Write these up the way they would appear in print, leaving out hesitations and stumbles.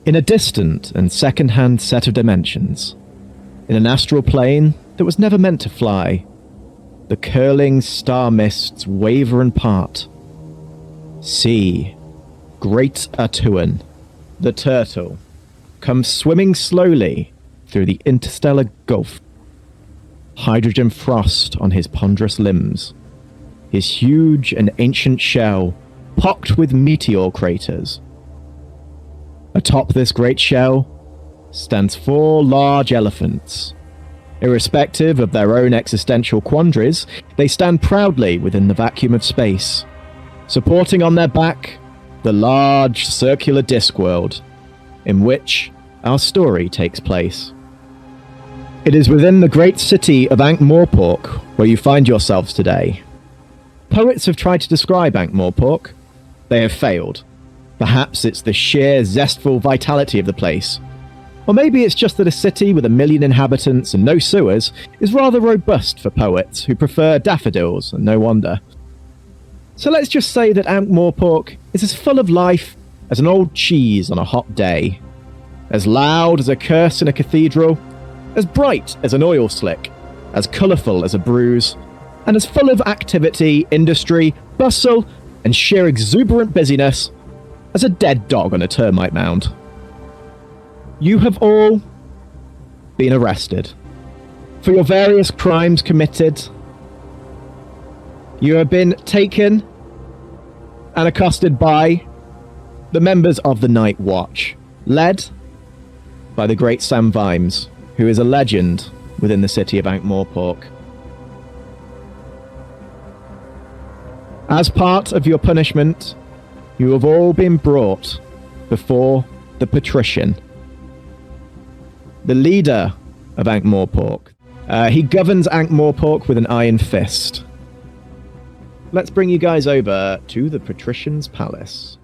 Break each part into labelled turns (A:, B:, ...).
A: In a distant and second-hand set of dimensions, in an astral plane that was never meant to fly, the curling star mists waver and part. See, great Atuan, the turtle, comes swimming slowly through the interstellar gulf. Hydrogen frost on his ponderous limbs, his huge and ancient shell pocked with meteor craters. Atop this great shell stands 4 large elephants. Irrespective of their own existential quandaries, they stand proudly within the vacuum of space, supporting on their back the large circular Discworld, in which our story takes place. It is within the great city of Ankh-Morpork where you find yourselves today. Poets have tried to describe Ankh-Morpork. They have failed. Perhaps it's the sheer zestful vitality of the place. Or maybe it's just that a city with 1 million inhabitants and no sewers is rather robust for poets who prefer daffodils, and no wonder. So let's just say that Ankh-Morpork is as full of life as an old cheese on a hot day. As loud as a curse in a cathedral, as bright as an oil slick, as colourful as a bruise, and as full of activity, industry, bustle, and sheer exuberant busyness as a dead dog on a termite mound. You have all been arrested for your various crimes committed. You have been taken and accosted by the members of the Night Watch, led by the great Sam Vimes, who is a legend within the city of Ankh-Morpork. As part of your punishment, you have all been brought before the Patrician, the leader of Ankh-Morpork. He governs Ankh-Morpork with an iron fist. Let's bring you guys over to the Patrician's Palace.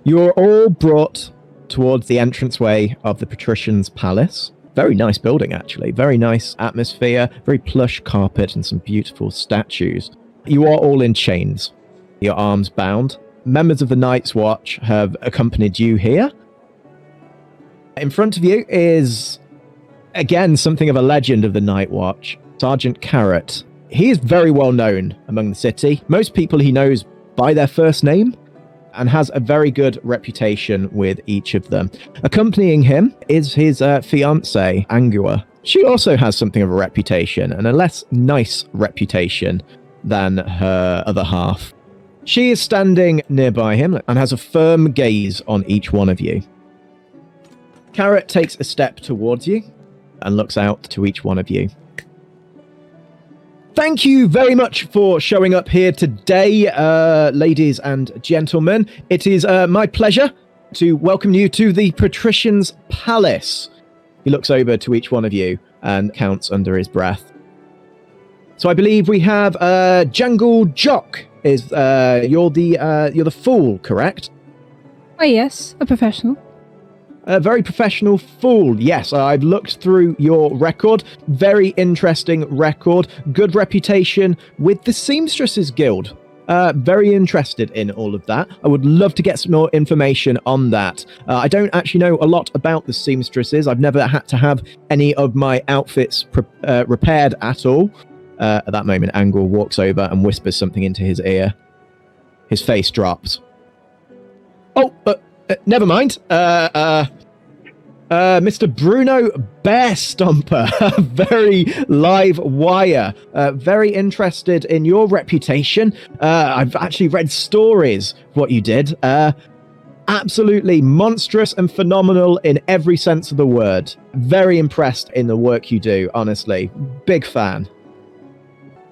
A: You are all brought towards the entranceway of the Patrician's Palace. Very nice building, actually. Very nice atmosphere, very plush carpet, and some beautiful statues. You are all in chains, your arms bound. Members of the Night's Watch have accompanied you here. In front of you is, again, something of a legend of the Night Watch, Sergeant Carrot. He is very well known among the city. Most people he knows by their first name, and has a very good reputation with each of them. Accompanying him is his fiancée, Angua. She also has something of a reputation, and a less nice reputation than her other half. She is standing nearby him and has a firm gaze on each one of you. Carrot takes a step towards you and looks out to each one of you. Thank you very much for showing up here today, ladies and gentlemen. It is my pleasure to welcome you to the Patrician's Palace. He looks over to each one of you and counts under his breath. So I believe we have Jungle Jock. You're the fool, correct?
B: Oh yes, a professional.
A: A very professional fool, yes. I've looked through your record. Very interesting record. Good reputation with the Seamstresses Guild. Very interested in all of that. I would love to get some more information on that. I don't actually know a lot about the Seamstresses. I've never had to have any of my outfits repaired at all. At that moment, Angel walks over and whispers something into his ear. His face drops. Oh, never mind. Mr. Bruno Bear Stomper, very live wire. Very interested in your reputation. I've actually read stories of what you did. Absolutely monstrous and phenomenal in every sense of the word. Very impressed in the work you do, honestly. Big fan.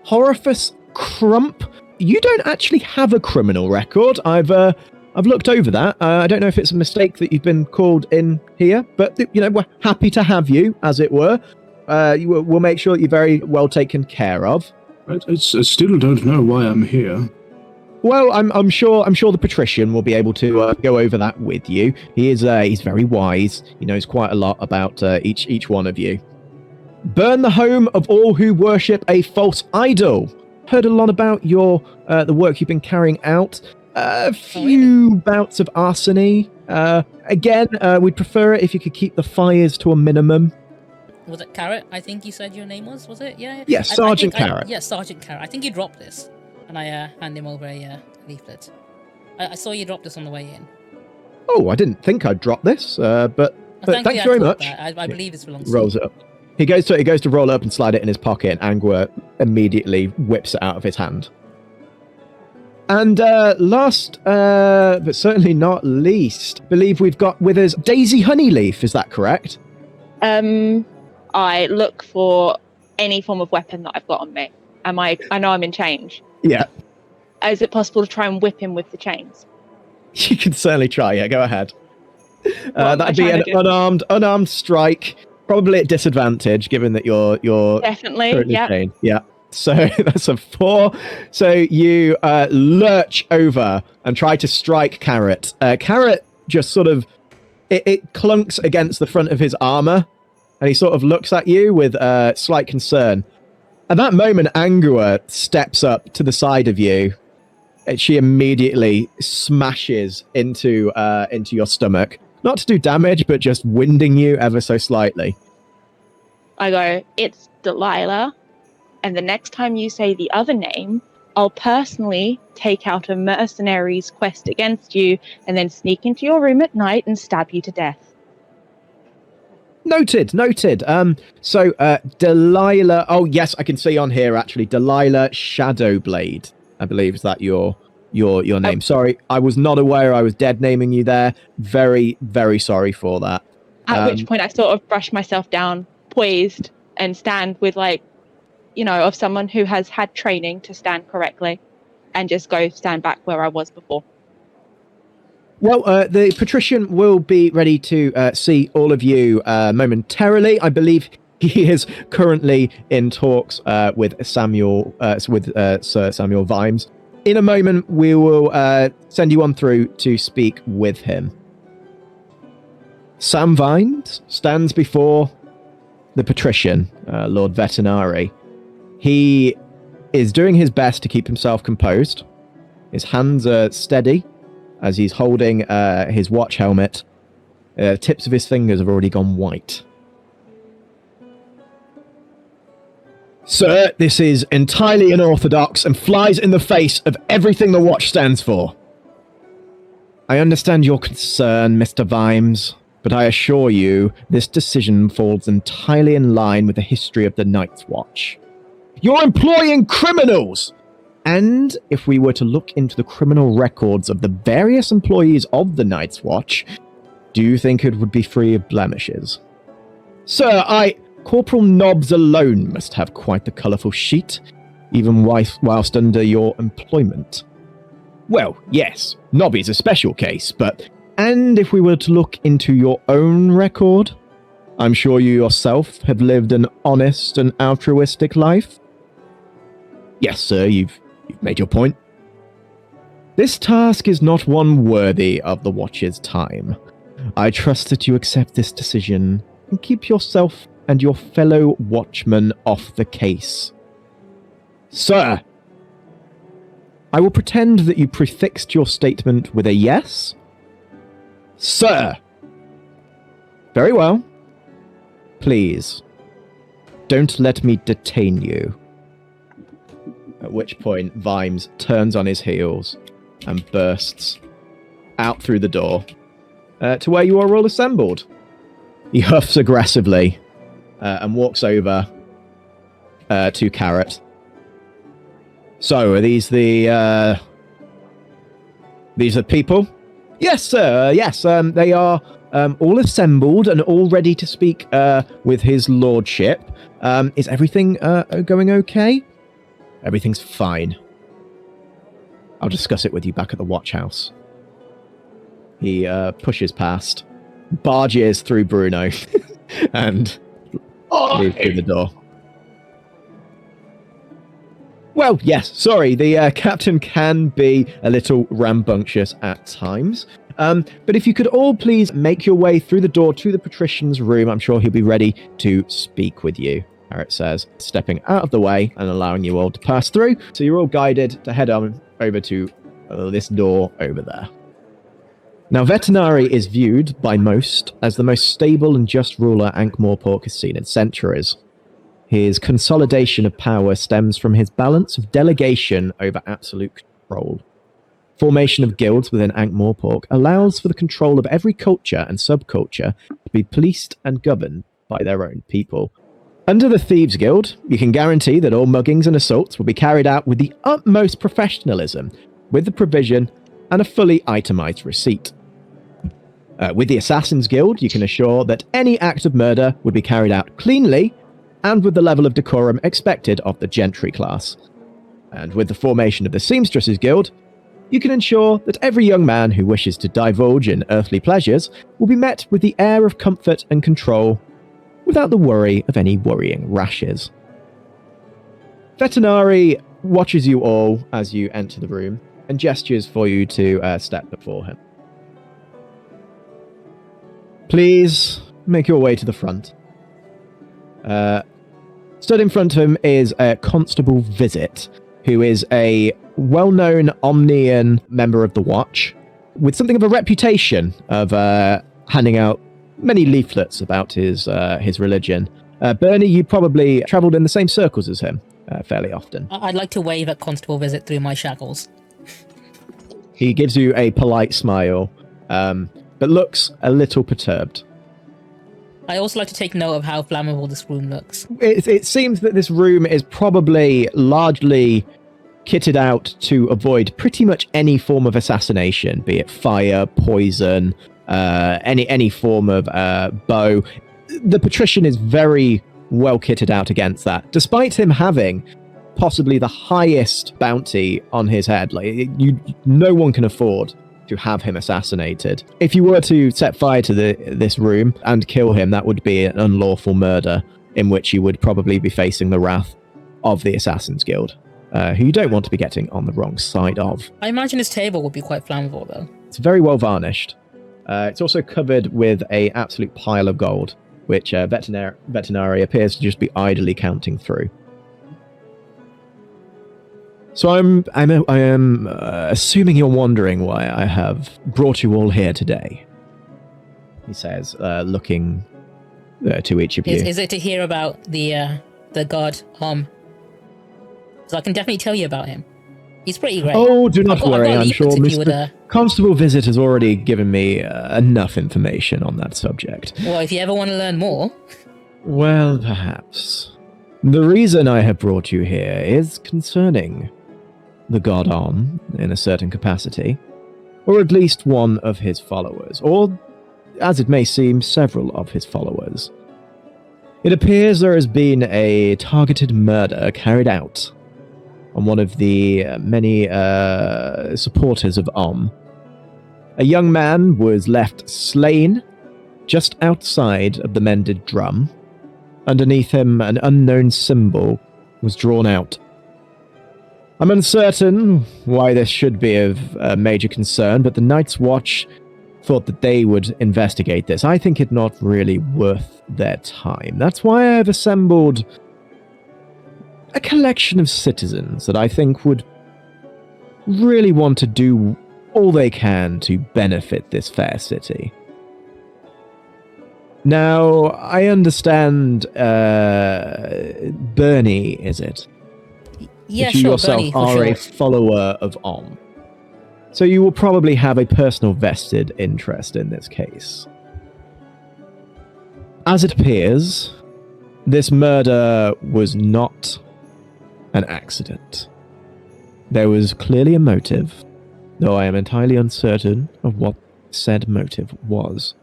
A: Horifus Crump, you don't actually have a criminal record. I've looked over that. I don't know if it's a mistake that you've been called in here, but we're happy to have you, as it were. We'll make sure that you're very well taken care of.
C: I still don't know why I'm here.
A: Well, I'm sure the Patrician will be able to go over that with you. He's very wise. He knows quite a lot about each one of you. Burn the home of all who worship a false idol. Heard a lot about your the work you've been carrying out. A few bouts of arsony. Again, we'd prefer it if you could keep the fires to a minimum.
D: Was it Carrot? I think you said your name was it? Yeah.
A: Yeah, Sergeant Carrot.
D: Yeah, Sergeant Carrot. I think you dropped this, and I hand him over a leaflet. I saw you drop this on the way in.
A: Oh, I didn't think I'd drop this, but thanks very much.
D: I believe this belongs to
A: rolls it up. He goes to roll it up and slide it in his pocket, and Angua immediately whips it out of his hand. And last, but certainly not least, I believe we've got with us Daisy Honeyleaf. Is that correct?
E: I look for any form of weapon that I've got on me. I know I'm in chains.
A: Yeah.
E: Is it possible to try and whip him with the chains?
A: You can certainly try. Yeah, go ahead. That'd be an unarmed strike, probably at disadvantage, given that you're
E: definitely. Yeah.
A: Yeah. So that's a 4. So you lurch over and try to strike Carrot. Carrot just sort of it clunks against the front of his armor, and he sort of looks at you with slight concern. At that moment, Angua steps up to the side of you, and she immediately smashes into your stomach. Not to do damage, but just winding you ever so slightly.
E: I go, it's Delilah, and the next time you say the other name, I'll personally take out a mercenary's quest against you and then sneak into your room at night and stab you to death.
A: Noted. So Delilah. Oh yes, I can see on here actually. Delilah Shadowblade. I believe is that your name. Oh. Sorry, I was not aware I was dead naming you there. Very, very sorry for that.
E: At which point I sort of brush myself down, poised, and stand with of someone who has had training to stand correctly, and just go stand back where I was before.
A: Well, the patrician will be ready to see all of you momentarily. I believe he is currently in talks with Sir Samuel Vimes. In a moment, we will send you on through to speak with him. Sam Vimes stands before the patrician, Lord Vetinari. He is doing his best to keep himself composed. His hands are steady as he's holding his watch helmet. Tips of his fingers have already gone white. Sir, this is entirely unorthodox and flies in the face of everything the watch stands for. I understand your concern, Mr. Vimes, but I assure you this decision falls entirely in line with the history of the Night's Watch. You're employing criminals! And if we were to look into the criminal records of the various employees of the Night's Watch, do you think it would be free of blemishes? Sir, Corporal Nobbs alone must have quite the colourful sheet, even whilst under your employment. Well, yes, Nobby's a special case, and if we were to look into your own record, I'm sure you yourself have lived an honest and altruistic life. Yes, sir, you've made your point. This task is not one worthy of the Watch's time. I trust that you accept this decision and keep yourself and your fellow watchmen off the case. Sir, I will pretend that you prefixed your statement with a yes. Sir! Very well. Please, don't let me detain you. At which point, Vimes turns on his heels and bursts out through the door to where you are all assembled. He huffs aggressively and walks over to Carrot. So, are these the people? Yes, sir. Yes, they are all assembled and all ready to speak with his lordship. Is everything going okay? Everything's fine. I'll discuss it with you back at the watch house. He pushes past, barges through Bruno, and leaves through the door. Well, yes, sorry, the captain can be a little rambunctious at times. But if you could all please make your way through the door to the patrician's room, I'm sure he'll be ready to speak with you. Carrot says, stepping out of the way and allowing you all to pass through. So you're all guided to head on over to this door over there. Now, Vetinari is viewed by most as the most stable and just ruler Ankh-Morpork has seen in centuries. His consolidation of power stems from his balance of delegation over absolute control. Formation of guilds within Ankh-Morpork allows for the control of every culture and subculture to be policed and governed by their own people. Under the Thieves Guild, you can guarantee that all muggings and assaults will be carried out with the utmost professionalism, with the provision and a fully itemized receipt. With the Assassins Guild, you can assure that any act of murder would be carried out cleanly and with the level of decorum expected of the gentry class. And with the formation of the Seamstresses Guild, you can ensure that every young man who wishes to divulge in earthly pleasures will be met with the air of comfort and control without the worry of any worrying rashes. Vetinari watches you all as you enter the room and gestures for you to step before him. Please make your way to the front. Stood in front of him is Constable Visit, who is a well-known Omnian member of the Watch, with something of a reputation of handing out many leaflets about his religion. Bernie, you probably travelled in the same circles as him fairly often.
D: I'd like to wave at Constable Visit through my shackles.
A: He gives you a polite smile, but looks a little perturbed.
D: I also like to take note of how flammable this room looks.
A: It seems that this room is probably largely kitted out to avoid pretty much any form of assassination, be it fire, poison, any form of bow. The patrician is very well kitted out against that, despite him having possibly the highest bounty on his head. No one can afford to have him assassinated. If you were to set fire to this room and kill him, that would be an unlawful murder, in which you would probably be facing the wrath of the Assassins Guild, who you don't want to be getting on the wrong side of.
D: I imagine his table would be quite flammable, though.
A: It's very well varnished. It's also covered with an absolute pile of gold, which Vetinari appears to just be idly counting through. So I am assuming you're wondering why I have brought you all here today, he says, looking to each of you.
D: Is it to hear about the god Om? So I can definitely tell you about him. He's pretty great.
A: Oh, do not worry. I'm sure
D: Mr.
A: Constable Visit has already given me enough information on that subject.
D: Well, if you ever want to learn more...
A: Well, perhaps. The reason I have brought you here is concerning the god Om in a certain capacity, or at least one of his followers, or, as it may seem, several of his followers. It appears there has been a targeted murder carried out on one of the many supporters of Om. A young man was left slain just outside of the Mended Drum. Underneath him, an unknown symbol was drawn out. I'm uncertain why this should be of major concern, but the Night's Watch thought that they would investigate this. I think it not really worth their time. That's why I've assembled a collection of citizens that I think would really want to do all they can to benefit this fair city. Now, I understand, Bernie, is it?
D: Yeah,
A: that you
D: sure,
A: yourself
D: Bernie,
A: are a follower of Om. So you will probably have a personal vested interest in this case. As it appears, this murder was not an accident. There was clearly a motive, though I am entirely uncertain of what said motive was.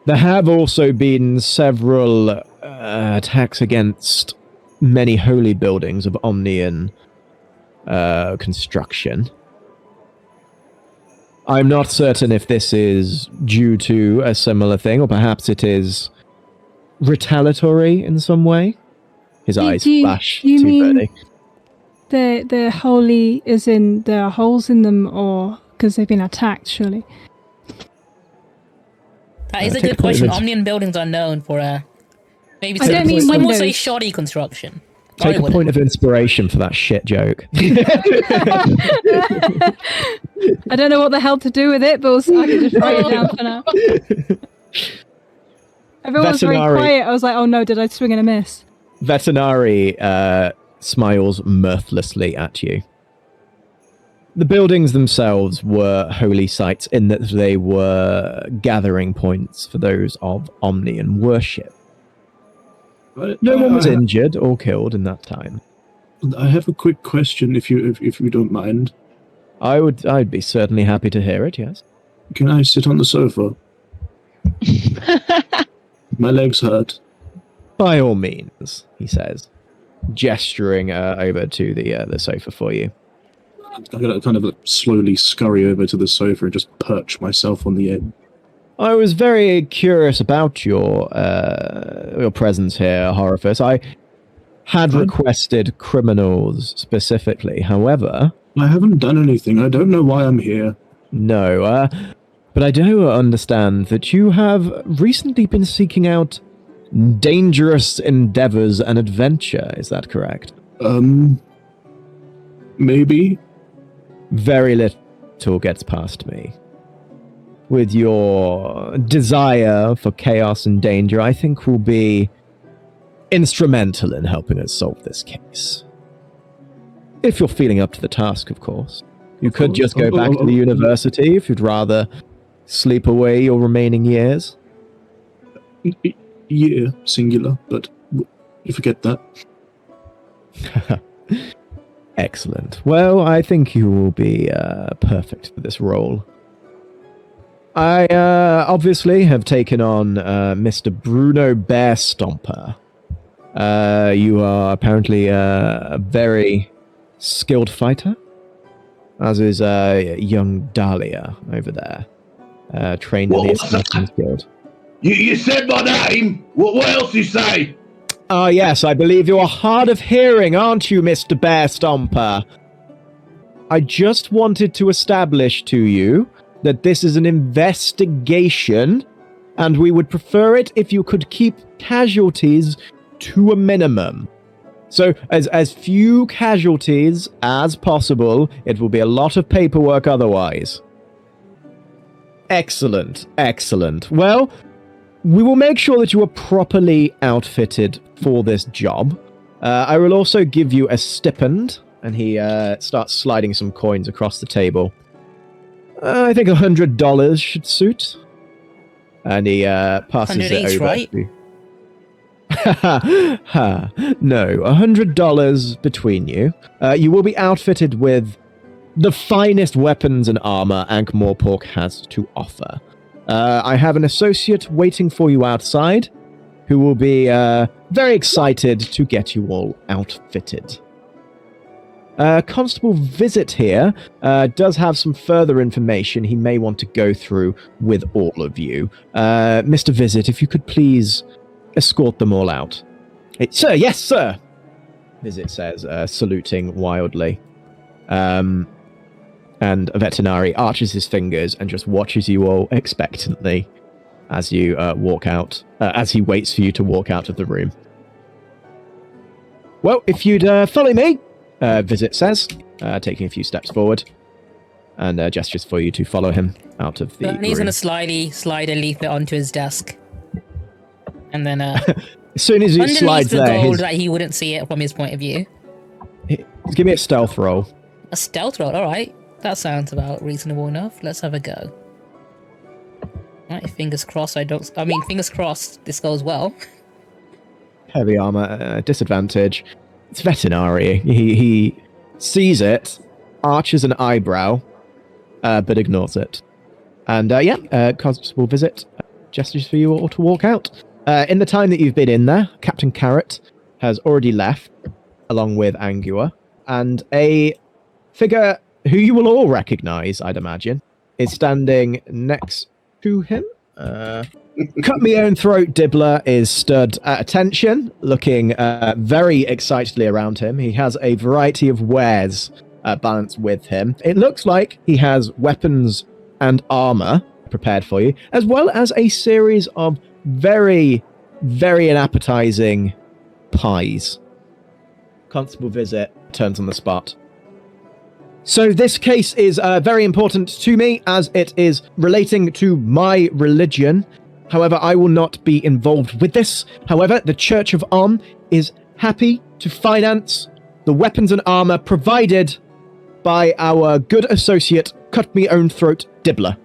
A: There have also been several attacks against many holy buildings of Omnian construction. I'm not certain if this is due to a similar thing, or perhaps it is retaliatory in some way. His eyes flash
B: do you
A: to
B: mean
A: Bernie.
B: The holy is in there are holes in them, or because they've been attacked, surely?
D: That is a good question. Omnian buildings are known for maybe
B: I don't mean
D: some would say
B: windows.
D: shoddy construction.
A: Take a point of inspiration for that shit joke.
B: I don't know what the hell to do with it, but I can just write it down for now. Everyone's very
A: Vetinari.
B: quiet. I was like, oh no, did I swing and a miss?
A: Vetinari smiles mirthlessly at you. The buildings themselves were holy sites in that they were gathering points for those of Omnian worship. No one was injured or killed in that time.
C: I have a quick question, if you don't mind.
A: I'd be certainly happy to hear it, yes.
C: Can I sit on the sofa? My legs hurt.
A: By all means, he says, gesturing over to the sofa for you.
C: I'm gonna kind of slowly scurry over to the sofa and just perch myself on the edge.
A: I was very curious about your presence here, Horifus. I had requested criminals specifically. However,
C: I haven't done anything. I don't know why I'm here.
A: No, but I do understand that you have recently been seeking out dangerous endeavors and adventure. Is that correct?
C: Maybe.
A: Very little gets past me. With your desire for chaos and danger, I think will be instrumental in helping us solve this case. If you're feeling up to the task, of course. You could just go back to the university if you'd rather sleep away your remaining years.
C: Yeah, singular, but you forget that.
A: Excellent. Well, I think you will be perfect for this role. I obviously have taken on Mr. Bruno Bear Stomper. You are apparently a very skilled fighter, as is young Dahlia over there, trained in the Assassin's Guild.
F: You said my name? What else you say?
A: Ah, yes, I believe you are hard of hearing, aren't you, Mr. Bear Stomper? I just wanted to establish to you that this is an investigation, and we would prefer it if you could keep casualties to a minimum. So, as few casualties as possible. It will be a lot of paperwork otherwise. Excellent, excellent. Well, we will make sure that you are properly outfitted for this job. I will also give you a stipend, and he starts sliding some coins across the table. I think $100 should suit. And he passes it over. Right? No, $100 between you. You will be outfitted with the finest weapons and armor Ankh-Morpork has to offer. I have an associate waiting for you outside who will be very excited to get you all outfitted. Constable Visit here does have some further information he may want to go through with all of you. Mr. Visit, if you could please escort them all out. Sir, yes, sir! Visit says, saluting wildly. And Vetinari arches his fingers and just watches you all expectantly as you walk out, as he waits for you to walk out of the room. Well, if you'd follow me, Visit says, taking a few steps forward, and gestures for you to follow him out of the room.
D: He's going to slide a leaflet onto his desk. And then,
A: as soon as he slides
D: the
A: there,
D: gold that he wouldn't see it from his point of view.
A: Give me a stealth roll.
D: A stealth roll, alright. That sounds about reasonable enough. Let's have a go. Right, fingers crossed fingers crossed this goes well.
A: Heavy armor, disadvantage. It's Vetinari. He sees it, arches an eyebrow, but ignores it. And Constable Visit gestures for you all to walk out. In the time that you've been in there, Captain Carrot has already left, along with Angua, and a figure who you will all recognize, I'd imagine, is standing next to him. Cut Me Own Throat Dibbler is stood at attention, looking very excitedly around him. He has a variety of wares balanced with him. It looks like he has weapons and armor prepared for you, as well as a series of very, very unappetizing pies. Constable Visit turns on the spot. So this case is very important to me as it is relating to my religion. However, I will not be involved with this. However, the Church of Om is happy to finance the weapons and armor provided by our good associate, Cut Me Own Throat, Dibbler.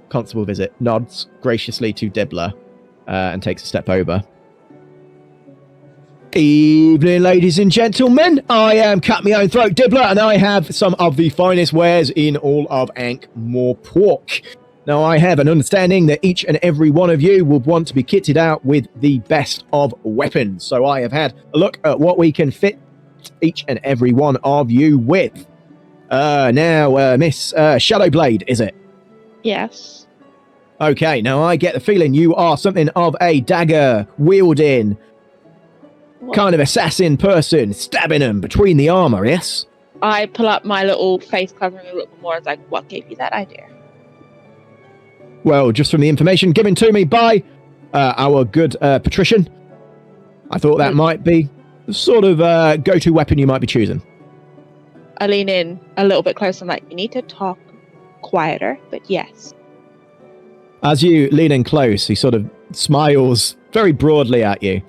A: Constable Visit nods graciously to Dibbler and takes a step over. Evening, ladies and gentlemen. I am Cut Me Own Throat, Dibbler, and I have some of the finest wares in all of Ankh-Morpork. Now, I have an understanding that each and every one of you will want to be kitted out with the best of weapons. So I have had a look at what we can fit each and every one of you with. Miss Shadowblade, is it?
E: Yes.
A: Okay, now I get the feeling you are something of a dagger-wielding kind of assassin person, stabbing them between the armor, yes?
E: I pull up my little face covering a little more. It's like, what gave you that idea?
A: Well, just from the information given to me by our good patrician, I thought that might be the sort of go-to weapon you might be choosing.
E: I lean in a little bit closer. I'm like, you need to talk quieter, but yes.
A: As you lean in close, he sort of smiles very broadly at you.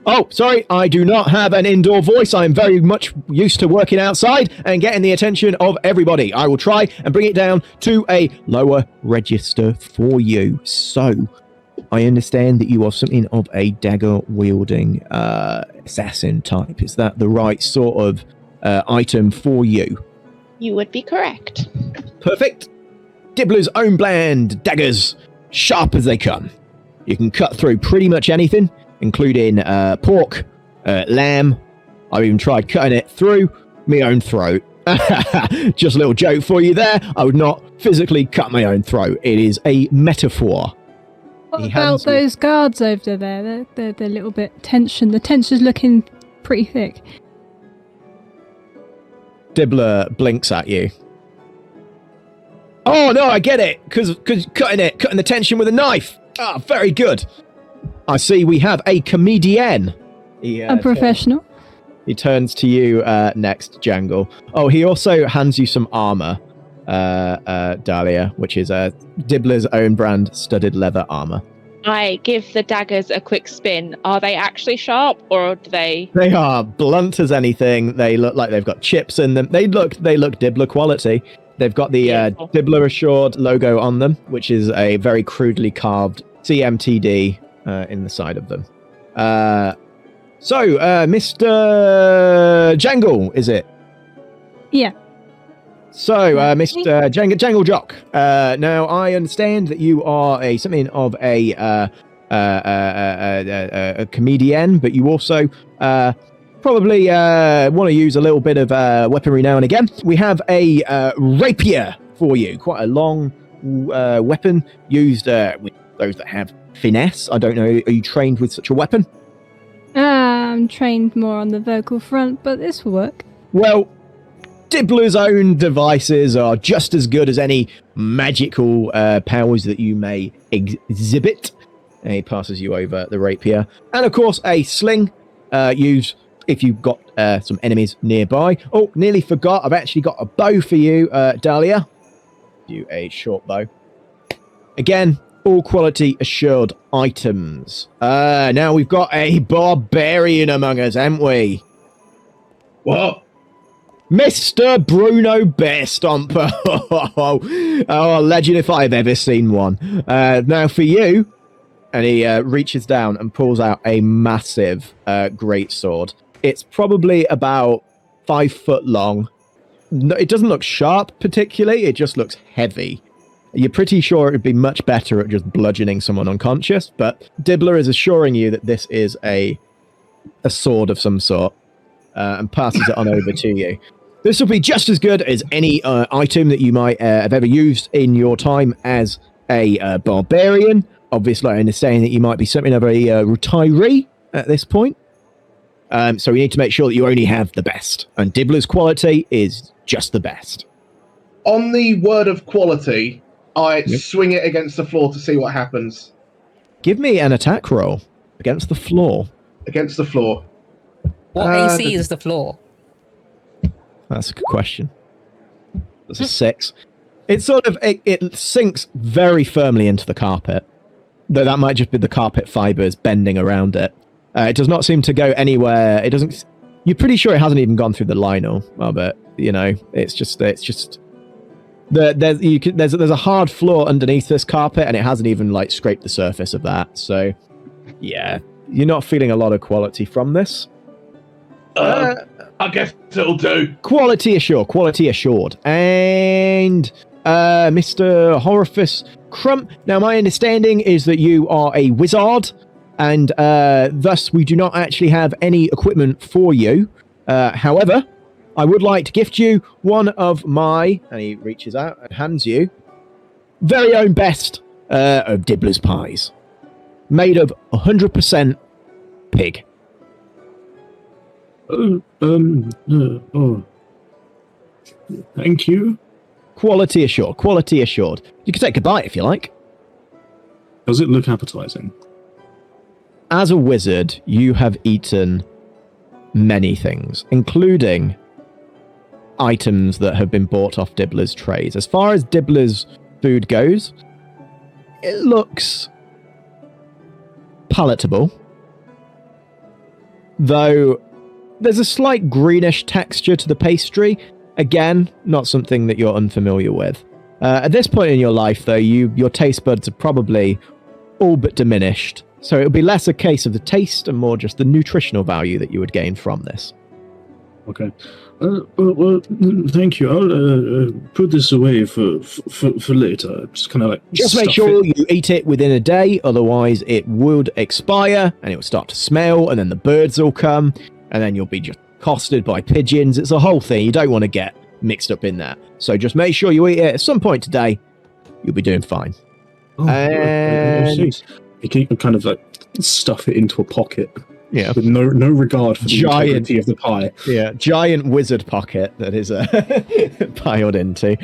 A: Oh, sorry, I do not have an indoor voice. I'm very much used to working outside and getting the attention of everybody. I will try and bring it down to a lower register for you. So, I understand that you are something of a dagger-wielding assassin type. Is that the right sort of item for you?
E: You would be correct.
A: Perfect. Dibbler's own brand daggers, sharp as they come. You can cut through pretty much anything, including pork, lamb. I've even tried cutting it through my own throat. Just a little joke for you there. I would not physically cut my own throat. It is a metaphor.
B: What about those guards over there? They're a little bit tension. The tension's looking pretty thick.
A: Dibbler blinks at you. Oh no, I get it. Because cutting the tension with a knife. Ah, very good. I see we have a comedian.
B: A professional.
A: He turns to you next, Jangle. Oh, he also hands you some armor, Dahlia, which is Dibbler's own brand studded leather armor.
E: I give the daggers a quick spin. Are they actually sharp, or do they...
A: They are blunt as anything. They look like they've got chips in them. They look Dibbler quality. They've got the Dibbler Assured logo on them, which is a very crudely carved CMTD in the side of them. So, Mr. Jangle, is it?
B: Yeah.
A: So, Mr. Jangle Jock, now I understand that you are something of a comedian, but you also probably want to use a little bit of weaponry now and again. We have a rapier for you, quite a long weapon used with those that have finesse. I don't know, are you trained with such a weapon?
B: I'm trained more on the vocal front, but this will work.
A: Well, Dibbler's own devices are just as good as any magical powers that you may exhibit. And he passes you over the rapier. And of course, a sling used if you've got some enemies nearby. Oh, nearly forgot. I've actually got a bow for you, Dahlia. Do a short bow. Again, all quality assured items. Now we've got a barbarian among us, haven't we?
F: What?
A: Mr. Bruno Bearstomper. Oh, legend if I've ever seen one. Now for you, and he reaches down and pulls out a massive greatsword. It's probably about 5 foot long. No, it doesn't look sharp particularly, it just looks heavy. You're pretty sure it would be much better at just bludgeoning someone unconscious, but Dibbler is assuring you that this is a sword of some sort, and passes it on over to you. This will be just as good as any item that you might have ever used in your time as a barbarian. Obviously, I understand that you might be something of a retiree at this point. So we need to make sure that you only have the best. And Dibbler's quality is just the best.
F: On the word of quality, I swing it against the floor to see what happens.
A: Give me an attack roll against the floor.
F: Against the floor.
D: What AC is the floor?
A: That's a good question. That's a 6. It it sinks very firmly into the carpet, though that might just be the carpet fibers bending around it. It does not seem to go anywhere. It doesn't. You're pretty sure it hasn't even gone through the linel of it. You know, it's just there's a hard floor underneath this carpet, and it hasn't even like scraped the surface of that. So, yeah, you're not feeling a lot of quality from this.
F: I guess it'll do.
A: Quality assured. And Mr. Horifus Crump. Now, my understanding is that you are a wizard, and thus we do not actually have any equipment for you. However, I would like to gift you one of my, and he reaches out and hands you, very own best of Dibbler's pies, made of 100% pig.
C: Thank you.
A: Quality assured. You can take a bite if you like.
C: Does it look appetizing?
A: As a wizard, you have eaten many things, including items that have been bought off Dibbler's trays. As far as Dibbler's food goes, it looks palatable, though there's a slight greenish texture to the pastry. Again, not something that you're unfamiliar with. At this point in your life, though, your taste buds are probably all but diminished, so it'll be less a case of the taste and more just the nutritional value that you would gain from this.
C: Okay. Well, thank you. I'll put this away for later. Just kind of like
A: just make sure you eat it within a day, otherwise it would expire and it will start to smell, and then the birds will come, and then you'll be just accosted by pigeons. It's a whole thing. You don't want to get mixed up in that. So just make sure you eat it at some point today. You'll be doing fine.
C: Oh,
A: and
C: you can kind of like stuff it into a pocket.
A: Yeah,
C: with no regard for the integrity of the pie.
A: Yeah, giant wizard pocket that is piled into.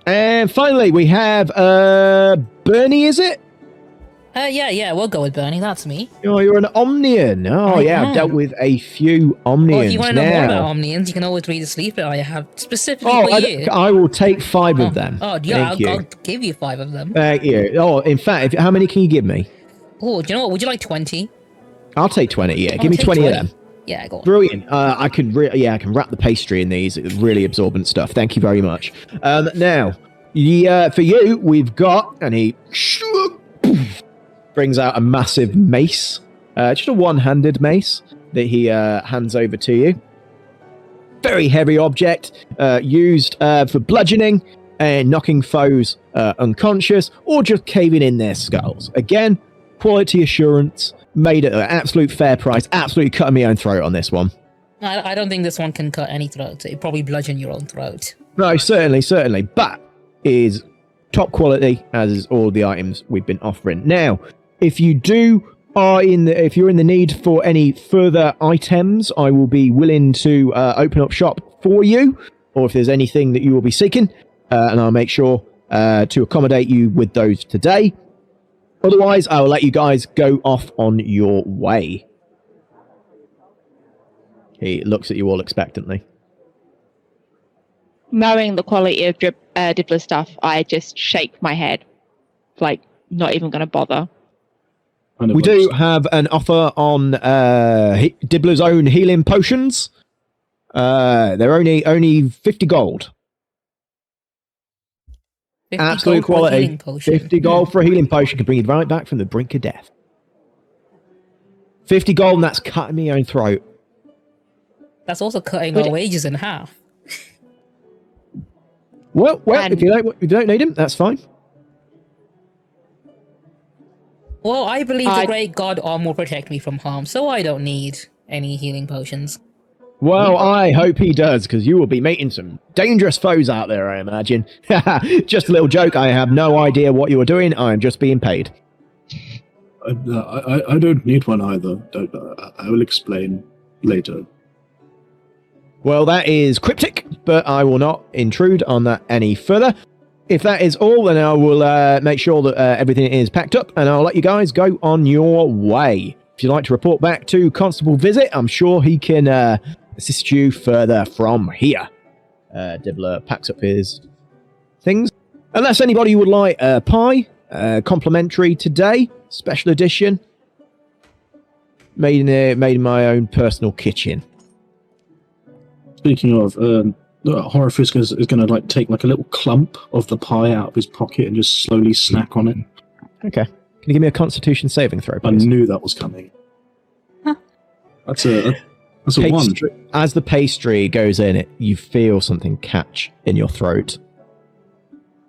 A: And finally, we have Bernie. Is it?
D: Yeah, we'll go with Bernie. That's me.
A: Oh, you're an Omnian. Oh, yeah, I've dealt with a few Omnians.
D: Well, if you want to know more about Omnians, you can always read the sleeper I have specifically for you.
A: I will take 5 of them.
D: Oh, yeah, I'll give you 5 of them.
A: Thank you. Oh, in fact, how many can you give me?
D: Oh, do you know what? Would you like 20?
A: I'll take 20, yeah. Give me 20 of them.
D: Yeah, go on.
A: Brilliant. I can wrap the pastry in these. It's really absorbent stuff. Thank you very much. Now, for you, we've got, and he brings out a massive mace. Just a one-handed mace that he hands over to you. Very heavy object, used for bludgeoning and knocking foes unconscious, or just caving in their skulls. Again, quality assurance. Made at an absolute fair price. Absolutely cutting my own throat on this one.
D: I don't think this one can cut any throat. It'd probably bludgeon your own throat.
A: No, certainly. But is top quality, as is all the items we've been offering. Now, if you if you're in the need for any further items, I will be willing to open up shop for you, or if there's anything that you will be seeking, and I'll make sure to accommodate you with those today. Otherwise, I will let you guys go off on your way. He looks at you all expectantly.
E: Knowing the quality of Dibbler stuff, I just shake my head. Like, not even going to bother.
A: We do have an offer on Dibbler's own healing potions. They're only 50 gold.
D: 50
A: Absolute
D: gold
A: quality. 50 gold for a healing potion can bring you right back from the brink of death. 50 gold, and that's cutting my own throat.
D: That's also cutting our wages in half.
A: Well, if you don't need him, that's fine.
D: Well, I believe the great god Om will protect me from harm, so I don't need any healing potions.
A: Well, I hope he does, because you will be meeting some dangerous foes out there, I imagine. Just a little joke. I have no idea what you are doing. I am just being paid.
C: I don't need one either. I will explain later.
A: Well, that is cryptic, but I will not intrude on that any further. If that is all, then I will make sure that everything is packed up, and I'll let you guys go on your way. If you'd like to report back to Constable Visit, I'm sure he can assist you further from here. Dibbler packs up his things. Unless anybody would like a pie, complimentary today, special edition, made in my own personal kitchen.
C: Speaking of, Horrifisk is going to like take like a little clump of the pie out of his pocket and just slowly snack on it.
A: Okay. Can you give me a Constitution saving throw,
C: I
A: please?
C: knew that was coming.
B: Huh.
C: That's a 1.
A: As the pastry goes in, you feel something catch in your throat.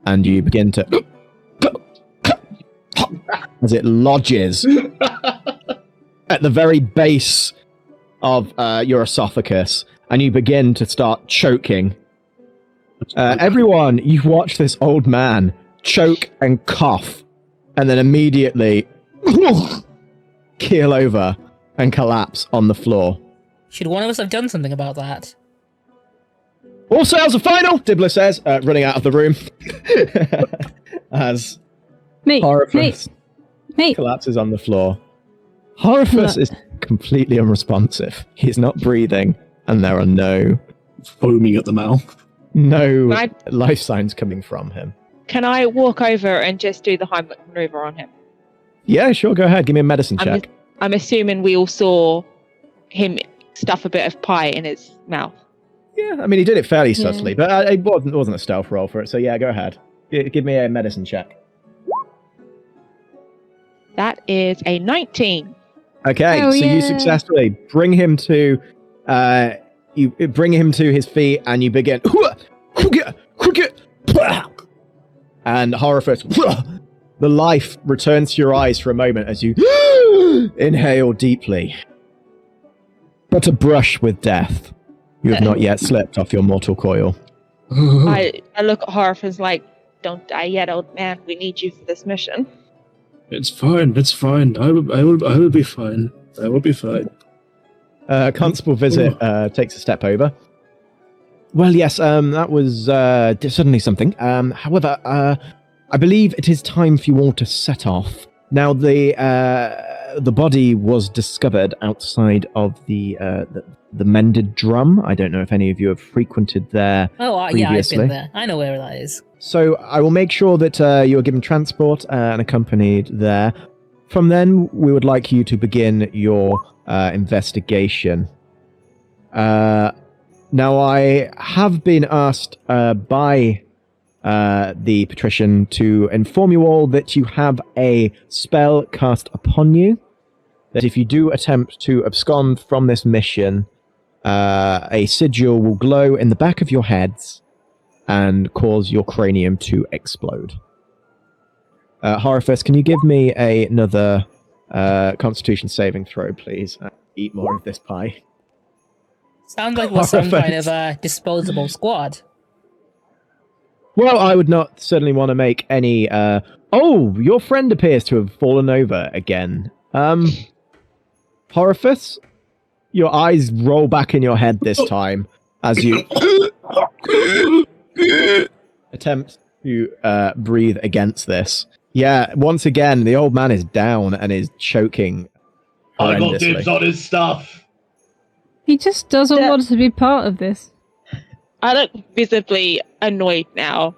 A: And you begin to... as it lodges at the very base of your esophagus. And you begin to start choking. Everyone, you watch this old man choke and cough. And then immediately keel over and collapse on the floor.
D: Should one of us have done something about that?
A: All sales are final, Dibbler says, running out of the room. As Horrifice collapses on the floor. Horrifice is completely unresponsive. He's not breathing, and there are no
C: foaming at the mouth.
A: No life signs coming from him.
E: Can I walk over and just do the Heimlich maneuver on him?
A: Yeah, sure, go ahead. Give me a medicine check.
E: I'm assuming we all saw him stuff a bit of pie in his mouth.
A: Yeah, I mean, he did it fairly subtly, but it wasn't a stealth roll for it, so yeah, go ahead. Give me a medicine check.
E: That is a 19.
A: Okay, you successfully bring him to his feet, and you begin... And Horrifice, the life returns to your eyes for a moment as you inhale deeply. But a brush with death. You have not yet slipped off your mortal coil.
E: I look at Horrifice like, don't die yet, old man. We need you for this mission.
C: It's fine. It's fine. I will be fine. I will be fine.
A: Constable Visit takes a step over. Well, yes, that was certainly something. However, I believe it is time for you all to set off. Now, the body was discovered outside of the Mended Drum. I don't know if any of you have frequented there previously.
D: Yeah, I've been there. I know where that is.
A: So I will make sure that you are given transport and accompanied there. From then, we would like you to begin your investigation. Now, I have been asked by the patrician to inform you all that you have a spell cast upon you, that if you do attempt to abscond from this mission, a sigil will glow in the back of your heads and cause your cranium to explode. Horrifice, can you give me another Constitution saving throw, please? Eat more of this pie.
D: Sounds like we're some kind of disposable squad.
A: Well, I would not certainly want to make any... Oh, your friend appears to have fallen over again. Horrifice, your eyes roll back in your head this time as you attempt to breathe against this. Yeah, once again, the old man is down and is choking horrendously.
F: I got dibs on his stuff.
B: He just doesn't want to be part of this.
E: I look visibly annoyed now.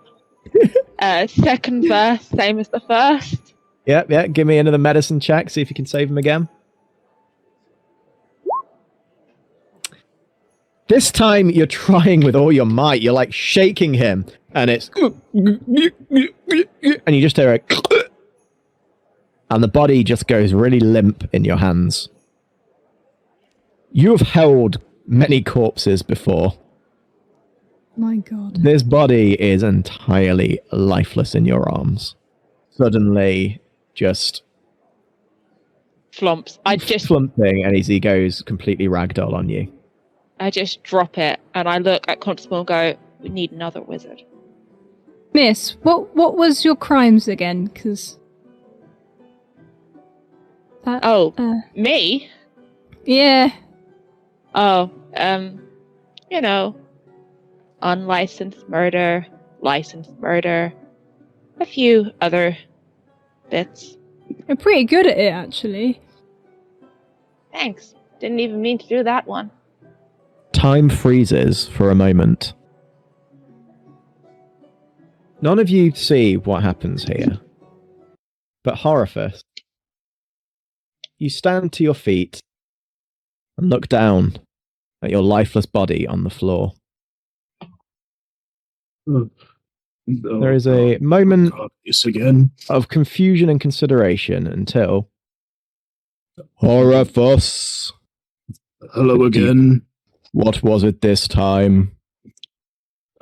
E: Second verse, same as the first.
A: Yeah, give me another medicine check, see if you can save him again. This time you're trying with all your might. You're like shaking him, and it's... And you just hear it... And the body just goes really limp in your hands. You have held many corpses before.
B: My God.
A: This body is entirely lifeless in your arms. Suddenly, just...
E: Flumps.
A: Flumping, and he goes completely ragdoll on you.
E: I just drop it, and I look at Constable and go, we need another wizard.
B: Miss, what was your crimes again? Because...
E: Me?
B: Yeah.
E: Oh, unlicensed murder, licensed murder, a few other bits.
B: You're pretty good at it, actually.
E: Thanks. Didn't even mean to do that one.
A: Time freezes for a moment. None of you see what happens here. But Horifus, you stand to your feet and look down at your lifeless body on the floor. There is a moment of confusion and consideration until Horifus.
C: Hello again.
A: What was it this time?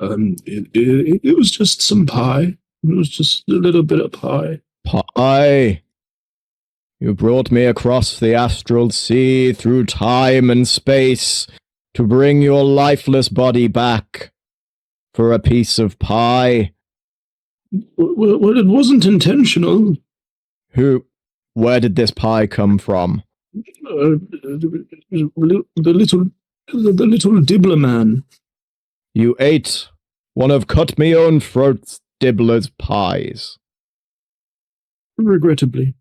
C: It was just some pie. It was just a little bit of pie.
A: Pie. You brought me across the astral sea through time and space to bring your lifeless body back for a piece of pie.
C: Well, it wasn't intentional.
A: Where did this pie come from?
C: The little dibbler man.
A: You ate one of Cut-Me-Own-Throat's Dibbler's pies.
C: Regrettably.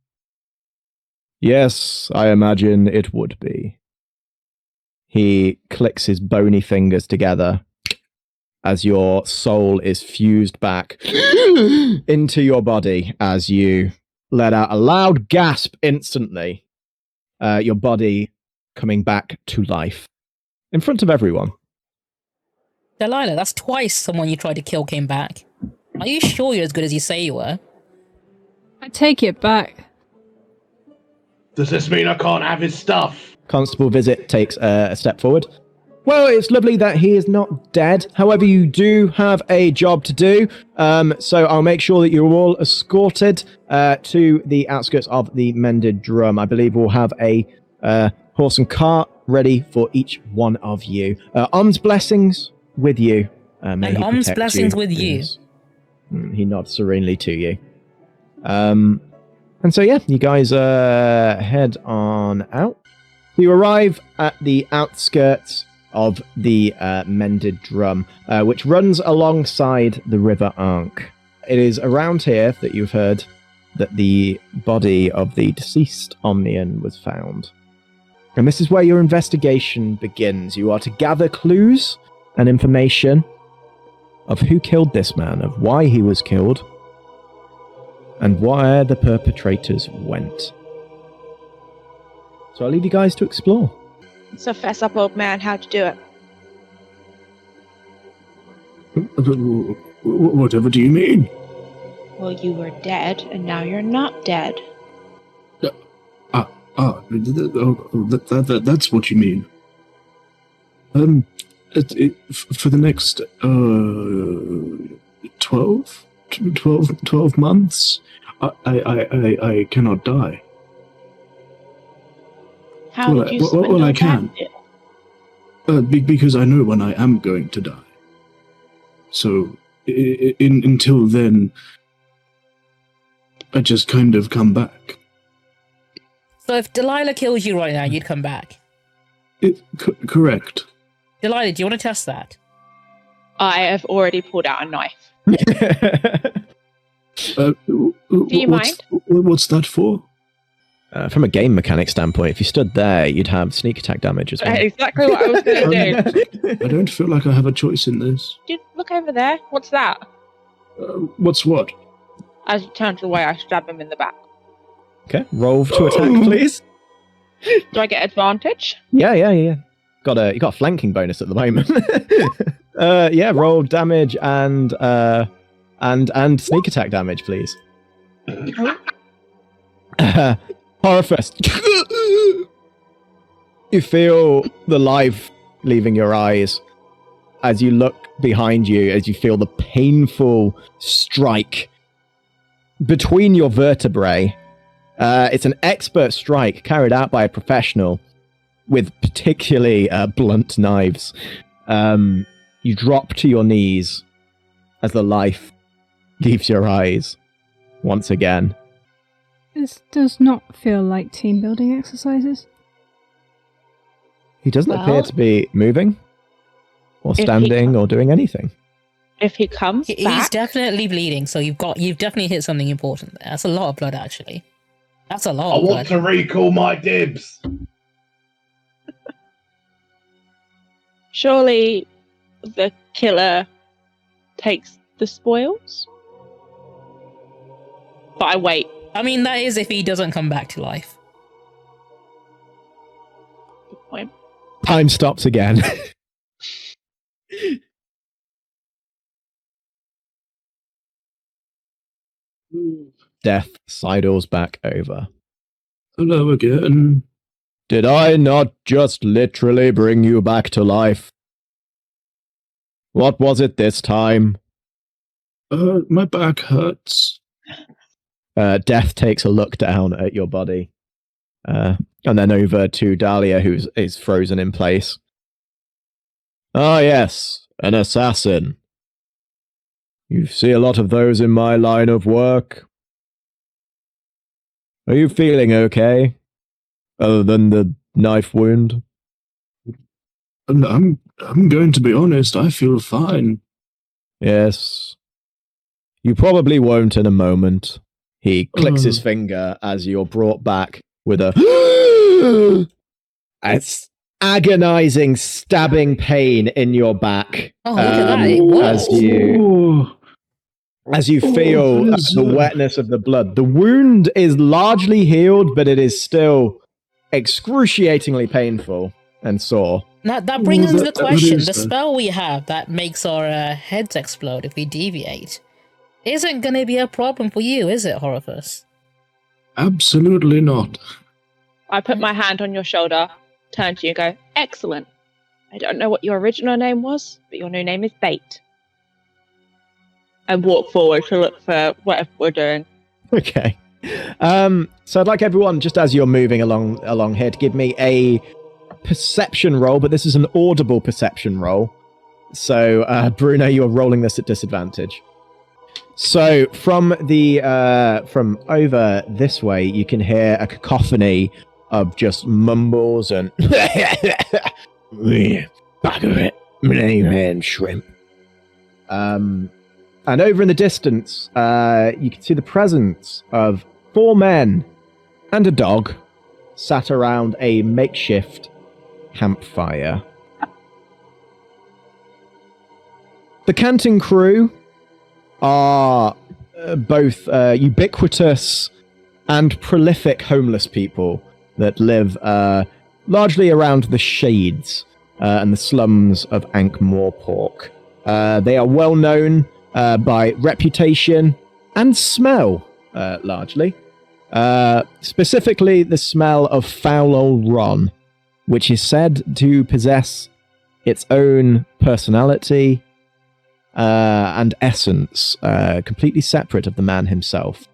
A: Yes, I imagine it would be. He clicks his bony fingers together as your soul is fused back into your body as you let out a loud gasp instantly. Your body coming back to life in front of everyone.
D: Delilah, that's twice someone you tried to kill came back. Are you sure you're as good as you say you were?
B: I take it back.
F: Does this mean I can't have his stuff?
A: Constable Visit takes a step forward. Well, it's lovely that he is not dead. However, you do have a job to do. So I'll make sure that you're all escorted to the outskirts of the Mended Drum. I believe we'll have a horse and cart ready for each one of you. Om's blessings with you.
D: And Om's blessings with you.
A: He nods serenely to you. And so, yeah, you guys head on out. You arrive at the outskirts of the Mended Drum, which runs alongside the River Ankh. It is around here that you've heard that the body of the deceased Omnian was found. And this is where your investigation begins. You are to gather clues and information of who killed this man, of why he was killed, and where the perpetrators went. So I'll leave you guys to explore.
E: So fess up, old man, how'd you do it?
C: Whatever do you mean?
E: Well, you were dead, and now you're not dead.
C: That's what you mean. For the next 12 months, I cannot die.
E: How did you swindle
C: I can. Because I know when I am going to die. So, until then, I just kind of come back.
D: So if Delilah kills you right now, you'd come back?
C: Correct.
D: Delilah, do you want to test that?
E: I have already pulled out a knife. Do you mind?
C: What's that for?
A: From a game mechanic standpoint, if you stood there, you'd have sneak attack damage as well.
E: Exactly what I was going to do.
C: I don't feel like I have a choice in this.
E: Dude, look over there. What's that?
C: What's what?
E: As he turns away, I stab him in the back.
A: Okay, roll to attack, please.
E: Do I get advantage?
A: Yeah. You got a flanking bonus at the moment. Yeah, roll damage and sneak attack damage, please. Horifus. You feel the life leaving your eyes as you look behind you, as you feel the painful strike between your vertebrae. It's an expert strike carried out by a professional with particularly blunt knives. You drop to your knees as the life leaves your eyes once again.
B: This does not feel like team building exercises.
A: He doesn't appear to be moving or standing or doing anything.
E: If he comes back...
D: He's definitely bleeding, so you've definitely hit something important there. That's a lot of blood, actually. That's a lot of blood.
F: I want to recall my dibs.
E: Surely the killer takes the spoils? But I wait.
D: I mean, that is if he doesn't come back to life.
E: Good point.
A: Time stops again. Death sidles back over.
C: Hello again.
A: Did I not just literally bring you back to life? What was it this time?
C: My back hurts.
A: Death takes a look down at your body. And then over to Dahlia, who is frozen in place. Ah, yes, an assassin. You see a lot of those in my line of work. Are you feeling okay? Other than the knife wound?
C: I'm going to be honest, I feel fine.
A: Yes. You probably won't in a moment. He clicks his finger as you're brought back with a agonizing, stabbing pain in your back.
D: Oh, look at that. It works.
A: As you feel the wetness of the blood. The wound is largely healed, but it is still excruciatingly painful and sore.
D: Now, that brings us to the question. The spell we have that makes our heads explode if we deviate isn't going to be a problem for you, is it, Horifus?
C: Absolutely not.
E: I put my hand on your shoulder, turn to you and go, excellent. I don't know what your original name was, but your new name is Bait. And walk forward to look for whatever we're doing.
A: Okay. So I'd like everyone, just as you're moving along here, to give me a perception roll, but this is an audible perception roll. So, Bruno, you're rolling this at disadvantage. So from over this way, you can hear a cacophony of just mumbles and shrimp. And over in the distance, you can see the presence of 4 men and a dog sat around a makeshift campfire. The Canton crew are both ubiquitous and prolific homeless people that live largely around the shades and the slums of Ankh-Morpork. They are well known by reputation and smell, largely. Specifically, the smell of foul old Ron, which is said to possess its own personality and essence, completely separate of the man himself.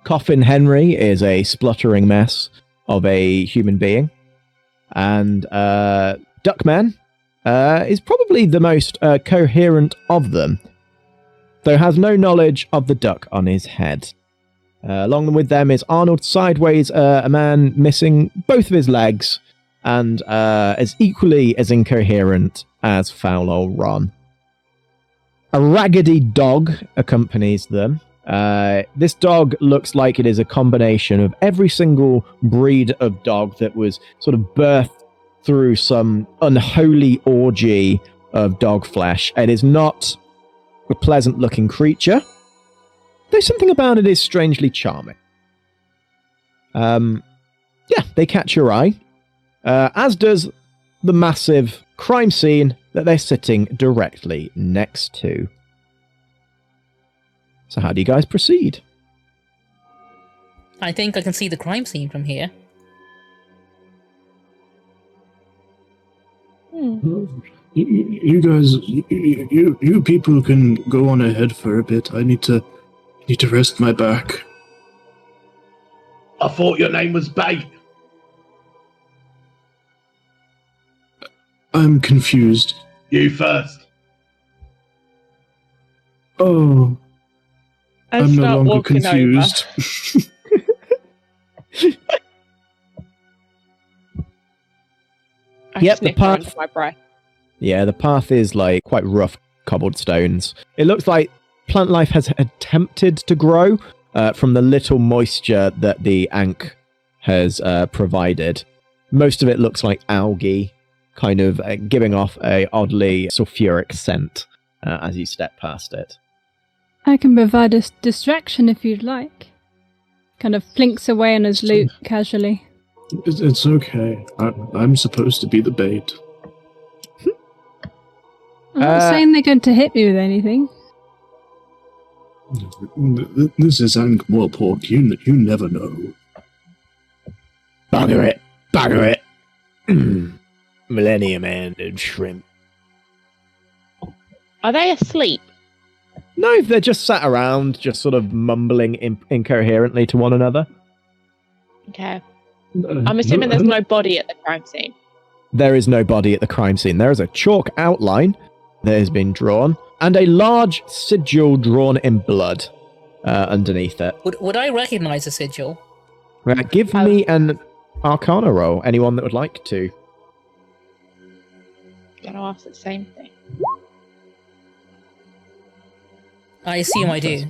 A: Coffin Henry is a spluttering mess of a human being, and Duckman is probably the most coherent of them, though has no knowledge of the duck on his head. Along with them is Arnold Sideways, a man missing both of his legs, and as equally as incoherent as foul old Ron. A raggedy dog accompanies them. This dog looks like it is a combination of every single breed of dog that was sort of birthed through some unholy orgy of dog flesh. It is not a pleasant-looking creature, though something about it is strangely charming. They catch your eye, as does the massive crime scene that they're sitting directly next to. So how do you guys proceed?
D: I think I can see the crime scene from here.
C: You guys, you people can go on ahead for a bit. I need to rest my back.
F: I thought your name was Bait.
C: I'm confused.
F: You first.
C: Oh, I'm no longer confused.
A: Yep, the path.
E: My breath.
A: Yeah, the path is like quite rough cobbled stones. It looks like plant life has attempted to grow from the little moisture that the Ankh has provided. Most of it looks like algae. kind of giving off a oddly sulfuric scent as you step past it.
B: I can provide a distraction if you'd like. Kind of flinks away on his lute casually.
C: It's okay. I'm supposed to be the bait.
B: I'm not saying they're going to hit me with anything.
C: This is Angmore pork. You never know.
A: Bugger it. Bugger it. Millennium ended shrimp.
E: Are they asleep?
A: No, they're just sat around, just sort of mumbling incoherently to one another.
E: Okay. I'm assuming there's no body at the crime scene.
A: There is no body at the crime scene. There is a chalk outline that has been drawn, and a large sigil drawn in blood underneath it.
D: Would I recognize a sigil?
A: Give me an Arcana roll, anyone that would like to.
E: I'm gonna ask the same thing.
D: I assume I do.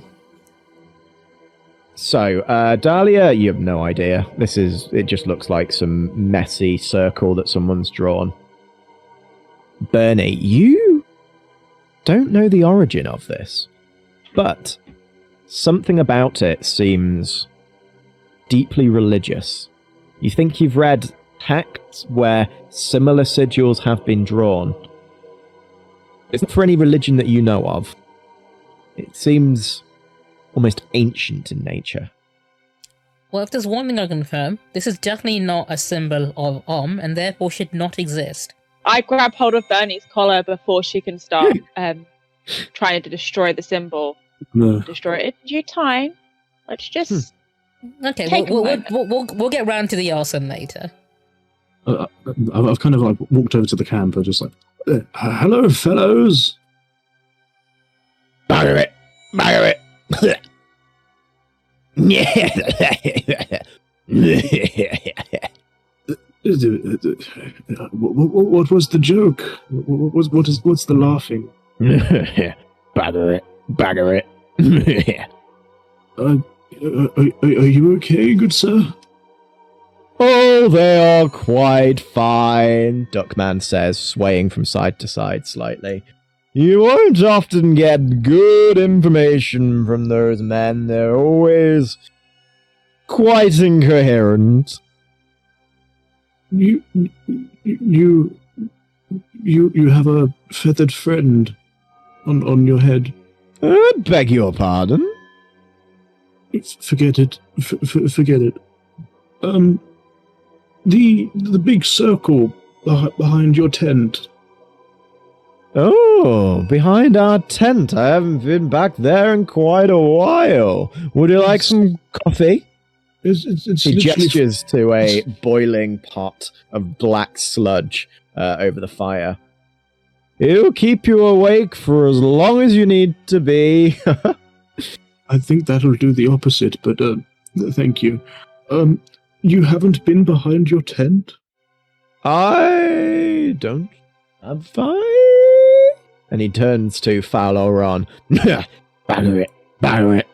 A: So, Dahlia, you have no idea. It just looks like some messy circle that someone's drawn. Bernie, you don't know the origin of this, but something about it seems deeply religious. You think you've read texts where similar sigils have been drawn. It's not for any religion that you know of. It seems almost ancient in nature.
D: Well, if there's one thing I can confirm, this is definitely not a symbol of and therefore should not exist.
E: I grab hold of Bernie's collar before she can start trying to destroy the symbol.
C: No.
E: Destroy it in due time. Let's just
D: Okay,
E: take a moment.
D: we'll get round to the arson later.
C: I've kind of like walked over to the camp and just like, hello, fellows.
A: Bugger it! Bugger it!
C: What was the joke? What's the laughing?
A: Bugger it! Bugger it!
C: Are you okay, good sir?
A: Oh, they are quite fine, Duckman says, swaying from side to side slightly. You won't often get good information from those men. They're always quite incoherent.
C: You have a feathered friend on your head.
A: Beg your pardon?
C: Forget it. Forget it. The big circle behind your tent.
A: Oh, behind our tent. I haven't been back there in quite a while. Would you like some coffee?
C: It's
A: He gestures to a boiling pot of black sludge over the fire. It'll keep you awake for as long as you need to be.
C: I think that'll do the opposite, but thank you. You haven't been behind your tent?
A: I don't have fire. And he turns to Fowler Ron. Bugger it.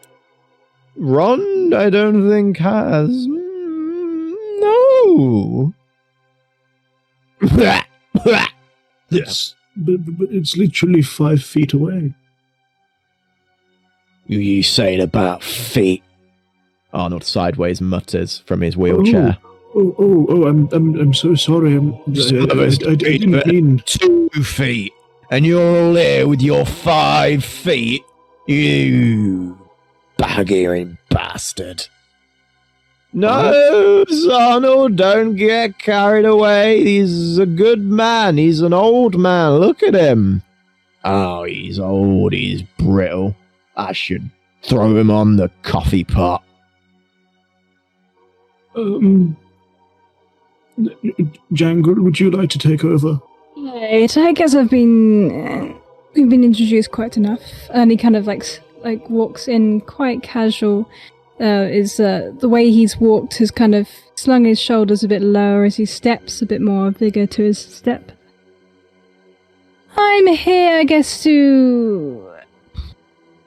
A: Ron, I don't think has. No.
C: Yes, but it's literally 5 feet away.
A: You saying about feet? Arnold sideways mutters from his wheelchair.
C: I'm so sorry. I didn't mean
A: 2 feet, and you're all here with your 5 feet. You bag-earing bastard. No, Arnold, don't get carried away. He's a good man. He's an old man. Look at him. Oh, he's old. He's brittle. I should throw him on the coffee pot.
C: Jangle, would you like to take over?
B: Right, I guess we've been introduced quite enough. And he kind of like walks in quite casual. The way he's walked has kind of slung his shoulders a bit lower as he steps, a bit more vigor to his step. I'm here, I guess, to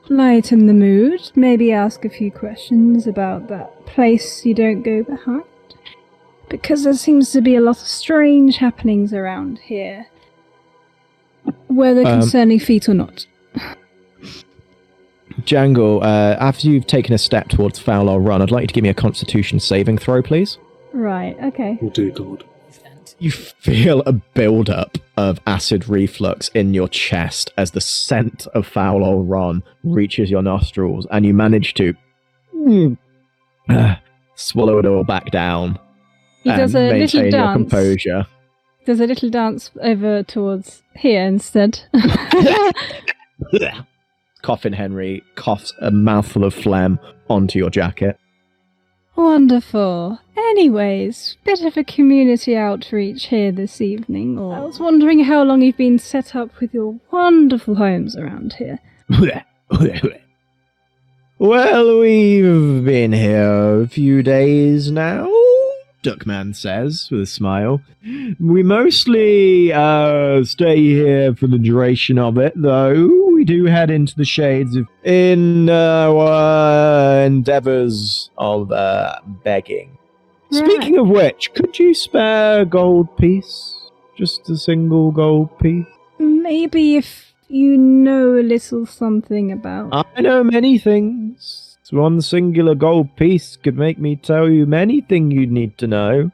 B: lighten the mood, maybe ask a few questions about that place you don't go behind. because there seems to be a lot of strange happenings around here, whether concerning feet or not.
A: Jangle, after you've taken a step towards foul or run, I'd like you to give me a Constitution saving throw, please.
B: Right, okay.
C: Oh dear God.
A: You feel a build-up of acid reflux in your chest as the scent of foul or run reaches your nostrils, and you manage to swallow it all back down
B: He does a little
A: maintain your
B: dance.
A: composure.
B: Does a little dance over towards here instead.
A: Coffin Henry coughs a mouthful of phlegm onto your jacket.
B: Wonderful. Anyways, bit of a community outreach here this evening. I was wondering how long you've been set up with your wonderful homes around here.
A: Well, we've been here a few days now, Duckman says with a smile. We mostly stay here for the duration of it, though we do head into the shades in our endeavors of begging.
B: Right.
A: Speaking of which, could you spare a gold piece? Just a single gold piece?
B: Maybe if you know a little something about...
A: I know many things. One singular gold piece could make me tell you anything you'd need to know.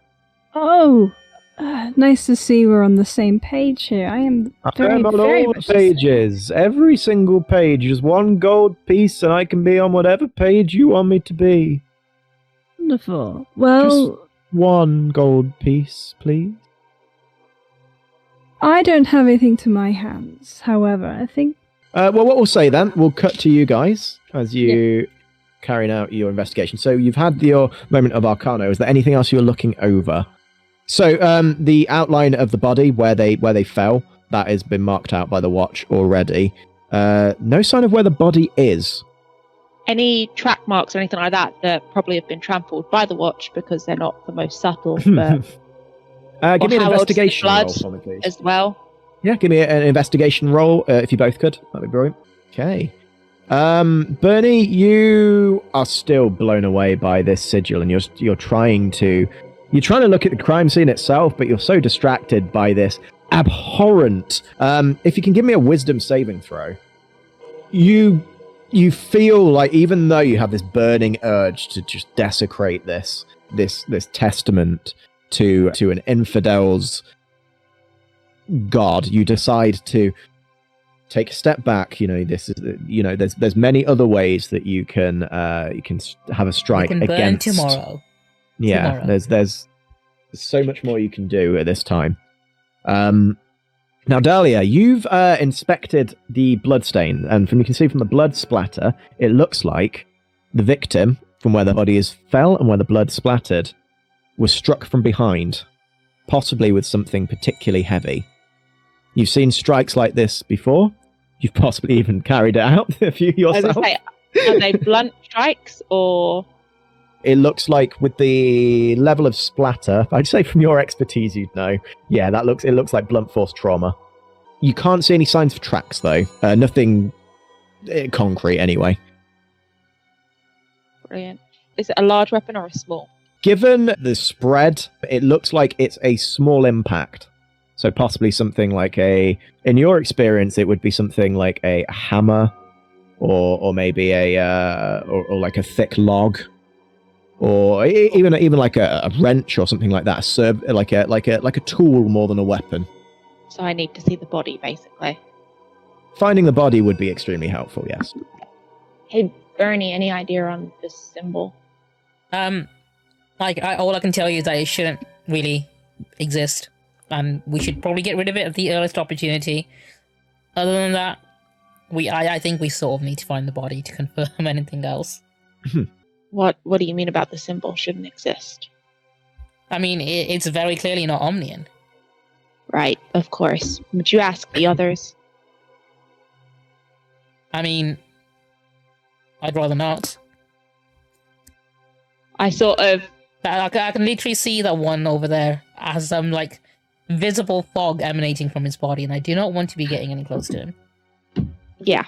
B: Oh, nice to see we're on the same page here. I am very,
A: I'm on
B: very
A: all
B: much
A: the pages. Every single page is one gold piece, and I can be on whatever page you want me to be.
B: wonderful. Well,
A: One gold piece, please.
B: I don't have anything to my hands. However, I think...
A: Well, what we'll say then, we'll cut to you guys as you carrying out your investigation. So you've had your moment of Arcana. Is there anything else you're looking over? So the outline of the body, where they fell, that has been marked out by the watch already. No sign of where the body is.
E: Any track marks or anything like that probably have been trampled by the watch because they're not the most subtle. But
A: give me an
E: how old is the
A: investigation
E: blood
A: roll for me, please.
E: as well.
A: Yeah, give me an investigation roll if you both could. That'd be brilliant. Okay. Bernie, you are still blown away by this sigil, and you're trying to look at the crime scene itself, but you're so distracted by this abhorrent. If you can give me a wisdom saving throw, you feel like, even though you have this burning urge to just desecrate this testament to an infidel's god, you decide to take a step back. There's many other ways that you can have a strike
D: You can burn
A: against
D: tomorrow.
A: Yeah,
D: Tomorrow.
A: there's so much more you can do at this time. Now, Dahlia, you've inspected the bloodstain, and you can see from the blood splatter, it looks like the victim, from where the body fell and where the blood splattered, was struck from behind, possibly with something particularly heavy. You've seen strikes like this before. You've possibly even carried it out a few yourself.
E: As I say, are they blunt strikes or?
A: It looks like, with the level of splatter, I'd say from your expertise, you'd know. Yeah, it looks like blunt force trauma. You can't see any signs of tracks, though. Nothing concrete, anyway.
E: Brilliant. Is it a large weapon or a small?
A: Given the spread, it looks like it's a small impact. So possibly something like in your experience, it would be something like a hammer, or maybe or like a thick log, or even like a wrench or something like that. Like a tool more than a weapon.
E: So I need to see the body, basically.
A: Finding the body would be extremely helpful. Yes.
E: Hey, Bernie, any idea on this symbol?
D: All I can tell you is that it shouldn't really exist, and we should probably get rid of it at the earliest opportunity. Other than that, I think we sort of need to find the body to confirm anything else.
E: What do you mean about the symbol shouldn't exist?
D: I mean, it's very clearly not Omnian.
E: Right, of course. Would you ask the others?
D: I mean, I'd rather not.
E: I sort of...
D: I can literally see that one over there has some, like, visible fog emanating from his body, and I do not want to be getting any close to him.
E: Yeah.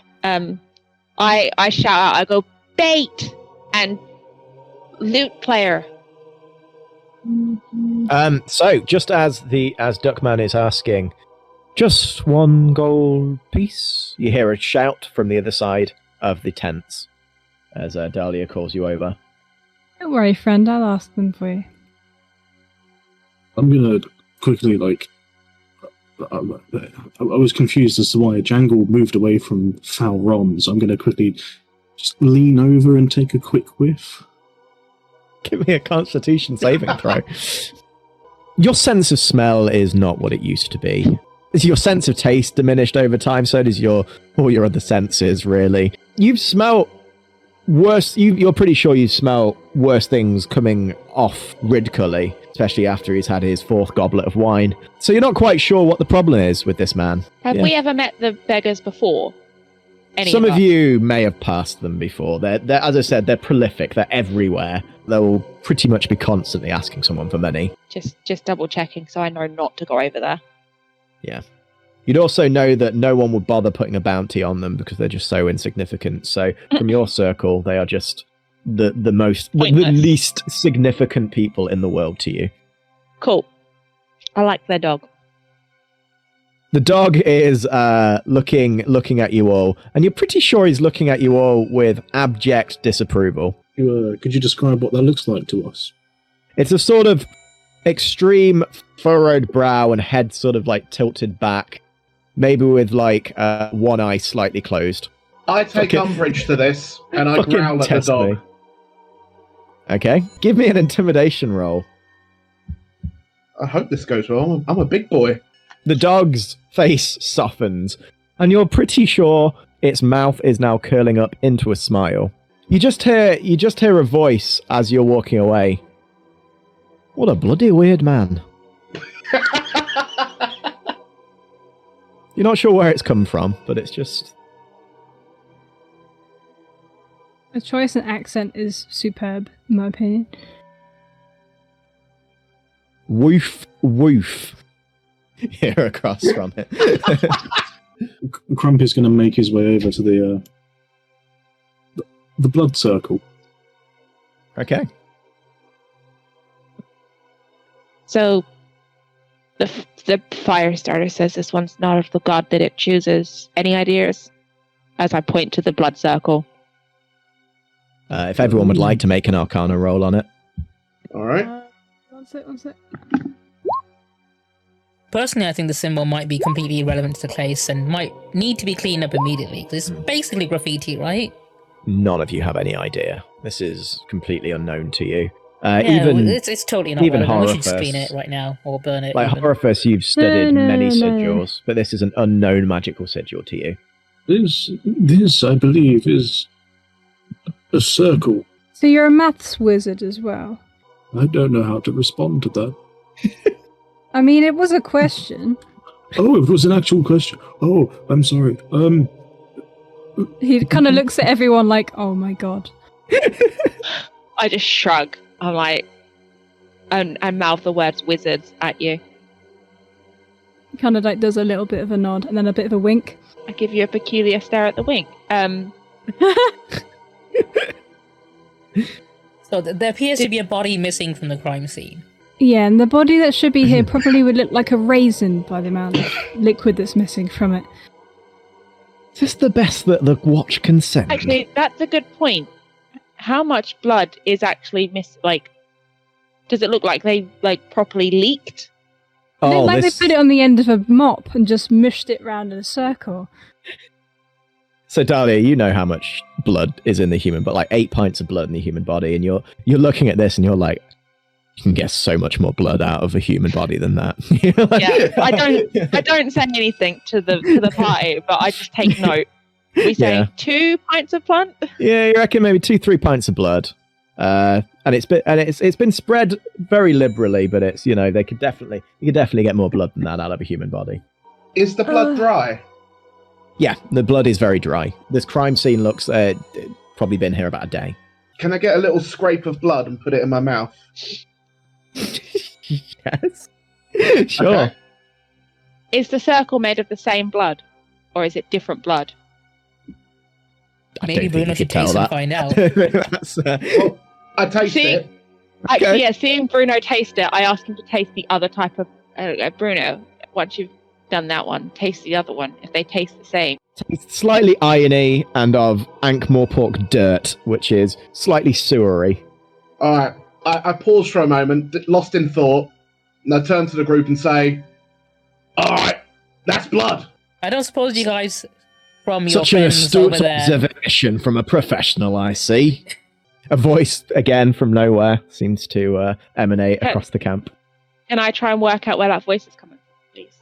E: I shout out, I go, bait! And lute player.
A: So, just as Duckman is asking, just 1 gold piece, you hear a shout from the other side of the tents as Dahlia calls you over.
B: Don't worry, friend. I'll ask them for you.
C: I'm gonna quickly, I was confused as to why Jangle moved away from foul Ron, so I'm gonna quickly just lean over and take a quick whiff.
A: Give me a Constitution saving throw. Your sense of smell is not what it used to be. Is your sense of taste diminished over time? So does all your other senses, really. You've smelled worse. You're pretty sure you smell worse things coming off Ridcully, especially after he's had his 4th goblet of wine. So you're not quite sure what the problem is with this man.
E: Have we ever met the beggars before?
A: Some of you may have passed them before. They're, as I said, they're prolific. They're everywhere. They'll pretty much be constantly asking someone for money.
E: Just double checking so I know not to go over there.
A: Yeah. You'd also know that no one would bother putting a bounty on them because they're just so insignificant. So from your circle, they are just the least significant people in the world to you.
E: Cool. I like their dog.
A: The dog is looking at you all, and you're pretty sure he's looking at you all with abject disapproval.
C: Could you describe what that looks like to us?
A: It's a sort of extreme furrowed brow and head sort of like tilted back, maybe with like one eye slightly closed.
F: I take umbrage to this, and I growl at the dog.
A: Me. Okay, give me an intimidation roll.
F: I hope this goes well. I'm a big boy.
A: The dog's face softens, and you're pretty sure its mouth is now curling up into a smile. You just hear a voice as you're walking away. What a bloody weird man. You're not sure where it's come from, but it's just...
B: The choice and accent is superb, in my opinion.
A: Woof, woof. Hear across from it.
C: Crump is going to make his way over to the blood circle.
A: Okay.
E: So, the fire starter says this one's not of the god that it chooses. Any ideas? As I point to the blood circle.
A: If everyone would like to make an Arcana roll on it.
F: All right.
B: One sec.
D: Personally, I think the symbol might be completely irrelevant to the place and might need to be cleaned up immediately. Because it's basically graffiti, right?
A: None of you have any idea. This is completely unknown to you.
D: It's totally not
A: even
D: relevant. We should just
A: Horrorfest.
D: clean it right now or burn it.
A: Like
D: even.
A: Horrorfest, you've studied many
B: No.
A: sigils, but this is an unknown magical sigil to you.
C: This, I believe, is a circle.
B: So you're a maths wizard as well?
C: I don't know how to respond to that.
B: I mean, it was a question.
C: Oh, it was an actual question. Oh, I'm sorry.
B: He kind of looks at everyone like, oh my god.
E: I just shrug. I'm like, and mouth the words wizards at you.
B: Kind of like does a little bit of a nod and then a bit of a wink.
E: I give you a peculiar stare at the wink.
D: So there appears to be a body missing from the crime scene.
B: Yeah, and the body that should be here probably would look like a raisin by the amount of liquid that's missing from it.
A: Is this the best that the watch can send?
E: Actually, that's a good point. How much blood is actually does it look like they properly leaked?
B: It looked like they put it on the end of a mop and just mushed it round in a circle.
A: So, Dahlia, you know how much blood is in the human, but like 8 pints of blood in the human body, and you're looking at this and you're like, you can get so much more blood out of a human body than that.
E: Yeah, I don't say anything to the party, but I just take note. We say 2 pints of blood.
A: Yeah, you reckon maybe 2-3 pints of blood, and it's been spread very liberally, but it's you could definitely get more blood than that out of a human body.
F: Is the blood dry?
A: Yeah, the blood is very dry. This crime scene looks probably been here about a day.
F: Can I get a little scrape of blood and put it in my mouth?
A: Yes. Sure.
F: Okay.
E: Is the circle made of the same blood, or is it different blood?
D: Maybe Bruno should taste and find out.
A: That's,
F: Well, I taste it.
E: Actually, yeah, seeing Bruno taste it, I ask him to taste the other type of... Bruno, once you've done that one, taste the other one, if they taste the same.
A: Tastes slightly irony and of Ankh-Morpork dirt, which is slightly sewery.
F: Alright, I pause for a moment, lost in thought, and I turn to the group and say, alright, that's blood!
D: I don't suppose you guys, from your
A: Such an
D: friends
A: astute
D: over there...
A: observation from a professional, I see. A voice, again, from nowhere, seems to emanate across the camp.
E: Can I try and work out where that voice is coming from, please?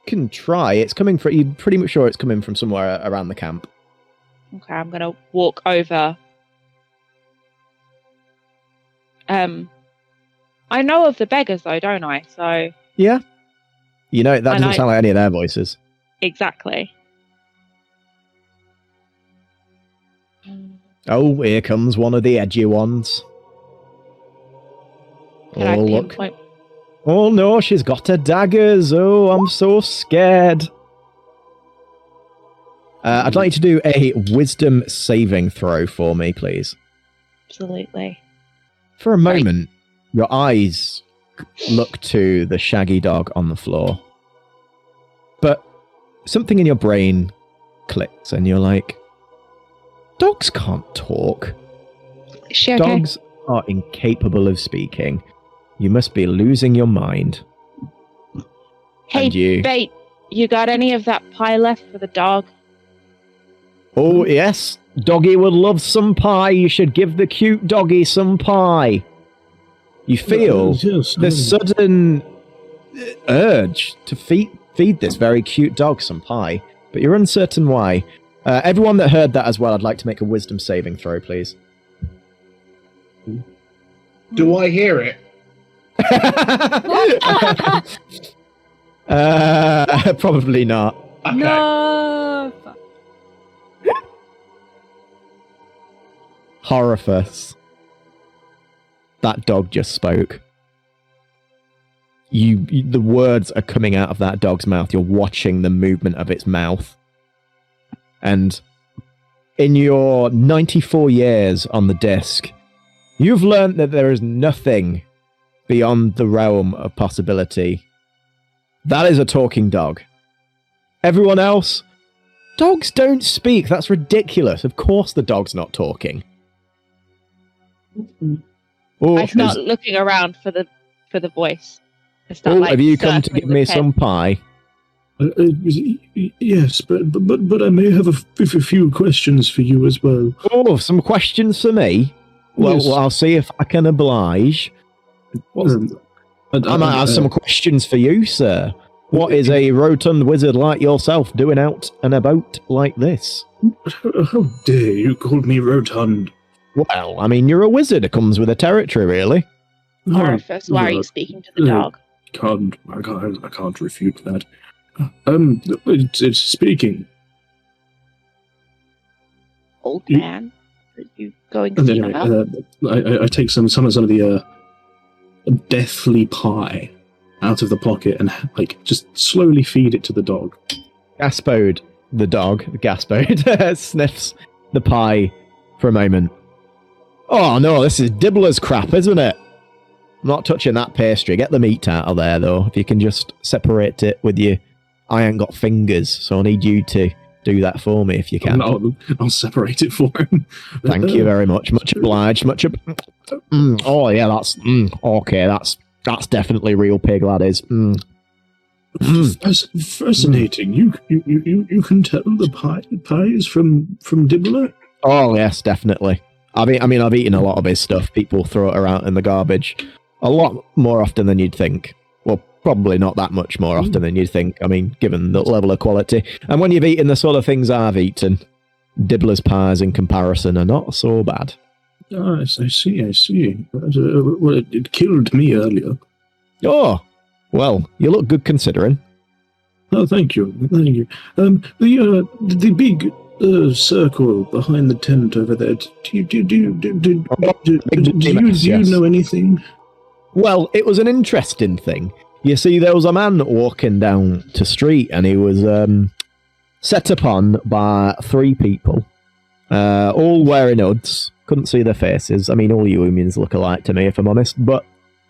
A: You can try. It's coming from... You're pretty much sure it's coming from somewhere around the camp.
E: Okay, I'm going to walk over. I know of the beggars, though, don't I? So...
A: Yeah. You know, that doesn't sound like any of their voices.
E: Exactly.
A: Oh, here comes one of the edgy ones.
E: Can I
A: look.
E: pinpoint?
A: Oh no, she's got her daggers. Oh, I'm so scared. I'd like you to do a wisdom saving throw for me, please.
E: Absolutely.
A: For a moment, your eyes look to the shaggy dog on the floor. But something in your brain clicks and you're like, dogs can't talk.
E: Is she okay?
A: Dogs are incapable of speaking. You must be losing your mind.
E: Hey, Bait, you got any of that pie left for the dog?
A: Oh, yes. Doggy would love some pie. You should give the cute doggy some pie. You feel the sudden urge to feed this very cute dog some pie, but you're uncertain why. Everyone that heard that as well, I'd like to make a wisdom saving throw, please.
F: Do I hear it?
A: Probably not.
F: Okay.
B: No.
A: Horrifus. That dog just spoke. The words are coming out of that dog's mouth. You're watching the movement of its mouth. And in your 94 years on the disc, you've learned that there is nothing beyond the realm of possibility. That is a talking dog. Everyone else, dogs don't speak. That's ridiculous. Of course the dog's not talking. Oh,
E: I start looking around for the voice. I start,
A: have you come to
E: circling
A: give me
E: with
A: some pie?
C: Yes, but I may have a few questions for you as well.
A: Oh, some questions for me? Well,
C: Yes.
A: I'll see if I can oblige. I might have some questions for you, sir. What is a rotund wizard like yourself doing out and about like this?
C: How dare you call me rotund?
A: Well, I mean, you're a wizard. It comes with a territory, really.
E: Orifice, why are you speaking to the dog?
C: I can't refute that. It's speaking.
E: Old man, are you going to see him out?
C: I take some of the deathly pie out of the pocket and just slowly feed it to the dog.
A: Gaspode, the dog, Gaspode, sniffs the pie for a moment. Oh no, this is Dibbler's crap, isn't it? I'm not touching that pastry. Get the meat out of there, though. If you can just separate it with your... I ain't got fingers, so I need you to do that for me if you can.
C: I'll separate it for him.
A: Thank you very much. Much obliged. Oh yeah, that's okay. That's definitely real pig, that is.
C: Fascinating. You can tell the pie is from Dibbler?
A: Oh yes, definitely. I've eaten a lot of his stuff. People throw it around in the garbage a lot more often than you'd think. Well, probably not that much more often than you'd think. I mean, given the level of quality. And when you've eaten the sort of things I've eaten, Dibbler's pies in comparison are not so bad.
C: Oh, I see. Well, it killed me earlier.
A: Oh, well, you look good considering.
C: Oh, thank you. The big circle behind the tent over there. Do you know anything?
A: Well, it was an interesting thing. You see, there was a man walking down the street, and he was set upon by three people, all wearing hoods, Couldn't see their faces. I mean, all humans look alike to me, if I'm honest, but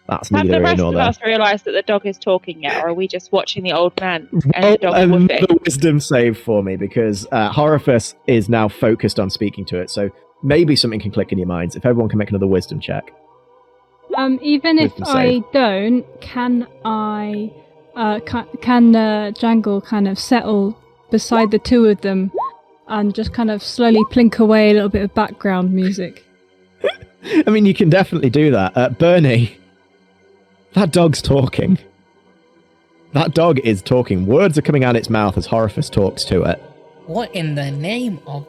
A: that's
E: Have
A: neither
E: the
A: here
E: rest
A: nor
E: of
A: there.
E: us realised that the dog is talking yet, or are we just watching the old man and
A: Oh,
E: the dog woofing?
A: the wisdom save for me, because Horophus is now focused on speaking to it, so maybe something can click in your minds. If everyone can make another wisdom check.
B: Even if
A: Wisdom
B: I
A: save.
B: don't, can I, can Jangle kind of settle beside the two of them and just kind of slowly plink away a little bit of background music?
A: I mean, you can definitely do that. Bernie, that dog's talking. That dog is talking. Words are coming out its mouth as Horophus talks to it.
D: What in the name of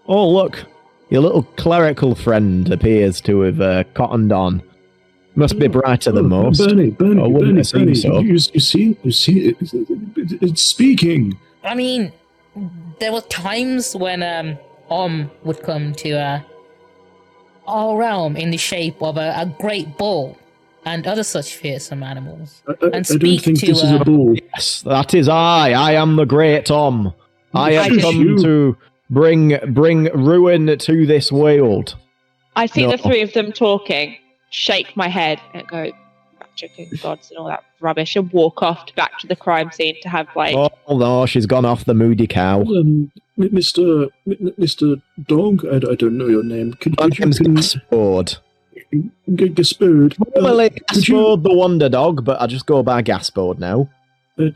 A: Oh, look. Your little clerical friend appears to have cottoned on. Must be brighter than most.
C: Bernie,
A: I wouldn't assume
C: Bernie,
A: so.
C: you see, it's speaking.
D: I mean, there were times when would come to our realm in the shape of a great bull and other such fearsome animals.
C: I
D: And
C: don't
D: speak
C: think
D: to,
C: this is a bull.
A: Yes, that is I. I am the great Om. I have
C: Shush
A: come
C: you.
A: to bring ruin to this world.
E: I see
A: No.
E: the three of them talking, shake my head, and go, chicken gods and all that rubbish, and walk off back to the crime scene to have, like,
A: Oh no, she's gone off the moody cow.
C: Mr. Dog, I don't know your name. Could
A: My
C: you
A: name's Gaspard.
C: Gaspard?
A: Formerly
C: could you-
A: Gaspard the Wonder Dog, but I just go by Gaspard now.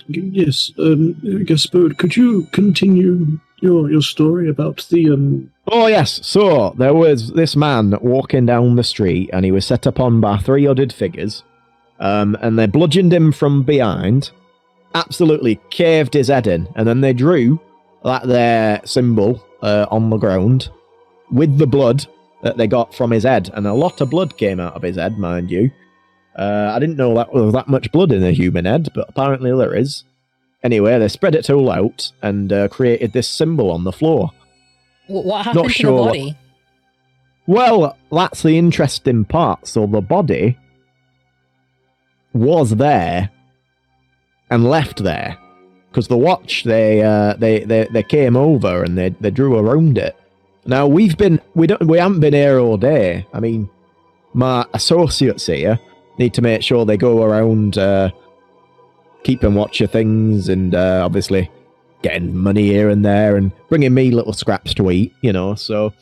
C: Yes, Gaspard, could you continue your story about the
A: Oh yes, so there was this man walking down the street and he was set upon by three hooded figures, and they bludgeoned him from behind, absolutely caved his head in, and then they drew like their symbol on the ground with the blood that they got from his head, and a lot of blood came out of his head, mind you. I didn't know that there was that much blood in a human head, but apparently there is. Anyway, they spread it all out and created this symbol on the floor.
D: what happened to
A: sure
D: the
A: what-
D: body?
A: Well, that's the interesting part. So the body was there and left there because the watch they came over and they drew around it. Now we haven't been here all day. I mean, my associates here need to make sure they go around keeping watch of things and obviously getting money here and there and bringing me little scraps to eat, you know. So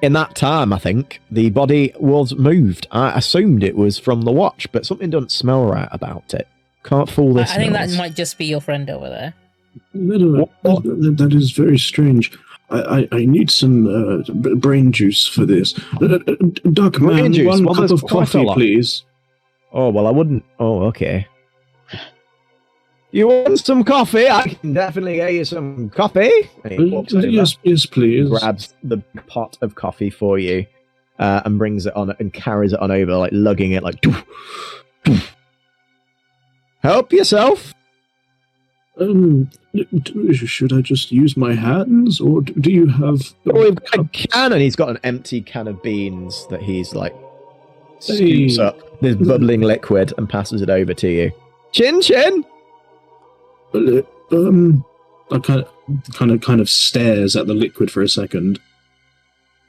A: in that time, I think the body was moved. I assumed it was from the watch, but something doesn't smell right about it. Can't fool this.
D: I think that
A: nose.
D: might just be your friend over there.
C: that is very strange. I need some brain juice for this. Duck
A: Brain
C: man,
A: juice?
C: one
A: Well,
C: cup
A: there's
C: of
A: quite a
C: coffee,
A: lot.
C: please.
A: Oh, well, I wouldn't. Oh, okay. You want some coffee? I can definitely get you some coffee. And he walks over,
C: Yes, please.
A: grabs the pot of coffee for you, and brings it on and carries it on over, like lugging it, like. Doof, doof. Help yourself.
C: Should I just use my hands, or do you have?
A: Oh, we've got a can, and he's got an empty can of beans that he's like scoops
C: Hey.
A: up this bubbling liquid and passes it over to you. Chin chin.
C: I kind of stares at the liquid for a second,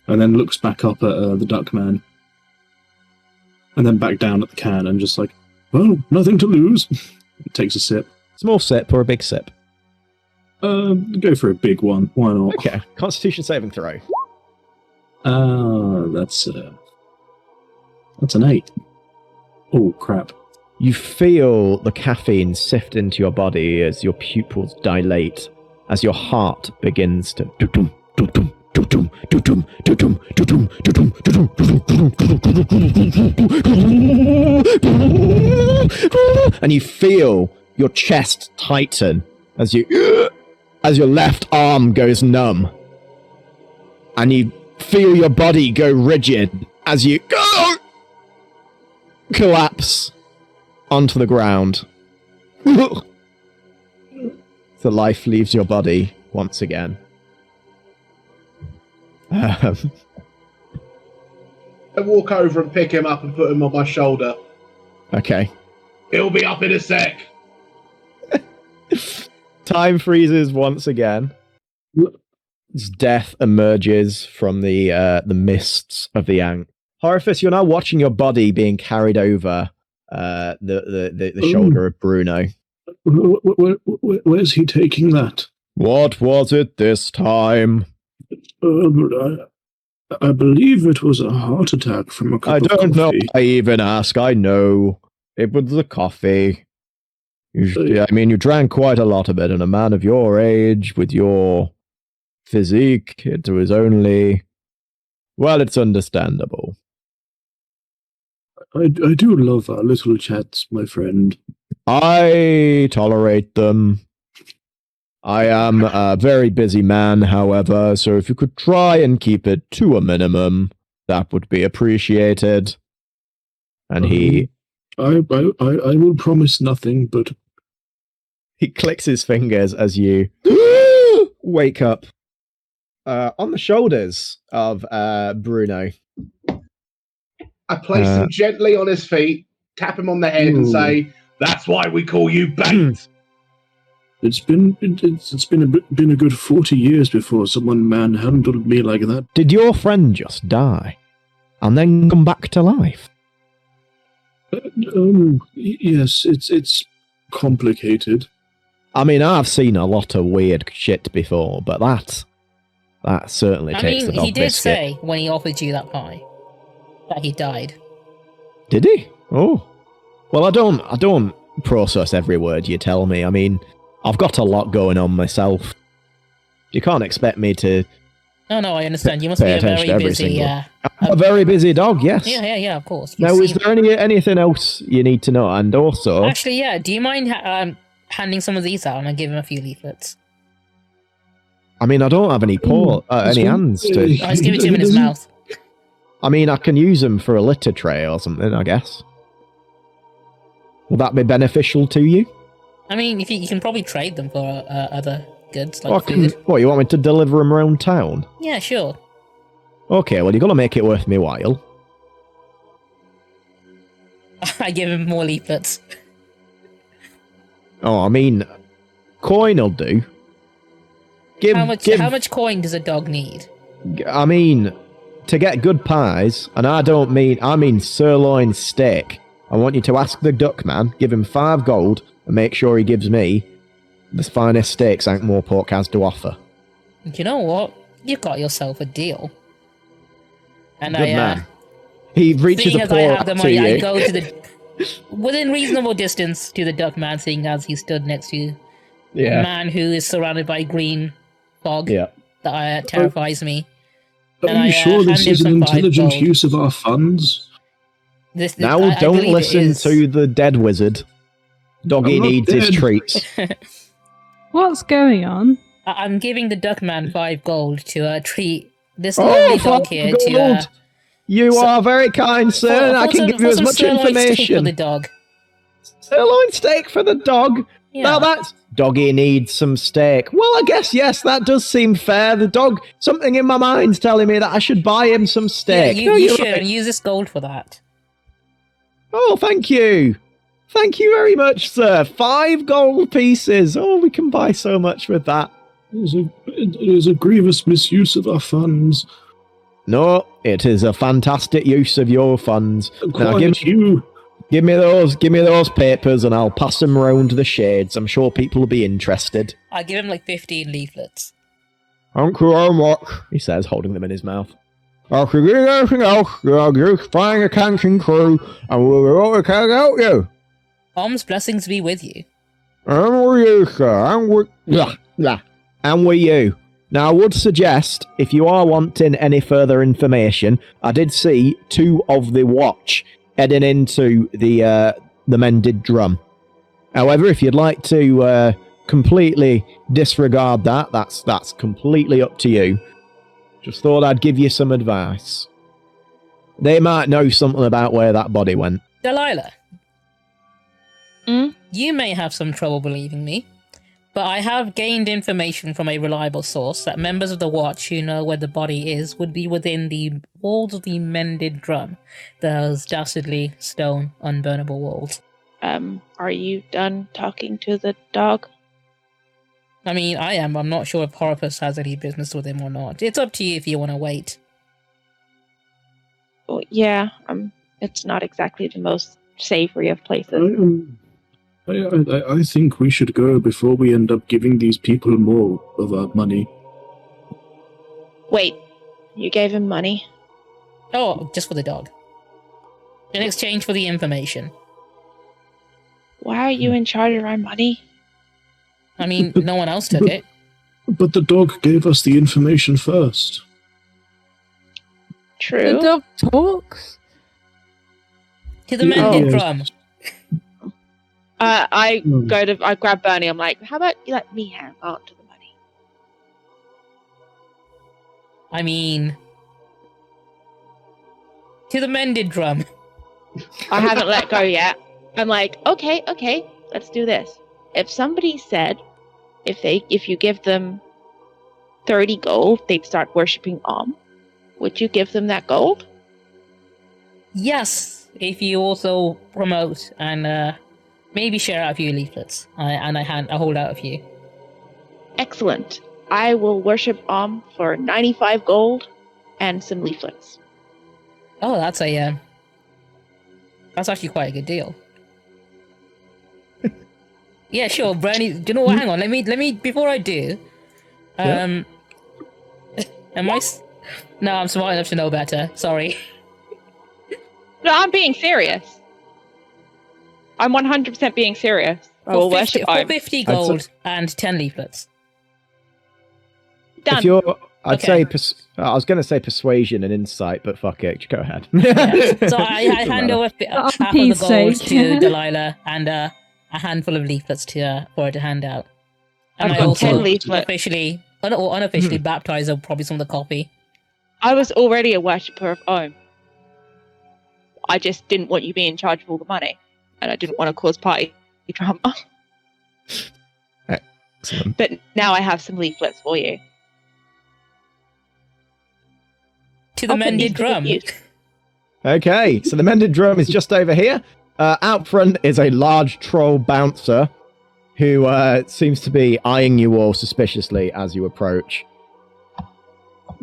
C: and then looks back up at the duck man, and then back down at the can, and just like, well, nothing to lose. Takes a sip.
A: Small sip or a big sip?
C: Go for a big one. Why not?
A: Okay. Constitution saving throw.
C: That's an 8. Oh crap!
A: You feel the caffeine sift into your body as your pupils dilate, as your heart begins to doo-dum, doo-dum, doo-dum, doo-dum, doo-dum, doo-dum, doo-dum, doo-dum, and you feel your chest tighten as your left arm goes numb, and you feel your body go rigid as you collapse onto the ground. The life leaves your body once again.
F: I walk over and pick him up and put him on my shoulder.
A: Okay.
F: He'll be up in a sec.
A: Time freezes once again. death emerges from the mists of the Ankh. Horiphus, you're now watching your body being carried over the shoulder of Bruno.
C: Where's he taking that?
A: What was it this time?
C: I believe it was a heart attack from a cup of coffee.
A: I don't know. I even ask. I know. It was the coffee. You drank quite a lot of it, and a man of your age, with your physique, it was only... Well, it's understandable.
C: I do love our little chats, my friend.
A: I tolerate them. I am a very busy man, however, so if you could try and keep it to a minimum, that would be appreciated. And he...
C: I will promise nothing, but...
A: He clicks his fingers as you wake up on the shoulders of Bruno.
F: I place him gently on his feet, tap him on the head, and say, "That's why we call you bait."
C: It's been a good 40 years before someone manhandled me like that.
A: Did your friend just die and then come back to life?
C: Yes, it's complicated.
A: I mean, I've seen a lot of weird shit before, but that certainly takes the dog
D: he did
A: biscuit.
D: say when he offered you that pie that he died.
A: Did he? Oh. Well, I don't process every word you tell me. I mean, I've got a lot going on myself. You can't expect me to...
D: No, I understand. You must be a very busy...
A: I'm a very busy dog, yes.
D: Yeah, of course.
A: Now, is there anything else you need to know? And also...
D: Actually, yeah, do you mind handing some of these out and I'll give him a few leaflets?
A: I mean, I don't have any hands to...
D: I'll just give it to him in his mouth.
A: I mean, I can use them for a litter tray or something, I guess. Will that be beneficial to you?
D: I mean, if you can probably trade them for other goods, like food.
A: What, you want me to deliver them around town?
D: Yeah, sure.
A: Okay, well, you've got to make it worth me while.
D: I give him more leaflets.
A: Oh, I mean, coin will do.
D: How much coin does a dog need?
A: I mean, to get good pies, and I mean sirloin steak. I want you to ask the duck man, give him 5 gold, and make sure he gives me the finest steaks Ankh-Morpork has to offer.
D: You know what? You've got yourself a deal. And
A: good man. He reaches a paw up to you.
D: I go to the within reasonable distance to the duck man, seeing as he stood next to a man who is surrounded by green fog that terrifies me.
C: Are you sure this is an intelligent use of our funds?
A: Don't listen to the dead wizard. Doggy needs his treats.
B: What's going on?
D: I'm giving the duck man 5 gold to treat this lovely dog here to...
A: You are very kind, sir, and I can give you as much information.
D: For the dog.
A: Sirloin steak for the dog?
D: Yeah.
A: Now that's... Doggy needs some steak. Well, I guess, yes, that does seem fair. The dog... Something in my mind's telling me that I should buy him some steak.
D: Yeah, you should, and use this gold for that.
A: Oh, thank you. Thank you very much, sir. 5 gold pieces. Oh, we can buy so much with that.
C: It is a grievous misuse of our funds.
A: No, it is a fantastic use of your funds. Now, give me those papers and I'll pass them round the shades. I'm sure people will be interested.
D: I give him like 15 leaflets.
A: Thank you very much, he says, holding them in his mouth. If you need anything else, just find a camping crew and we'll be able to help you.
D: Om's blessings be with you.
A: And with you, sir. And with you. Now, I would suggest, if you are wanting any further information, I did see 2 of the watch heading into the Mended Drum. However, if you'd like to completely disregard that, that's completely up to you. Just thought I'd give you some advice. They might know something about where that body went.
D: Delilah. You may have some trouble believing me, but I have gained information from a reliable source that members of the Watch who know where the body is would be within the walls of the Mended Drum, those dastardly stone, unburnable walls.
E: Are you done talking to the dog?
D: I mean, I am. I'm not sure if Horipus has any business with him or not. It's up to you if you want to wait.
E: Well, yeah, it's not exactly the most savory of places.
C: I think we should go before we end up giving these people more of our money.
E: Wait, you gave him money?
D: Oh, just for the dog. In exchange for the information.
E: Why are you in charge of our money?
D: I mean, no one else took it.
C: But the dog gave us the information first.
E: True.
B: The dog talks.
D: To the Mended
C: yes.
D: Drum.
E: I grab Bernie. I'm like, how about you let me hang on to the money?
D: I mean... To the Mended Drum.
E: I haven't let go yet. I'm like, okay, let's do this. If somebody said, if you give them 30 gold, they'd start worshipping would you give them that gold?
D: Yes, if you also promote and maybe share out a few leaflets. I hold out a few.
E: Excellent. I will worship for 95 gold and some leaflets.
D: Oh, that's actually quite a good deal. Yeah, sure, Bernie. Do you know what? Hang on. Let me. Before I do, am I? No, I'm smart enough to know better. Sorry.
E: No, I'm being serious. I'm 100% being serious. I will worship
D: For 50 gold and 10 leaflets.
E: Done.
A: If you're, I'd
D: Okay.
A: say, I was going to say persuasion and insight, but fuck it, go ahead.
D: Yeah. So I hand over half of the
B: peace
D: gold
B: sake.
D: to Delilah and a handful of leaflets for her to hand out. And
E: I've
D: I
E: got
D: also
E: 10 leaflets.
D: officially or unofficially baptize her probably some of the coffee.
E: I was already a worshipper of Om. I just didn't want you being in charge of all the money. And I didn't want to cause party drama.
A: Excellent.
E: But now I have some leaflets for you.
D: To the
E: I'll put
D: Mended
E: these to good
D: Drum.
E: use.
A: Okay, so the Mended Drum is just over here. Out front is a large troll bouncer who seems to be eyeing you all suspiciously as you approach.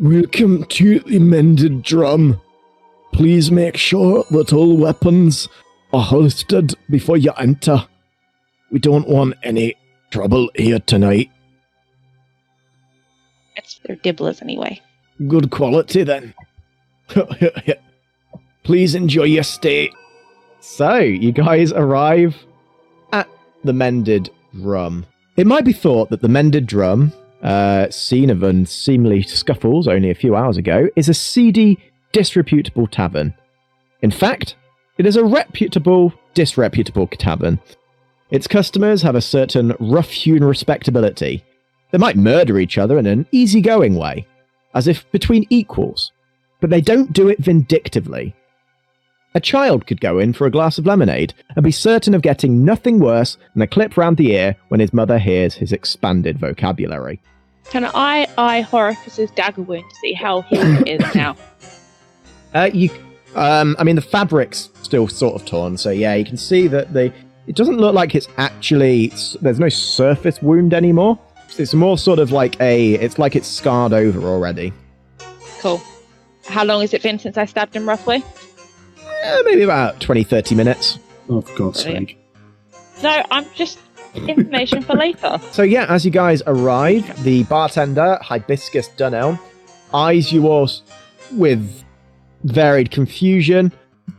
A: Welcome to the Mended Drum. Please make sure that all weapons are holstered before you enter. We don't want any trouble here tonight.
E: They're dibblers anyway.
A: Good quality then. Please enjoy your stay. So, you guys arrive at the Mended Drum. It might be thought that the Mended Drum, scene of unseemly scuffles only a few hours ago, is a seedy, disreputable tavern. In fact, it is a reputable, disreputable tavern. Its customers have a certain rough-hewn respectability. They might murder each other in an easygoing way, as if between equals, but they don't do it vindictively. A child could go in for a glass of lemonade and be certain of getting nothing worse than a clip round the ear when his mother hears his expanded vocabulary.
E: Can I eye Horifus's dagger wound to see how healed it is now?
A: I mean, the fabric's still sort of torn, so yeah, you can see that it doesn't look like it's actually, there's no surface wound anymore. It's more sort of like it's like it's scarred over already.
E: Cool. How long has it been since I stabbed him, roughly?
A: Maybe about 20-30 minutes.
C: Oh, for God's
E: Brilliant.
C: sake.
E: No, I'm just information for later.
A: So yeah, as you guys arrive, the bartender, Hibiscus Dunelm, eyes you all with varied confusion,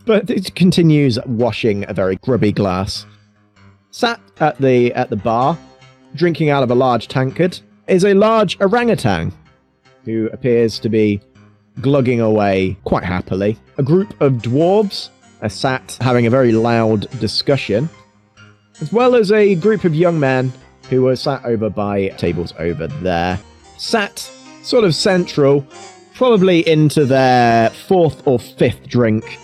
A: but it continues washing a very grubby glass. Sat at the bar, drinking out of a large tankard, is a large orangutan, who appears to be glugging away quite happily. A group of dwarves are sat having a very loud discussion, as well as a group of young men who are sat over by tables over there. Sat sort of central, probably into their fourth or fifth drink,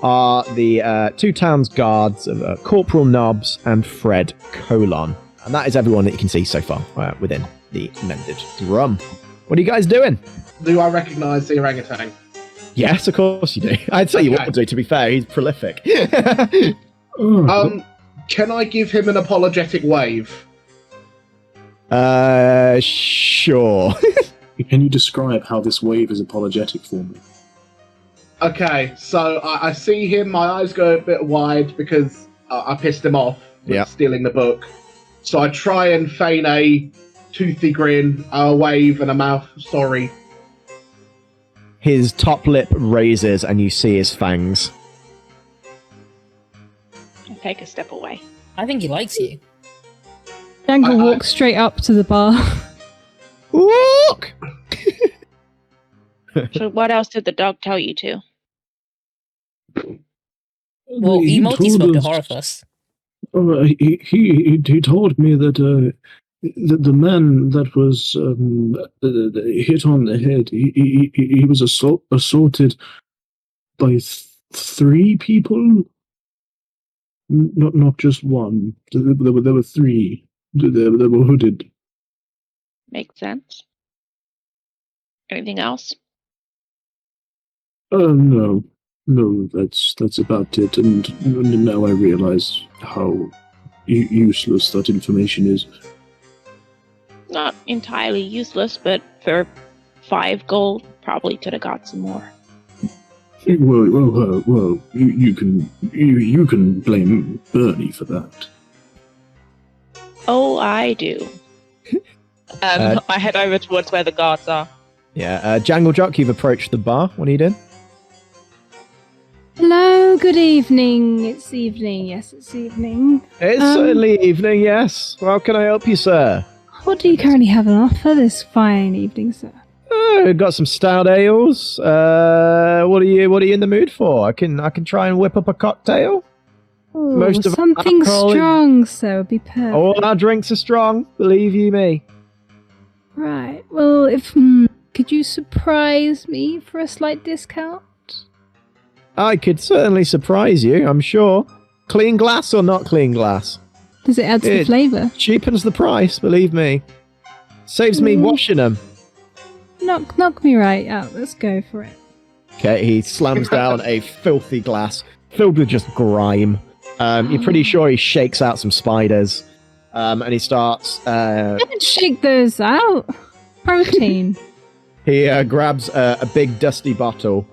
A: are the two town's guards of Corporal Nobbs and Fred Colon. And that is everyone that you can see so far within the Mended Drum. What are you guys doing?
F: Do I recognise the orangutan?
A: Yes, of course you do. I'd say you would do, to be fair. He's prolific.
C: Oh,
F: Can I give him an apologetic wave?
A: Sure.
C: Can you describe how this wave is apologetic for me?
F: Okay, so I see him, my eyes go a bit wide because I pissed him off with stealing the book. So I try and feign a toothy grin, a wave, and a mouth sorry.
A: His top lip raises and you see his fangs.
E: I take a step away.
D: I think he likes you.
B: Jangle walks straight up to the bar.
A: Look!
E: So what else did the dog tell you to?
D: Well, he mostly spoke to Horifus.
C: He told me that the man that was hit on the head, he was assaulted by 3 people, not just one. There were 3. They were hooded.
E: Makes sense. Anything else?
C: No, that's about it. And now I realize how useless that information is.
E: Not entirely useless, but for 5 gold, probably could have got some more.
C: Well, you can blame Bernie for that.
E: Oh, I do. I head over towards where the guards are.
A: Yeah, Jangle Jock, you've approached the bar. What are you doing?
B: Hello, good evening. It's evening. Yes, it's evening.
A: It's certainly evening, yes. How can I help you, sir?
B: What do you currently have on offer this fine evening, sir?
A: We've got some stout ales. What are you in the mood for? I can try and whip up a cocktail.
B: Oh,
A: Most of
B: something
A: alcohol-
B: strong, sir, would be perfect.
A: All our drinks are strong, believe you me.
B: Right. Well, if could you surprise me for a slight discount?
A: I could certainly surprise you, I'm sure. Clean glass or not clean glass?
B: Does it add to the flavour?
A: Cheapens the price, believe me. Saves me washing them.
B: Knock me right out. Let's go for it.
A: Okay, he slams down a filthy glass filled with just grime. You're pretty sure he shakes out some spiders. And he starts...
B: Don't shake those out. Protein.
A: He grabs a big dusty bottle,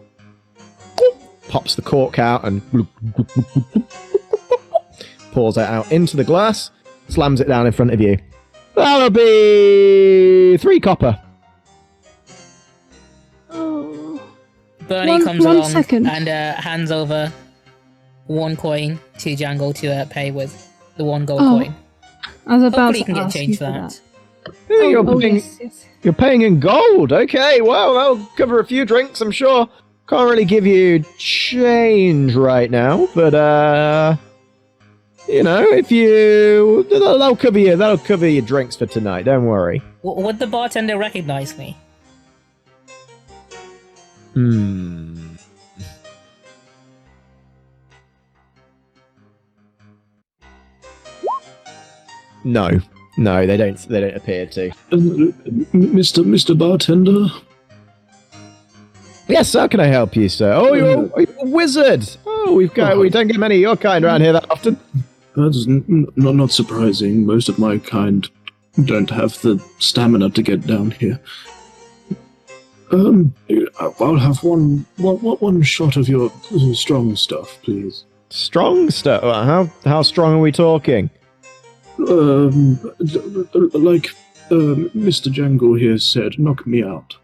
A: pops the cork out, and pours it out into the glass, slams it down in front of you. That'll be 3 copper.
B: Oh.
D: Bernie comes
B: one
D: along
B: second.
D: and hands over 1 coin to Jango to pay with the 1 gold coin.
B: I was about
D: Hopefully you
B: to
D: can get
B: ask
D: change
B: you
D: for that.
B: Yes.
A: You're paying in gold. Okay, well, that'll cover a few drinks, I'm sure. Can't really give you change right now, but if you, that'll cover your drinks for tonight. Don't worry.
D: Would the bartender recognize me?
A: No, they don't appear to.
C: Mr. Bartender?
A: Yes, how can I help you, sir? Oh, you're a wizard. Oh, we don't get many of your kind around here that often.
C: That's not surprising. Most of my kind don't have the stamina to get down here. I'll have one shot of your strong stuff, please.
A: Strong stuff? How strong are we talking?
C: Like Mr. Jangle here said, knock me out.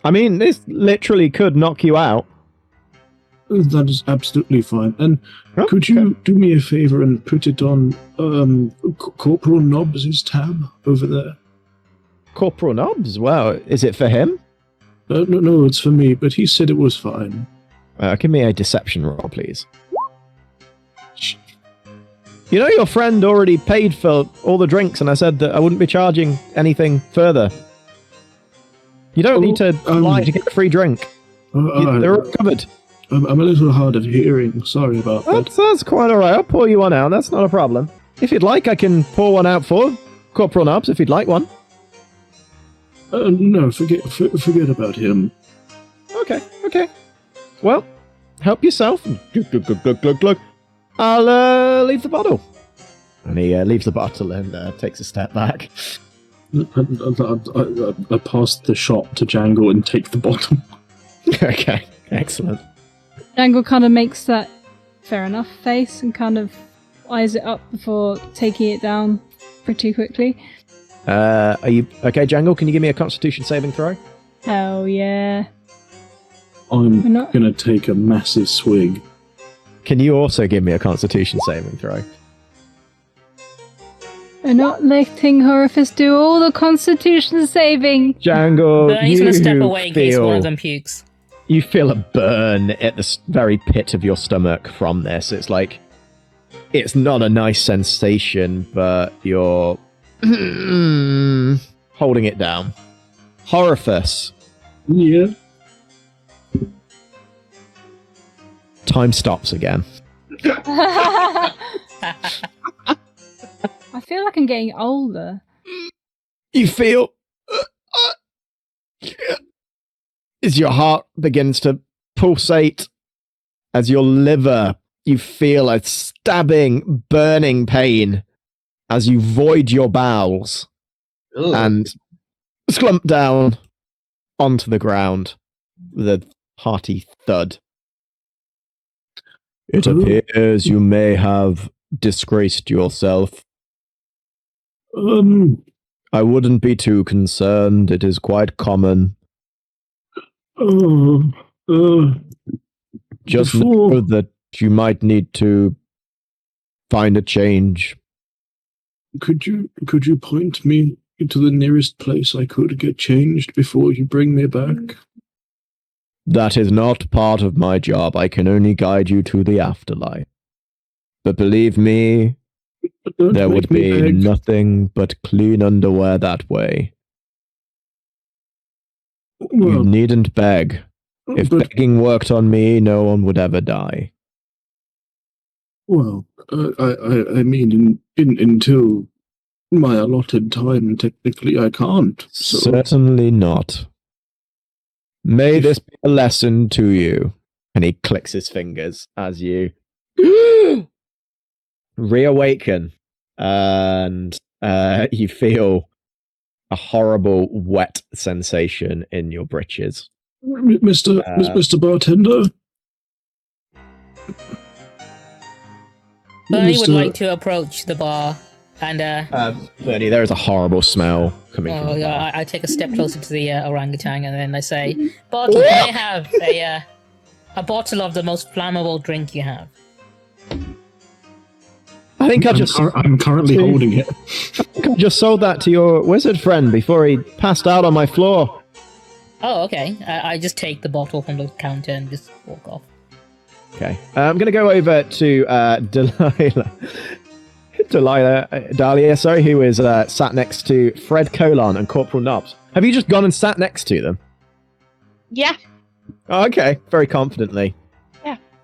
A: I mean, this literally could knock you out.
C: That is absolutely fine. And could you do me a favor and put it on Corporal Nobbs' tab over there?
A: Corporal Nobbs? Well, is it for him?
C: No, it's for me, but he said it was fine.
A: Give me a deception roll, please. You know, your friend already paid for all the drinks, and I said that I wouldn't be charging anything further. You don't need to lie to get a free drink. They're all covered.
C: I'm a little hard of hearing. Sorry about that.
A: That's quite alright. I'll pour you one out. That's not a problem. If you'd like, I can pour one out for Corporal Nobbs, if you'd like one.
C: No, forget about him.
A: Okay. Well, help yourself. Glug. I'll leave the bottle. And he leaves the bottle and takes a step back.
C: I pass the shot to Jangle and take the bottle.
A: Okay, excellent.
B: Jangle kind of makes that fair enough face and kind of eyes it up before taking it down pretty quickly.
A: Are you okay, Jangle? Can you give me a Constitution saving throw?
B: Hell yeah.
C: I'm
B: We're not-
C: gonna take a massive swig.
A: Can you also give me a Constitution saving throw?
B: We're not letting Horifus do all the Constitution saving.
A: Jangle,
D: But he's
A: you
D: gonna step away in case one of
A: feel,
D: them pukes.
A: you feel a burn at the very pit of your stomach from this. It's like, it's not a nice sensation, but you're holding it down. Horifus,
C: Yeah.
A: time stops again.
B: I feel like I'm getting older.
A: You feel as your heart begins to pulsate, as your liver, you feel a stabbing, burning pain as you void your bowels
F: Ugh.
A: and slump down onto the ground with a hearty thud. It appears you may have disgraced yourself. I wouldn't be too concerned. It is quite common. Just know that you might need to find a change.
C: Could you point me to the nearest place I could get changed before you bring me back?
A: That is not part of my job. I can only guide you to the afterlife. But believe me,
C: Don't
A: there
C: make
A: would
C: me
A: be
C: beg.
A: nothing but clean underwear that way. You
C: Well,
A: needn't beg. If
C: but,
A: begging worked on me, no one would ever die.
C: well, I mean, until my allotted time, technically, I can't. So,
A: Certainly not. May this be a lesson to you. And he clicks his fingers as you reawaken, and you feel a horrible wet sensation in your britches.
C: Mr. Bartender.
D: Bernie would
C: Mr.
D: like to approach the bar and
A: Bernie, there is a horrible smell coming from the bar.
D: I take a step closer to the orangutan and then I say, "Barty, can I have a bottle of the most flammable drink you have?"
A: I think
C: I'm currently holding it.
A: I just sold that to your wizard friend before he passed out on my floor.
D: Oh, okay. I just take the bottle from the counter and just walk off.
A: Okay. I'm going to go over to Dahlia, sorry, who is sat next to Fred Colon and Corporal Nobbs. Have you just gone and sat next to them?
E: Yeah.
A: Oh, okay, very confidently.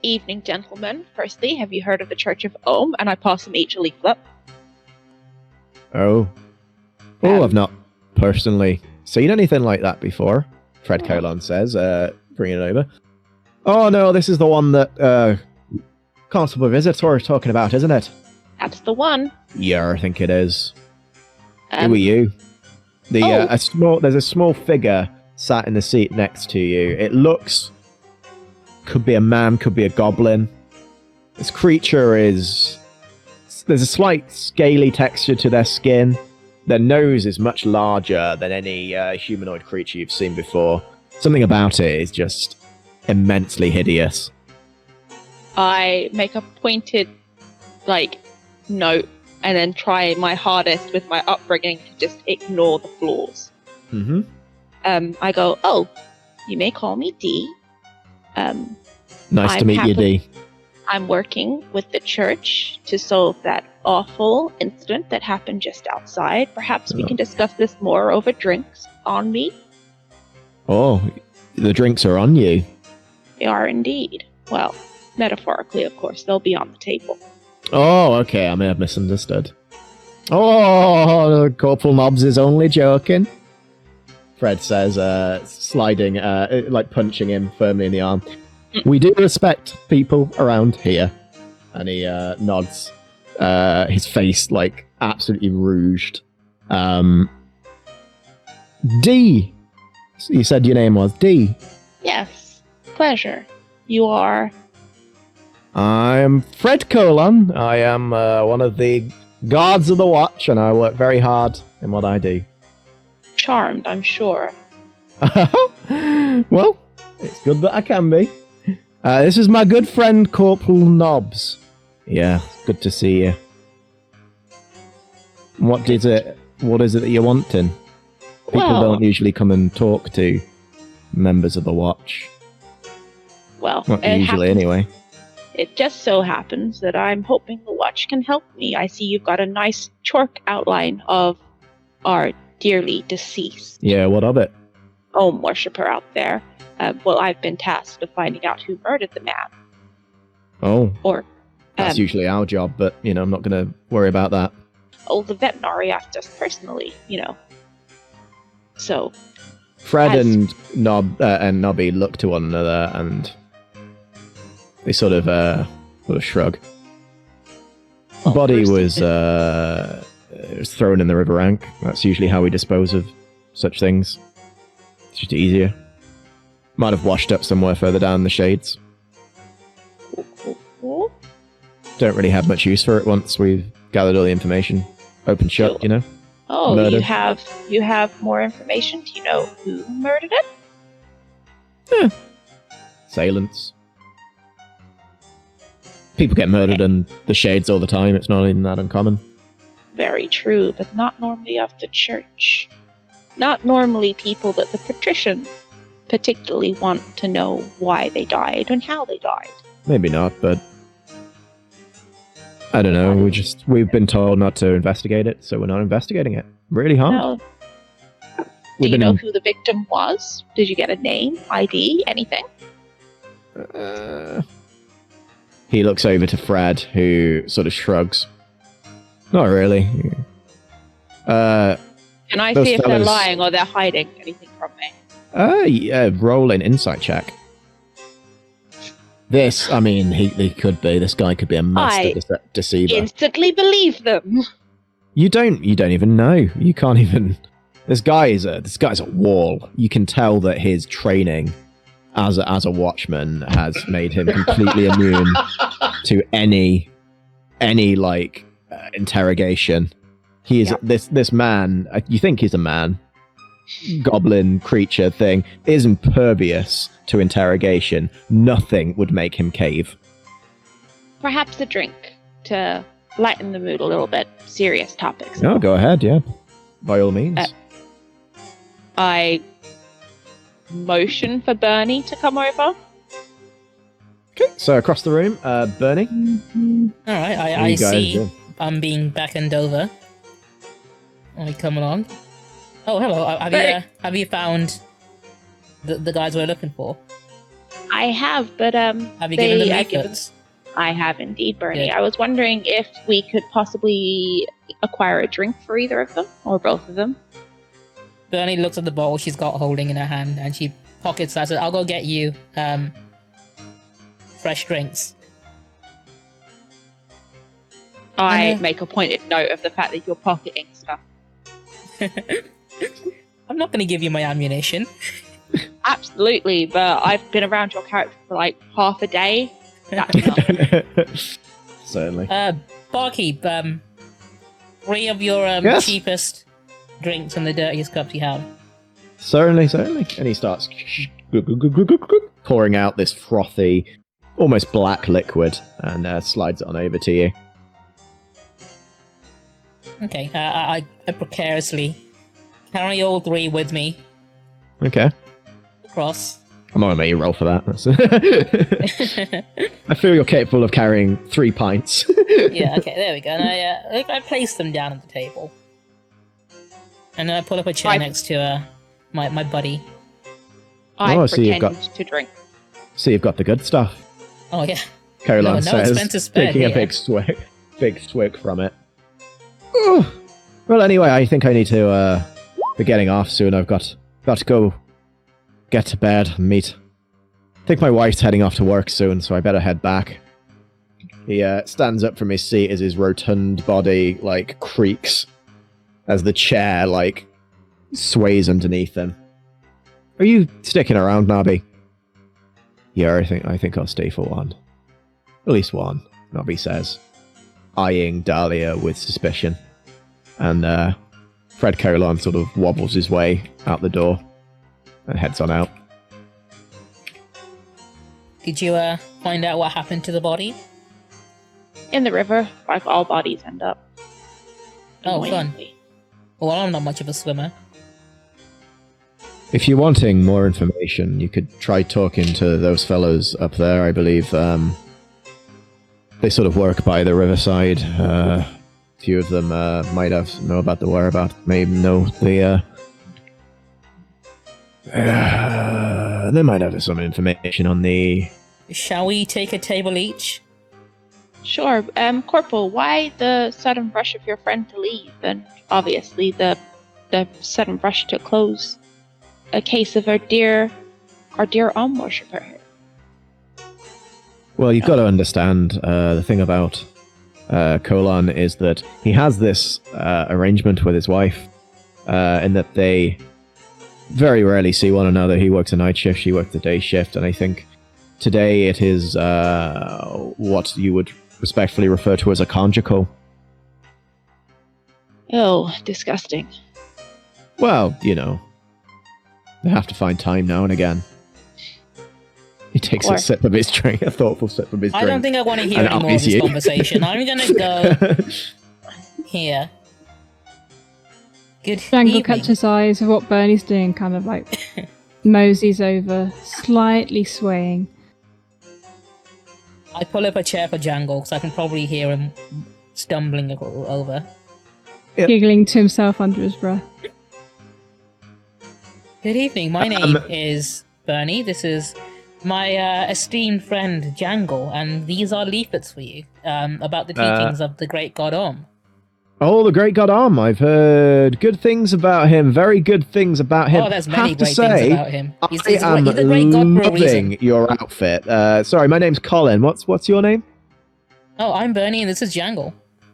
E: Evening, gentlemen. Firstly, have you heard of the Church of Ohm? And I pass them each a leaflet.
A: Oh. I've not personally seen anything like that before, Fred Colon says, bringing it over. Oh no, this is the one that Constable Visitor is talking about, isn't it?
E: That's the one.
A: Yeah, I think it is. Who are you?
E: Oh.
A: There's a small figure sat in the seat next to you. It looks, could be a man, could be a goblin. This creature there's a slight scaly texture to their skin. Their nose is much larger than any humanoid creature you've seen before. Something about it is just immensely hideous.
E: I make a pointed, note and then try my hardest with my upbringing to just ignore the flaws.
A: Mm-hmm.
E: I go, "Oh, you may call me Dee.
A: Nice to
E: I'm
A: meet you,
E: happy-
A: Dee.
E: I'm working with the church to solve that awful incident that happened just outside. Perhaps we can discuss this more over drinks on me."
A: Oh, the drinks are on you.
E: They are indeed. Well, metaphorically, of course, they'll be on the table.
A: Oh, okay, I may have misunderstood. Oh, Corporal Nobbs is only joking, Fred says, sliding, punching him firmly in the arm. We do respect people around here. And he nods, his face, absolutely rouged. D. You said your name was D.
E: Yes. Pleasure. You are.
A: I'm Fred Colon. I am one of the guards of the watch, and I work very hard in what I do.
E: Charmed, I'm sure.
A: Well, it's good that I can be. This is my good friend Corporal Nobbs. Yeah, good to see you. What is it that you're wanting? People don't usually come and talk to members of the watch.
E: Well,
A: Not usually, anyway.
E: It just so happens that I'm hoping the watch can help me. I see you've got a nice chalk outline of our dearly deceased
A: Yeah, what of it?
E: Om worshipper out there. Well, I've been tasked with finding out who murdered the man.
A: Oh,
E: Or,
A: that's usually our job, but, I'm not going to worry about that.
E: the Vetinari asked us personally, So,
A: Fred and Nobby look to one another, and they sort of shrug. The body was thrown in the river Ank. That's usually how we dispose of such things. It's just easier. Might have washed up somewhere further down the shades. Don't really have much use for it once we've gathered all the information. Open shut,
E: Oh,
A: Murder.
E: you have more information? Do you know who murdered it?
A: Assailants. People get murdered in the shades all the time. It's not even that uncommon.
E: Very true, but not normally of the church. Not normally people that the patricians particularly want to know why they died and how they died.
A: Maybe not, but I don't know. We've been told not to investigate it, so we're not investigating it. Really hard.
E: No. Do you know who the victim was? Did you get a name, ID, anything?
A: He looks over to Fred, who sort of shrugs. Not really.
E: Can I
A: Those
E: see if they're
A: fellas-
E: lying or they're hiding anything from me?
A: Yeah, roll an insight check. This, he could be. This guy could be a master deceiver.
E: Instantly believe them.
A: You don't even know. You can't even. This guy's a wall. You can tell that his training as a watchman has made him completely immune to any interrogation. He is this man. You think he's a man, goblin creature thing, is impervious to interrogation. Nothing would make him cave.
E: Perhaps a drink to lighten the mood a little bit. Serious topics.
A: No, go ahead. Yeah, by all means.
E: I motion for Bernie to come over.
A: Okay, so across the room, Bernie.
D: All right, I see. I'm being beckoned over. Let me come along. Oh, hello. Have you found the guys we're looking for?
E: I have, but
D: Have you given them leaflets?
E: I have indeed, Bernie.
D: Good.
E: I was wondering if we could possibly acquire a drink for either of them or both of them.
D: Bernie looks at the bottle she's got holding in her hand, and she pockets that. Says, "I'll go get you fresh drinks."
E: I make a pointed note of the fact that you're pocketing stuff.
D: I'm not going to give you my ammunition.
E: Absolutely, but I've been around your character for like half a day. That's enough.
A: Certainly.
D: Barkeep, 3 of your
A: Yes?
D: cheapest drinks and the dirtiest cups you have.
A: Certainly. And he starts pouring out this frothy, almost black liquid, and slides it on over to you.
D: Okay, I precariously carry all 3 with me
A: Okay.
D: across.
A: I'm not going to make you roll for that. I feel you're capable of carrying 3 pints.
D: Yeah, okay, there we go. And I place them down at the table. And then I pull up a chair next to my buddy.
E: I
A: so you've
E: pretend
A: got-
E: to drink.
A: So you've got the good stuff.
D: Oh, yeah.
A: Caroline
D: No
A: says,
D: expenses spared
A: taking a
D: here.
A: big swig from it. Oh. Well, anyway, I think I need to be getting off soon. I've got to go get to bed and meet. I think my wife's heading off to work soon, so I better head back. He stands up from his seat as his rotund body creaks as the chair sways underneath them. Are you sticking around, Nabi? Yeah, I think I'll stay for one. At least one, Nabi says, eyeing Dahlia with suspicion. And Fred Colon sort of wobbles his way out the door and heads on out.
D: Did you find out what happened to the body?
E: In the river, like all bodies end up.
D: Oh, fun.
E: Annoyingly.
D: Well, I'm not much of a swimmer.
A: If you're wanting more information, you could try talking to those fellows up there. I believe they sort of work by the riverside. A few of them might know about the whereabouts. Maybe know the. They might have some information on the.
D: Shall we take a table each?
E: Sure. Corporal, why the sudden rush of your friend to leave? And obviously the sudden rush to close a case of our dear worshipper here.
A: Well, you've got to understand the thing about Colon is that he has this arrangement with his wife in that they very rarely see one another. He works a night shift, she works a day shift, and I think today it is what you would respectfully refer to as a conjugal.
E: Oh, disgusting.
A: Well, you know, they have to find time now and again. He takes a sip of his drink, a thoughtful sip of his drink.
D: I don't think I want to hear any more of this conversation. I'm going to go here. Good
B: Jangle
D: evening.
B: catches eyes of what Bernie's doing, kind of like moseys over, slightly swaying.
D: I pull up a chair for Jangle because I can probably hear him stumbling over.
A: Yep.
B: Giggling to himself under his breath.
D: Good evening. My name is Bernie. This is my esteemed friend Jangle, and these are leaflets for you about the teachings of the great god Om.
A: Oh, the great god Om. I've heard good things about him. Very good things about him.
D: Oh, there's many
A: Have to
D: great
A: say,
D: things about him. He's
A: I am
D: a great god for a reason.
A: loving your outfit. Sorry, my name's Colin. What's your name?
D: Oh, I'm Bernie, and this is Jangle.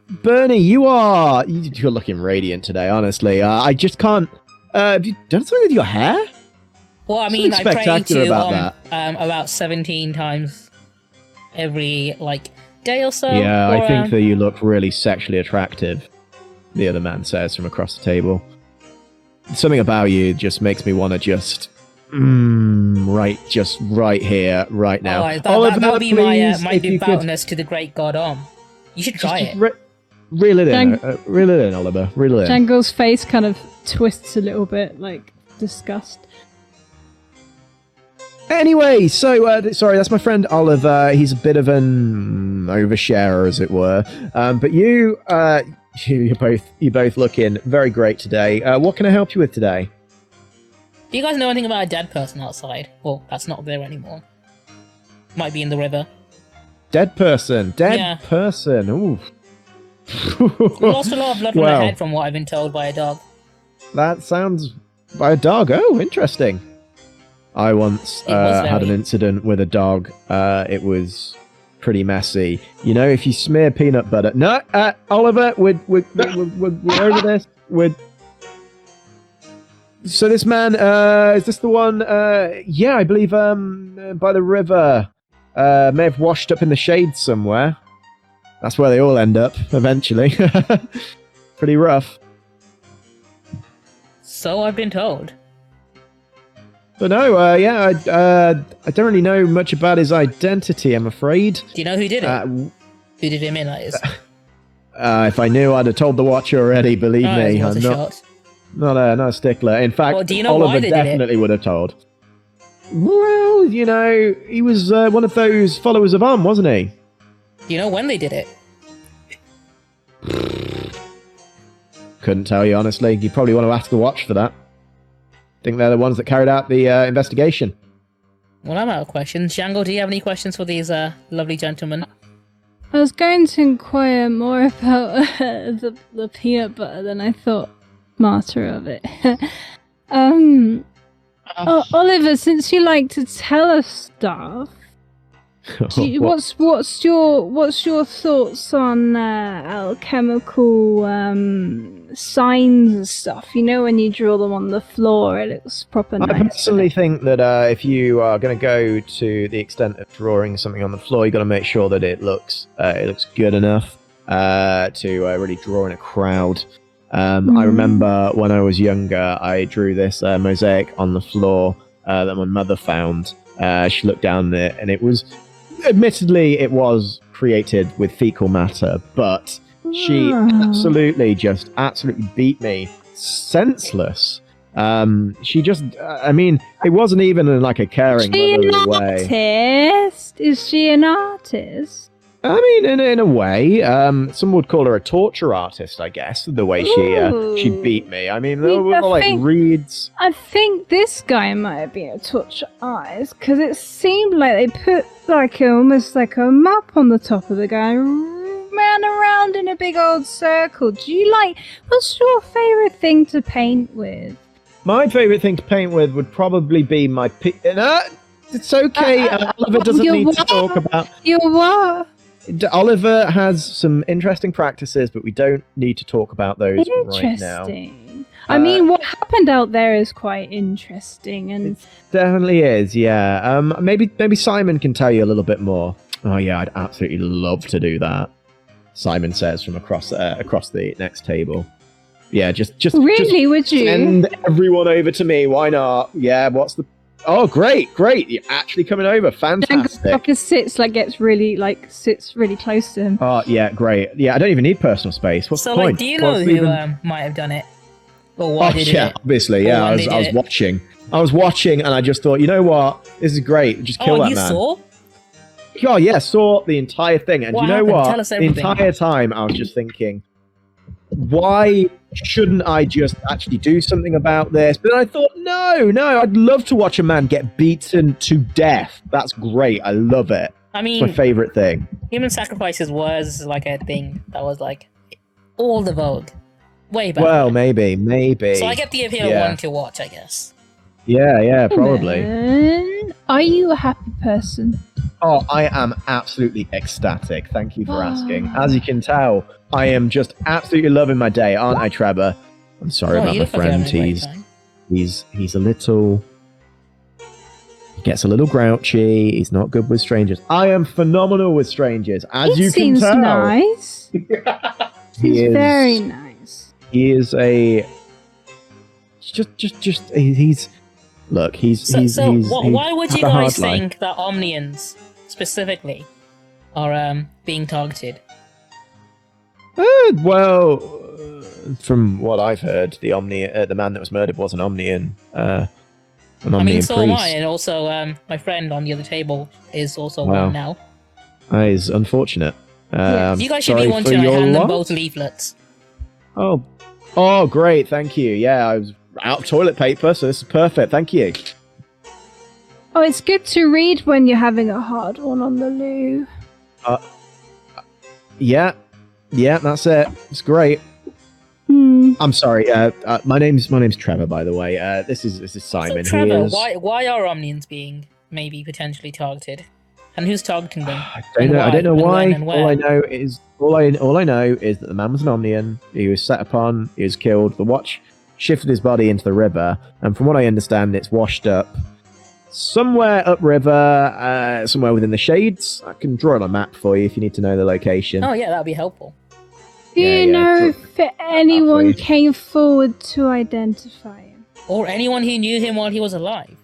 A: Bernie, you're looking radiant today, honestly. I just can't... have you done something with your hair?
D: Well, I mean, I pray
A: spectacular
D: to
A: about
D: about 17 times every, day or so.
A: Yeah, I think that you look really sexually attractive, the other man says from across the table. Something about you just makes me want to just... right here, right now.
D: Oh, that would be my devoutness to the great god Om. You should try it.
A: Reel it in, Oliver. Reel it in.
B: Jangle's face kind of twists a little bit, like disgust.
A: Anyway, so sorry, that's my friend Oliver. He's a bit of an oversharer, as it were. But you're both looking very great today. What can I help you with today?
D: Do you guys know anything about a dead person outside? Well, that's not there anymore. Might be in the river.
A: Dead person. Ooh.
D: We lost a lot of blood from her head, from what I've been told by a dog.
A: That sounds by a dog. Oh, interesting. I once had an incident with a dog. It was pretty messy. You know, if you smear peanut butter... No, Oliver, we're over this. So this man, is this the one... yeah, I believe by the river. May have washed up in the shade somewhere. That's where they all end up, eventually. Pretty rough.
D: So I've been told.
A: But no, I don't really know much about his identity, I'm afraid.
D: Do you know who did it? Who did him in, that is?
A: If I knew, I'd have told the watch already, believe me. I'm not a stickler. In fact,
D: do you know
A: Oliver
D: why they
A: definitely would have told. Well, you know, he was one of those followers of Om, wasn't he?
D: Do you know when they did it?
A: Couldn't tell you, honestly. You probably want to ask the watch for that. Think they're the ones that carried out the investigation.
D: Well, I'm out of questions. Jangle, do you have any questions for these lovely gentlemen?
B: I was going to inquire more about the peanut butter than I thought smarter of it. Oliver, since you like to tell us stuff, What's your thoughts on alchemical signs and stuff? You know, when you draw them on the floor, it looks proper nice.
A: I personally think that if you are going to go to the extent of drawing something on the floor, you got to make sure that it looks good enough to really draw in a crowd. I remember when I was younger, I drew this mosaic on the floor that my mother found. She looked down there, and it was, admittedly, it was created with fecal matter, but she absolutely beat me senseless. She just, I mean, it wasn't even in like a caring motherly way.
B: Is she an artist?
A: I mean, in a way, some would call her a torture artist, I guess, the way she beat me. I mean, there were like reeds.
B: I think this guy might have been a torture artist, because it seemed like they put like almost like a map on the top of the guy and ran around in a big old circle. What's your favourite thing to paint with?
A: My favourite thing to paint with would probably be my... it's okay, Oliver doesn't need to talk about...
B: Your what?
A: Oliver has some interesting practices, but we don't need to talk about those right now.
B: I mean, what happened out there is quite interesting, and
A: it definitely is. Yeah. Maybe Simon can tell you a little bit more. Oh yeah, I'd absolutely love to do that. Simon says from across the next table. Yeah, just
B: really, would you
A: send everyone over to me? Why not? Yeah. What's the... Oh, great! You're actually coming over. Fantastic.
B: Sits really close to him.
A: Oh, yeah, great. Yeah, I don't even need personal space. What's the point?
D: Do you know who might have done it? Or why did it?
A: Obviously, yeah. I was watching. I was watching, and I just thought, you know what? This is great. Just kill that man.
D: Saw?
A: Oh, yeah, saw the entire thing. And
D: what
A: you know
D: happened?
A: what?
D: Tell us everything.
A: The entire time, I was just thinking, why shouldn't I just actually do something about this? But then I thought, no, I'd love to watch a man get beaten to death. That's great. I love it.
D: I mean,
A: it's my favorite thing.
D: Human sacrifices was like a thing that was like all the vogue. Way back.
A: Well, maybe.
D: So I get the appeal of wanting to watch, I guess.
A: Yeah, probably.
B: Are you a happy person?
A: Oh, I am absolutely ecstatic. Thank you for asking. As you can tell, I am just absolutely loving my day, aren't I, Trevor? I'm sorry about my friend. He's a little... He gets a little grouchy. He's not good with strangers. I am phenomenal with strangers, as you can tell.
B: Seems nice. He's very nice.
A: He is a... He's... Look, he's
D: why would you guys think that Omnians specifically are being targeted?
A: From what I've heard, the man that was murdered was an Omnian.
D: I mean, so am I, and also my friend on the other table is also one now.
A: That is unfortunate.
D: You guys should be wanting to hand them both leaflets.
A: Oh, great, thank you. Yeah, I was out of toilet paper, so this is perfect. Thank you.
B: Oh, it's good to read when you're having a hard one on the loo.
A: Yeah, that's it. It's great. I'm sorry. My name's Trevor, by the way. This is Simon.
D: So, Trevor, why are Omnians being maybe potentially targeted, and who's targeting them?
A: I don't know why. All I know is that the man was an Omnian. He was set upon. He was killed. The watch shifted his body into the river, and from what I understand, it's washed up somewhere upriver, somewhere within the shades. I can draw on a map for you if you need to know the location.
D: Oh yeah, that'd be helpful.
B: Do you know if anyone came forward to identify him?
D: Or anyone who knew him while he was alive?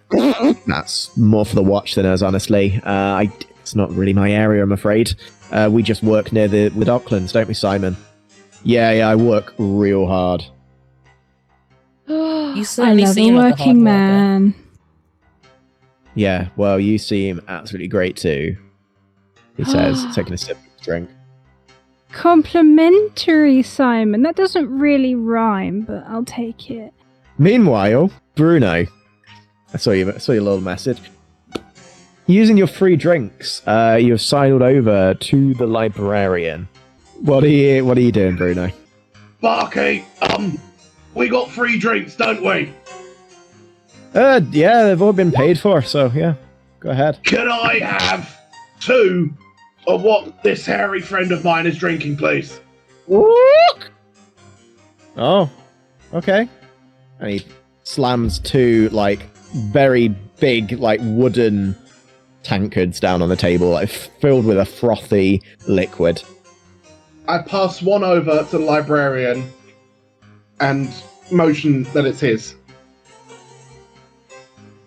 A: That's more for the watch than us, honestly. It's not really my area, I'm afraid. We just work near the Docklands, don't we, Simon? Yeah, I work real hard.
D: You certainly seem like a
B: working man.
A: Yeah, well, you seem absolutely great too. He says, taking a sip of his drink.
B: Complimentary, Simon. That doesn't really rhyme, but I'll take it.
A: Meanwhile, Bruno, I saw your little message. Using your free drinks, you have sidled over to the librarian. What are you doing, Bruno?
F: Barkeep, we got free drinks, don't we?
A: Yeah, they've all been paid for, so yeah, go ahead.
F: Can I have 2 of what this hairy friend of mine is drinking, please.
A: Oh, okay. And he slams 2, like, very big, like, wooden tankards down on the table, like, filled with a frothy liquid.
F: I pass one over to the librarian and motion that it's his.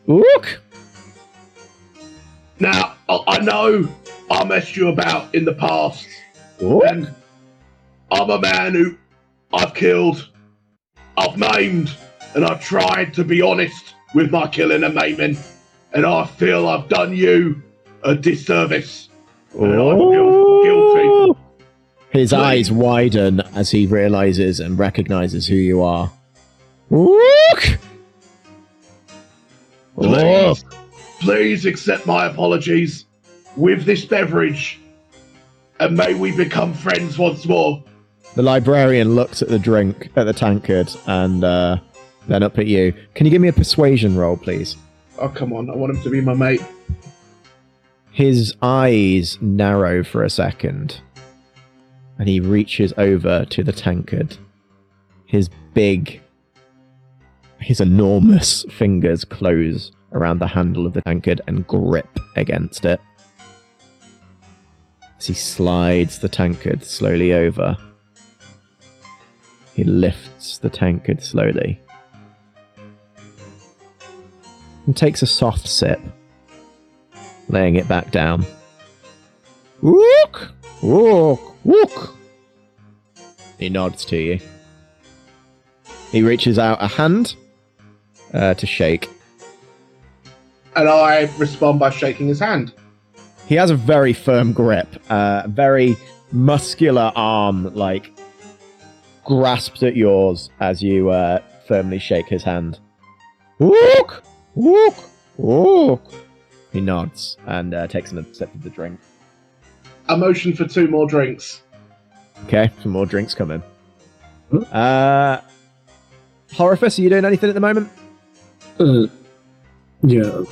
A: Look!
F: Now, I know I messed you about in the past, and I'm a man who I've killed, I've maimed, and I've tried to be honest with my killing and maiming, and I feel I've done you a disservice. And I feel guilty.
A: His eyes widen as he realizes and recognizes who you are. Look!
F: Please accept my apologies with this beverage, and may we become friends once more.
A: The librarian looks at the drink, at the tankard, and then up at you. Can you give me a persuasion roll, please?
F: Oh, come on. I want him to be my mate.
A: His eyes narrow for a second, and he reaches over to the tankard. His enormous fingers close around the handle of the tankard and grip against it. As he slides the tankard slowly over, he lifts the tankard slowly and takes a soft sip, laying it back down. Wook! Wook! Wook! He nods to you. He reaches out a hand to shake.
F: And I respond by shaking his hand.
A: He has a very firm grip, a very muscular arm, like, grasps at yours as you firmly shake his hand. Wook! Wook! Wook! He nods and takes another sip of the drink.
F: A motion for 2 more drinks.
A: Okay, some more drinks coming. Horrifice, are you doing anything at the moment?
C: Yeah.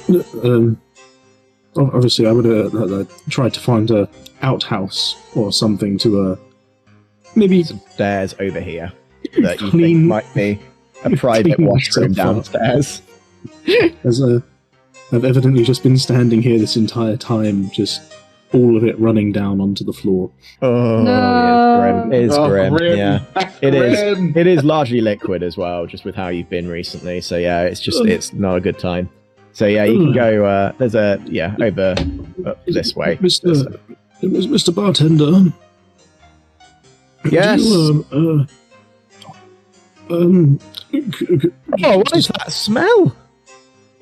C: Obviously, I would have tried to find a outhouse or something to maybe
A: some stairs over here that you think
C: clean,
A: might be a private washroom downstairs.
C: As I've evidently just been standing here this entire time, just all of it running down onto the floor.
A: Oh,
B: No.
A: it is grim.
F: Grim.
A: Yeah,
F: That's
A: it is.
F: grim.
A: It is largely liquid as well, just with how you've been recently. So yeah, it's not a good time. So yeah, you can go. There's over up this way.
C: Mr. Bartender.
A: Yes.
C: Oh,
A: what is that smell?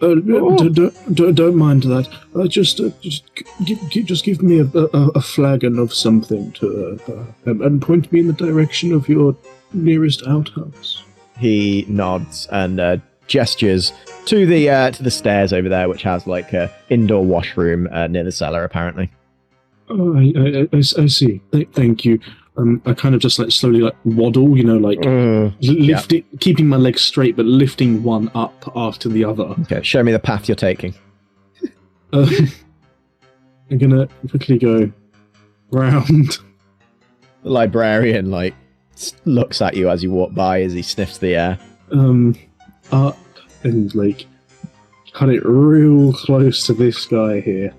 C: Don't mind that. Just give me a flagon of something to and point me in the direction of your nearest outhouse.
A: He nods and gestures to the stairs over there, which has like a indoor washroom near the cellar, apparently.
C: Oh, I see. Thank you. I kind of just like slowly like waddle, lift it, keeping my legs straight, but lifting one up after the other.
A: Okay, show me the path you're taking.
C: I'm gonna quickly go round.
A: The librarian looks at you as you walk by as he sniffs the air.
C: Up and cut it real close to this guy here.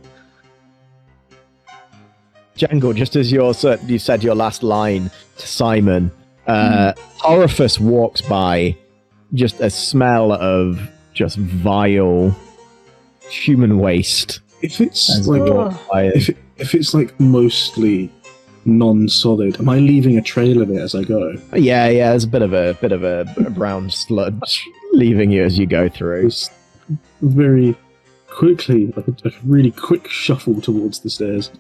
A: Jangle, just as you said your last line to Simon, Orifice walks by, just a smell of just vile human waste.
C: If it's if it's mostly non-solid, am I leaving a trail of it as I go?
A: Yeah, there's a bit of a brown sludge leaving you as you go through.
C: Just very quickly, a really quick shuffle towards the stairs.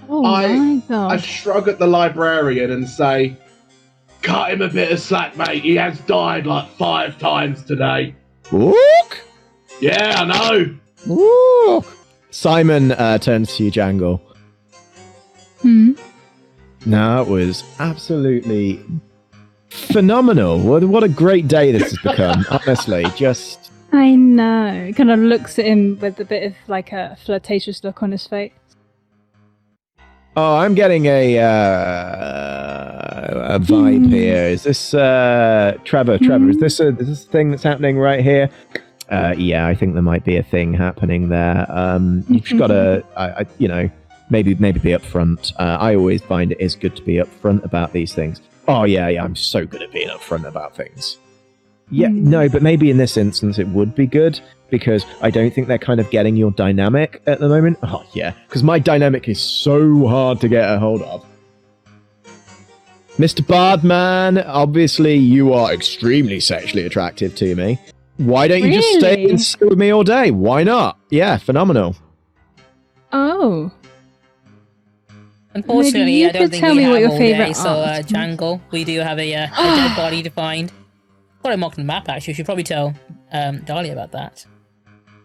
B: Oh my god.
F: I shrug at the librarian and say, cut him a bit of slack, mate. He has died 5 times today.
A: Look!
F: Yeah, I know.
A: Look! Simon turns to you, Jangle. No, it was absolutely phenomenal. What a great day this has become. Honestly, just
B: I know. Kind of looks at him with a bit of like a flirtatious look on his face.
A: Oh, I'm getting a vibe here. Is this Trevor? Is this a thing that's happening right here? Yeah, I think there might be a thing happening there. You've just got to, maybe be upfront. I always find it is good to be upfront about these things. Oh yeah, I'm so good at being upfront about things. Yeah, no, but maybe in this instance it would be good because I don't think they're kind of getting your dynamic at the moment. Oh yeah, because my dynamic is so hard to get a hold of. Mr. Bardman, obviously you are extremely sexually attractive to me. Why don't you just stay and sit with me all day? Why not? Yeah, phenomenal.
B: Oh.
D: Unfortunately, I don't think we have all day, so
B: art.
D: Jangle, we do have a dead body to find. Got a mark on the map, actually. We should probably tell Dahlia about that.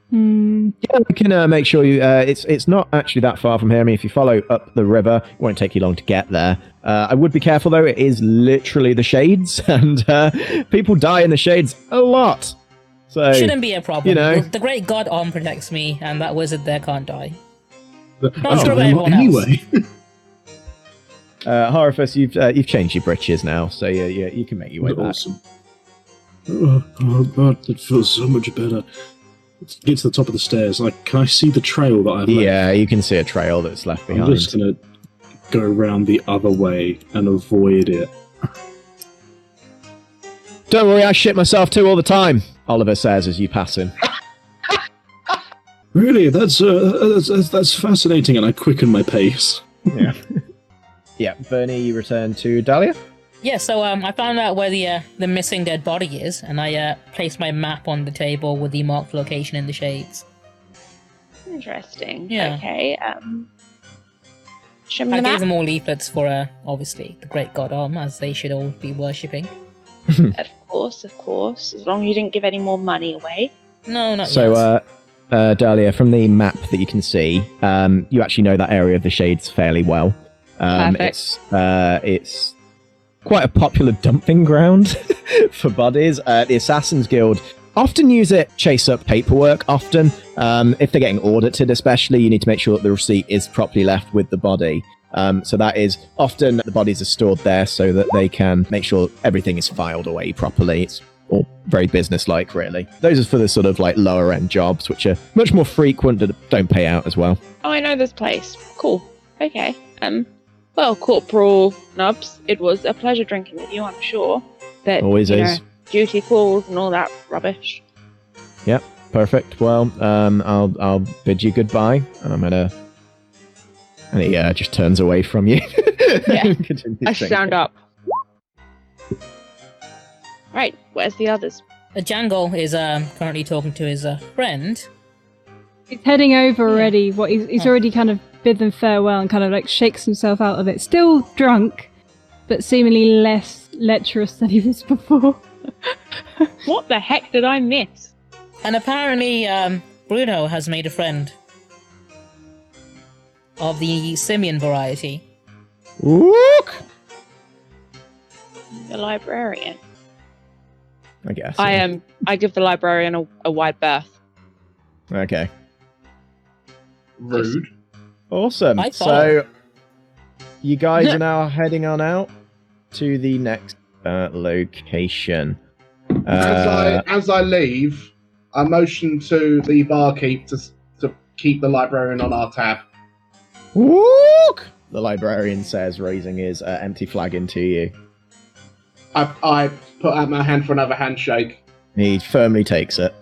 A: Yeah, we can make sure you... it's not actually that far from here. I mean, if you follow up the river, it won't take you long to get there. I would be careful, though. It is literally the Shades, and people die in the Shades a lot. So
D: shouldn't be a problem.
A: You know.
D: The great god Om protects me, and that wizard there can't die.
C: Not
D: sure about everyone
C: anyway.
A: Horifus, you've changed your britches now, so you can make your way back.
C: Awesome. Oh God, it feels so much better. Let's get to the top of the stairs. Can I see the trail that I've left?
A: Yeah, you can see a trail that's left behind.
C: I'm just gonna go around the other way and avoid it.
A: Don't worry, I shit myself too all the time, Oliver says as you pass him.
C: Really? That's fascinating, and I quicken my pace.
A: Yeah. Yeah, Bernie, you return to Dahlia?
D: Yeah, so I found out where the missing dead body is, and I placed my map on the table with the marked location in the Shades.
E: Interesting.
D: Yeah.
E: Okay. Show me
D: I
E: the
D: gave
E: map.
D: them all leaflets for, obviously, the great god Om, as they should all be worshipping.
E: Of course. As long as you didn't give any more money away.
D: No, not yet.
A: So, Dahlia, from the map that you can see, you actually know that area of the Shades fairly well.
E: Perfect.
A: It's quite a popular dumping ground for bodies. The Assassin's Guild often use it to chase up paperwork. Often, if they're getting audited especially, you need to make sure that the receipt is properly left with the body. So that is often the bodies are stored there so that they can make sure everything is filed away properly. It's all very business-like, really. Those are for the sort of lower-end jobs, which are much more frequent and don't pay out as well.
E: Oh, I know this place. Cool. Okay. Well, Corporal Nubs, it was a pleasure drinking with you, I'm sure. But,
A: Always is.
E: Duty calls and all that rubbish.
A: Yep, perfect. Well, I'll bid you goodbye, and and he just turns away from you.
E: Yeah, I stand up. Right, where's the others?
D: Jangle is currently talking to his friend.
B: He's heading over already. He's already kind of bid them farewell and kind of shakes himself out of it. Still drunk, but seemingly less lecherous than he was before.
E: What the heck did I miss?
D: And apparently, Bruno has made a friend of the simian variety.
A: Look!
E: The librarian.
A: I guess.
E: I give the librarian a wide berth.
A: Okay.
F: Rude.
A: Awesome. So, you guys are now heading on out to the next location.
F: As I leave, I motion to the barkeep to keep the librarian on our tab.
A: Look! The librarian says, raising his empty flagon to you.
F: I put out my hand for another handshake.
A: He firmly takes it.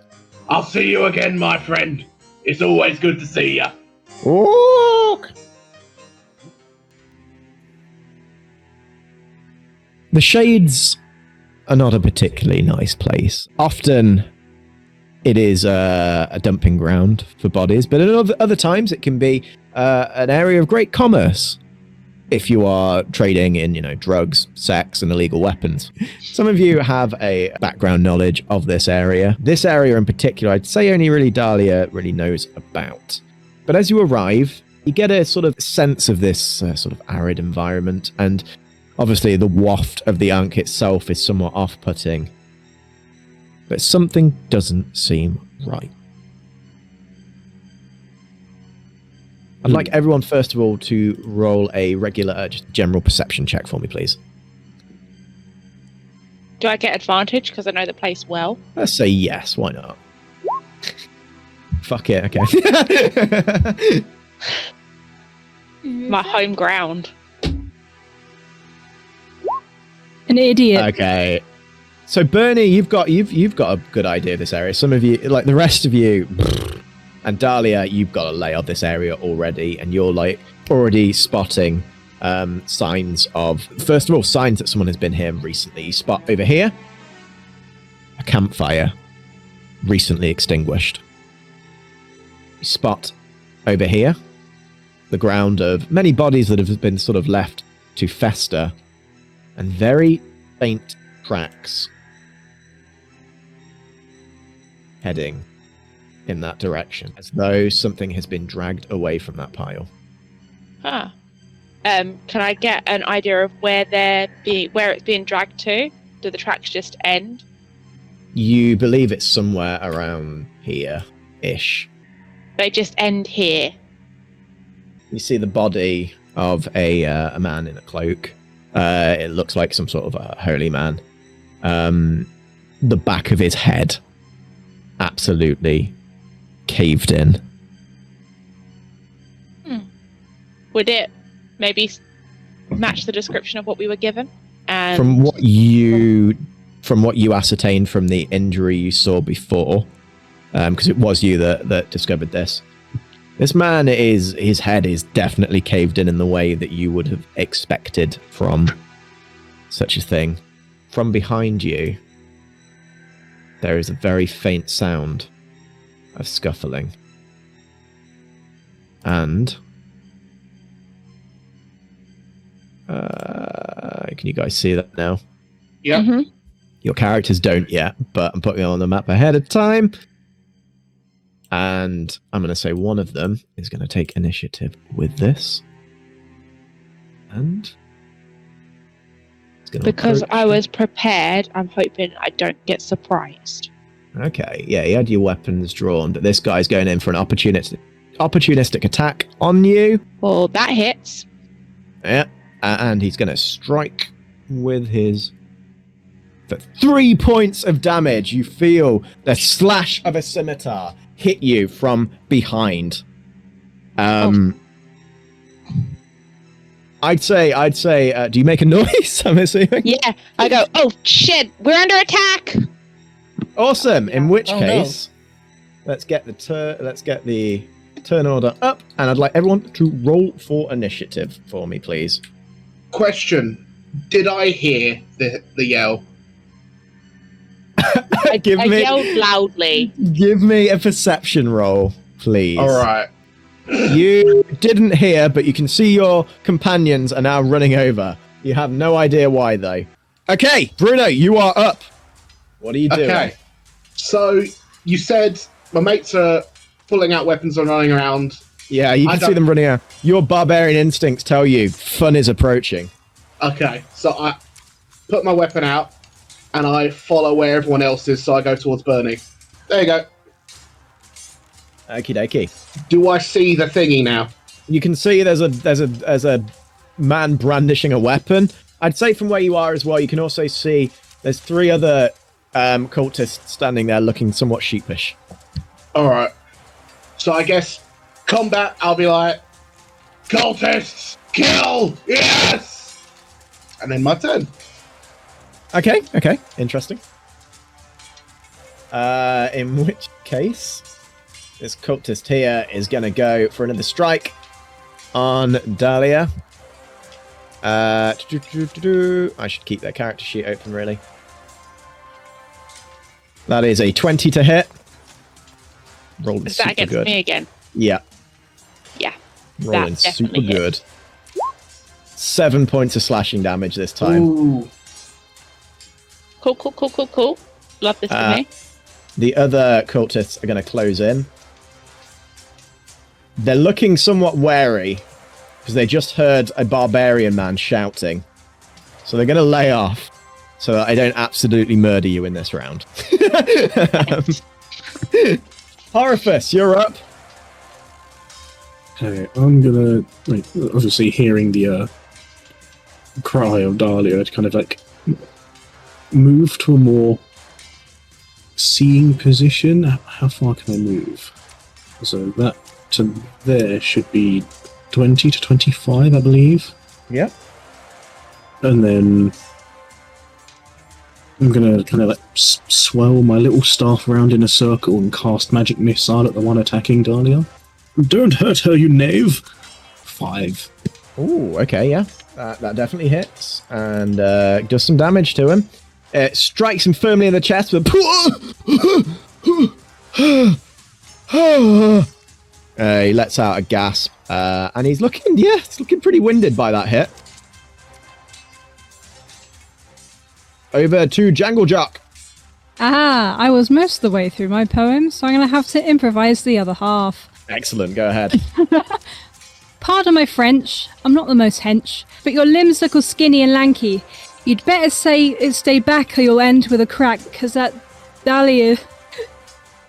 F: I'll see you again, my friend. It's always good to see you.
A: Look! The Shades are not a particularly nice place. Often it is a dumping ground for bodies, but at other times it can be an area of great commerce if you are trading in, drugs, sex, and illegal weapons. Some of you have a background knowledge of this area. This area in particular, I'd say only really Dahlia really knows about. But as you arrive, you get a sort of sense of this sort of arid environment, and obviously the waft of the Ankh itself is somewhat off-putting. But something doesn't seem right. I'd like everyone, first of all, to roll a regular, just general perception check for me, please.
E: Do I get advantage because I know the place well?
A: Let's say yes, why not? Fuck it, okay.
E: My home ground.
B: An idiot.
A: Okay. So Bernie, you've got a good idea of this area. Some of you, like the rest of you, and Dahlia, you've got a lay of this area already, and you're like already spotting signs of, first of all, signs that someone has been here recently. You spot over here a campfire recently extinguished. You spot over here the ground of many bodies that have been sort of left to fester, and very faint tracks heading in that direction, as though something has been dragged away from that pile.
E: Huh. Can I get an idea of where it's being dragged to? Do the tracks just end?
A: You believe it's somewhere around here-ish.
E: They just end here.
A: You see the body of a man in a cloak. It looks like some sort of a holy man. The back of his head absolutely caved in.
E: Would it maybe match the description of what we were given? And
A: From what you ascertained from the injury you saw before, because it was you that discovered this. This man his head is definitely caved in the way that you would have expected from such a thing. From behind you, there is a very faint sound of scuffling. And can you guys see that now?
F: Yeah.
E: Mhm.
A: Your characters don't yet, but I'm putting it on the map ahead of time. And I'm going to say one of them is going to take initiative with this. And it's going to
E: Because
A: approach
E: I
A: you.
E: was prepared, I'm hoping I don't get surprised.
A: Okay, yeah, you had your weapons drawn, but this guy's going in for an opportunistic attack on you.
E: Well, that hits.
A: Yeah, and he's going to strike with his... For 3 points of damage, you feel the slash of a scimitar hit you from behind. I'd say, do you make a noise? I'm assuming.
E: Yeah, I go, oh shit, we're under attack!
A: Awesome. In which
D: Oh,
A: case, let's get the turn order up, and I'd like everyone to roll for initiative for me, please.
F: Question: did I hear the yell?
E: I yelled loudly.
A: Give me a perception roll, please.
F: All right.
A: You didn't hear, but you can see your companions are now running over. You have no idea why, though. Okay, Bruno, you are up. What are you doing?
F: Okay. So you said my mates are pulling out weapons and running around.
A: Yeah, you can see them running out. Your barbarian instincts tell you fun is approaching.
F: Okay, so I put my weapon out and I follow where everyone else is, so I go towards Bernie. There you go.
A: Okie dokie.
F: Do I see the thingy now?
A: You can see there's a man brandishing a weapon. I'd say from where you are as well, you can also see there's 3 other cultists standing there looking somewhat sheepish.
F: Alright. So I guess combat, I'll be like, cultists, kill! Yes! And then my turn.
A: Okay, interesting. In which case, this cultist here is going to go for another strike on Dahlia. I should keep their character sheet open, really. That is a 20 to hit. Rolling
E: Is that
A: super
E: against
A: good.
E: me again?
A: Yeah,
E: Yeah.
A: rolling
E: That
A: super
E: definitely
A: good. 7 points of slashing damage this time.
F: Ooh.
E: Cool. Love this for me.
A: The other cultists are going to close in. They're looking somewhat wary because they just heard a barbarian man shouting. So they're going to lay off. so that I don't absolutely murder you in this round. Horophus, you're up.
C: Okay, I'm gonna, like, obviously hearing the cry of Dahlia, to kind of like move to a more seeing position. How far can I move? So that to there should be 20 to 25, I believe.
A: Yep.
C: And then I'm gonna kind of like swirl my little staff around in a circle and cast magic missile at the one attacking Dahlia. Don't hurt her, you knave! 5.
A: Ooh, okay, yeah. That definitely hits and does some damage to him. It strikes him firmly in the chest with he lets out a gasp, and he's looking pretty winded by that hit. Over to Jangle Jock.
B: Ah, I was most of the way through my poem, so I'm going to have to improvise the other half.
A: Excellent, go ahead.
B: Pardon my French, I'm not the most hench, but your limbs look all skinny and lanky. You'd better stay back or you'll end with a crack, because that Dahlia...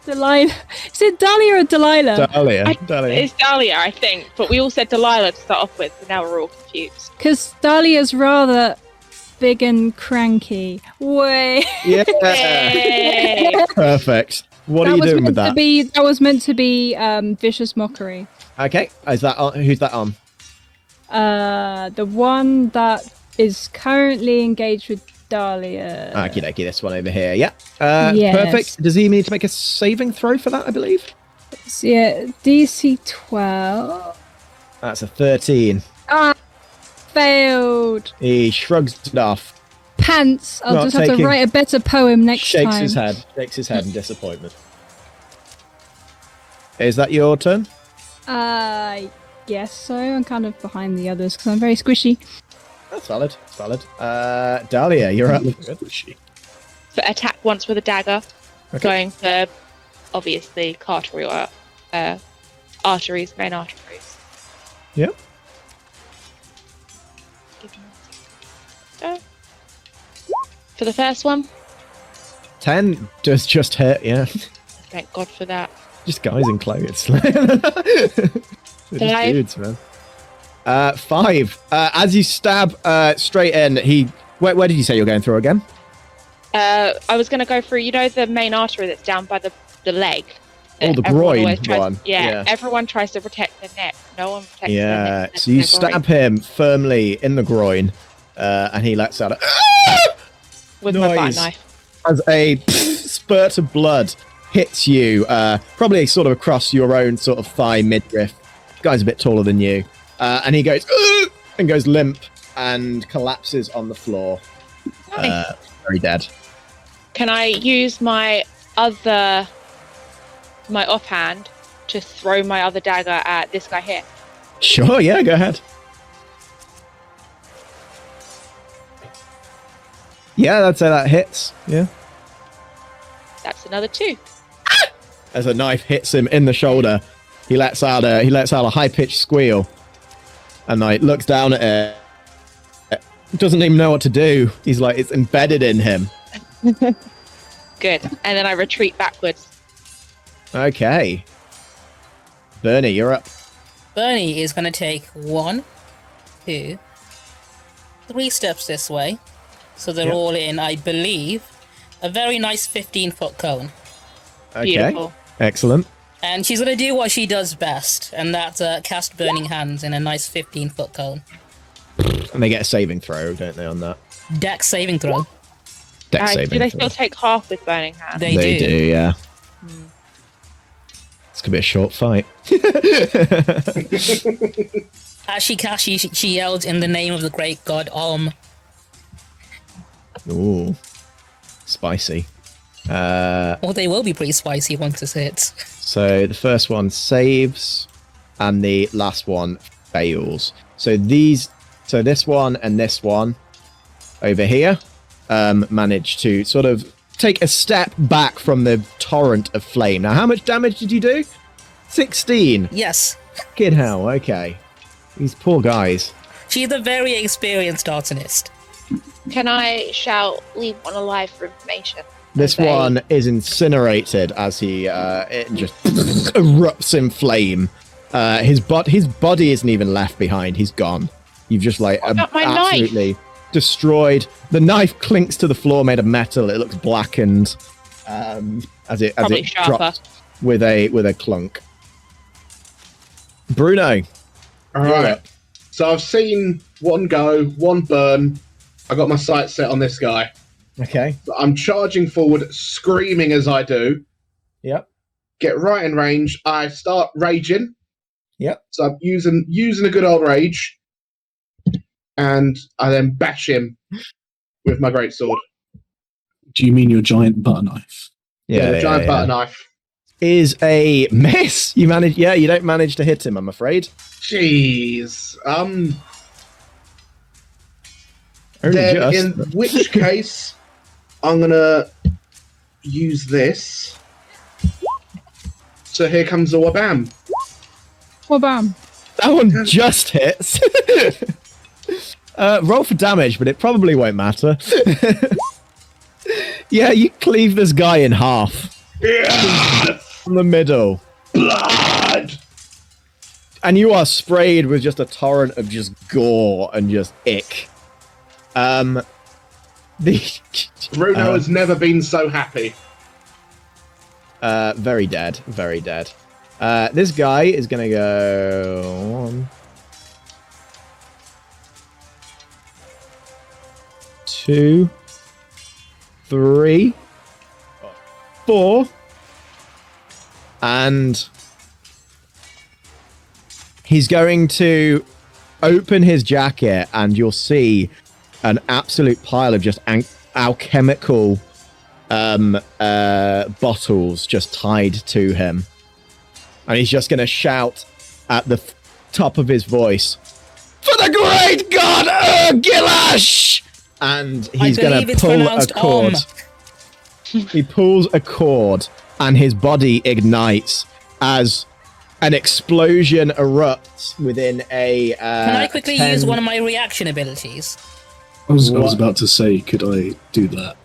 B: Delilah... Is it Dahlia or Delilah?
A: Dahlia.
E: It's Dahlia, I think, but we all said Delilah to start off with, so now we're all confused.
B: Because Dahlia's rather big and cranky. Way.
A: Yeah. Perfect. What are you doing with that?
B: That was meant to be vicious mockery.
A: Okay. Is that on? Who's that on?
B: The one that is currently engaged with Dahlia.
A: Okie dokie, this one over here. Yeah.
B: Yes.
A: Perfect. Does he need to make a saving throw for that, I believe?
B: So, yeah, DC 12.
A: That's a 13.
B: Ah, failed.
A: He shrugs it off.
B: Pants. I'll
A: Not
B: just have to
A: taking-
B: write a better poem next
A: Shakes
B: time.
A: his head in disappointment. Is that your turn?
B: Yes, so I'm kind of behind the others because I'm very squishy.
A: That's valid. That's valid. Dahlia, you're up.
E: For attack once with a dagger,
A: Okay.
E: going for obviously main arteries.
A: Yep.
E: For the first one,
A: 10 does just hit, yeah.
E: thank God for that.
A: Just guys in clothes. They're just
E: 5.
A: dudes, man. 5. As you stab straight in, where did you say you're going through again?
E: I was going to go through, the main artery that's down by the leg.
A: Oh, the
E: Everyone
A: groin
E: always tries-
A: one.
E: Yeah, everyone tries to protect their neck. No one protects their
A: Yeah,
E: neck.
A: so you
E: Their groin.
A: stab him firmly in the groin, and he lets out a
E: with my
A: noise
E: butter knife.
A: as a spurt of blood hits you, probably sort of across your own sort of thigh midriff. Guy's a bit taller than you, and he goes and goes limp and collapses on the floor,
E: Nice.
A: very dead.
E: Can I use my offhand to throw my other dagger at this guy here?
A: Sure, yeah, go ahead. Yeah, I'd say that hits. Yeah.
E: That's another 2.
A: As a knife hits him in the shoulder, he lets out a high-pitched squeal, and like looks down at it. Doesn't even know what to do. He's like, it's embedded in him.
E: Good. And then I retreat backwards.
A: Okay. Bernie, you're up.
D: Bernie is going to take 1, 2, 3 steps this way. So they're
A: Yep.
D: all in, I believe, a very nice 15-foot cone.
A: Okay.
E: Beautiful.
A: Excellent.
D: And she's going to do what she does best, and that's cast Burning Hands in a nice 15-foot cone.
A: And they get a saving throw, don't they, on that?
D: Dex saving throw.
A: Dex
E: Do
A: saving
E: they
A: throw.
E: still take half with Burning Hand?
D: They do.
A: yeah. It's gonna be a short fight.
D: As she casts, she yells in the name of the great god
A: Ooh. Spicy.
D: Well, they will be pretty spicy once this hits.
A: So the first one saves, and the last one fails. So this one and this one over here managed to sort of take a step back from the torrent of flame. Now, how much damage did you do? 16.
D: Yes.
A: Kid hell, okay. These poor guys.
D: She's a very experienced artanist.
E: Can I shout, leave one alive for information?
A: This one is incinerated as he it just erupts in flame. His body isn't even left behind. He's gone. You've just like absolutely destroyed. The knife clinks to the floor, made of metal. It looks blackened as it drops with a clunk. Bruno.
F: All right. So I've seen one go, one burn. I got my sights set on this guy.
A: Okay.
F: So I'm charging forward, screaming as I do.
A: Yep.
F: Get right in range. I start raging.
A: Yep.
F: So I'm using a good old rage, and I then bash him with my greatsword.
C: Do you mean your giant butter knife?
F: Yeah, the giant butter knife
A: is a miss. You manage. Yeah, you don't manage to hit him, I'm afraid.
F: Jeez.
A: Only
F: then
A: just.
F: in which case, I'm gonna use this. So here comes the wabam.
B: Wabam.
A: That one just hits. Roll for damage, but it probably won't matter. Yeah, you cleave this guy in half.
F: Yeah!
A: From the middle.
F: Blood!
A: And you are sprayed with just a torrent of just gore and just ick. Bruno
F: has never been so happy.
A: Very dead. Very dead. This guy is going to go 1, 2, 3, 4, and he's going to open his jacket, and you'll see an absolute pile of just alchemical bottles just tied to him. And he's just going to shout at the top of his voice, "For the great god Ur-Gilash!" And he's going to pull a cord. He pulls a cord, and his body ignites as an explosion erupts within a.
D: Can I quickly use one of my reaction abilities?
C: I was about to say, could I do that?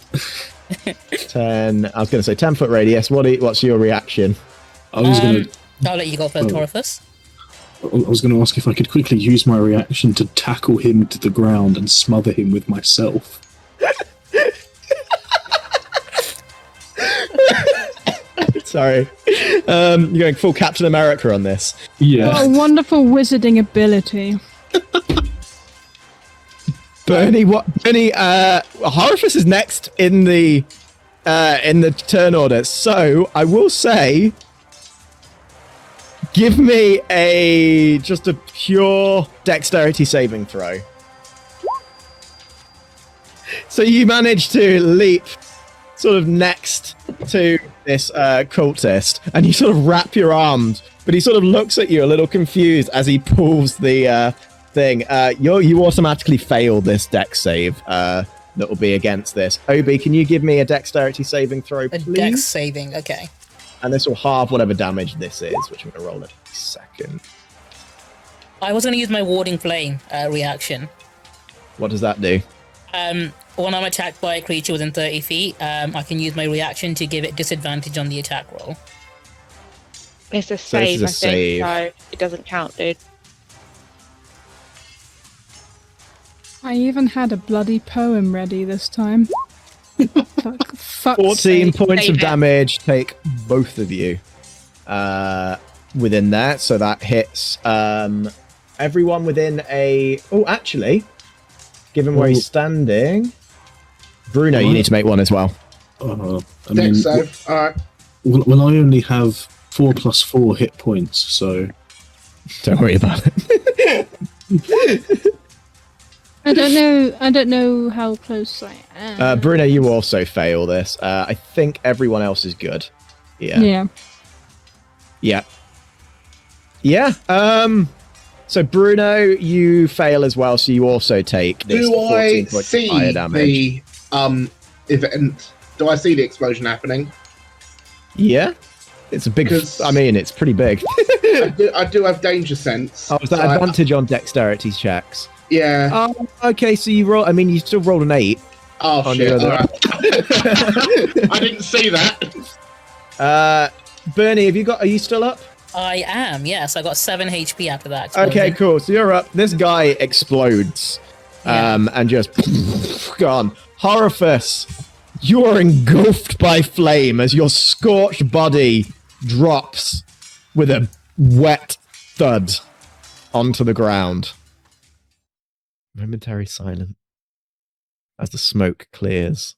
A: 10. I was going to say 10-foot radius. What's your reaction?
D: I'll let you go first, Torifus.
C: I was going to ask if I could quickly use my reaction to tackle him to the ground and smother him with myself.
A: Sorry. You're going full Captain America on this.
C: Yeah.
B: What a wonderful wizarding ability.
A: Bernie, Horifus is next in the turn order. So I will say, give me just a pure dexterity saving throw. So you manage to leap sort of next to this cultist, and you sort of wrap your arms, but he sort of looks at you a little confused as he pulls the thing. You automatically fail this dex save that will be against this. Obi, can you give me a dexterity saving throw, please?
D: A dex saving, okay.
A: And this will halve whatever damage this is, which I'm going to roll in a second.
D: I was going to use my warding flame reaction.
A: What does that do?
D: When I'm attacked by a creature within 30 feet, I can use my reaction to give it disadvantage on the attack roll.
E: It's a save, I think,
A: save.
E: so it doesn't count, dude.
B: I even had a bloody poem ready this time. Fuck
A: 14
B: sake.
A: points
E: Save
A: of
E: it.
A: damage take both of you within there. So that hits everyone within a... Oh, actually, given where he's standing... Bruno, you need to make one as well.
F: Dex save. Alright.
C: Well, I only have 4 + 4 hit points, so...
A: Don't worry about it.
B: I don't know how close I am.
A: Bruno, you also fail this. I think everyone else is good. Yeah. So Bruno, you fail as well, so you also take this
F: Do
A: 14
F: I
A: points
F: see
A: fire damage.
F: the event? Do I see the explosion happening?
A: Yeah. It's a big... it's pretty big.
F: I do have danger sense.
A: Oh, is that
F: so
A: advantage on dexterity checks?
F: Yeah.
A: Oh, okay, so you roll. I mean, you still rolled an 8.
F: Oh,
A: on
F: shit.
A: the other-
F: All right. I didn't see that.
A: Bernie, are you still up?
D: I am, yes. I got 7 HP after that.
A: Okay,
D: explosion.
A: cool. So you're up. This guy explodes.
D: Yeah.
A: And just gone. Horifus, you are engulfed by flame as your scorched body drops with a wet thud onto the ground. Momentary silence as the smoke clears.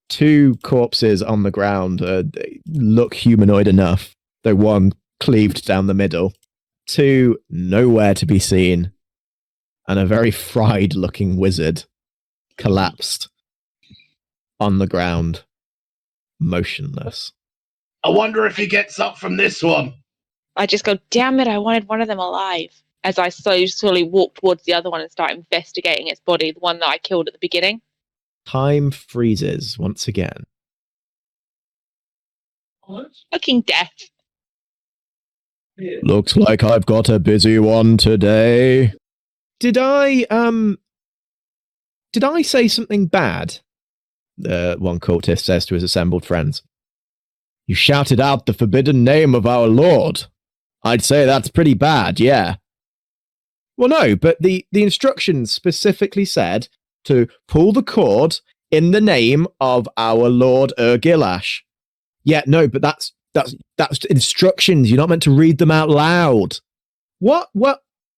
A: 2 corpses on the ground they look humanoid enough, though one cleaved down the middle. 2 nowhere to be seen, and a very fried-looking wizard collapsed on the ground, motionless.
F: I wonder if he gets up from this one.
E: I just go, damn it, I wanted one of them alive. As I slowly walk towards the other one and start investigating its body, the one that I killed at the beginning.
A: Time freezes once again.
E: Fucking death.
A: Looks like I've got a busy one today. Did I say something bad? One cultist says to his assembled friends. You shouted out the forbidden name of our lord. I'd say that's pretty bad, yeah. Well, no, but the instructions specifically said to pull the cord in the name of our Lord Ur-Gilash. Yeah, no, but that's instructions. You're not meant to read them out loud. What?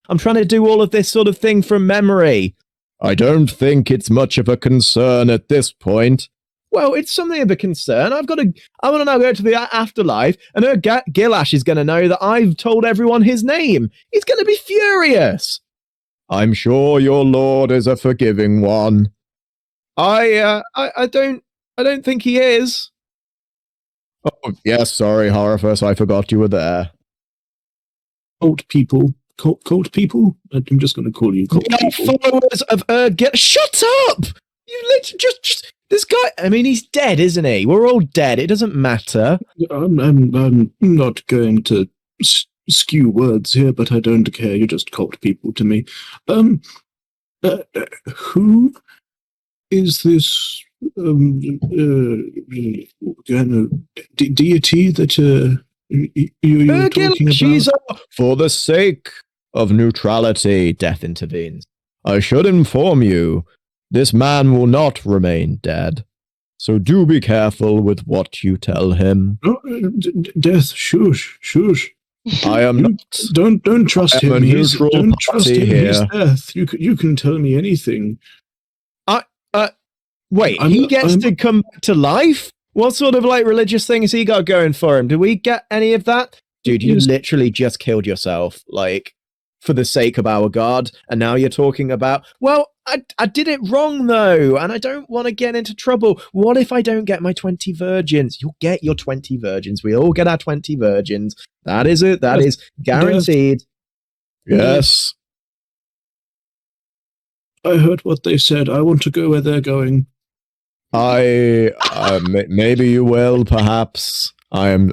A: I'm trying to do all of this sort of thing from memory. I don't think it's much of a concern at this point. Well, it's something of a concern. I want to now go to the afterlife, and Ur-Gilash is going to know that I've told everyone his name. He's going to be furious. I'm sure your lord is a forgiving one. I don't think he is. Oh, yes, sorry, Horifus, I forgot you were there.
C: Cult people. Cult people? I'm just going to call you cult people.
A: Followers of Ur-Gilash. Shut up! You literally just this guy. I mean, he's dead, isn't he? We're all dead. It doesn't matter.
C: I'm not going to skew words here, but I don't care. You're just cult people to me. Who is this deity that you're talking about?
A: She's for the sake of neutrality, Death intervenes. I should inform you, this man will not remain dead. So do be careful with what you tell him.
C: Death, shush.
A: I am not.
C: Don't trust him. Don't trust him.
A: Here.
C: He's death. You can tell me anything.
A: Wait, he gets to come back to life? What sort of religious thing has he got going for him? Do we get any of that? Dude, you literally just killed yourself, for the sake of our God, and now you're talking about, well, I did it wrong though, and I don't want to get into trouble. What if I don't get my 20 virgins? You'll get your 20 virgins. We all get our 20 virgins. That is it. That is guaranteed. Yes.
C: I heard what they said. I want to go where they're going.
A: Maybe you will, perhaps. I'm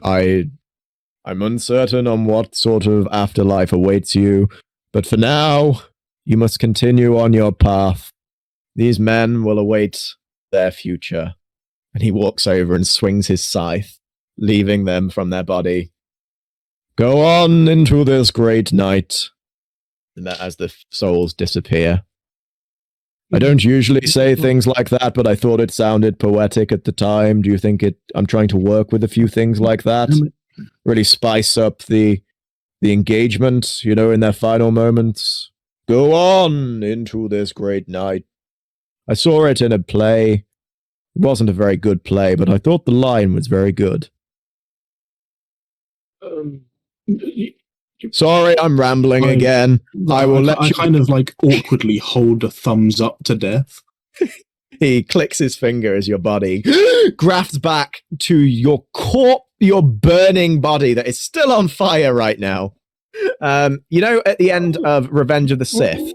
A: uncertain on what sort of afterlife awaits you, but for now, you must continue on your path. These men will await their future. And he walks over and swings his scythe, leaving them from their body. Go on into this great night. And that as the souls disappear. I don't usually say things like that, but I thought it sounded poetic at the time. Do you think I'm trying to work with a few things like that? Really spice up the engagement, in their final moments. Go on into this great night. I saw it in a play. It wasn't a very good play, but I thought the line was very good. Sorry, I'm rambling again. I will let you...
C: kind of awkwardly hold a thumbs up to Death.
A: He clicks his finger as your body grafts back to your your burning body that is still on fire right now. At the end of Revenge of the Sith,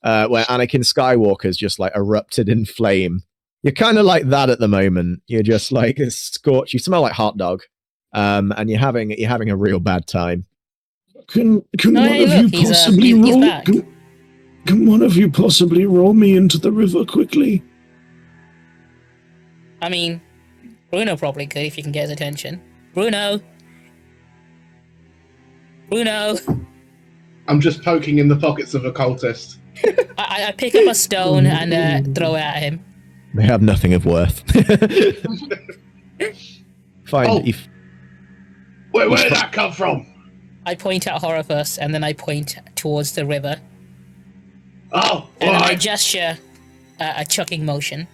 A: where Anakin Skywalker's just erupted in flame. You're kind of like that at the moment. You're just scorched. You smell like hot dog, and you're having a real bad time.
C: Can one of you possibly
D: he's
C: roll?
D: back.
C: Can one of you possibly roll me into the river quickly?
D: I mean, Bruno probably could if you can get his attention. Bruno! Bruno!
F: I'm just poking in the pockets of a cultist.
D: I pick up a stone and throw it at him.
A: They have nothing of worth. Fine.
F: Oh. Where did that come from?
D: I point at Horifus and then I point towards the river.
F: Oh,
D: And then I
F: right.
D: gesture a chucking motion.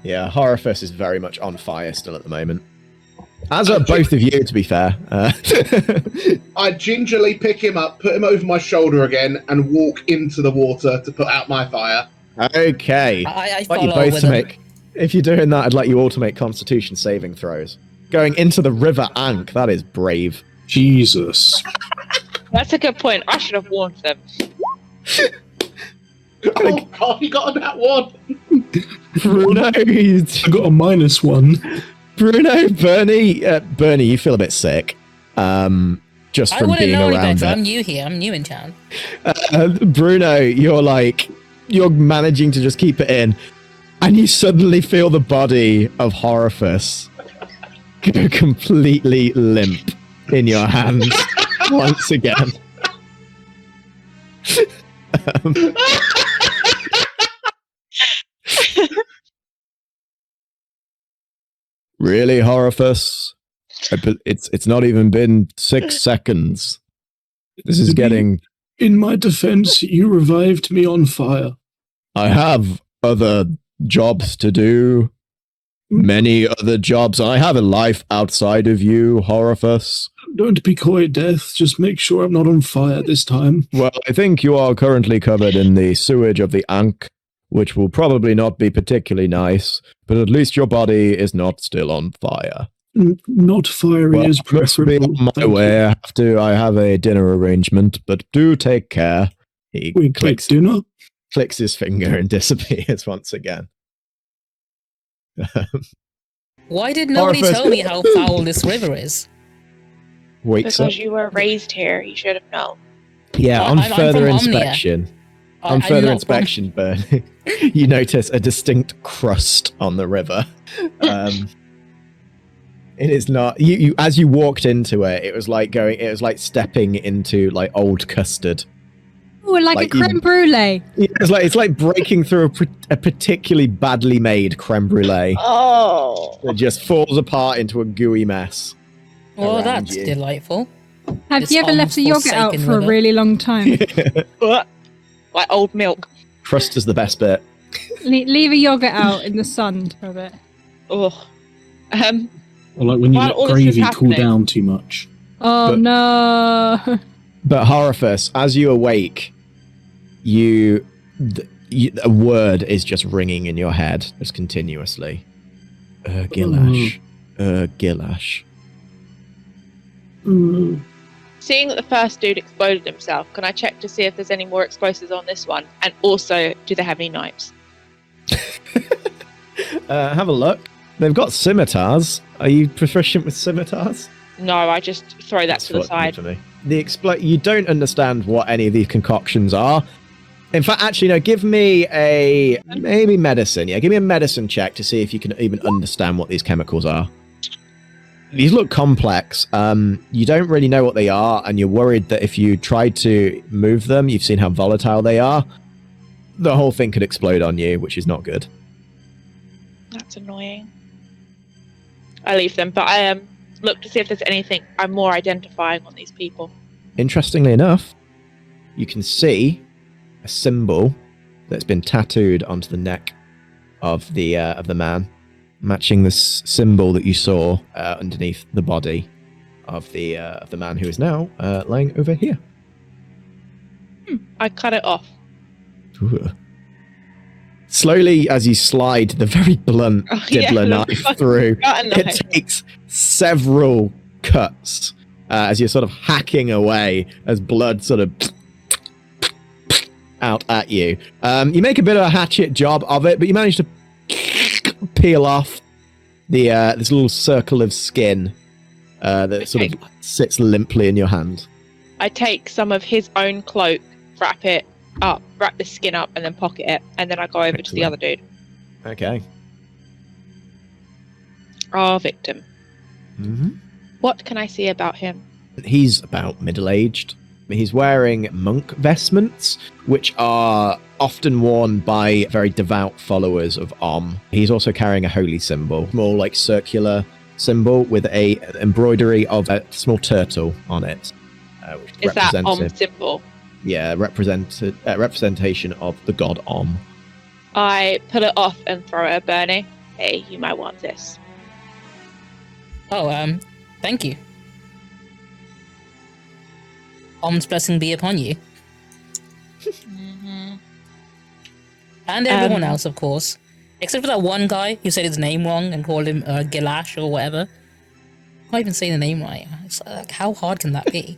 A: Yeah, Horifus is very much on fire still at the moment. As are both of you, to be fair.
F: I gingerly pick him up, put him over my shoulder again, and walk into the water to put out my fire.
A: Okay.
D: I
A: I'd like you
D: follow
A: both
D: with
A: to
D: him.
A: make... If you're doing that, I'd like you all to make Constitution saving throws. Going into the River Ankh, that is brave.
C: Jesus.
E: That's a good point. I should have warned them.
F: Oh god, he got on that one!
A: Bruno,
C: I got a -1.
A: Bruno, Bernie, you feel a bit sick. Just
D: I
A: from
D: wouldn't
A: being
D: know any
A: around
D: better.
A: it.
D: I'm new here. I'm new in town.
A: Bruno, you're managing to just keep it in, and you suddenly feel the body of Horifus go completely limp in your hands once again. Really, Horifus? It's not even been 6 seconds. This is getting...
C: In my defense, you revived me on fire.
A: I have other jobs to do. Many other jobs. I have a life outside of you, Horifus.
C: Don't be coy, Death. Just make sure I'm not on fire this time.
A: Well, I think you are currently covered in the sewage of the Ankh, which will probably not be particularly nice, but at least your body is not still on fire.
C: Not fiery
A: Well,
C: is
A: I must be
C: preferable.
A: on my
C: Thank
A: way.
C: you.
A: I have a dinner arrangement, but do take care. He
C: We take
A: clicks
C: dinner?
A: clicks his finger and disappears once again.
D: Why did nobody
A: Horifus.
D: tell me how foul this river is?
A: Wakes up.
E: Because you were raised here, you should have known.
A: Yeah, on
D: I'm
A: further
D: from Omnia.
A: inspection.
D: I'm
A: On further
D: not from-
A: inspection, Bernie, you notice a distinct crust on the river. It is not you. As you walked into it, it was like stepping into like old custard.
B: Oh, like
A: Like
B: a creme brulee.
A: It's like breaking through a particularly badly made creme brulee
E: Oh.
A: that just falls apart into a gooey mess.
D: Well,
A: Around
D: that's
A: you.
D: delightful.
B: Have
D: This
B: you ever left the yogurt out
D: unforsaken
B: for a
D: river.
B: really long time?
E: Like old milk.
A: Crust is the best bit.
B: Leave a yogurt out in the sun for a bit.
E: Oh.
C: Or like when you
E: While
C: let
E: all this is
C: gravy cool
E: happening-
C: down too much.
B: Oh
A: But-
B: no!
A: But Horifus, as you awake, a word is just ringing in your head, just continuously. Ur-Gilash. Ur-Gilash.
C: Mm.
E: Seeing that the first dude exploded himself, can I check to see if there's any more explosives on this one? And also, do they have any knives?
A: Have a look. They've got scimitars. Are you proficient with scimitars?
E: No, I just throw that
A: That's
E: to the
A: what-
E: side.
A: for me. You don't understand what any of these concoctions are. In fact, actually, no. Give me maybe medicine. Yeah, give me a medicine check to see if you can even understand what these chemicals are. These look complex. You don't really know what they are, and you're worried that if you try to move them, you've seen how volatile they are. The whole thing could explode on you, which is not good.
E: That's annoying. I leave them, but I look to see if there's anything I'm more identifying on these people.
A: Interestingly enough, you can see a symbol that's been tattooed onto the neck of the man, matching the symbol that you saw underneath the body of the man who is now lying over here.
E: I cut it off.
A: Ooh. Slowly, as you slide the very blunt
E: Oh, yeah,
A: dibbler
E: the
A: knife
E: fucking
A: through,
E: cut
A: it
E: knife.
A: takes several cuts as you're sort of hacking away as blood sort of out at you. You make a bit of a hatchet job of it, but you manage to peel off the this little circle of skin that sort of sits limply in your hand.
E: I take some of his own cloak, wrap wrap the skin up and then pocket it, and then I go over to the other dude.
A: Okay.
E: Our victim.
A: Mm-hmm.
E: What can I see about him?
A: He's about middle-aged. He's wearing monk vestments, which are often worn by very devout followers of Om. He's also carrying a holy symbol, more like circular symbol with a embroidery of a small turtle on it. Which
E: Is that Om symbol?
A: Yeah, representation of the god Om.
E: I pull it off and throw it at Bernie. Hey, you might want this.
D: Oh, thank you. Om's blessing be upon you.
E: Mm-hmm.
D: And everyone else, of course. Except for that one guy who said his name wrong and called him Ur-Gilash or whatever. I can't even say the name right. It's like, how hard can that be?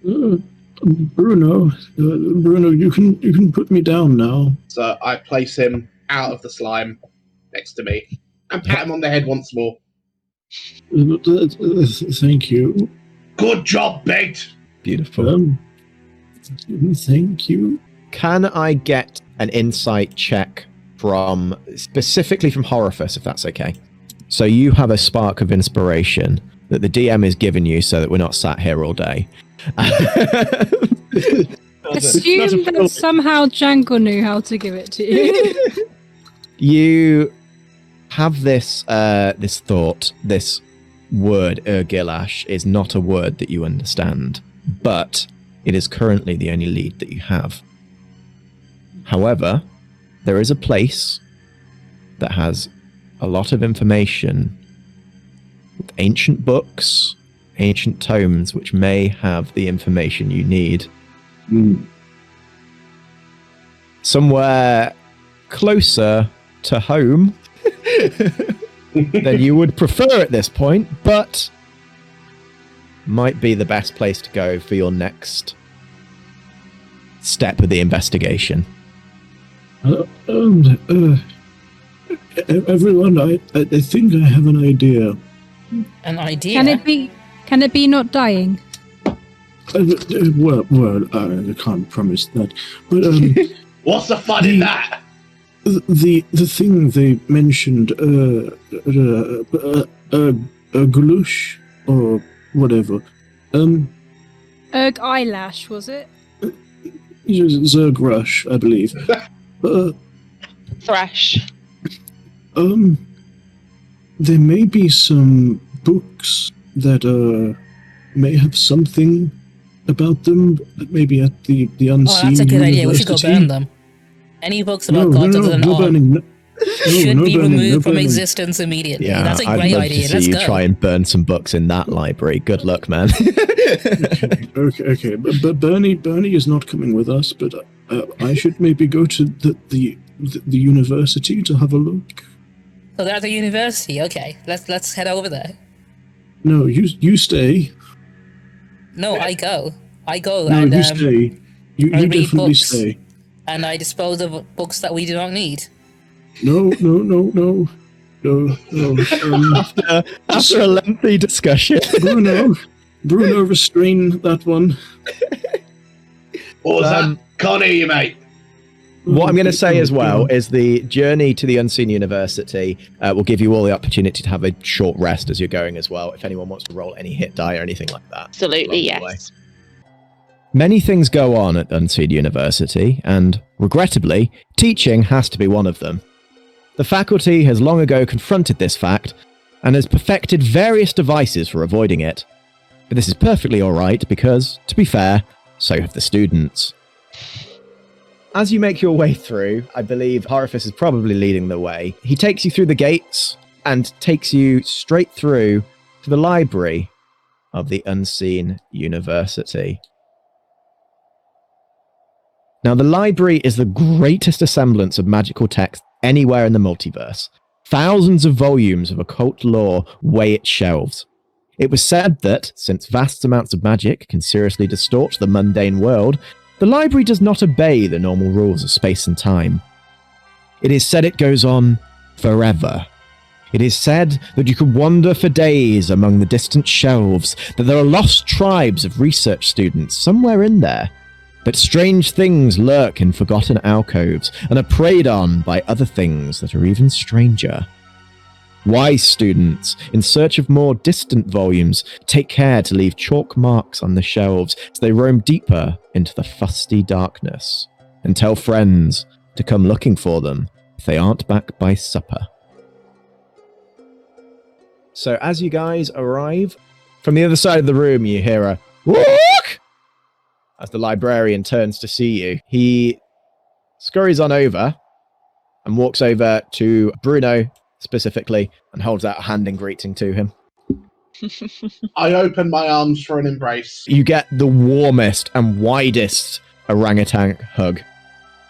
C: Bruno, you can put me down now.
F: So I place him out of the slime next to me and pat him on the head once more.
C: Thank you.
F: Good job, Bait.
A: Beautiful.
C: Thank you.
A: Can I get an insight check specifically from Horifus, if that's okay? So you have a spark of inspiration that the DM is giving you so that we're not sat here all day.
B: Assume that somehow Jangle knew how to give it to you.
A: You have this thought, this word Ur-Gilash is not a word that you understand, but it is currently the only lead that you have. However, there is a place that has a lot of information, with ancient books, ancient tomes, which may have the information you need. Somewhere closer to home than you would prefer at this point, but might be the best place to go for your next step of the investigation.
C: Everyone, I think I have an idea.
D: An idea?
B: Can it be not dying?
C: Well, I can't promise that. But
F: what's the fun in that?
C: The thing they mentioned, Ur-Gilash or whatever.
B: Ur-Gilash, was it?
C: Ur-Gilash, I believe.
E: Thrash.
C: There may be some books that may have something about them, maybe at the Unseen.
D: Oh, that's a good idea. We should go burn them. Any books about gods other than Om should be removed from existence immediately.
A: Yeah,
D: that's a
A: I'd
D: great
A: love
D: idea.
A: to see
D: Let's
A: you
D: go.
A: try and burn some books in that library. Good luck, man.
C: Okay. But Bernie is not coming with us. But I should maybe go to the university to have a look.
D: So they're at the university. Okay, let's head over there.
C: No, you stay.
D: No, I go.
C: No,
D: and
C: you stay. You
D: I read
C: definitely
D: books.
C: stay.
D: And I dispose of books that we do not need.
C: No.
A: After a lengthy discussion,
C: Bruno, restrain that one.
F: What was that? Can't hear you, mate.
A: what I'm going to say as well is the journey to the Unseen University will give you all the opportunity to have a short rest as you're going as well, if anyone wants to roll any hit die or anything like that.
E: Absolutely, yes.
A: Many things go on at Unseen University, and, regrettably, teaching has to be one of them. The faculty has long ago confronted this fact, and has perfected various devices for avoiding it. But this is perfectly alright because, to be fair, so have the students. As you make your way through, I believe Horifus is probably leading the way. He takes you through the gates, and takes you straight through to the library of the Unseen University. Now, the library is the greatest assemblance of magical text anywhere in the multiverse. Thousands of volumes of occult lore weigh its shelves. It was said that, since vast amounts of magic can seriously distort the mundane world, the library does not obey the normal rules of space and time. It is said it goes on forever. It is said that you could wander for days among the distant shelves, that there are lost tribes of research students somewhere in there, But strange things lurk in forgotten alcoves and are preyed on by other things that are even stranger. Wise students, in search of more distant volumes, take care to leave chalk marks on the shelves as they roam deeper into the fusty darkness, and tell friends to come looking for them if they aren't back by supper. So as you guys arrive, from the other side of the room you hear a "Walk!" as the librarian turns to see you. He scurries on over and walks over to Bruno specifically and holds out a hand in greeting to him.
F: I open my arms for an embrace.
A: You get the warmest and widest orangutan hug.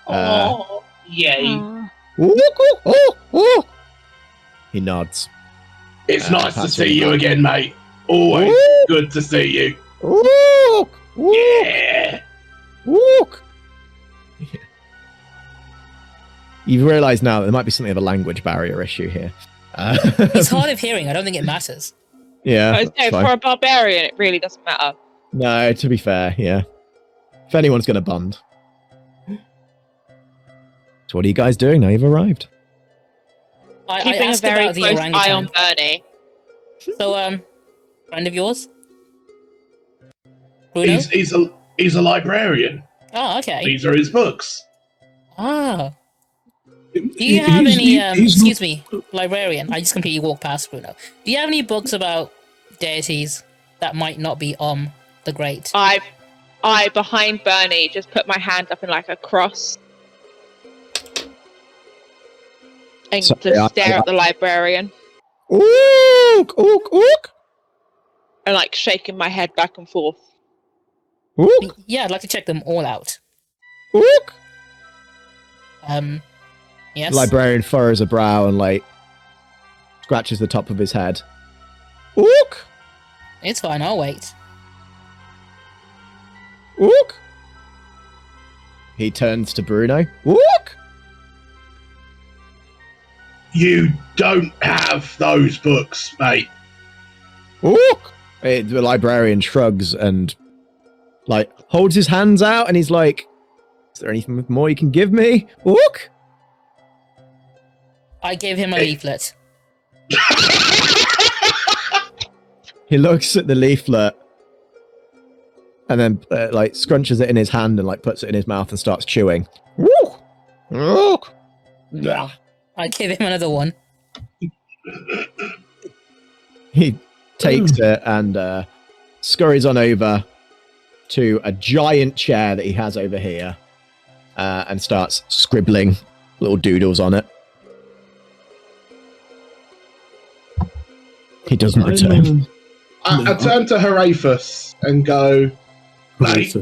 F: Oh, yay.
A: He nods.
F: It's nice to
A: pats
F: see
A: him
F: you
A: back.
F: again, mate. Always
A: Walk!
F: good to see you.
A: Walk! Walk!
F: Yeah.
A: Walk! You've realised now that there might be something of a language barrier issue here.
D: It's hard of hearing. I don't think it matters.
A: Yeah.
E: No,
A: that's fine.
E: for a barbarian, it really doesn't matter.
A: No, to be fair, yeah. If anyone's going to bond. So what are you guys doing now you've arrived?
D: I
E: Keeping a
D: asked
E: very
D: about the
E: close eye on
D: orangutan.
E: Bernie.
D: So, friend of yours? Bruno?
F: He's a librarian.
D: Oh, okay.
F: These are his books.
D: Ah. Do you have any, excuse me, librarian, I just completely walked past Bruno. Do you have any books about deities that might not be the Great?
E: I, behind Bernie, just put my hand up in like a cross. And
A: Sorry,
E: just stare at the librarian.
A: Ook! Ook! Ook!
E: And like shaking my head back and forth.
A: Ook!
D: Yeah, I'd like to check them all out.
A: Ook!
D: Yes?
A: The librarian furrows a brow and, like, scratches the top of his head. Ook!
D: It's fine, I'll wait.
A: Ook! He turns to Bruno. Ook!
F: You don't have those books, mate.
A: Ook! The librarian shrugs and, like, holds his hands out and he's like, is there anything more you can give me? Ook!
D: I gave him a leaflet.
A: He looks at the leaflet and then, like, scrunches it in his hand and, like, puts it in his mouth and starts chewing. Ook! Ook!
D: Yeah. I gave him another one.
A: He takes it and scurries on over to a giant chair that he has over here and starts scribbling little doodles on it. He doesn't return.
F: I turn to Heraphus and go, mate,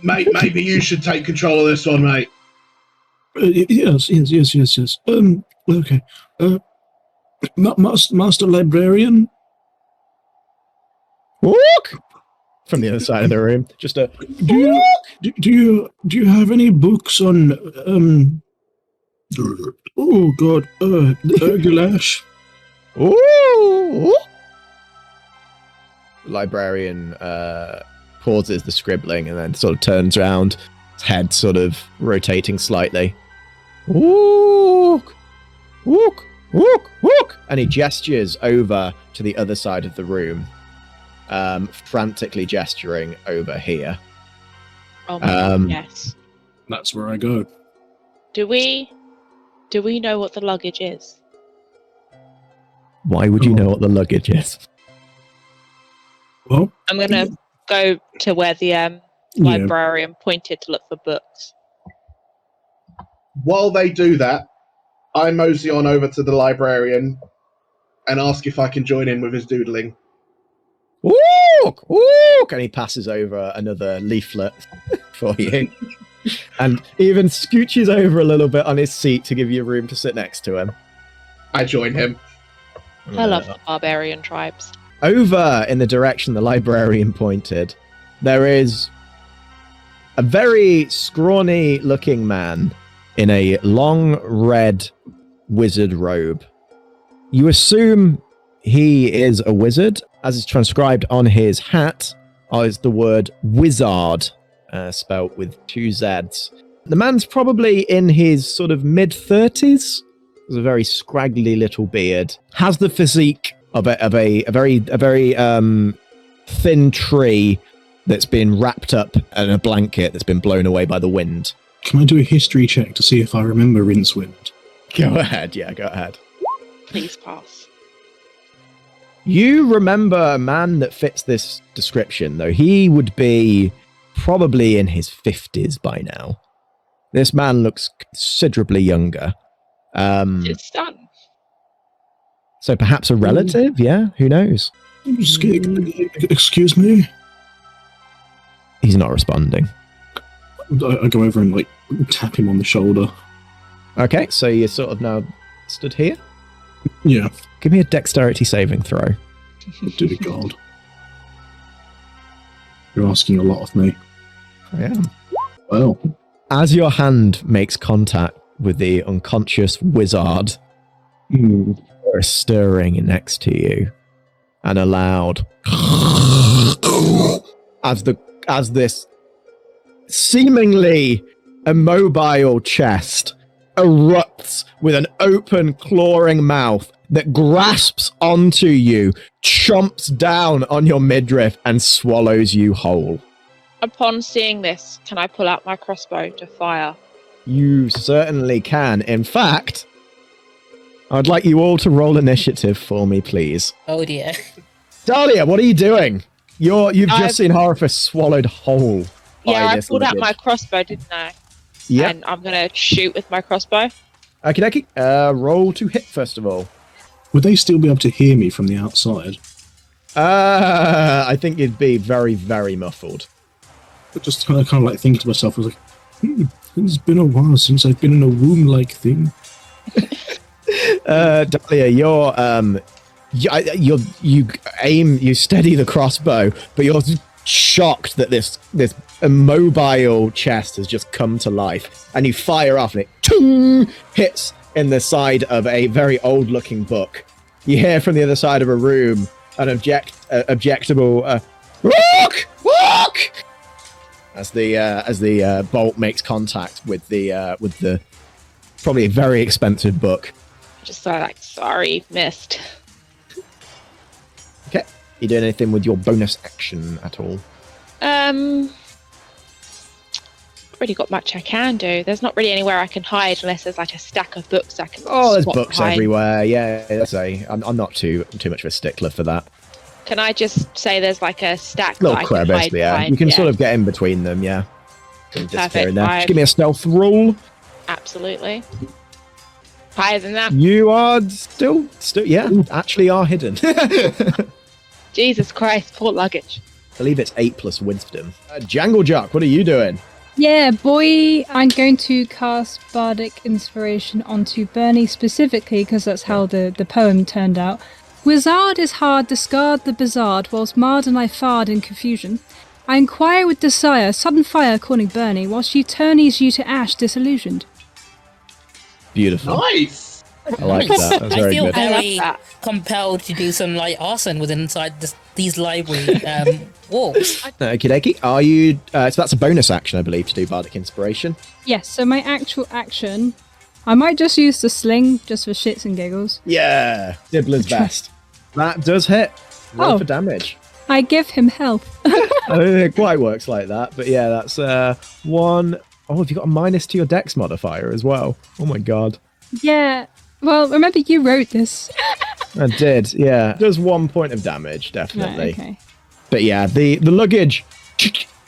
F: maybe you should take control of this one, mate.
C: Yes. Okay. Master Librarian?
A: Walk! From the other side of the room. Just a
C: Do you have any books on oh god, the Ur-Gilash?
A: Ooh! The librarian pauses the scribbling and then sort of turns around, his head sort of rotating slightly. Walk! Walk! Walk! Walk! And he gestures over to the other side of the room, frantically gesturing over here.
E: Oh my yes.
C: That's where I go.
E: Do we know what the luggage is?
A: Why would you know what the luggage is?
C: Well,
E: I'm gonna go to where the librarian pointed to look for books.
F: While they do that, I mosey on over to the librarian and ask if I can join in with his doodling.
A: Walk! Walk! And he passes over another leaflet for you. And even scooches over a little bit on his seat to give you room to sit next to him.
F: I join him.
E: I love the barbarian tribes.
A: Over in the direction the librarian pointed, there is a very scrawny looking man in a long red wizard robe. You assume he is a wizard, as is transcribed on his hat as the word wizard spelt with 2 Zs. The man's probably in his sort of mid-30s. Has a very scraggly little beard. Has the physique of a very thin tree that's been wrapped up in a blanket that's been blown away by the wind.
C: Can I do a history check to see if I remember Rincewind?
A: Go ahead, yeah, go ahead.
E: Please pass.
A: You remember a man that fits this description, though he would be probably in his 50s by now. This man looks considerably younger.
E: It's done.
A: So perhaps a relative, yeah? Who knows?
C: Excuse me?
A: He's not responding.
C: I go over and, like, tap him on the shoulder.
A: Okay, so you're sort of now stood here?
C: Yeah.
A: Give me a dexterity saving throw.
C: Dear God. You're asking a lot of me.
A: I am.
C: Well.
A: As your hand makes contact with the unconscious wizard, there is stirring next to you, and a loud as this seemingly immobile chest erupts with an open, clawing mouth that grasps onto you, chomps down on your midriff, and swallows you whole.
E: Upon seeing this, can I pull out my crossbow to fire?
A: You certainly can. In fact, I'd like you all to roll initiative for me, please.
D: Oh dear.
A: Dahlia, what are you doing? You've just seen Horifus swallowed whole.
E: Yeah, I pulled out my crossbow, didn't I?
A: Yeah.
E: And I'm going to shoot with my crossbow.
A: Okie dokie. Roll to hit, first of all.
C: Would they still be able to hear me from the outside?
A: I think you'd be very, very muffled.
C: But just kind of like thinking to myself, I was like, it's been a while since I've been in a womb-like thing.
A: Dahlia, you steady the crossbow, but you're shocked that this immobile chest has just come to life, and you fire off, and it hits in the side of a very old-looking book. You hear from the other side of a room an objectable walk as the bolt makes contact with the probably a very expensive book.
E: Just sorry, missed.
A: Okay. You doing anything with your bonus action at all?
E: Already got much I can do. There's not really anywhere I can hide unless there's like a stack of books I can.
A: Oh, there's
E: swap
A: books
E: behind.
A: everywhere. Yeah, I'm not too much of a stickler for that.
E: Can I just say there's like a stack
A: Little
E: that I can
A: crevice,
E: hide
A: yeah.
E: behind?
A: You can sort of get in between them, yeah.
E: Perfect.
A: In there. Just give me a stealth roll.
E: Absolutely. Higher than that.
A: You are still, yeah, actually are hidden.
E: Jesus Christ, poor luggage.
A: I believe it's 8 plus wisdom. Janglejock, what are you doing?
B: Yeah, boy, I'm going to cast Bardic Inspiration onto Bernie specifically because that's how the poem turned out. Wizard is hard, discard the bizarre, whilst Mard and I fard in confusion. I inquire with desire, sudden fire calling Bernie, whilst she turnies you to ash disillusioned.
A: Beautiful.
F: Nice!
A: I like that. That's
D: I
A: very
D: feel
A: good.
D: very compelled to do some like arson within inside these library walls.
A: Okie dokie. Are you... so that's a bonus action, I believe, to do Bardic Inspiration.
B: Yes, so my actual action, I might just use the sling just for shits and giggles.
A: Yeah. Dibbler's best. That does hit. Roll for damage.
B: I give him health.
A: I don't think it quite works like that, but yeah, that's 1... Oh, have you got a minus to your dex modifier as well? Oh my god.
B: Yeah. Well, remember you wrote this.
A: I did, yeah. It does 1 point of damage, definitely.
B: Right, okay.
A: But yeah, the luggage,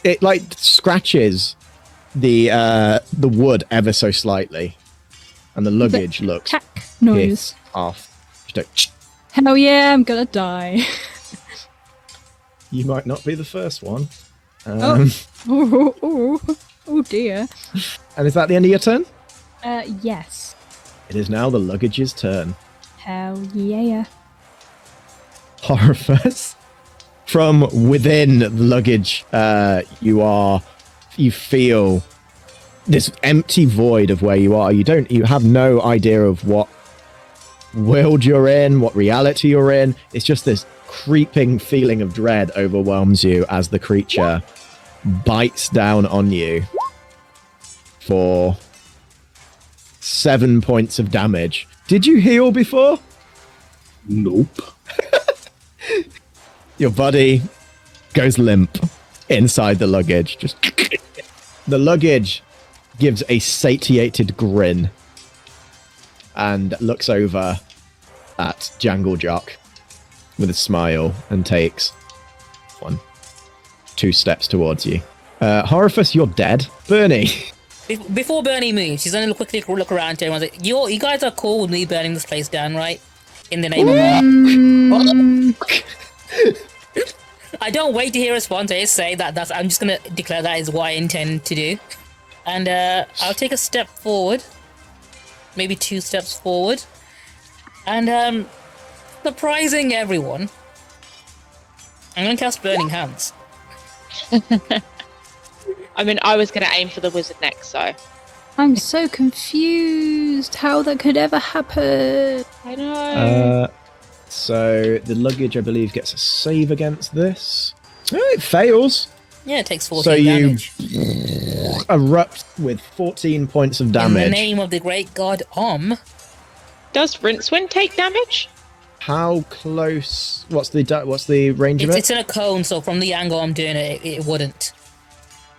A: it like scratches the wood ever so slightly, and the luggage looks
B: Tack noise.
A: pissed off. Just like,
B: Hell yeah, I'm gonna die.
A: you might not be the first one.
B: Oh dear.
A: And is that the end of your turn?
B: Yes.
A: It is now the luggage's turn.
B: Hell yeah.
A: Horifus. From within the luggage, you feel this empty void of where you are. You have no idea of what world you're in, what reality you're in. It's just this creeping feeling of dread overwhelms you as the creature bites down on you for 7 points of damage. Did you heal before?
C: Nope.
A: Your body goes limp inside the luggage. Just the luggage gives a satiated grin and looks over at Jangle Jock with a smile and takes 2 steps towards you. Horifus, you're dead. Bernie.
D: Before Bernie moves, she's gonna quickly look around to everyone and say, you guys are cool with me burning this place down, right? In the name of I don't wait to hear a response. I just say that's. I'm just gonna declare that is what I intend to do, and I'll take a step forward, maybe 2 steps forward, and surprising everyone, I'm gonna cast Burning Hands.
E: I mean, I was going to aim for the wizard next, so.
B: I'm so confused how that could ever happen.
E: I know.
A: So the luggage, I believe, gets a save against this. Oh, it fails.
D: Yeah, it takes 14
A: so
D: damage.
A: You erupt with 14 points of damage.
D: In the name of the great god
E: Does Rincewind take damage?
A: How close? What's the range of it?
D: It's in a cone, so from the angle I'm doing it, it wouldn't.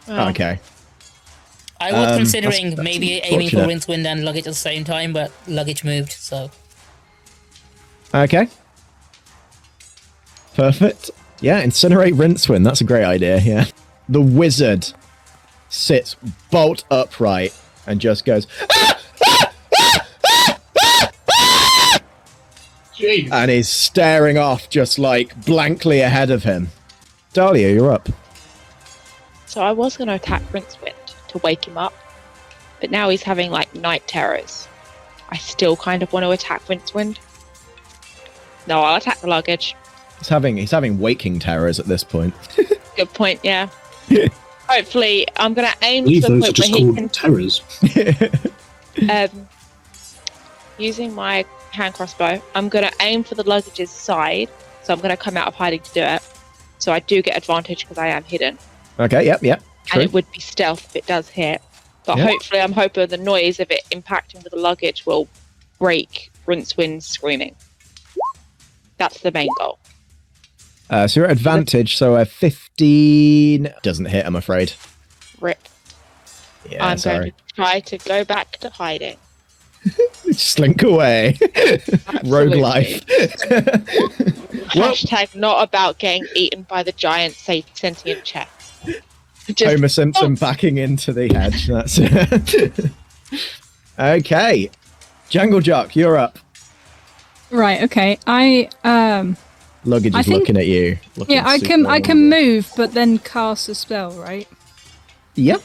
A: Oh, okay.
D: I was considering
A: that's
D: maybe aiming for
A: unfortunate.
D: Rincewind and luggage at the same time, but luggage moved, so.
A: Okay. Perfect. Yeah, incinerate Rincewind. That's a great idea, yeah. The wizard sits bolt upright and just goes,
F: Jeez.
A: and is staring off just like blankly ahead of him. Dahlia, you're up.
E: So I was going to attack Rincewind to wake him up, but now he's having like night terrors. I still kind of want to attack Rincewind. No, I'll attack the luggage.
A: He's having waking terrors at this point.
E: Good point, yeah. Hopefully, I'm going to aim
C: I believe
E: to the
C: those are
E: point
C: just
E: where he
C: called
E: can
C: terrors.
E: using my hand crossbow, I'm going to aim for the luggage's side. So I'm going to come out of hiding to do it. So I do get advantage because I am hidden.
A: Okay, yep.
E: And
A: True.
E: it would be stealth if it does hit. But
A: Yep.
E: hopefully I'm hoping the noise of it impacting with the luggage will break Rincewind's screaming. That's the main goal.
A: So you're at advantage, so a 15 doesn't hit, I'm afraid.
E: Rip.
A: Yeah,
E: I'm
A: sorry.
E: going to try to go back to hiding.
A: Slink away. Rogue life. Well,
E: Hashtag not about getting eaten by the giant sentient chest.
A: Homer Simpson backing into the hedge. That's it. Okay. Jangle Jock, you're up.
B: Right. Okay.
A: Luggage
B: I
A: is
B: think-
A: looking at you.
B: Yeah. I can move, but then cast a spell, right?
A: Yep.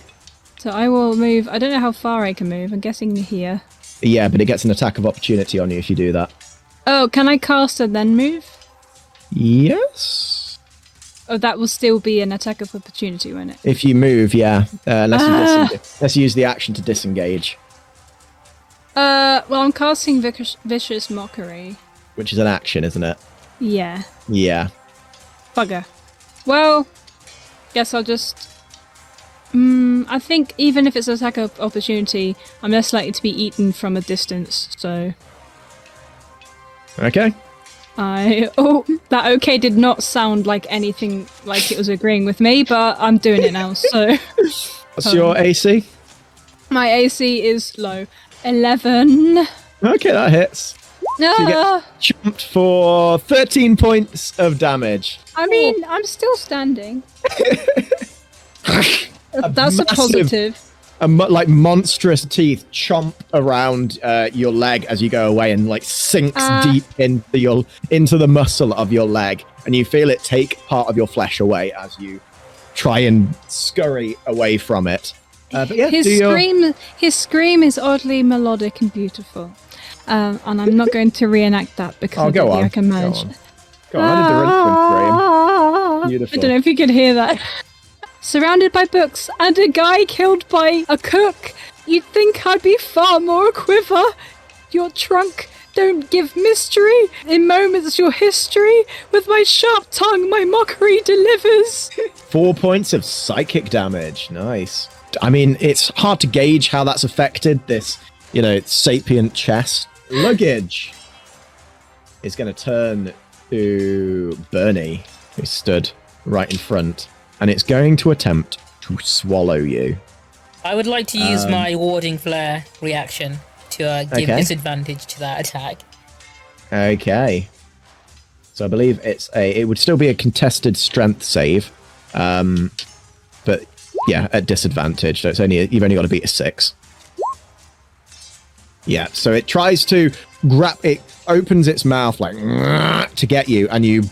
B: So I will move. I don't know how far I can move. I'm guessing here.
A: Yeah, but it gets an attack of opportunity on you if you do that.
B: Oh, can I cast and then move?
A: Yes.
B: Oh, that will still be an attack of opportunity, won't it?
A: If you move, yeah. Unless you use the action to disengage,
B: Well, I'm casting Vicious Mockery.
A: which is an action, isn't it?
B: Yeah.
A: Yeah.
B: Bugger. Well, guess I'll just... I think even if it's an attack of opportunity, I'm less likely to be eaten from a distance, so...
A: Okay.
B: That okay did not sound like anything like it was agreeing with me, but I'm doing it now, so...
A: What's your AC?
B: My AC is low. 11.
A: Okay, that hits. You
B: Ah,
A: get jumped for 13 points of damage.
B: I mean, I'm still standing. That's a
A: massive-
B: positive.
A: Like monstrous teeth chomp around your leg as you go away and like sinks deep into the muscle of your leg, and you feel it take part of your flesh away as you try and scurry away from it. But yeah,
B: His scream is oddly melodic and beautiful, and I'm not going to reenact that because I don't think I can manage.
A: Go on, I did the Rincewind scream. Beautiful.
B: I don't know if you could hear that. Surrounded by books and a guy killed by a cook, you'd think I'd be far more a quiver. Your trunk don't give mystery. In moments your history. With my sharp tongue, my mockery delivers.
A: 4 points of psychic damage. Nice. I mean, it's hard to gauge how that's affected this, sapient chest. Luggage is going to turn to Bernie, who stood right in front, and it's going to attempt to swallow you.
D: I would like to use my warding flare reaction to give disadvantage to that attack.
A: Okay. So I believe it would still be a contested strength save, but yeah, at disadvantage. So you've only got to beat a 6. Yeah. So it tries to grab. It opens its mouth like to get you, and you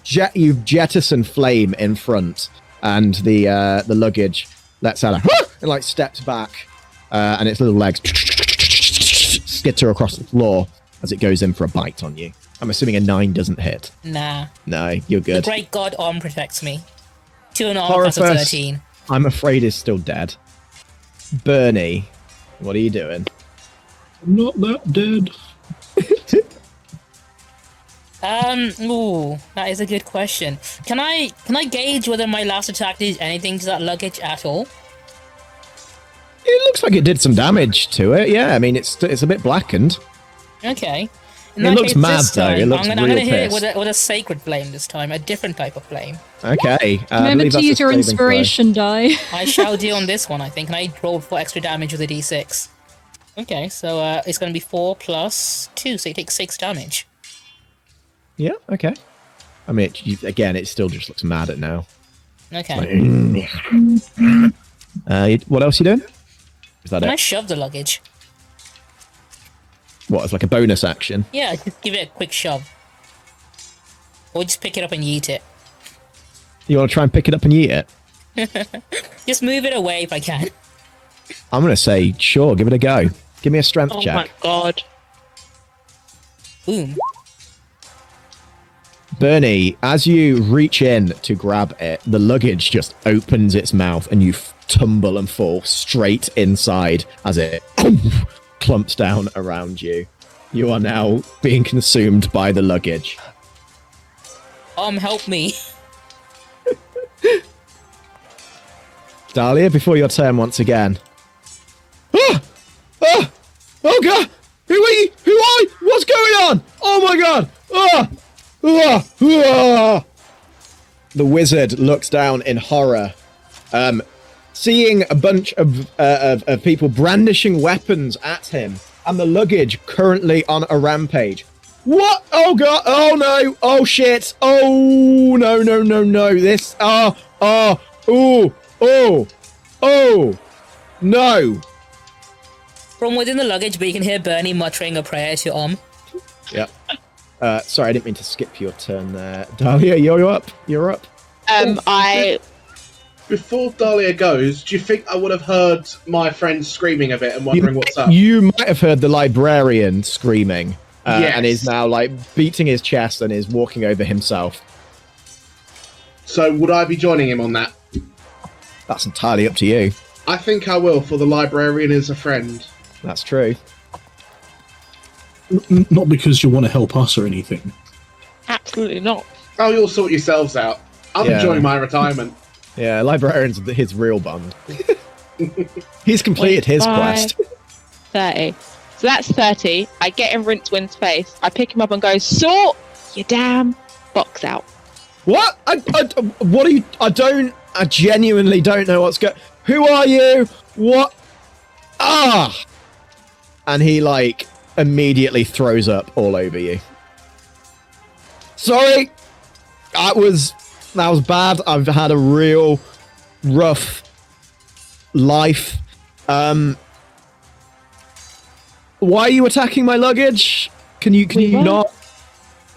A: jettison flame in front, and the luggage lets out and steps back, and its little legs skitter across the floor as it goes in for a bite on you. I'm assuming a 9 doesn't hit.
D: Nah.
A: No, you're good.
D: The great god Om protects me. 2 and armor class of 13.
A: I'm afraid is still dead. Bernie, what are you doing?
C: I'm not that dead.
D: Ooh, that is a good question. Can I gauge whether my last attack did anything to that luggage at all?
A: It looks like it did some damage to it. Yeah, I mean it's a bit blackened.
D: Okay.
A: It looks mad though. It looks
D: I'm
A: real
D: gonna hit
A: pissed.
D: it with a sacred flame this time, a different type of flame.
A: Okay.
B: Remember to use your inspiration die.
D: I shall do on this one, I think, and I rolled for extra damage with a d6. Okay, so it's gonna be 4 plus 2, so you take 6 damage.
A: Yeah. Okay. I mean, it still just looks mad at now.
D: Okay.
A: What else you doing? Is that
D: Can I
A: it?
D: shove the luggage?
A: What, as like a bonus action?
D: Yeah, just give it a quick shove. Or just pick it up and yeet it.
A: You want to try and pick it up and eat it?
D: Just move it away if I can.
A: I'm going to say, sure, give it a go. Give me a strength
E: Oh
A: check.
E: my god.
D: Boom.
A: Bernie, as you reach in to grab it, the luggage just opens its mouth and you tumble and fall straight inside as it clumps down around you. You are now being consumed by the luggage.
D: Help me.
A: Dahlia, before your turn once again. Ah! Ah! Oh god! Who are you? Who are you? What's going on? Oh my god! Ah! Ah! Ah! The wizard looks down in horror, seeing a bunch of people brandishing weapons at him, and the luggage currently on a rampage. What? Oh god! Oh no! Oh shit! Oh no! No! No! No! This! Oh! No!
D: From within the luggage, we can hear Bernie muttering a prayer to
A: Yep. Sorry, I didn't mean to skip your turn there. Dahlia, you're up. You're up.
F: Before Dahlia goes, do you think I would have heard my friend screaming a bit and wondering what's up?
A: You might have heard the librarian screaming,
F: Yes.
A: and is now beating his chest and is walking over himself.
F: So would I be joining him on that?
A: That's entirely up to you.
F: I think I will, for the librarian is a friend.
A: That's true.
C: Not because you want to help us or anything.
E: Absolutely not.
F: Oh, you'll sort yourselves out. I'm
A: Yeah.
F: enjoying my retirement.
A: Yeah, librarian's his real bond. He's completed his
E: 5,
A: quest.
E: 30. So that's 30. I get in Rincewind's face. I pick him up and go, sort your damn box out.
A: What? What are you? I genuinely don't know what's going. Who are you? What? Ah! And he immediately throws up all over you. Sorry, that was bad. I've had a real rough life. Why are you attacking my luggage? Can you not?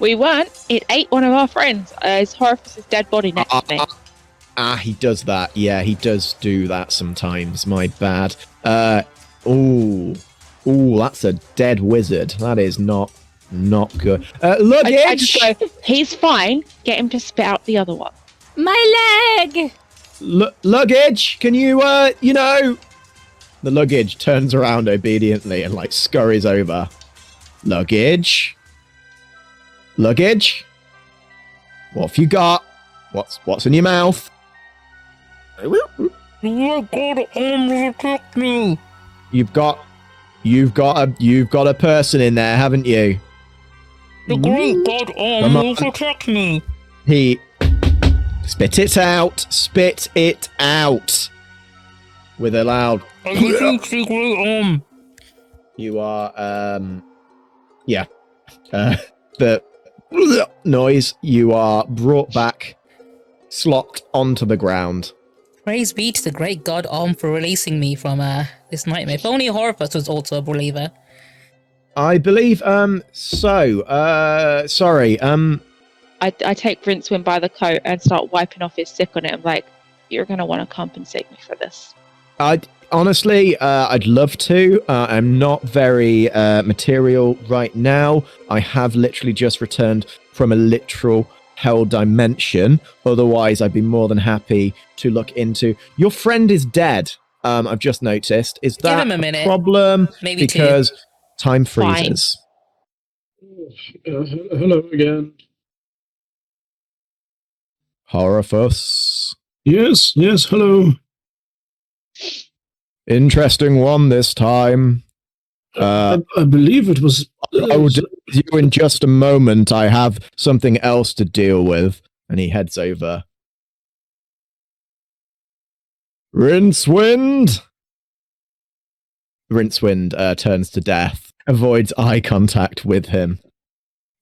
E: We weren't. It ate one of our friends. His Horifus' dead body next to me.
A: He does that. Yeah, he does do that sometimes. My bad. Ooh, that's a dead wizard. That is not good. Luggage!
E: I just go, he's fine. Get him to spit out the other one.
B: My leg!
A: Luggage! Can you, The luggage turns around obediently and, scurries over. Luggage. Luggage. What have you got? What's in your mouth?
D: Oh God, protect me.
A: You've got a person in there, haven't you?
D: The great God
A: Come
D: will
A: on.
D: protect me.
A: He spit it out. Spit it out. With a loud.
D: I listen to the great
A: You are the noise. You are brought back, slopped onto the ground.
D: Praise be to the great God for releasing me from this nightmare. If only Horfus was also a believer.
A: I believe. Sorry.
E: I take Rincewind by the coat and start wiping off his sick on it. I'm like, you're going to want to compensate me for this.
A: Honestly, I'd love to. I'm not very material right now. I have literally just returned from a literal hell dimension. Otherwise, I'd be more than happy to look into. Your friend is dead. I've just noticed. Is that
D: Give him a minute.
A: problem?
D: Maybe
A: Because time freezes.
C: Hello again.
A: Horifus.
C: Yes, hello.
A: Interesting one this time.
C: I believe it was...
A: I will do with you in just a moment. I have something else to deal with. And he heads over. Rincewind! Rincewind turns to Death, avoids eye contact with him.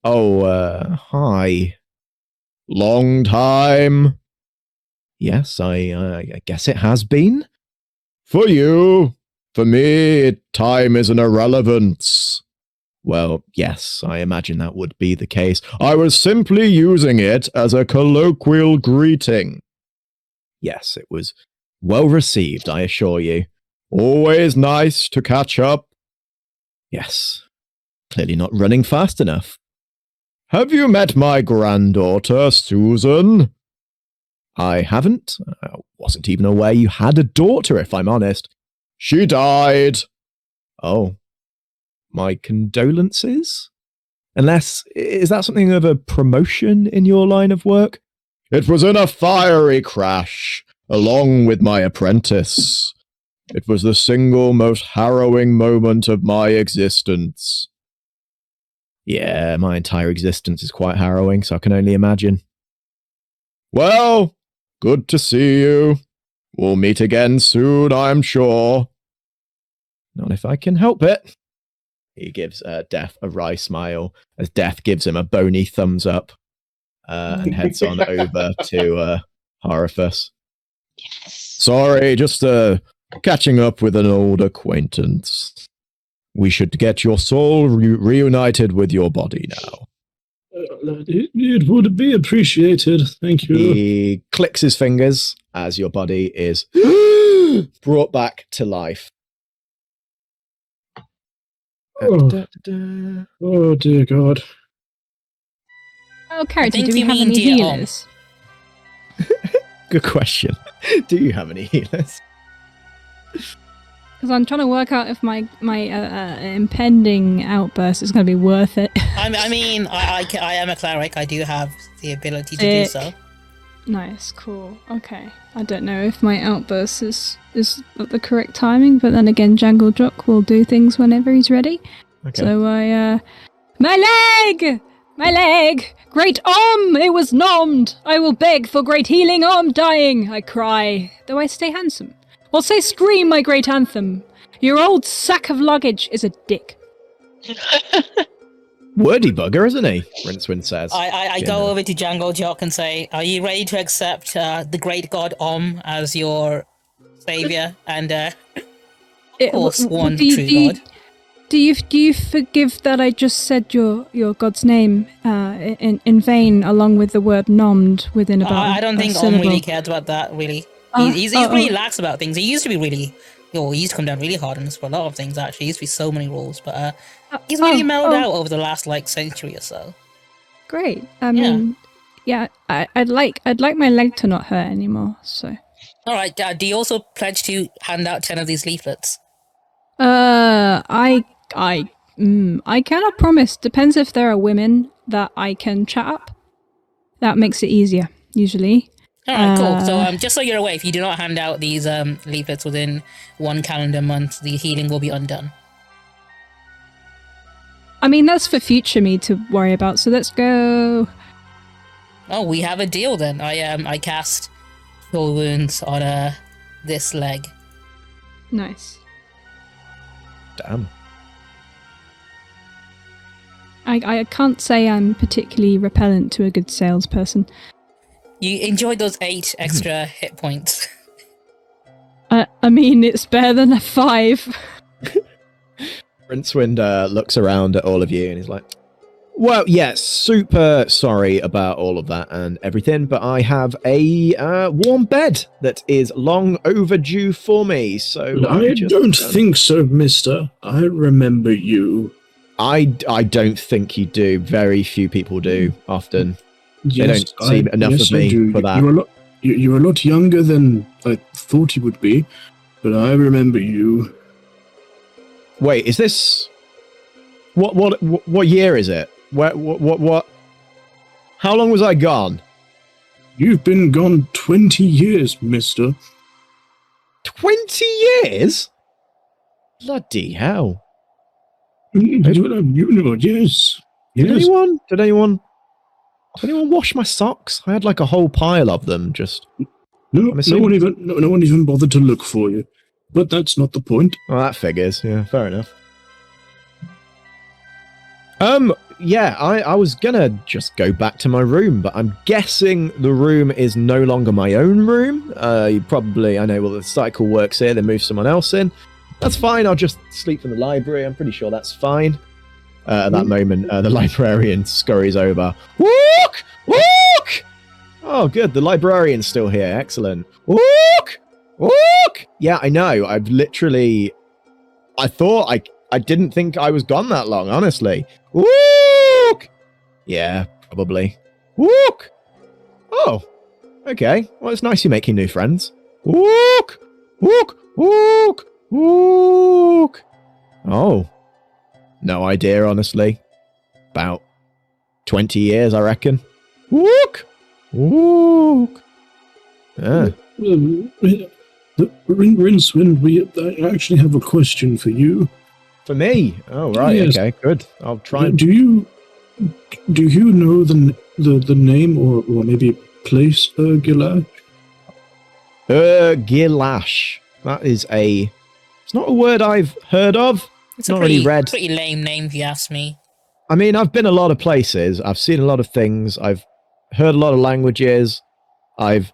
A: Oh, hi. Long time. Yes, I guess it has been. For you. For me, time is an irrelevance. Well, yes, I imagine that would be the case. I was simply using it as a colloquial greeting. Yes, it was well received, I assure you. Always nice to catch up. Yes, clearly not running fast enough. Have you met my granddaughter, Susan? I haven't. I wasn't even aware you had a daughter, if I'm honest. She died. Oh. My condolences? Unless, is that something of a promotion in your line of work? It was in a fiery crash, along with my apprentice. It was the single most harrowing moment of my existence. Yeah, my entire existence is quite harrowing, so I can only imagine. Well, good to see you. We'll meet again soon, I'm sure. Not if I can help it. He gives Death a wry smile as Death gives him a bony thumbs up and heads on over to Horifus.
E: Yes.
A: Sorry, just catching up with an old acquaintance. We should get your soul reunited with your body now.
C: It would be appreciated, thank you.
A: He clicks his fingers as your body is brought back to life.
C: Oh dear God.
B: Oh, Carrot,
D: think
B: do we
D: you
B: have
D: mean
B: any
D: dear
B: healers?
A: Good question. Do you have any healers?
B: Because I'm trying to work out if my impending outburst is going to be worth it.
D: I mean, I am a cleric. I do have the ability to do so.
B: Nice, cool. Okay. I don't know if my outburst is at the correct timing, but then again, Jangle Jock will do things whenever he's ready.
A: Okay.
B: So my leg! My leg! Great it was nommed! I will beg for great healing, I'm dying! I cry, though I stay handsome. Or say scream my great anthem. Your old sack of luggage is a dick.
A: Wordy bugger, isn't he? Rincewind says.
D: I go over to Jangle Jock and say, are you ready to accept the great god as your savior and, of course, one true god?
B: Do you forgive that I just said your god's name in vain, along with the word nommed within about
D: I don't think
B: syllable?
D: really cares about that, really. He's really lax about things. He used to be really... he used to come down really hard on us for a lot of things, actually. He used to be so many rules, but he's really mellowed out over the last, century or so.
B: Great. I mean, yeah, I'd like my leg to not hurt anymore, so...
D: Alright, do you also pledge to hand out 10 of these leaflets?
B: I I cannot promise. Depends if there are women that I can chat up. That makes it easier, usually.
D: All right, cool. So just so you're aware, if you do not hand out these leaflets within 1 calendar month, the healing will be undone.
B: I mean, that's for future me to worry about, so let's go.
D: Oh, we have a deal then. I cast Cure Wounds on this leg.
B: Nice.
A: Damn.
B: I can't say I'm particularly repellent to a good salesperson.
D: You enjoyed those 8 extra hit points.
B: I mean, it's better than a 5.
A: Rincewind looks around at all of you and he's like, well, yes, super sorry about all of that and everything, but I have a warm bed that is long overdue for me, so...
C: I don't think so, mister. I remember you.
A: I don't think you do. Very few people do, often.
C: Yes,
A: they don't see enough of me for that.
C: You're a lot younger than I thought you would be, but I remember you.
A: Wait, is this... What year is it? What? How long was I gone?
C: You've been gone 20 years, mister.
A: 20 years? Bloody hell.
C: You know, yes.
A: Did anyone wash my socks? I had like a whole pile of them, just...
C: No one even bothered to look for you. But that's not the point.
A: Well, that figures. Yeah, fair enough. Yeah, I was gonna just go back to my room, but I'm guessing the room is no longer my own room. I know, well, the cycle works here, they move someone else in. That's fine, I'll just sleep in the library, I'm pretty sure that's fine. At that moment, the librarian scurries over. Walk! Walk! Oh, good, the librarian's still here, excellent. Walk! Walk! Yeah, I know, I didn't think I was gone that long, honestly. Walk! Yeah, probably. Walk! Oh, okay. Well, it's nice you're making new friends. Walk! Walk! Walk! Walk! Oh. No idea, honestly. About 20 years, I reckon. Walk! Walk! Ah.
C: Rincewind, I actually have a question for you.
A: For me? Oh, right, yes. Okay, good. I'll try and...
C: Do you know the name or maybe place Ur-Gilash?
A: Ur-Gilash. That is it's not a word I've heard of.
D: It's
A: not
D: pretty,
A: really read.
D: Pretty lame name, if you ask me.
A: I mean, I've been a lot of places. I've seen a lot of things. I've heard a lot of languages. I've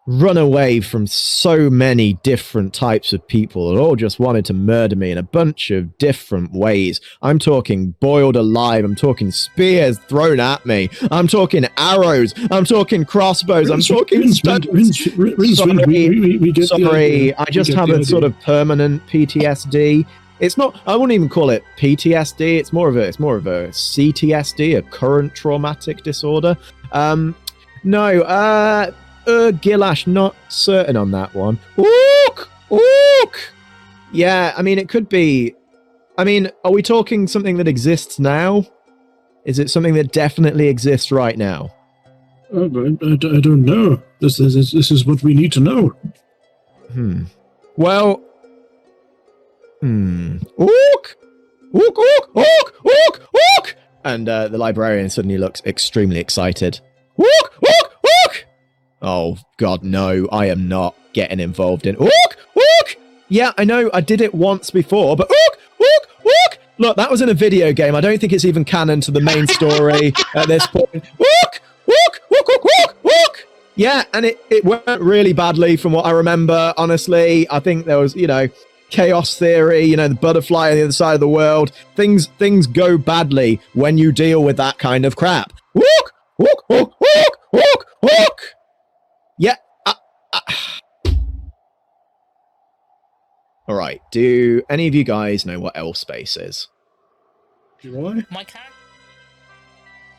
A: run away from so many different types of people that all just wanted to murder me in a bunch of different ways. I'm talking boiled alive. I'm talking spears thrown at me. I'm talking arrows. I'm talking crossbows. I'm talking stones. Sorry, I just have a sort of permanent PTSD. It's not. I wouldn't even call it PTSD. It's more of a CTSD, a current traumatic disorder. No. Ur-Gilash, not certain on that one. Ook! Ook! Yeah, I mean, it could be... I mean, are we talking something that exists now? Is it something that definitely exists right now?
C: I don't know. This is what we need to know.
A: Well... Ook! Ook! Ook! Ook! Ook! Ook! And the librarian suddenly looks extremely excited. Ook! Ook! Ook! Oh, God, no, I am not getting involved in... Ook! Ook! Yeah, I know, I did it once before, but... Ook! Ook! Ook! Look, that was in a video game. I don't think it's even canon to the main story at this point. Ook! Ook! Ook! Ook! Ook! Ook! Yeah, and it went really badly from what I remember, honestly. I think there was, chaos theory, the butterfly on the other side of the world. Things go badly when you deal with that kind of crap. Ook! Ook! Ook! Ook! Ook! Ook! Yeah. All right. Do any of you guys know what L space is?
C: Do I?
D: My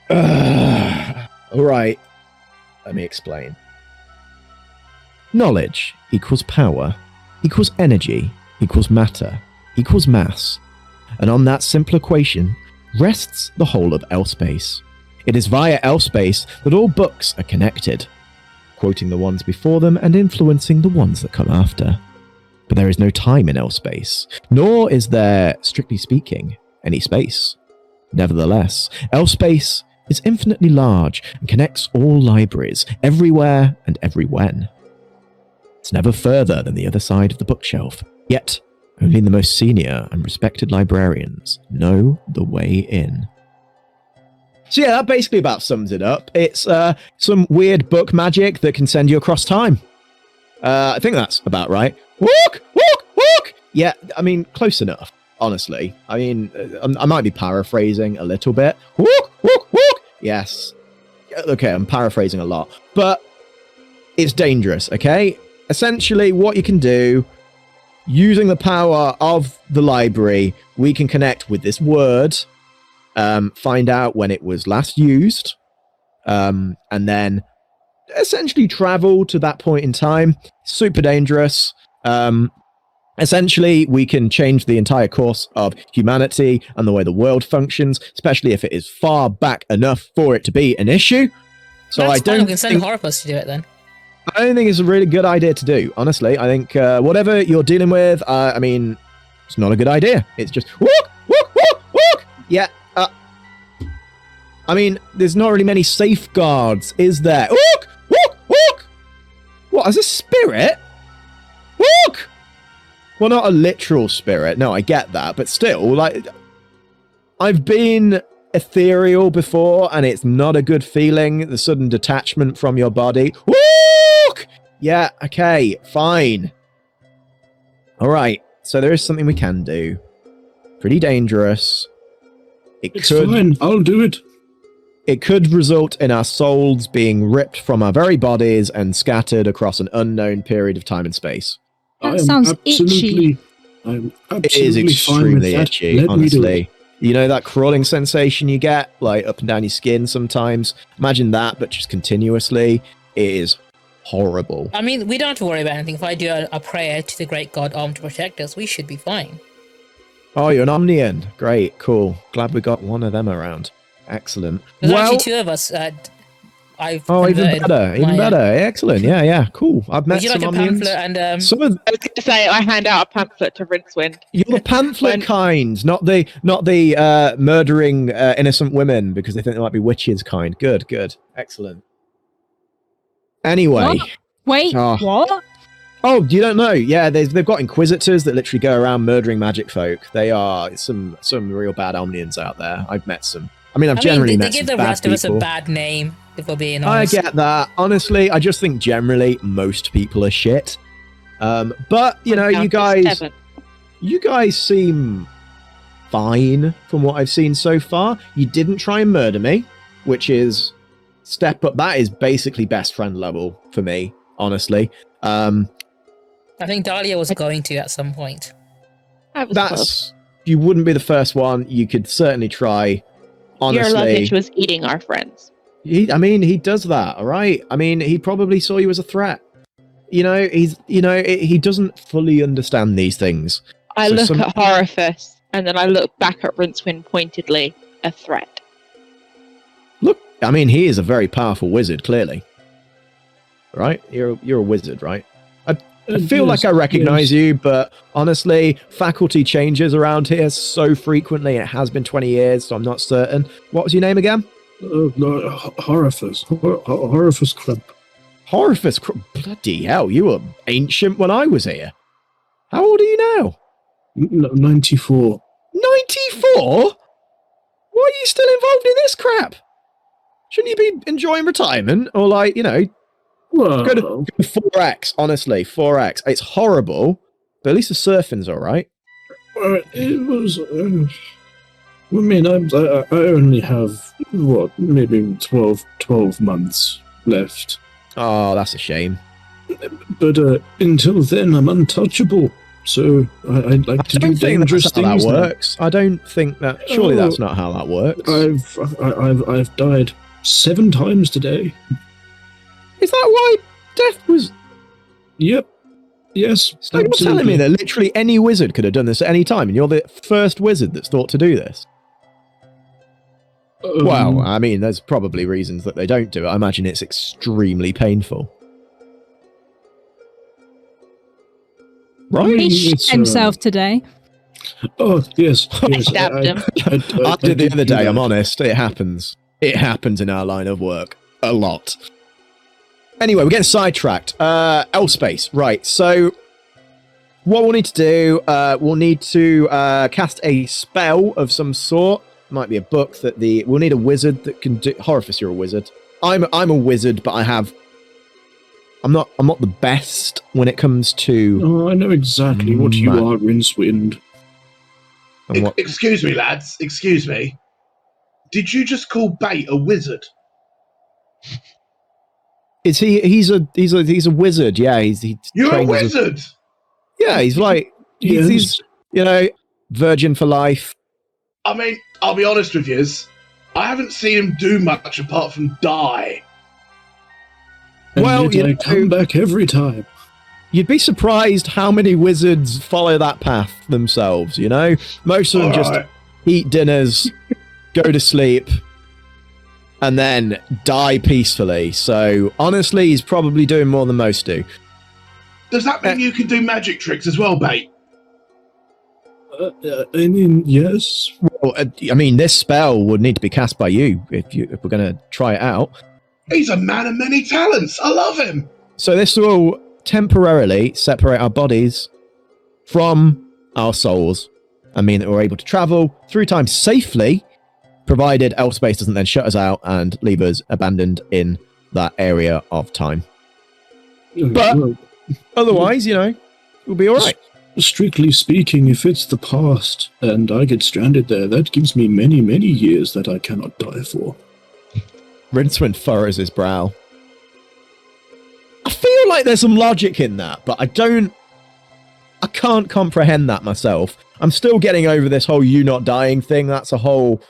D: character.
A: All right. Let me explain. Knowledge equals power equals energy equals matter equals mass. and on that simple equation rests the whole of Elspace. It is via Elspace that all books are connected, quoting the ones before them and influencing the ones that come after. But there is no time in Elspace, nor is there, strictly speaking, any space. Nevertheless, Elspace is infinitely large and connects all libraries, everywhere and everywhen. It's never further than the other side of the bookshelf, yet only the most senior and respected librarians know the way in. So yeah, that basically about sums it up. It's some weird book magic that can send you across time. I think that's about right. Walk! Walk! Walk! Yeah, I mean, close enough, honestly. I mean, I might be paraphrasing a little bit. Walk! Walk! Walk! Yes. Okay, I'm paraphrasing a lot. But it's dangerous, okay? Essentially, what you can do, using the power of the library, we can connect with this word, find out when it was last used, and then essentially travel to that point in time. Super dangerous. Essentially, we can change the entire course of humanity and the way the world functions, especially if it is far back enough for it to be an issue. So
D: That's
A: I don't
D: fine, we can send
A: think,
D: Horripus to do it then.
A: I don't think it's a really good idea to do, honestly. I think whatever you're dealing with, I mean, it's not a good idea. It's just walk, walk, walk, walk. Yeah. I mean, there's not really many safeguards, is there? Walk, walk, walk. What, as a spirit? Walk. Well, not a literal spirit. No, I get that, but still, like, I've been ethereal before, and it's not a good feeling. The sudden detachment from your body. Walk. Yeah. Okay. Fine. All right. So there is something we can do. Pretty dangerous.
C: It's fine. I'll do it.
A: It could result in our souls being ripped from our very bodies and scattered across an unknown period of time and space.
B: That sounds itchy.
C: I'm
A: It is
C: absolutely fine with
A: extremely
C: that.
A: itchy,
C: Let me do it.
A: honestly. You know that crawling sensation you get, like up and down your skin sometimes? Imagine that, but just continuously. It is horrible.
D: I mean, we don't have to worry about anything. If I do a prayer to the great god Om to protect us, we should be fine.
A: Oh, you're an Omnian. Great, cool. Glad we got one of them around. Excellent.
D: There's
A: well,
D: actually two of us. I've
A: oh, even
D: converted
A: better, even
D: my,
A: better. Excellent. Yeah, cool. I've met
D: Would you
A: some
D: like a
A: Omnians.
D: pamphlet and
A: Some of
E: I was going to say, I hand out a pamphlet to Rincewind.
A: You're the pamphlet kind, not the murdering innocent women because they think they might be witches kind. Good, excellent. Anyway,
B: What? Wait,
A: Oh.
B: what?
A: oh, you don't know? Yeah, they've got inquisitors that literally go around murdering magic folk. They are some real bad Omnians out there. I've met some. I mean, I've generally
D: they
A: met
D: give
A: some
D: the
A: bad
D: rest of us a
A: people.
D: bad name, if we're being
A: I
D: honest.
A: get that. Honestly, I just think generally most people are shit. But you know,
E: I'm
A: you
E: down to
A: guys.
E: 7.
A: You guys seem fine from what I've seen so far. You didn't try and murder me, which is step up. That is basically best friend level for me, honestly.
D: I think Dahlia was going to at some point.
E: I was close.
A: That's you wouldn't be the first one. You could certainly try.
E: Your
A: Honestly,
E: luggage was eating our friends.
A: he does that. All right. I mean, he probably saw you as a threat. He doesn't fully understand these things.
E: I
A: So
E: look
A: some-
E: at Horrifus, and then I look back at Rincewind pointedly. A threat.
A: Look, I mean, he is a very powerful wizard, clearly. Right? You're a wizard, right? I feel like I recognize you, but honestly, faculty changes around here so frequently. It has been 20 years, so I'm not certain. What was your name again?
C: Horrifus. Horrifus Crump.
A: Horrifus. Bloody hell, you were ancient when I was here. How old are you now?
C: 94.
A: 94? Why are you still involved in this crap? Shouldn't you be enjoying retirement? Or like,
C: Well,
A: go to 4X, honestly, 4X. It's horrible, but at least the surfing's alright.
C: it was. I mean, I only have, maybe 12 months left.
A: Oh, that's a shame.
C: But until then, I'm untouchable. So I'd like to do
A: I don't think
C: dangerous
A: that's how that
C: things now.
A: works. I don't think that. Surely that's not how that works.
C: I've died 7 times today.
A: Is that why death was?
C: Yep. Yes,
A: So you're telling me that literally any wizard could have done this at any time, and you're the first wizard that's thought to do this? Well, I mean, there's probably reasons that they don't do it. I imagine it's extremely painful. Right?
B: He shit himself today.
C: Oh, yes. Yes,
E: Stabbed him.
A: I did the other day, I'm honest. It happens. It happens in our line of work. A lot. Anyway, we're getting sidetracked. L-Space. Right, so what we'll need to do, we'll need to cast a spell of some sort. Might be a book that we'll need a wizard that can do. Horifice, you're a wizard. I'm a wizard, but I'm not the best when it comes to.
C: Oh, I know exactly what you are, Rincewind.
F: Excuse me, lads. Excuse me. Did you just call Bait a wizard?
A: Is he? He's a wizard. Yeah,
F: You're a wizard.
A: Yeah, he's like he's virgin for life.
F: I mean, I'll be honest with you. I haven't seen him do much apart from die.
C: And well, I come back every time.
A: You'd be surprised how many wizards follow that path themselves, Most of them just eat dinners, go to sleep, and then die peacefully. So, honestly, he's probably doing more than most do.
F: Does that mean you can do magic tricks as well, Bait?
C: I mean, yes.
A: Well, I mean, this spell would need to be cast by you if we're going to try it out.
F: He's a man of many talents. I love him. So
A: this will temporarily separate our bodies from our souls and mean that we're able to travel through time safely, provided L-Space doesn't then shut us out and leave us abandoned in that area of time. But otherwise, we'll be all right.
C: Strictly speaking, if it's the past and I get stranded there, that gives me many, many years that I cannot die for.
A: Rincewind furrows his brow. I feel like there's some logic in that, but I can't comprehend that myself. I'm still getting over this whole you not dying thing. That's a whole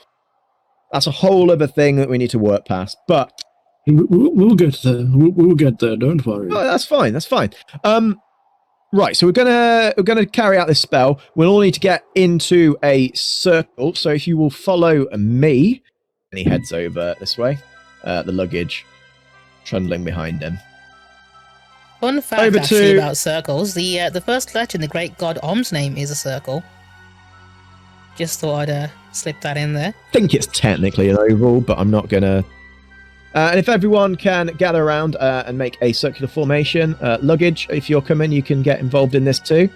A: other thing that we need to work past. But
C: we'll get there. We'll get there. Don't worry.
A: Oh, that's fine. That's fine. Right. So we're gonna carry out this spell. We'll all need to get into a circle. So if you will follow me, and he heads over this way. The luggage trundling behind him.
D: Fun fact about circles: the first letter in the great god Om's name is a circle. Just thought I'd slip that in there.
A: I think it's technically an oval, but I'm not gonna. And if everyone can gather around and make a circular formation, luggage, if you're coming, you can get involved in this too.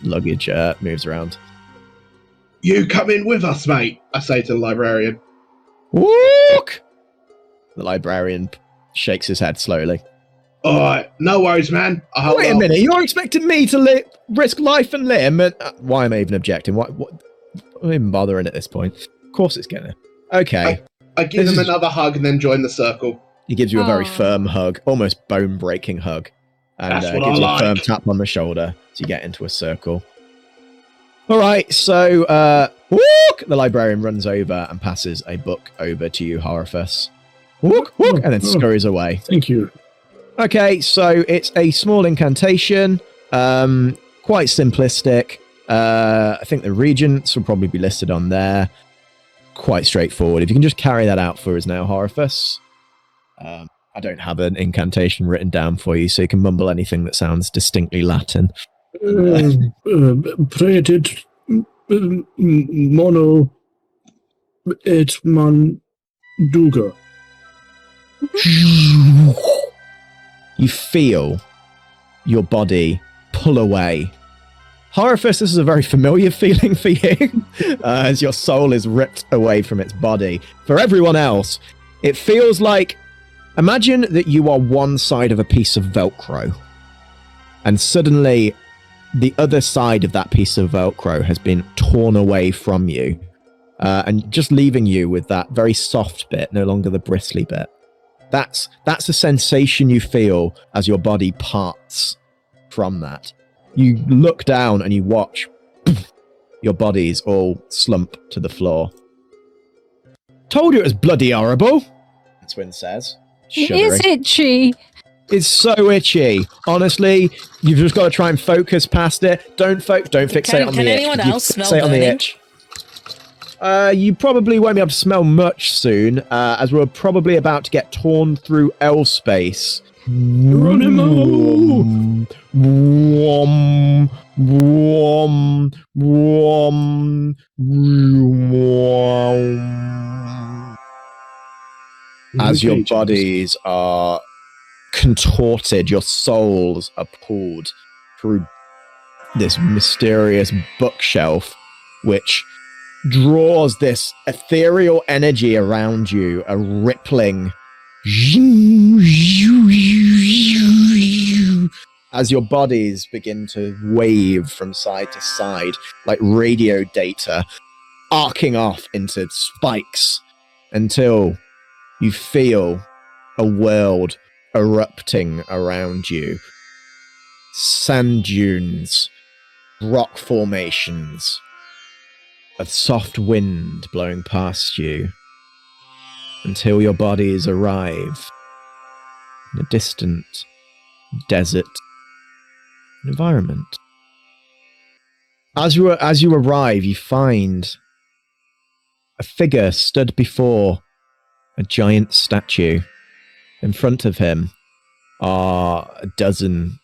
A: Luggage moves around.
F: You come in with us, mate, I say to the librarian.
A: Walk! The librarian shakes his head slowly.
F: All right, no worries, man.
A: Wait a minute, you're expecting me to risk life and limb? And, why am I even objecting? What? I'm even bothering at this point. Of course it's gonna. Okay.
F: I give him another hug and then join the circle.
A: He gives you a very firm hug, almost bone-breaking hug. And gives you a firm tap on the shoulder as you get into a circle. All right, so walk! The librarian runs over and passes a book over to you, Horifice. Walk, and then scurries away.
C: Thank you.
A: Okay, so it's a small incantation, quite simplistic. I think the regents will probably be listed on there. Quite straightforward. If you can just carry that out for us now, Horifice. I don't have an incantation written down for you, so you can mumble anything that sounds distinctly Latin.
C: Praetit mono et manduga.
A: You feel your body pull away. Horifice, this is a very familiar feeling for you, as your soul is ripped away from its body. For everyone else, it feels like, imagine that you are one side of a piece of Velcro, and suddenly the other side of that piece of Velcro has been torn away from you, and just leaving you with that very soft bit, no longer the bristly bit. That's the sensation you feel as your body parts from that. You look down and you watch your bodies all slump to the floor. Told you it was bloody horrible, Twin says, shuddering.
B: It is itchy.
A: is so itchy. Honestly, you've just got to try and focus past it. Don't fixate on the itch.
D: Can anyone else smell
A: Fixate on the
D: burning?
A: itch. You probably won't be able to smell much soon, as we're probably about to get torn through L space.
C: Geronimo!
A: Wom, wom, wom, wom. As your bodies are contorted, your souls are pulled through this mysterious bookshelf, which draws this ethereal energy around you, a rippling as your bodies begin to wave from side to side like radio data, arcing off into spikes until you feel a world erupting around you. Sand dunes, rock formations, a soft wind blowing past you, until your bodies arrive in a distant desert environment. As you arrive, you find a figure stood before a giant statue. In front of him are a dozen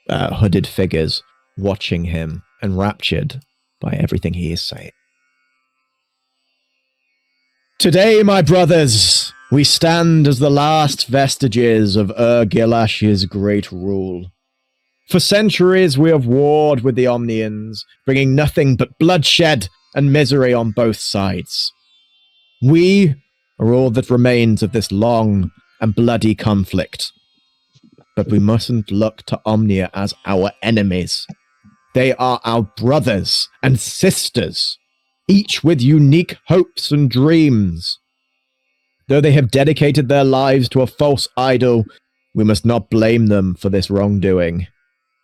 A: hooded figures watching him, enraptured by everything he is saying. Today, my brothers, we stand as the last vestiges of Ur-Gilash's great rule. For centuries, we have warred with the Omnians, bringing nothing but bloodshed and misery on both sides. We are all that remains of this long and bloody conflict. But we mustn't look to Omnia as our enemies. They are our brothers and sisters, each with unique hopes and dreams. Though they have dedicated their lives to a false idol, we must not blame them for this wrongdoing.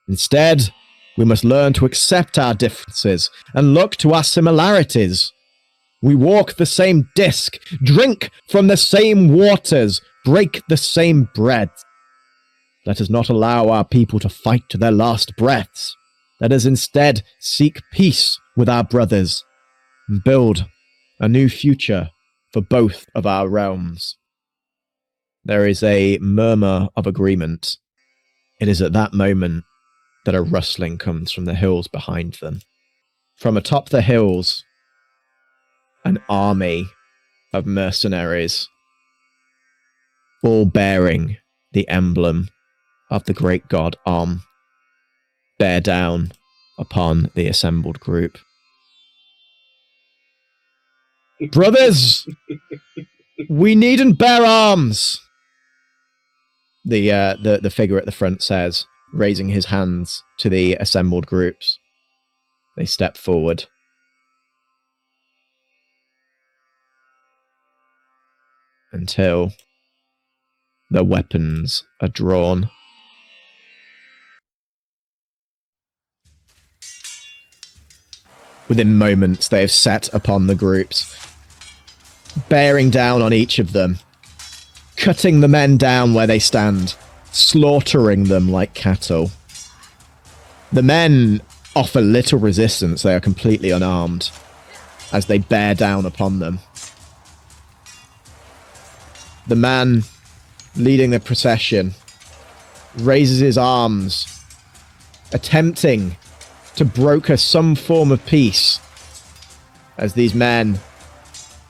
A: Instead, we must learn to accept our differences and look to our similarities. We walk the same disc, drink from the same waters, break the same bread. Let us not allow our people to fight to their last breaths. Let us instead seek peace with our brothers and build a new future for both of our realms. There is a murmur of agreement. It is at that moment that a rustling comes from the hills behind them. From atop the hills, an army of mercenaries, all bearing the emblem of the great god Om, bear down upon the assembled group. Brothers, we needn't bear arms, the figure at the front says, raising his hands to the assembled groups. They step forward. Until the weapons are drawn. Within moments, they have set upon the groups, bearing down on each of them, cutting the men down where they stand, slaughtering them like cattle. The men offer little resistance. They are completely unarmed as they bear down upon them. The man leading the procession raises his arms, attempting to broker some form of peace as these men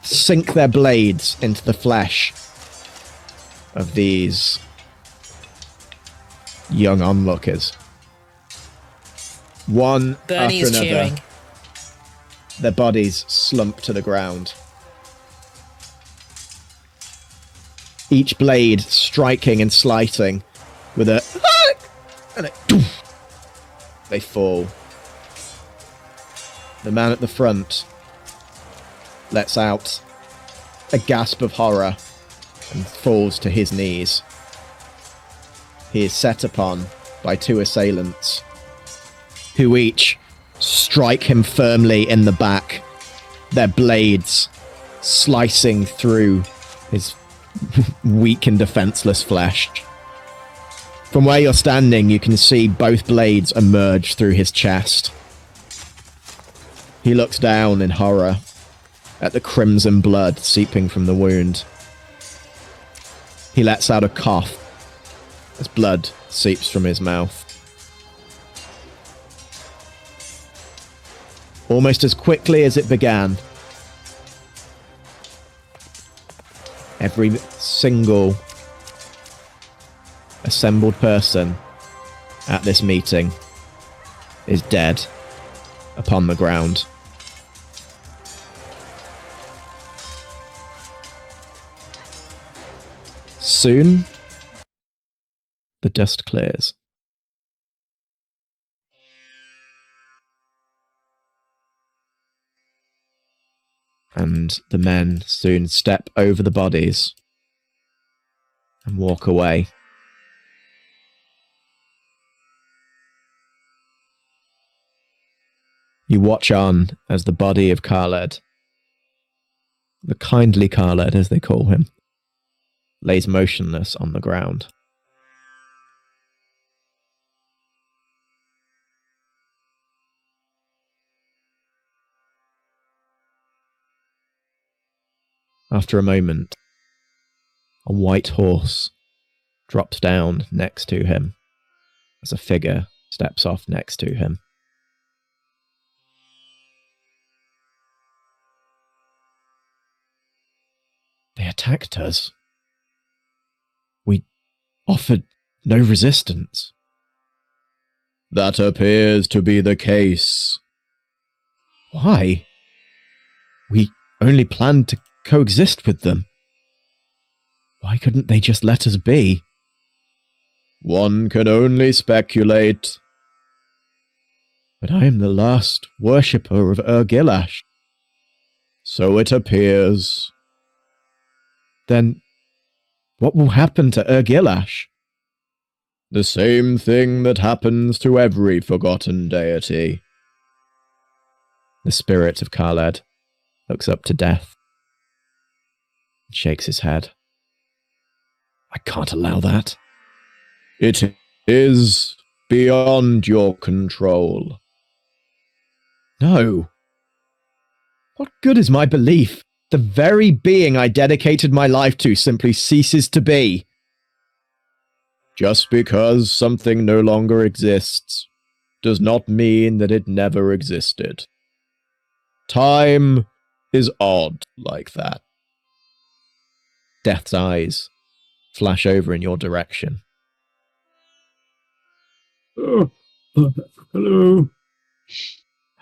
A: sink their blades into the flesh of these young onlookers. One
D: Bernie
A: after
D: is
A: another,
D: cheering.
A: their bodies slump to the ground. Each blade striking and sliting with a and they fall. The man at the front lets out a gasp of horror and falls to his knees. He is set upon by two assailants, who each strike him firmly in the back, their blades slicing through his weak and defenseless flesh. From where you're standing, you can see both blades emerge through his chest. He looks down in horror at the crimson blood seeping from the wound. He lets out a cough as blood seeps from his mouth. Almost as quickly as it began, every single assembled person at this meeting is dead upon the ground. Soon, the dust clears. And the men soon step over the bodies and walk away. You watch on as the body of Khaled, the kindly Khaled as they call him, lays motionless on the ground. After a moment, a white horse drops down next to him as a figure steps off next to him. They attacked us. We offered no resistance. That appears to be the case. Why? We only planned to coexist with them. Why couldn't they just let us be? One can only speculate. But I am the last worshipper of Ur-Gilash. So it appears. Then, what will happen to Ur-Gilash? The same thing that happens to every forgotten deity. The spirit of Khaled looks up to death and shakes his head. I can't allow that. It is beyond your control. No. What good is my belief? The very being I dedicated my life to simply ceases to be. Just because something no longer exists does not mean that it never existed. Time is odd like that. Death's eyes flash over in your direction.
C: Hello.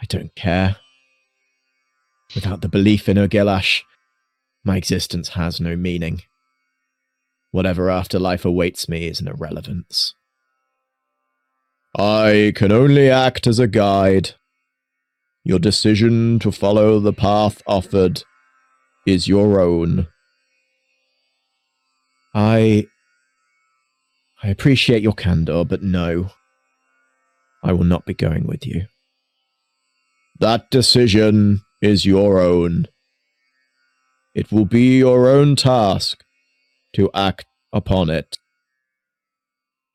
A: I don't care. Without the belief in Ur-Gilash, my existence has no meaning. Whatever afterlife awaits me is an irrelevance. I can only act as a guide. Your decision to follow the path offered is your own. I appreciate your candor, but no. I will not be going with you. That decision is your own. It will be your own task to act upon it.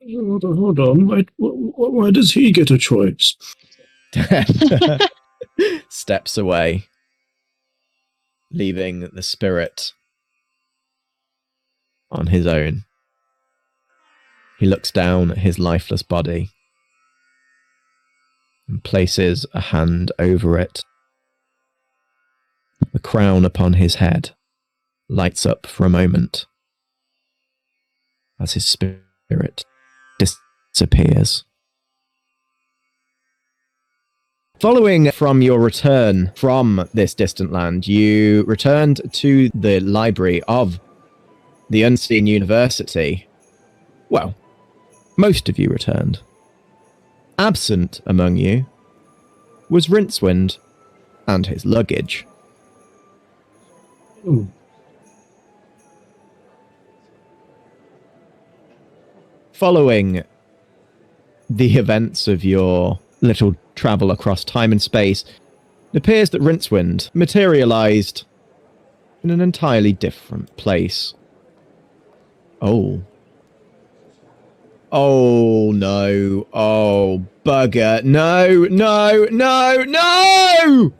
C: Hold on. Why does he get a choice?
A: Steps away, leaving the spirit on his own. He looks down at his lifeless body and places a hand over it. The crown upon his head lights up for a moment as his spirit disappears. Following from your return from this distant land, you returned to the library of the Unseen University. Well, most of you returned. Absent among you was Rincewind and his luggage.
C: Oh.
A: Following the events of your little travel across time and space, it appears that Rincewind materialized in an entirely different place. Oh, Oh, no. Oh, bugger. No, no, no, no!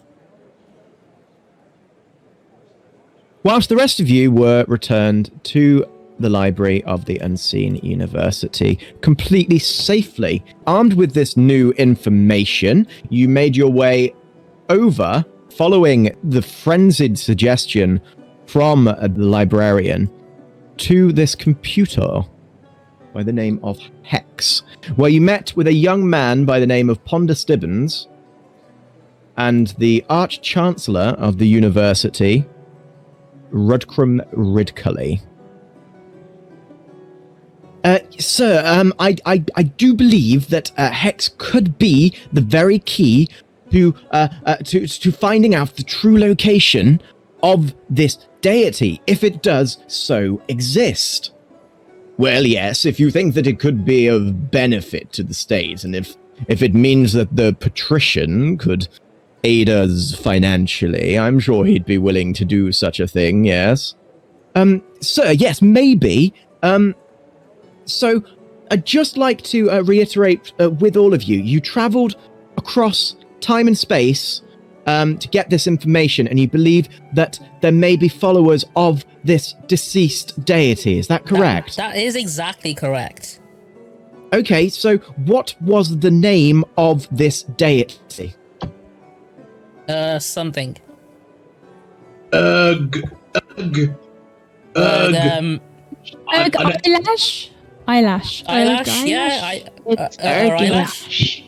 A: Whilst the rest of you were returned to the Library of the Unseen University, completely safely, armed with this new information, you made your way over, following the frenzied suggestion from the librarian, to this computer by the name of Hex, where you met with a young man by the name of Ponder Stibbons and the Arch-Chancellor of the university, Rudcrum Ridcully. Sir, I do believe that Hex could be the very key to finding out the true location of this deity, if it does so exist. Well, yes, if you think that it could be of benefit to the state, and if it means that the patrician could aid us financially, I'm sure he'd be willing to do such a thing, yes. Sir, yes, maybe. So, I'd just like to reiterate with all of you, you travelled across time and space to get this information, and you believe that there may be followers of this deceased deity. Is that correct?
D: That is exactly correct.
A: Okay, so what was the name of this deity?
D: Something.
B: Eyelash? Eyelash.
D: Eyelash, yeah. Eyelash.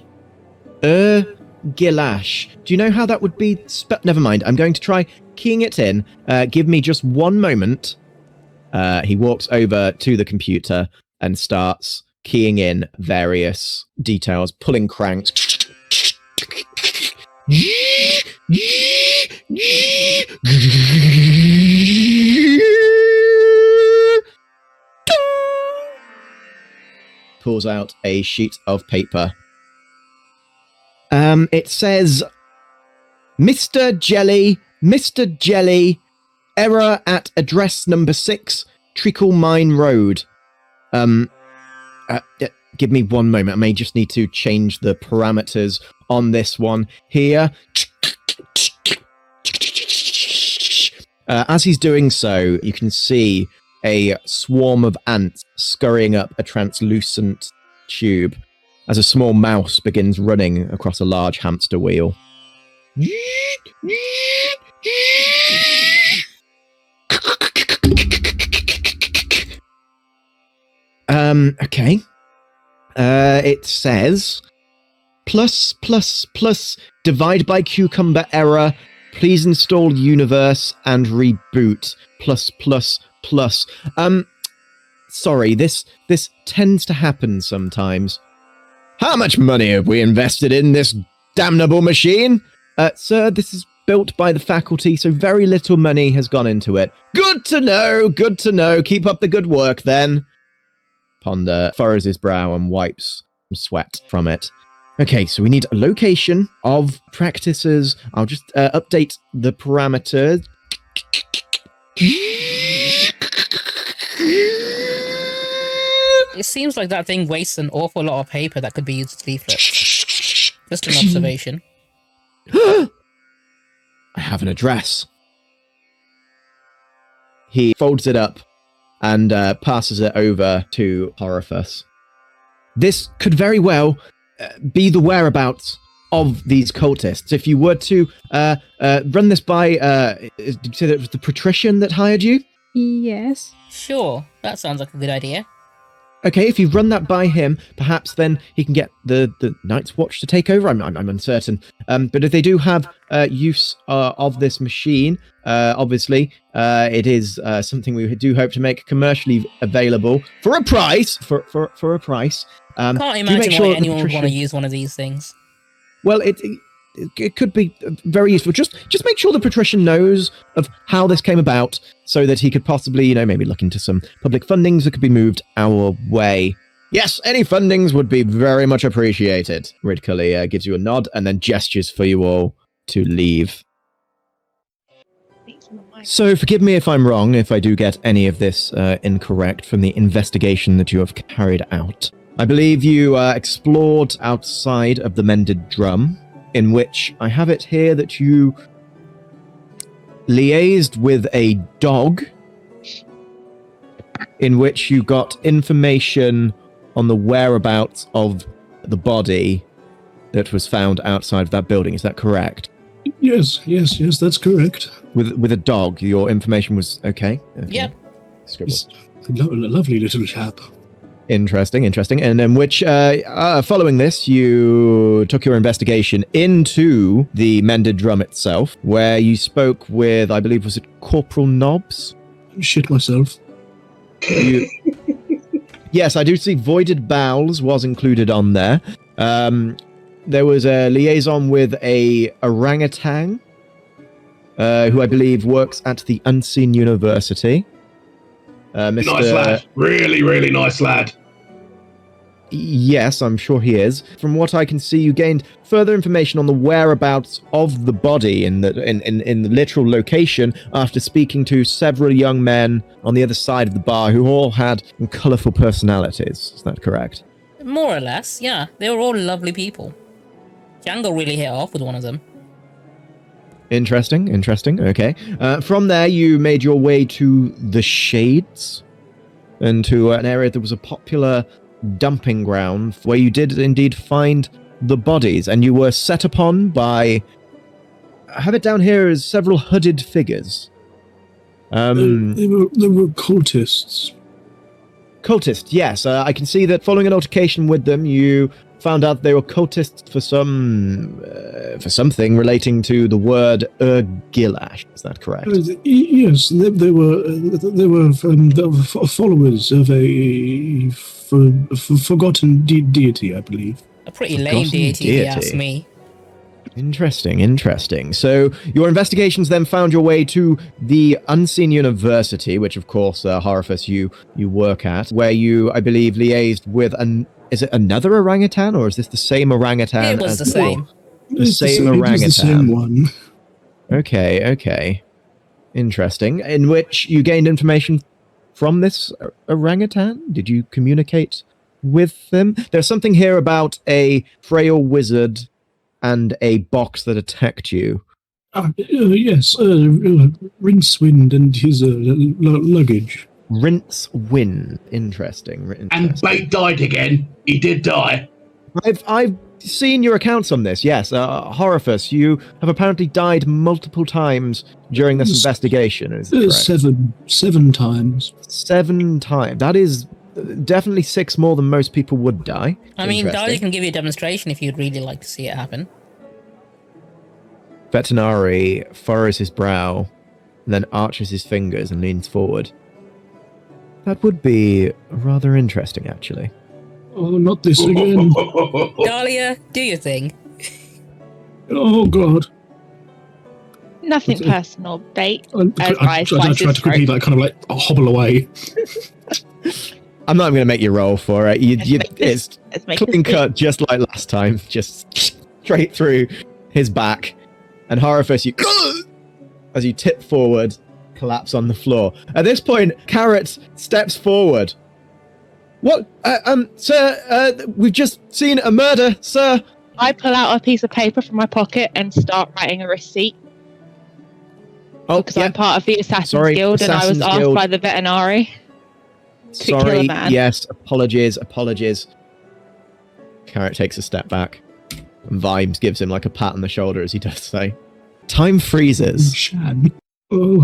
A: Ur-Gilash. Do you know how that would be never mind, I'm going to try keying it in. Give me just one moment. He walks over to the computer and starts keying in various details, pulling cranks. Pulls out a sheet of paper. It says, Mr. Jelly, error at address number 6, Treacle Mine Road. Give me one moment. I may just need to change the parameters on this one here. As he's doing so, you can see a swarm of ants scurrying up a translucent tube as a small mouse begins running across a large hamster wheel. Okay. It says plus divide by cucumber error. Please install universe and reboot plus. Sorry, this tends to happen sometimes. How much money have we invested in this damnable machine? Sir, this is built by the faculty, so very little money has gone into it. Good to know. Keep up the good work, then. Ponder furrows his brow and wipes some sweat from it. Okay, so we need a location of practices. I'll just update the parameters.
D: It seems like that thing wastes an awful lot of paper that could be used as leaflets. Just an observation.
A: I have an address. He folds it up and passes it over to Horophus. This could very well be the whereabouts of these cultists. If you were to run this by, did you say that it was the patrician that hired you?
B: Yes.
D: Sure, that sounds like a good idea.
A: Okay, if you run that by him, perhaps then he can get the Night's Watch to take over. I'm uncertain. But if they do have use of this machine, obviously, it is something we do hope to make commercially available for a price. For a price.
D: Can't imagine why anyone would want to use one of these things.
A: Well, it could be very useful. Just make sure the patrician knows of how this came about, so that he could possibly, maybe look into some public fundings that could be moved our way. Yes, any fundings would be very much appreciated. Ridcully gives you a nod and then gestures for you all to leave. So forgive me if I'm wrong, if I do get any of this incorrect from the investigation that you have carried out. I believe you explored outside of the Mended Drum, in which I have it here that you liaised with a dog, in which you got information on the whereabouts of the body that was found outside of that building. Is that correct?
C: Yes, that's correct.
A: With a dog, your information was okay?
D: Yep.
A: Scribble.
C: It's a lovely little chap.
A: Interesting. And in which, following this, you took your investigation into the Mended Drum itself, where you spoke with, I believe, was it Corporal Nobbs?
C: Shit myself.
A: Yes, I do see Voided Bowels was included on there. There was a liaison with a orangutan, who I believe works at the Unseen University. Mr.
F: Nice lad. Really, really nice lad.
A: Yes, I'm sure he is. From what I can see, you gained further information on the whereabouts of the body in the literal location after speaking to several young men on the other side of the bar who all had colourful personalities. Is that correct?
D: More or less, yeah. They were all lovely people. Django really hit off with one of them.
A: Interesting. Okay. From there, you made your way to the Shades, and to an area that was a popular dumping ground, where you did indeed find the bodies, and you were set upon by, I have it down here as several hooded figures.
C: They were cultists.
A: Cultists, yes. I can see that following an altercation with them, you found out they were cultists for something relating to the word Ur-Gilash. Is that correct?
C: Yes, they were followers of a forgotten deity, I believe.
D: A pretty lame deity, if you ask me.
A: Interesting. So your investigations then found your way to the Unseen University, which of course, Horifus, you work at, where you, I believe, liaised with is it another orangutan, or is this the same orangutan?
D: It was the same.
A: The same orangutan.
C: It was the same one.
A: Okay. Interesting. In which you gained information from this orangutan? Did you communicate with them? There's something here about a frail wizard and a box that attacked you.
C: Yes, Rincewind and his luggage.
A: Rincewind. Interesting.
F: And Bait died again. He did die.
A: I've seen your accounts on this, yes. Horifus, you have apparently died multiple times during this investigation, is that correct?
C: 7 times.
A: 7 times. That is definitely 6 more than most people would die.
D: I mean, Dahlia can give you a demonstration if you'd really like to see it happen.
A: Vetinari furrows his brow, and then arches his fingers and leans forward. That would be rather interesting, actually.
C: Oh, not this again.
D: Dahlia, do your thing.
C: Oh, God.
E: Nothing personal, Bait.
C: I tried to quickly, hobble away.
A: I'm not even going to make you roll for it. It's clean cut, just like last time. Just straight through his back. And Horifus, as you tip forward, collapse on the floor. At this point, Carrot steps forward. What? Sir, we've just seen a murder, sir.
E: I pull out a piece of paper from my pocket and start writing a receipt. Because I'm part of the Assassin's Guild, and I was asked by the Vetinari to kill a man.
A: Yes, apologies. Carrot takes a step back. And Vibes gives him like a pat on the shoulder as he does so. Time freezes.
C: Shan. Hello?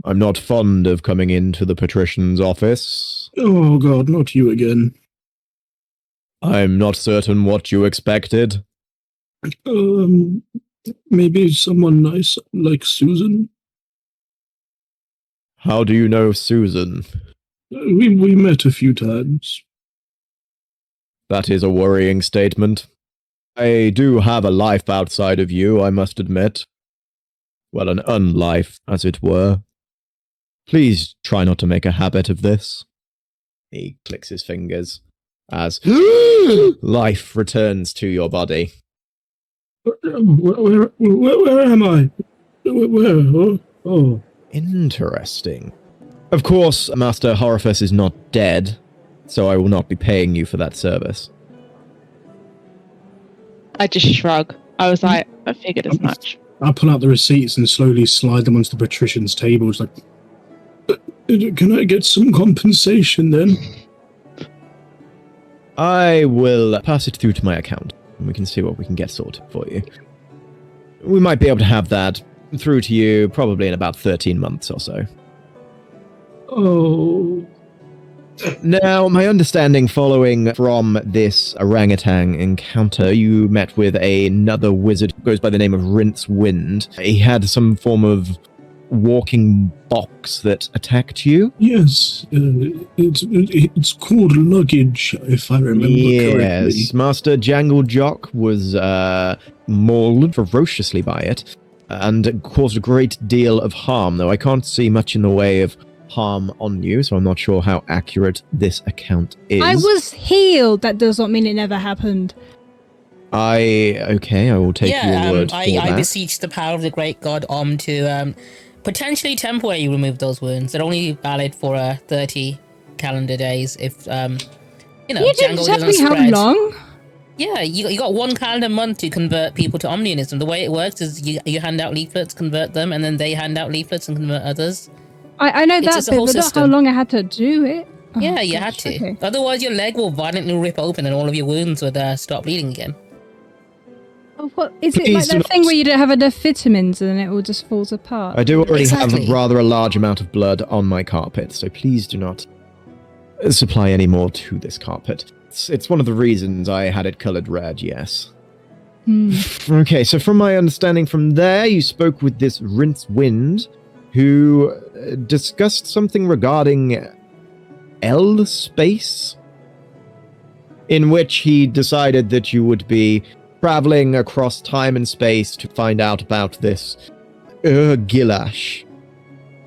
A: I'm not fond of coming into the patrician's office.
C: Oh, God, not you again.
A: I'm not certain what you expected.
C: Maybe someone nice like Susan?
A: How do you know Susan?
C: We met a few times.
A: That is a worrying statement. I do have a life outside of you, I must admit. Well, an unlife, as it were. Please try not to make a habit of this. He clicks his fingers as life returns to your body.
C: Where am I? Where? Oh.
A: Interesting. Of course, Master Horophus is not dead, so I will not be paying you for that service.
E: I just shrug. I was like, I figured as much.
C: I pull out the receipts and slowly slide them onto the patrician's table. It's like, can I get some compensation then?
A: I will pass it through to my account, and we can see what we can get sorted for you. We might be able to have that through to you probably in about 13 months or so.
C: Oh.
A: Now, my understanding following from this orangutan encounter, you met with another wizard who goes by the name of Rince Wind. He had some form of walking box that attacked you.
C: Yes, it's called luggage, if I remember correctly.
A: Yes, Master Jangle Jock was mauled ferociously by it and caused a great deal of harm, though I can't see much in the way of harm on you, so I'm not sure how accurate this account is.
B: I was healed. That does not mean it never happened.
A: I will take your word for
D: I
A: that.
D: beseech the power of the great god Om to potentially temporarily remove those wounds. They're only valid for 30 calendar days if
B: You
D: Django
B: didn't tell
D: doesn't
B: me how
D: spread.
B: long.
D: Yeah, you got one calendar month to convert people to Omnianism. The way it works is you hand out leaflets, convert them, and then they hand out leaflets and convert others.
B: I know
D: It's
B: that
D: just a
B: bit,
D: whole
B: but not
D: system.
B: how long I had to do it. Oh,
D: Yeah, you
B: gosh,
D: had to.
B: okay.
D: Otherwise, your leg will violently rip open and all of your wounds would stop bleeding again.
B: Oh, what is it
A: Please
B: like
A: do
B: that
A: not-
B: thing where you don't have enough vitamins and it all just falls apart?
A: I do already
D: Exactly.
A: have rather a large amount of blood on my carpet, so please do not supply any more to this carpet. It's one of the reasons I had it colored red, yes. Okay, so from my understanding from there, you spoke with this Rince Wind, who discussed something regarding L space, in which he decided that you would be traveling across time and space to find out about this Ur-Gilash.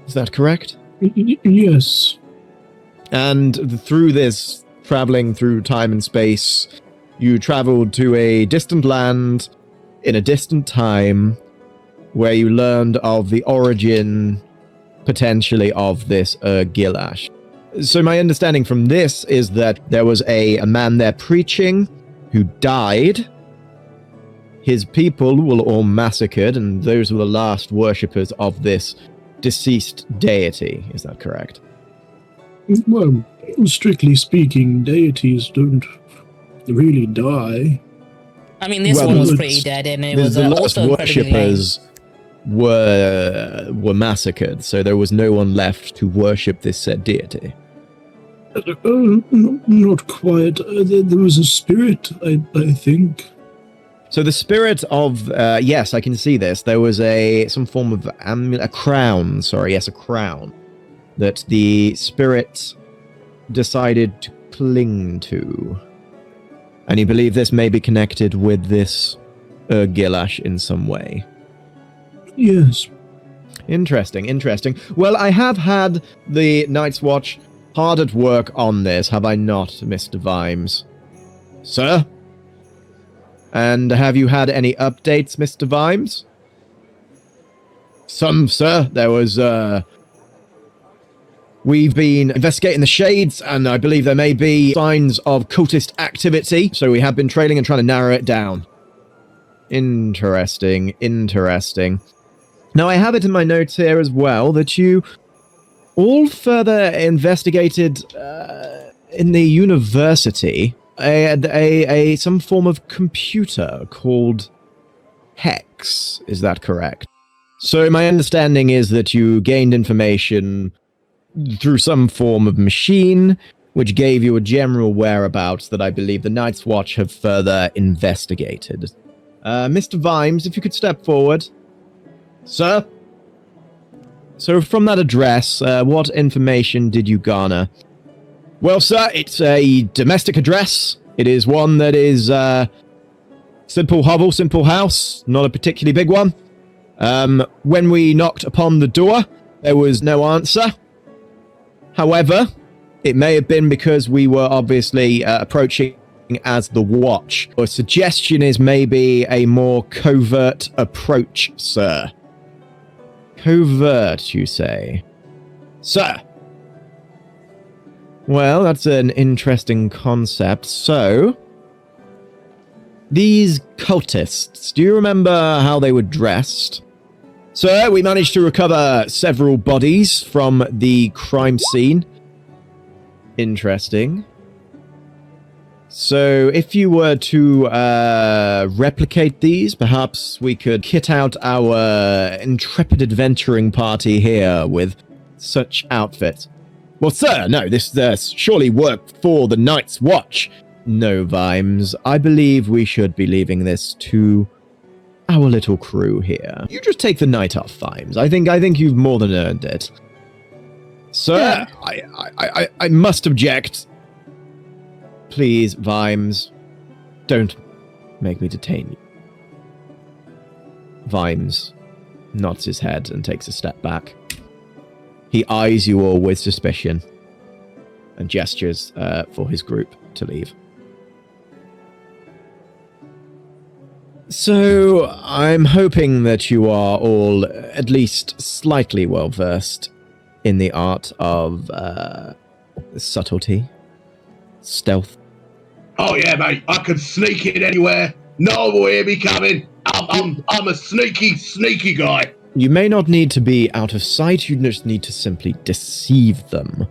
A: Is that correct?
C: Yes.
A: And through this, traveling through time and space, you traveled to a distant land in a distant time where you learned of the origin, potentially, of this Ur-Gilash. So my understanding from this is that there was a man there preaching who died. His people were all massacred, and those were the last worshippers of this deceased deity. Is that correct?
C: Well, strictly speaking, deities don't really die.
D: I mean, this
A: Well,
D: one was
C: it's-
D: pretty dead, and it
A: The
D: was
A: last
D: also incredibly lame.
A: worshippers were massacred, so there was no one left to worship this said deity.
C: Not quite. There was a spirit, I think.
A: So the spirit of yes, I can see this. There was some form of a crown. Sorry, yes, a crown that the spirit decided to cling to, and you believe this may be connected with this Ur-Gilash in some way.
C: Yes.
A: Interesting. Well, I have had the Night's Watch hard at work on this, have I not, Mr. Vimes? Sir? And have you had any updates, Mr. Vimes? Some, sir. There was, we've been investigating the shades, and I believe there may be signs of cultist activity, so we have been trailing and trying to narrow it down. Interesting. Now, I have it in my notes here as well that you all further investigated in the university some form of computer called Hex. Is that correct? So my understanding is that you gained information through some form of machine, which gave you a general whereabouts that I believe the Night's Watch have further investigated. Mr. Vimes, if you could step forward. Sir? So from that address, what information did you garner? Well, sir, it's a domestic address. It is one that is simple hovel, simple house, not a particularly big one. When we knocked upon the door, there was no answer. However, it may have been because we were obviously approaching as the Watch. A suggestion is maybe a more covert approach, sir. Covert, you say? Sir, Well, that's an interesting concept. So, these cultists, do you remember how they were dressed? Sir, we managed to recover several bodies from the crime scene. Interesting. So, if you were to replicate these, perhaps we could kit out our intrepid adventuring party here with such outfits. Well, sir, no, this surely worked for the Night's Watch. No, Vimes. I believe we should be leaving this to our little crew here. You just take the night off, Vimes. I think you've more than earned it. Sir, yeah. I must object. Please, Vimes, don't make me detain you. Vimes nods his head and takes a step back. He eyes you all with suspicion and gestures for his group to leave. So, I'm hoping that you are all at least slightly well-versed in the art of subtlety, stealth.
F: Oh yeah, mate, I can sneak in anywhere. No one will hear me coming. I'm a sneaky guy.
A: You may not need to be out of sight, you just need to simply deceive them.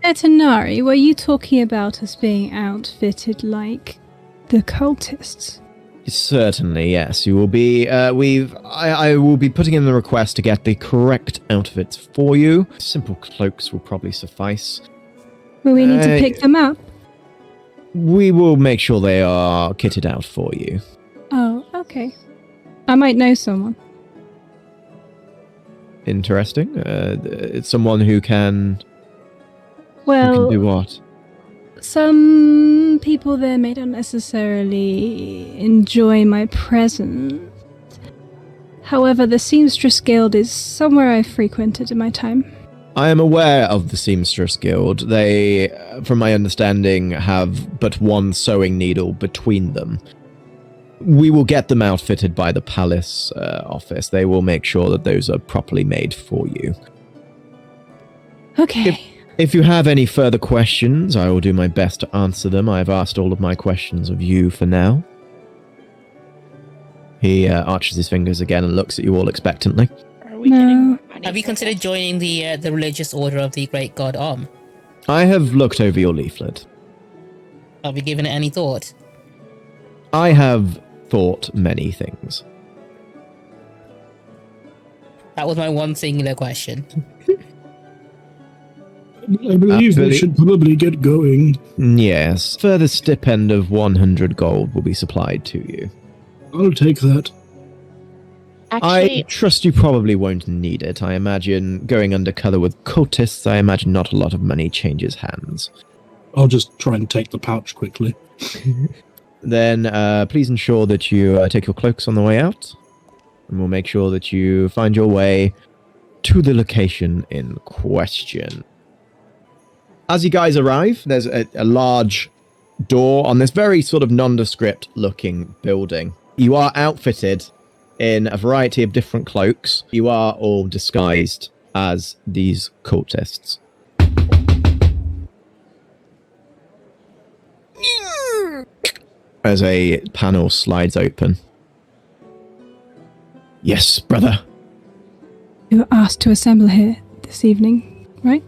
B: Vetinari, were you talking about us being outfitted like the cultists?
A: Certainly, yes. You will be. I will be putting in the request to get the correct outfits for you. Simple cloaks will probably suffice.
B: Will we need to pick them up?
A: We will make sure they are kitted out for you.
B: Oh, okay. I might know someone.
A: Interesting. It's someone who can.
B: Well,
A: who can do what?
B: Some people there may not necessarily enjoy my presence. However, the Seamstress Guild is somewhere I frequented in my time.
A: I am aware of the Seamstress Guild. They, from my understanding, have but one sewing needle between them. We will get them outfitted by the palace office. They will make sure that those are properly made for you.
B: Okay.
A: If you have any further questions, I will do my best to answer them. I have asked all of my questions of you for now. He arches his fingers again and looks at you all expectantly.
E: Are we
B: No.
E: getting more money
D: Have you
E: for
D: considered
E: this?
D: joining the religious order of the Great God Om?
A: I have looked over your leaflet.
D: Have you given it any thought?
A: I have thought many things.
D: That was my one singular question.
C: I believe we should probably get going.
A: Yes. Further stipend of 100 gold will be supplied to you.
C: I'll take that.
E: Actually,
A: I trust you probably won't need it. I imagine going undercover with cultists, I imagine not a lot of money changes hands.
C: I'll just try and take the pouch quickly.
A: Then please ensure that you take your cloaks on the way out, and we'll make sure that you find your way to the location in question. As you guys arrive, there's a large door on this very sort of nondescript looking building. You are outfitted in a variety of different cloaks. You are all disguised as these cultists. As a panel slides open. Yes, brother.
B: You were asked to assemble here this evening, right?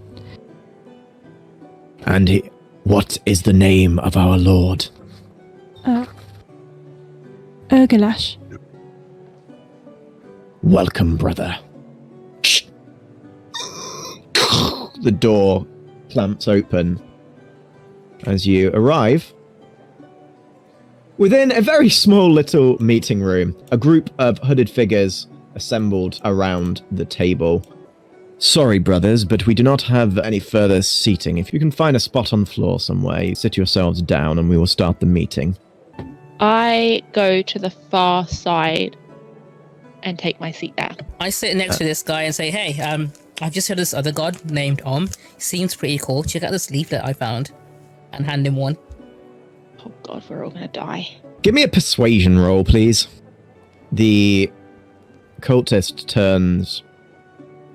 A: And what is the name of our lord?
B: Ur-Gilash.
A: Welcome, brother. The door clamps open as you arrive. Within a very small little meeting room, a group of hooded figures assembled around the table. Sorry, brothers, but we do not have any further seating. If you can find a spot on the floor somewhere, you sit yourselves down and we will start the meeting.
E: I go to the far side and take my seat there.
D: I sit next to this guy and say, hey, I've just heard this other god named Om. Seems pretty cool. Check out this leaflet I found. And hand him one.
E: Oh god, we're all gonna die.
A: Give me a persuasion roll, please. The cultist turns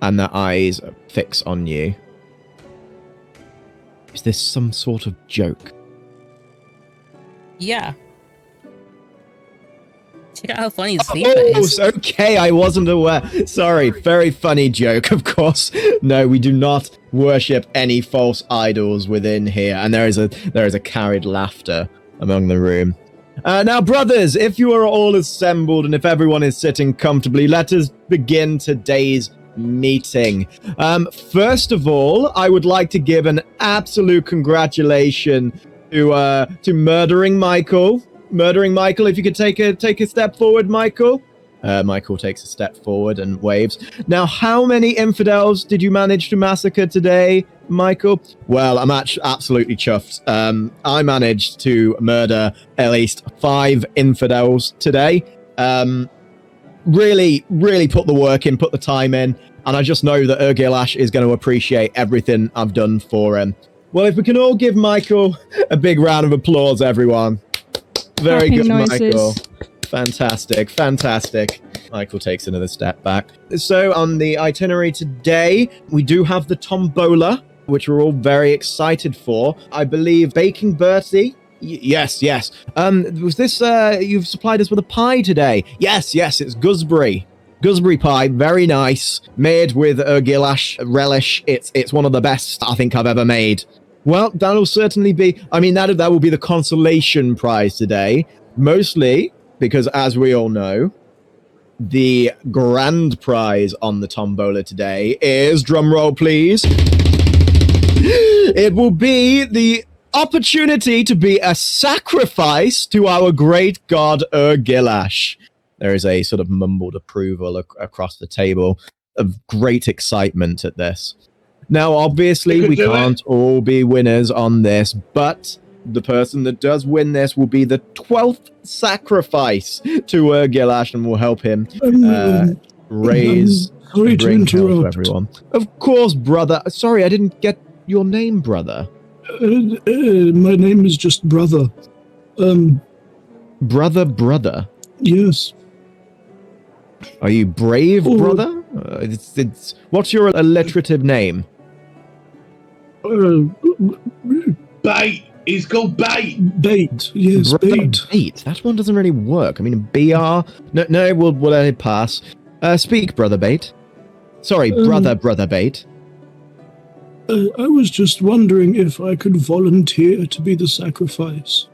A: and their eyes fix on you. Is this some sort of joke?
D: Yeah. Check out how funny his sleep
A: Oh,
D: is.
A: okay, I wasn't aware. Sorry, very funny joke, of course. No, we do not worship any false idols within here, and there is a carried laughter among the room. Now, brothers, if you are all assembled and if everyone is sitting comfortably, let us begin today's meeting. First of all, I would like to give an absolute congratulation to Murdering Michael. Murdering Michael, if you could take a step forward, Michael. Michael takes a step forward and waves. Now, how many infidels did you manage to massacre today, Michael? Well, I'm absolutely chuffed. I managed to murder at least 5 infidels today. Really put the work in, put the time in, and I just know that Ur-Gilash is going to appreciate everything I've done for him. Well, if we can all give Michael a big round of applause, everyone. Very good, Michael. Fantastic. Michael takes another step back. So on the itinerary today, we do have the Tombola, which we're all very excited for. I believe Baking Bertie. Yes. Was this, you've supplied us with a pie today? Yes, it's gooseberry. Gooseberry pie, very nice. Made with Ur-Gilash relish. It's one of the best I think I've ever made. Well, that'll certainly be, that will be the consolation prize today. Mostly because, as we all know, the grand prize on the Tombola today is, drumroll please, it will be the opportunity to be a sacrifice to our great god Ur-Gilash. There is a sort of mumbled approval across the table of great excitement at this. Now, obviously, we can't all be winners on this, but the person that does win this will be the 12th sacrifice to Ur-Gilash and will help him raise and bring health to everyone. Of course, brother. Sorry, I didn't get your name, brother.
C: My name is just Brother.
A: Brother?
C: Yes.
A: Are you brave, brother? What's your alliterative name?
F: Bait. He's called Bait.
C: Bait. Yes,
A: Brother
C: Bait.
A: Bait. That one doesn't really work. BR. No, we'll let it pass. Speak, Brother Bait. Sorry, Brother Bait.
C: I was just wondering if I could volunteer to be the sacrifice.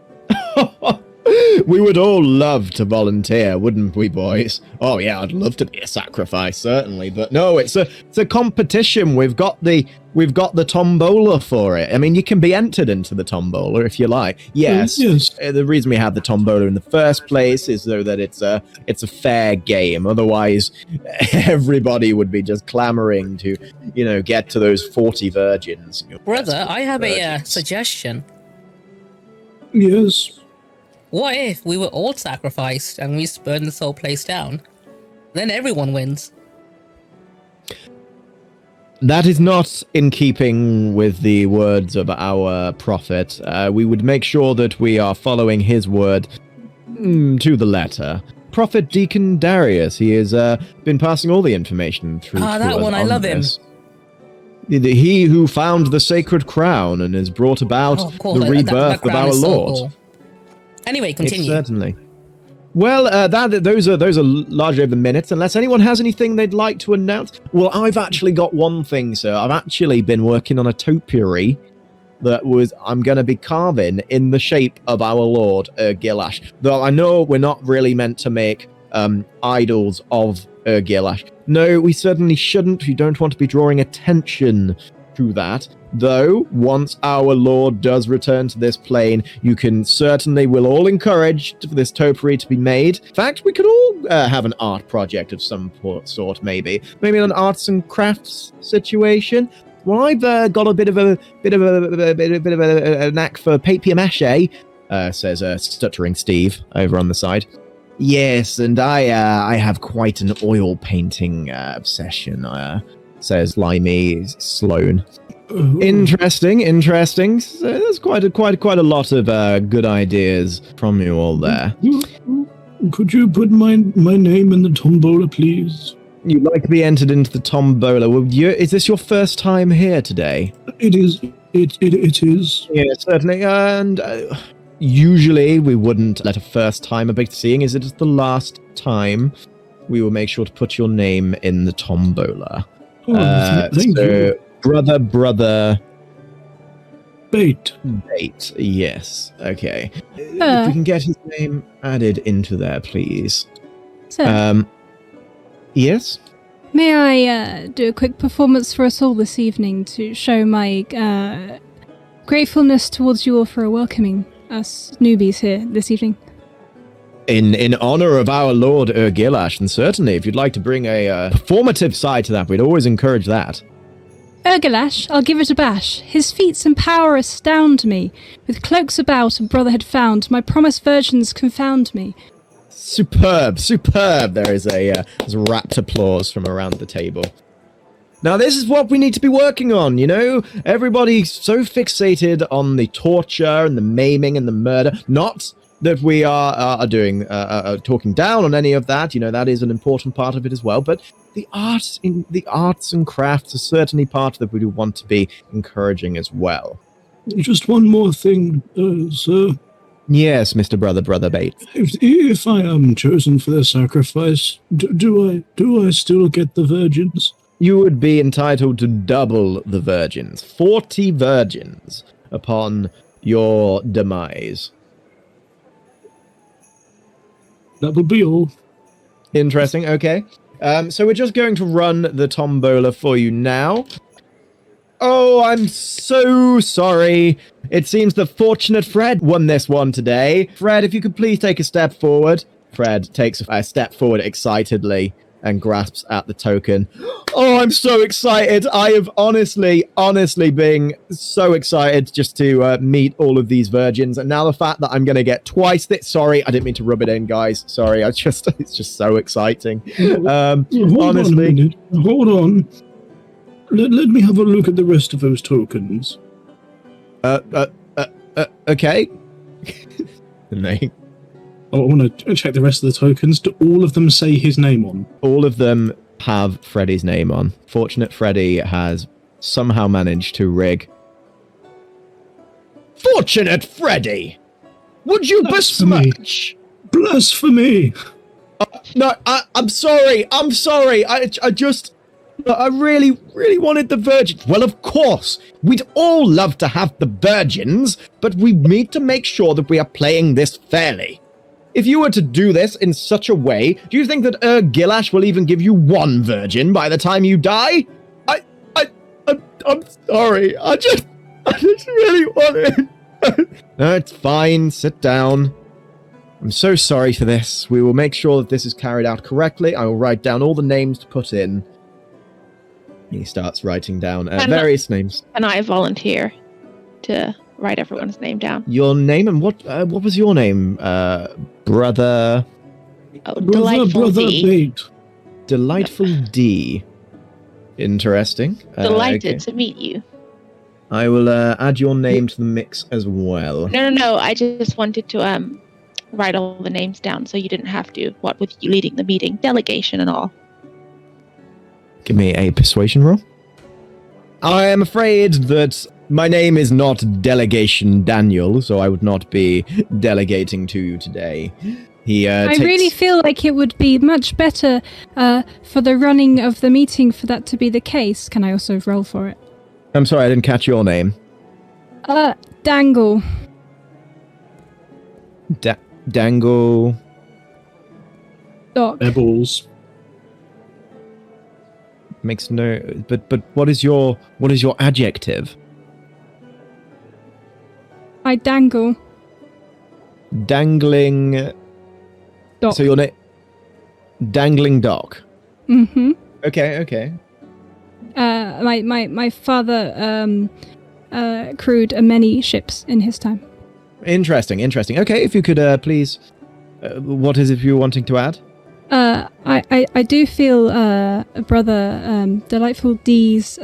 A: We would all love to volunteer, wouldn't we, boys? Oh yeah, I'd love to be a sacrifice, certainly. But no, it's a competition. We've got the tombola for it. You can be entered into the tombola if you like. Yes. The reason we have the tombola in the first place is so that it's a fair game. Otherwise, everybody would be just clamoring to, get to those 40 virgins.
D: Brother, I have a suggestion.
C: Yes.
D: What if we were all sacrificed and we burn this whole place down? Then everyone wins.
A: That is not in keeping with the words of our prophet. We would make sure that we are following his word to the letter. Prophet Deacon Darius, he has been passing all the information through to us.
D: That one, I love him.
A: He who found the sacred crown and has brought about the rebirth of our Lord. So cool.
D: Anyway, continue.
A: Certainly. Well, those are largely the minutes. Unless anyone has anything they'd like to announce. Well, I've actually got one thing, sir. I've actually been working on a topiary that I'm going to be carving in the shape of our Lord Ur-Gilash. Though I know we're not really meant to make idols of Ur-Gilash. No, we certainly shouldn't. We don't want to be drawing attention to that. Though, once our Lord does return to this plane, we'll all encourage this topiary to be made. In fact, we could all have an art project of some sort, maybe an arts and crafts situation. Well, I've got a bit of a knack for papier-mâché, says stuttering Steve over on the side. Yes, and I have quite an oil painting obsession, says Limey Sloan. Interesting. So there's quite a lot of good ideas from you all there.
C: Could you put my name in the tombola, please?
A: You'd like to be entered into the tombola. Is this your first time here today?
C: It is. It is.
A: Yeah, certainly. And usually we wouldn't let a first timer, but seeing as it is the last time, we will make sure to put your name in the tombola.
C: Thank you.
A: Brother.
C: Bait.
A: Yes. Okay. If we can get his name added into there, please.
B: So,
A: Yes?
B: may I do a quick performance for us all this evening to show my gratefulness towards you all for welcoming us newbies here this evening?
A: In honor of our Lord Ur-Gilash, and certainly if you'd like to bring a performative side to that, we'd always encourage that.
B: Ur-Gilash, I'll give it a bash. His feats and power astound me. With cloaks about and brotherhood found, my promised virgins confound me.
A: Superb. There is there's a rapt applause from around the table. Now this is what we need to be working on, you know? Everybody's so fixated on the torture and the maiming and the murder. Not that we are doing talking down on any of that, you know, that is an important part of it as well, but the arts and crafts are certainly part that we do want to be encouraging as well.
C: Just one more thing, sir.
A: Yes, Mr. Brother Bates.
C: If I am chosen for the sacrifice, do I still get the virgins?
A: You would be entitled to double the virgins. 40 virgins upon your demise.
C: That would be all.
A: Interesting, okay. So we're just going to run the tombola for you now. Oh, I'm so sorry. It seems that Fortunate Fred won this one today. Fred, if you could please take a step forward. Fred takes a step forward excitedly and grasps at the token. Oh, I'm so excited. I have honestly been so excited just to meet all of these virgins. And now the fact that I'm going to get twice this. Sorry, I didn't mean to rub it in, guys. Sorry, it's just so exciting. Honestly.
C: Hold on. Let me have a look at the rest of those tokens.
A: Okay. I
C: want to check the rest of the tokens. Do all of them say his name on?
A: All of them have Freddy's name on. Fortunate Freddy has somehow managed to rig. Fortunate Freddy! Would you besmirch?
C: Blasphemy!
A: No, I'm sorry. I really wanted the virgins. Well, of course, we'd all love to have the virgins, but we need to make sure that we are playing this fairly. If you were to do this in such a way, do you think that Ur-Gilash will even give you one virgin by the time you die? I'm sorry. I just really wanted. No, it's fine. Sit down. I'm so sorry for this. We will make sure that this is carried out correctly. I will write down all the names to put in. He starts writing down various names.
E: Can I volunteer to write everyone's name down?
A: Your name and what was your name? Brother...
E: Oh, Delightful D.
C: Bait.
A: Delightful D. Interesting.
E: Delighted to meet you.
A: I will add your name to the mix as well.
E: No. I just wanted to write all the names down so you didn't have to. What with you leading the meeting, delegation and all.
A: Give me a persuasion roll. I am afraid that my name is not Delegation Daniel, so I would not be delegating to you today. I
B: really feel like it would be much better for the running of the meeting for that to be the case. Can I also roll for it?
A: I'm sorry, I didn't catch your name.
B: Dangle.
A: Dangle.
B: Doc.
C: Pebbles.
A: Makes no... But what is your adjective?
B: I dangle.
A: Dangling...
B: Doc.
A: So your name... Dangling Doc.
B: Mm-hmm.
A: Okay.
B: My father crewed many ships in his time.
A: Interesting. Okay, if you could please... what is it you're wanting to add?
B: I do feel Brother Delightful D's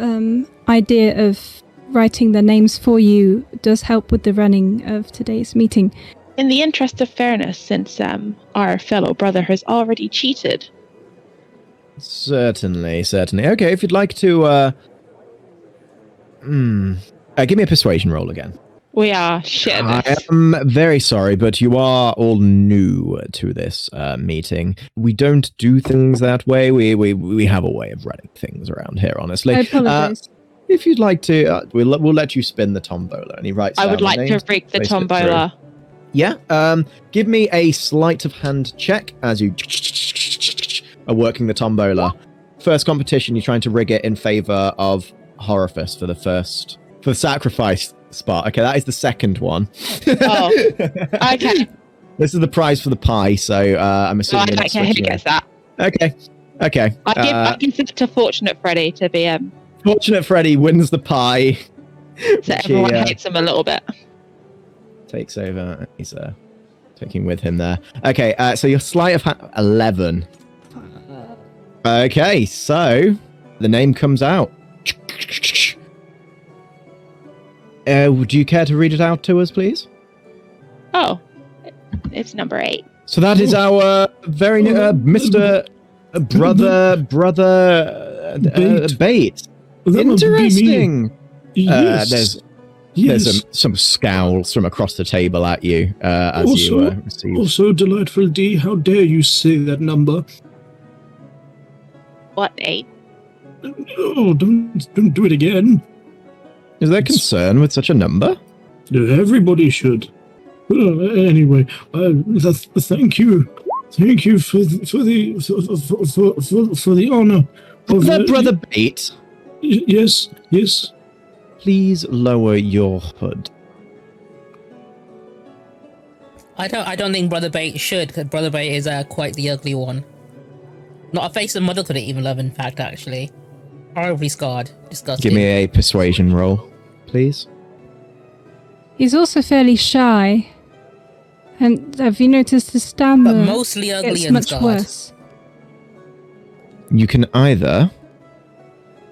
B: idea of writing the names for you does help with the running of today's meeting.
E: In the interest of fairness, since our fellow brother has already cheated.
A: Certainly. Okay, if you'd like to... Give me a persuasion roll again.
E: We are shit at
A: I
E: this.
A: am very sorry, but you are all new to this meeting. We don't do things that way. We have a way of running things around here, honestly.
B: I apologize.
A: If you'd like to, we'll let you spin the tombola. And he writes
E: I
A: down
E: would
A: the
E: like to
A: names,
E: rig the
A: place it through.
E: tombola.
A: Yeah. Give me a sleight of hand check as you are working the tombola. First competition, you're trying to rig it in favor of Horifus for the sacrifice spot. Okay, that is the second one.
E: Oh, okay.
A: This is the prize for the pie, so I'm
E: So
A: assuming
E: I
A: you're
E: don't
A: not
E: care who
A: switching
E: gets
A: it.
E: that.
A: Okay.
E: I give it to Fortunate Freddy to be
A: Fortunate Freddy wins the pie.
E: so everyone hates him a little bit.
A: Takes over. He's taking with him there. Okay, so your sleight of hand 11. Okay, so the name comes out. Would you care to read it out to us, please?
E: Oh, it's number 8.
A: So that is our very new Mr. Brother Bait.
C: That would be me.
A: Interesting.
C: Yes.
A: There's some scowls from across the table at you as you receive.
C: Also, Delightful D, how dare you say that number?
E: What, 8?
C: Oh, don't do it again.
A: Is there concern with such a number?
C: Everybody should. Anyway, thank you for the honor of
A: Brother Bait.
C: Yes.
A: Please lower your hood.
D: I don't think Brother Bait should, because Brother Bait is quite the ugly one. Not a face a mother couldn't even love, in fact, actually. Horribly scarred. Disgusting.
A: Give me a persuasion roll, please.
B: He's also fairly shy. And have you noticed his stammer?
D: But mostly ugly
B: It's
D: and
B: much
D: scarred.
B: worse.
A: You can either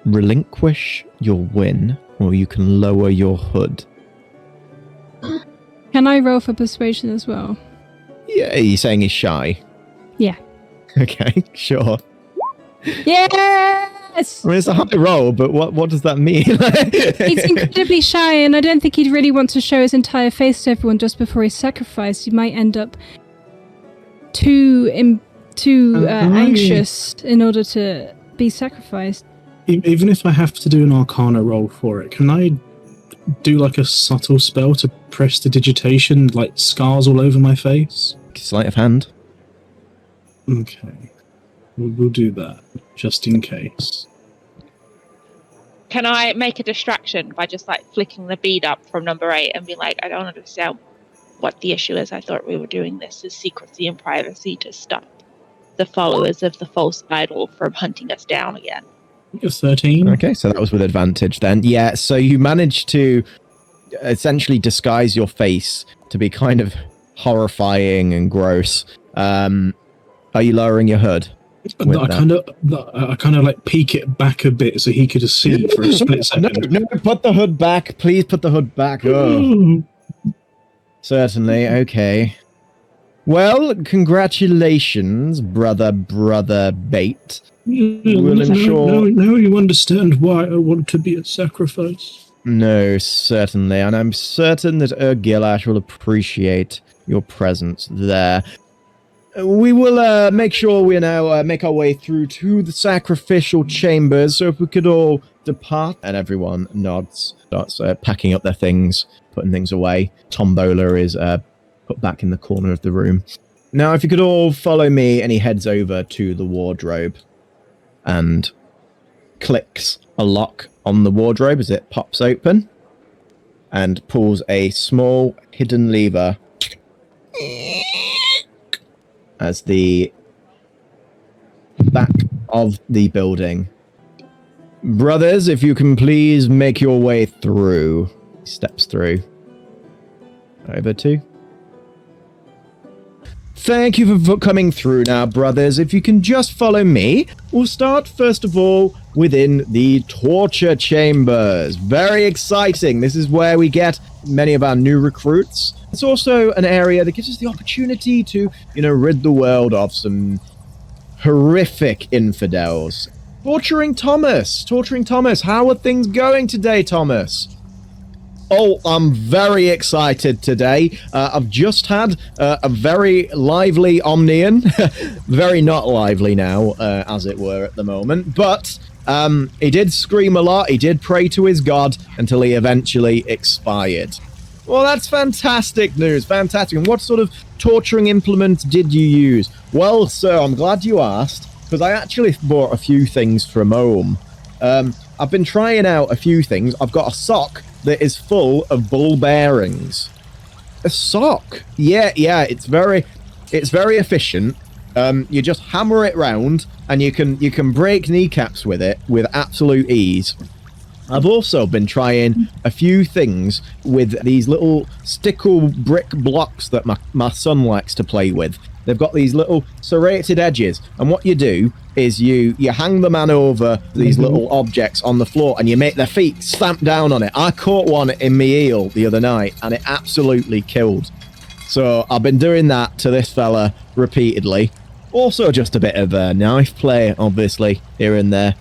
A: relinquish your win, or you can lower your hood.
B: Can I roll for persuasion as well?
A: Yeah, you're saying he's shy?
B: Yeah.
A: Okay, sure.
B: Yes!
A: I mean, it's a high roll, but what does that mean?
B: He's incredibly shy, and I don't think he'd really want to show his entire face to everyone just before he's sacrificed. He might end up too anxious in order to be sacrificed.
C: Even if I have to do an Arcana roll for it, can I do like a subtle spell to prestidigitation, like scars all over my face?
A: Sleight of hand.
C: Okay. We'll do that, just in case.
E: Can I make a distraction by just like flicking the bead up from number 8 and be like, I don't understand what the issue is. I thought we were doing this as secrecy and privacy to stop the followers of the false idol from hunting us down again.
C: You're 13.
A: Okay, so that was with advantage then. Yeah, so you managed to essentially disguise your face to be kind of horrifying and gross. Are you lowering your hood?
C: I kind of like peek it back a bit so he could see for a split second.
A: No, put the hood back. Please put the hood back. Oh. Certainly, okay. Well, congratulations, brother Bait. We'll ensure...
C: Now you understand why I want to be a sacrifice.
A: No, certainly, and I'm certain that Ur-Gilash will appreciate your presence there. We will make sure we now make our way through to the sacrificial chambers, so if we could all depart. And everyone nods, starts packing up their things, putting things away. Tombola is put back in the corner of the room. Now, if you could all follow me, and he heads over to the wardrobe and clicks a lock on the wardrobe as it pops open and pulls a small hidden lever as the back of the building. Brothers, if you can please make your way through. He steps through. Over to. Thank you for coming through now, brothers. If you can just follow me, we'll start first of all within the torture chambers. Very exciting. This is where we get many of our new recruits. It's also an area that gives us the opportunity to, rid the world of some horrific infidels. Torturing Thomas. How are things going today, Thomas? Oh, I'm very excited today. I've just had a very lively Omnian. Very not lively now, as it were, at the moment. But he did scream a lot. He did pray to his god until he eventually expired. Well, that's fantastic news. Fantastic. And what sort of torturing implement did you use? Well, sir, I'm glad you asked, because I actually bought a few things from home. I've been trying out a few things. I've got a sock that is full of ball bearings. A sock? Yeah, it's very efficient. You just hammer it round, and you can break kneecaps with it with absolute ease. I've also been trying a few things with these little stickle brick blocks that my son likes to play with. They've got these little serrated edges, and what you do is you hang the man over these little objects on the floor, and you make their feet stamp down on it. I caught one in my heel the other night, and it absolutely killed. So I've been doing that to this fella repeatedly. Also just a bit of knife play, obviously, here and there.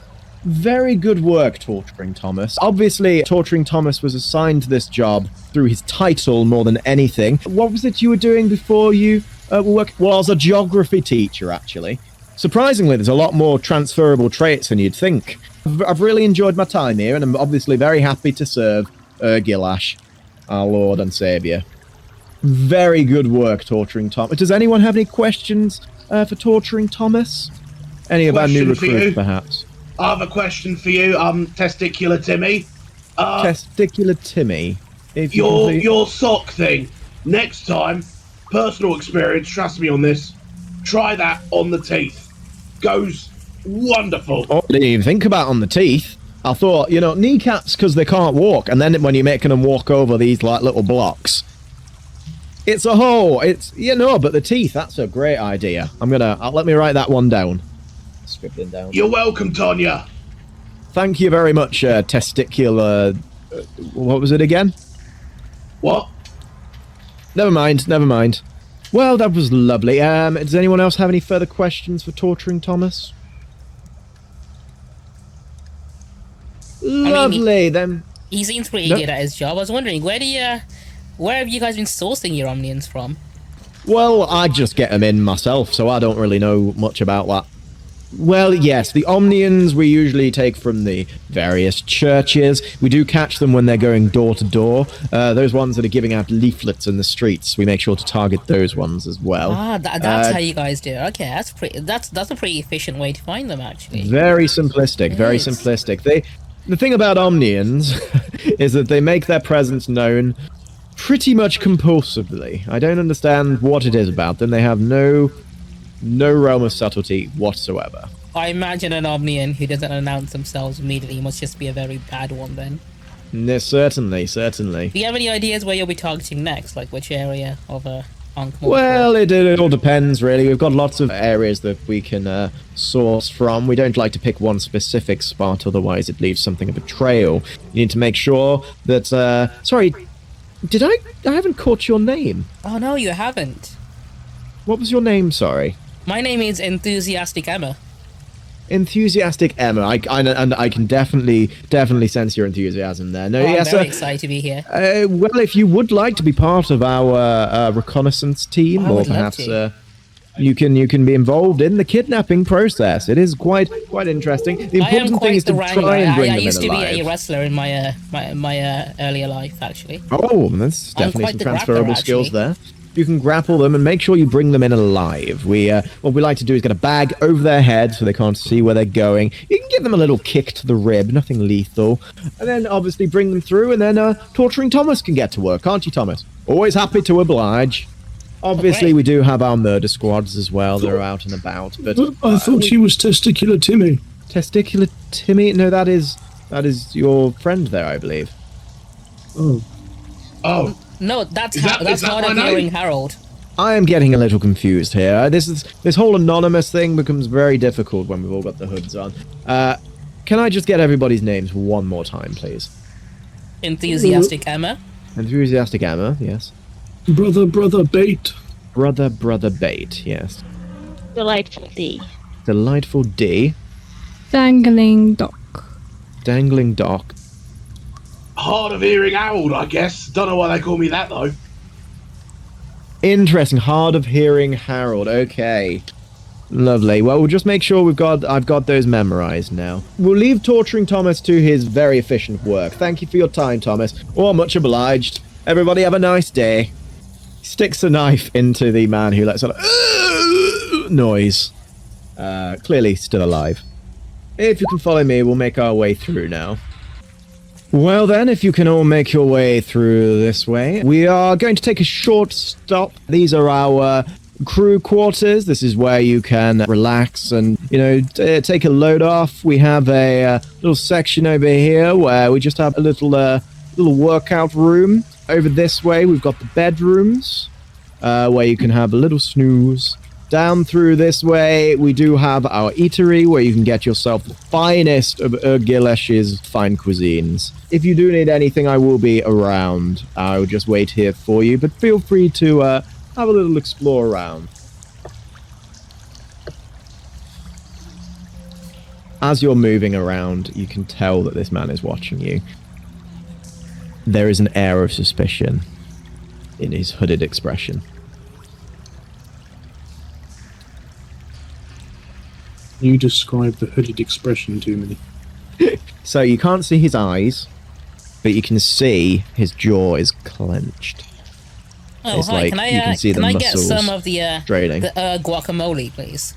A: Very good work, Torturing Thomas. Obviously, Torturing Thomas was assigned this job through his title more than anything. What was it you were doing before you worked? Well, I was a geography teacher, actually. Surprisingly, there's a lot more transferable traits than you'd think. I've really enjoyed my time here, and I'm obviously very happy to serve Ur-Gilash, our Lord and Saviour. Very good work, Torturing Thomas. Does anyone have any questions for Torturing Thomas? Any of our new recruits, perhaps?
F: I have a question for you, Testicular Timmy.
A: Testicular Timmy?
F: Your sock thing. Next time, personal experience, trust me on this, try that on the teeth. Goes wonderful.
A: Oh, I didn't even think about on the teeth. I thought, kneecaps because they can't walk, and then when you're making them walk over these like little blocks, it's a hole. But the teeth, that's a great idea. Let me write that one down. Scribbling down.
F: You're welcome, Tonya.
A: Thank you very much, Testicular. What was it again?
F: What?
A: Never mind. Well, that was lovely. Does anyone else have any further questions for Torturing Thomas? Lovely, then.
D: He seems pretty good at his job. I was wondering, where have you guys been sourcing your Omnians from?
A: Well, I just get them in myself, so I don't really know much about that. Well, yes, the Omnians we usually take from the various churches. We do catch them when they're going door to door. Those ones that are giving out leaflets in the streets, we make sure to target those ones as well.
D: That's how you guys do it. Okay, that's a pretty efficient way to find them, actually.
A: Very simplistic, very simplistic. The thing about Omnians is that they make their presence known pretty much compulsively. I don't understand what it is about them. They have no realm of subtlety whatsoever.
D: I imagine an Omnian who doesn't announce themselves immediately must just be a very bad one then.
A: No, certainly.
D: Do you have any ideas where you'll be targeting next? Like which area of Ankh-Morpork?
A: Well, it all depends, really. We've got lots of areas that we can source from. We don't like to pick one specific spot, otherwise it leaves something of a trail. You need to make sure that... Sorry, I haven't caught your name.
D: Oh, no, you haven't.
A: What was your name, sorry?
D: My name is Enthusiastic Emma.
A: Enthusiastic Emma. I can definitely sense your enthusiasm there. No,
D: I'm very excited to be here.
A: Well, if you would like to be part of our reconnaissance team, or perhaps you can be involved in the kidnapping process. It is quite interesting. The important thing is to try and bring them in alive. I
D: used to be a wrestler in my earlier life, actually.
A: Oh, that's definitely some transferable skills there. You can grapple them and make sure you bring them in alive. What we like to do is get a bag over their head so they can't see where they're going. You can give them a little kick to the rib, nothing lethal. And then obviously bring them through, and then Torturing Thomas can get to work, can't you, Thomas? Always happy to oblige. Obviously, we do have our murder squads as well that are out and about. But
C: I thought he was Testicular Timmy.
A: Testicular Timmy? No, that is your friend there, I believe.
F: Oh.
D: No, that's Hard of Hearing Harold.
A: I am getting a little confused here. This whole anonymous thing becomes very difficult when we've all got the hoods on. Can I just get everybody's names one more time, please?
D: Enthusiastic Emma.
A: Enthusiastic Emma, yes.
C: Brother Bait.
A: Brother Bait, yes.
E: Delightful D.
A: Delightful D.
B: Dangling Doc.
A: Dangling Doc.
F: Hard of hearing Harold, I guess. Don't know why they call me that, though.
A: Interesting. Hard of hearing Harold. Okay. Lovely. Well, we'll just make sure I've got those memorized now. We'll leave torturing Thomas to his very efficient work. Thank you for your time, Thomas. Oh, much obliged. Everybody have a nice day. Sticks a knife into the man who lets out a noise. Clearly still alive. If you can follow me, we'll make our way through now. Well then, if you can all make your way through this way, we are going to take a short stop. These are our crew quarters. This is where you can relax and, take a load off. We have a little section over here where we just have a little workout room. Over this way, we've got the bedrooms, where you can have a little snooze. Down through this way, we do have our eatery, where you can get yourself the finest of Ur-Gilash's fine cuisines. If you do need anything, I will be around. I will just wait here for you, but feel free to have a little explore around. As you're moving around, you can tell that this man is watching you. There is an air of suspicion in his hooded expression.
C: You describe the hooded expression to me.
A: So you can't see his eyes, but you can see his jaw is clenched.
D: Oh,
A: It's
D: hi.
A: like
D: Can
A: you can see the
D: I get
A: muscles
D: some of the
A: draining.
D: guacamole, please?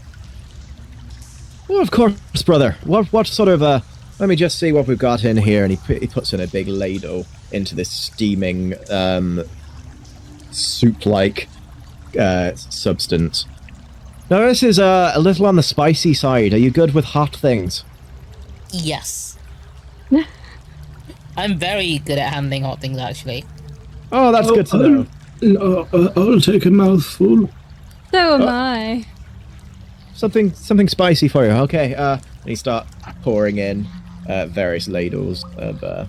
A: Oh, of course, brother. What sort of let me just see what we've got in here. And he puts in a big ladle into this steaming soup-like substance. Now, this is a little on the spicy side. Are you good with hot things?
D: Yes. I'm very good at handling hot things, actually.
A: Oh, that's good to know.
C: I'll take a mouthful.
B: So am I.
A: Something spicy for you. Okay. And you start pouring in various ladles of.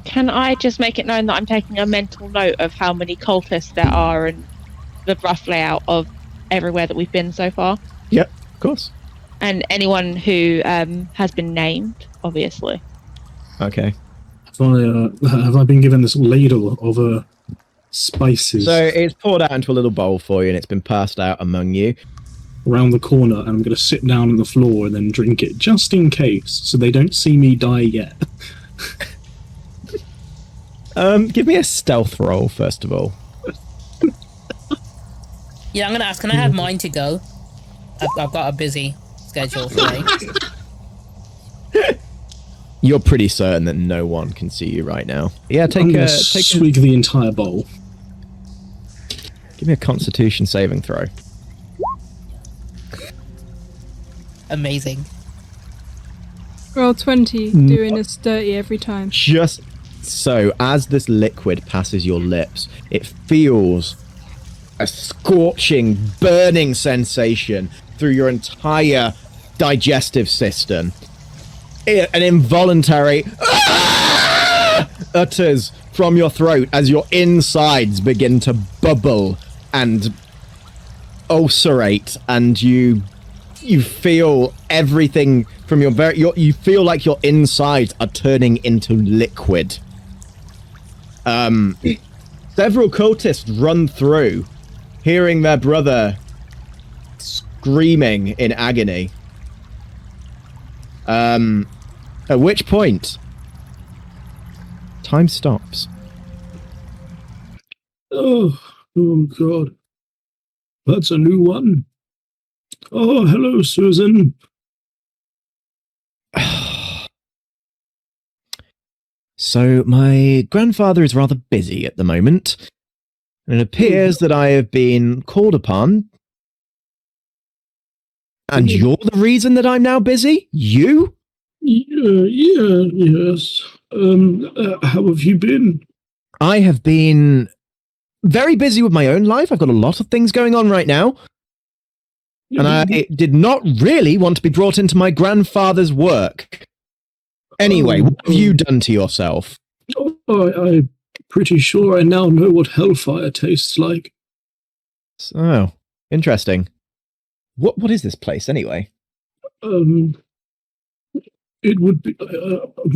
E: Can I just make it known that I'm taking a mental note of how many cultists there are and the rough layout of everywhere that we've been so far?
A: Yep, of course.
E: And anyone who has been named, obviously.
A: Okay.
C: Have I been given this ladle of spices
A: So it's poured out into a little bowl for you, and it's been passed out among you.
C: around the corner, and I'm going to sit down on the floor and then drink it, just in case, so they don't see me die yet.
A: Give me a stealth roll, first of all.
D: Yeah, I'm gonna ask, can I have mine to go? I've got a busy schedule today.
A: You're pretty certain that no one can see you right now. Yeah,
C: I'm going to swig the entire bowl.
A: Give me a Constitution saving throw.
D: Amazing.
B: Roll 20, doing us dirty every time.
A: Just so, as this liquid passes your lips, it feels a scorching, burning sensation through your entire digestive system. An involuntary utters from your throat as your insides begin to bubble and ulcerate, and you feel everything from you feel like your insides are turning into liquid. Several cultists run through, hearing their brother screaming in agony. At which point, time stops.
C: Oh God. That's a new one. Oh, hello, Susan.
A: So, my grandfather is rather busy at the moment, and it appears that I have been called upon. And you're the reason that I'm now busy? You?
C: Yes. How have you been?
A: I have been very busy with my own life. I've got a lot of things going on right now. And I did not really want to be brought into my grandfather's work. Anyway, what have you done to yourself?
C: I'm pretty sure I now know what hellfire tastes like.
A: Oh, interesting. What is this place, anyway?
C: It would be.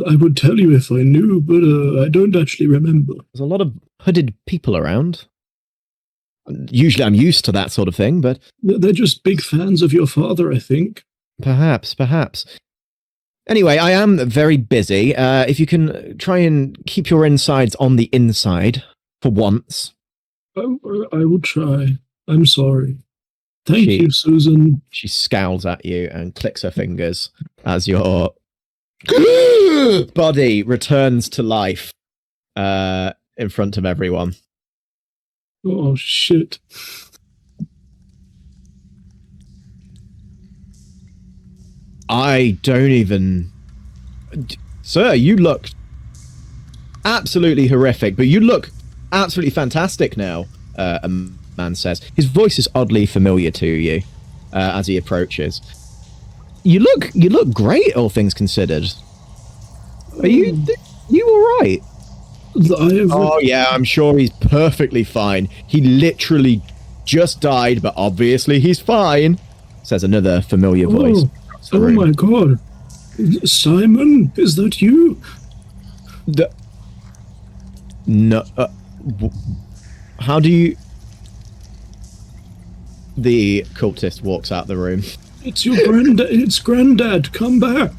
C: I would tell you if I knew, but I don't actually remember.
A: There's a lot of hooded people around. Usually I'm used to that sort of thing, but...
C: They're just big fans of your father, I think.
A: Perhaps. Anyway, I am very busy. If you can try and keep your insides on the inside for once.
C: I will try. I'm sorry. Thank you, Susan.
A: She scowls at you and clicks her fingers as your body returns to life in front of everyone.
C: Oh, shit.
A: I don't even... Sir, you look absolutely horrific, but you look absolutely fantastic now, a man says. His voice is oddly familiar to you as he approaches. You look great, all things considered. Are you all right? Oh yeah, I'm sure he's perfectly fine. He literally just died, but obviously he's fine, says another familiar voice.
C: Oh my god. Simon, is that you?
A: No. How do you... The cultist walks out the room.
C: It's your granddad. It's Granddad. Come back.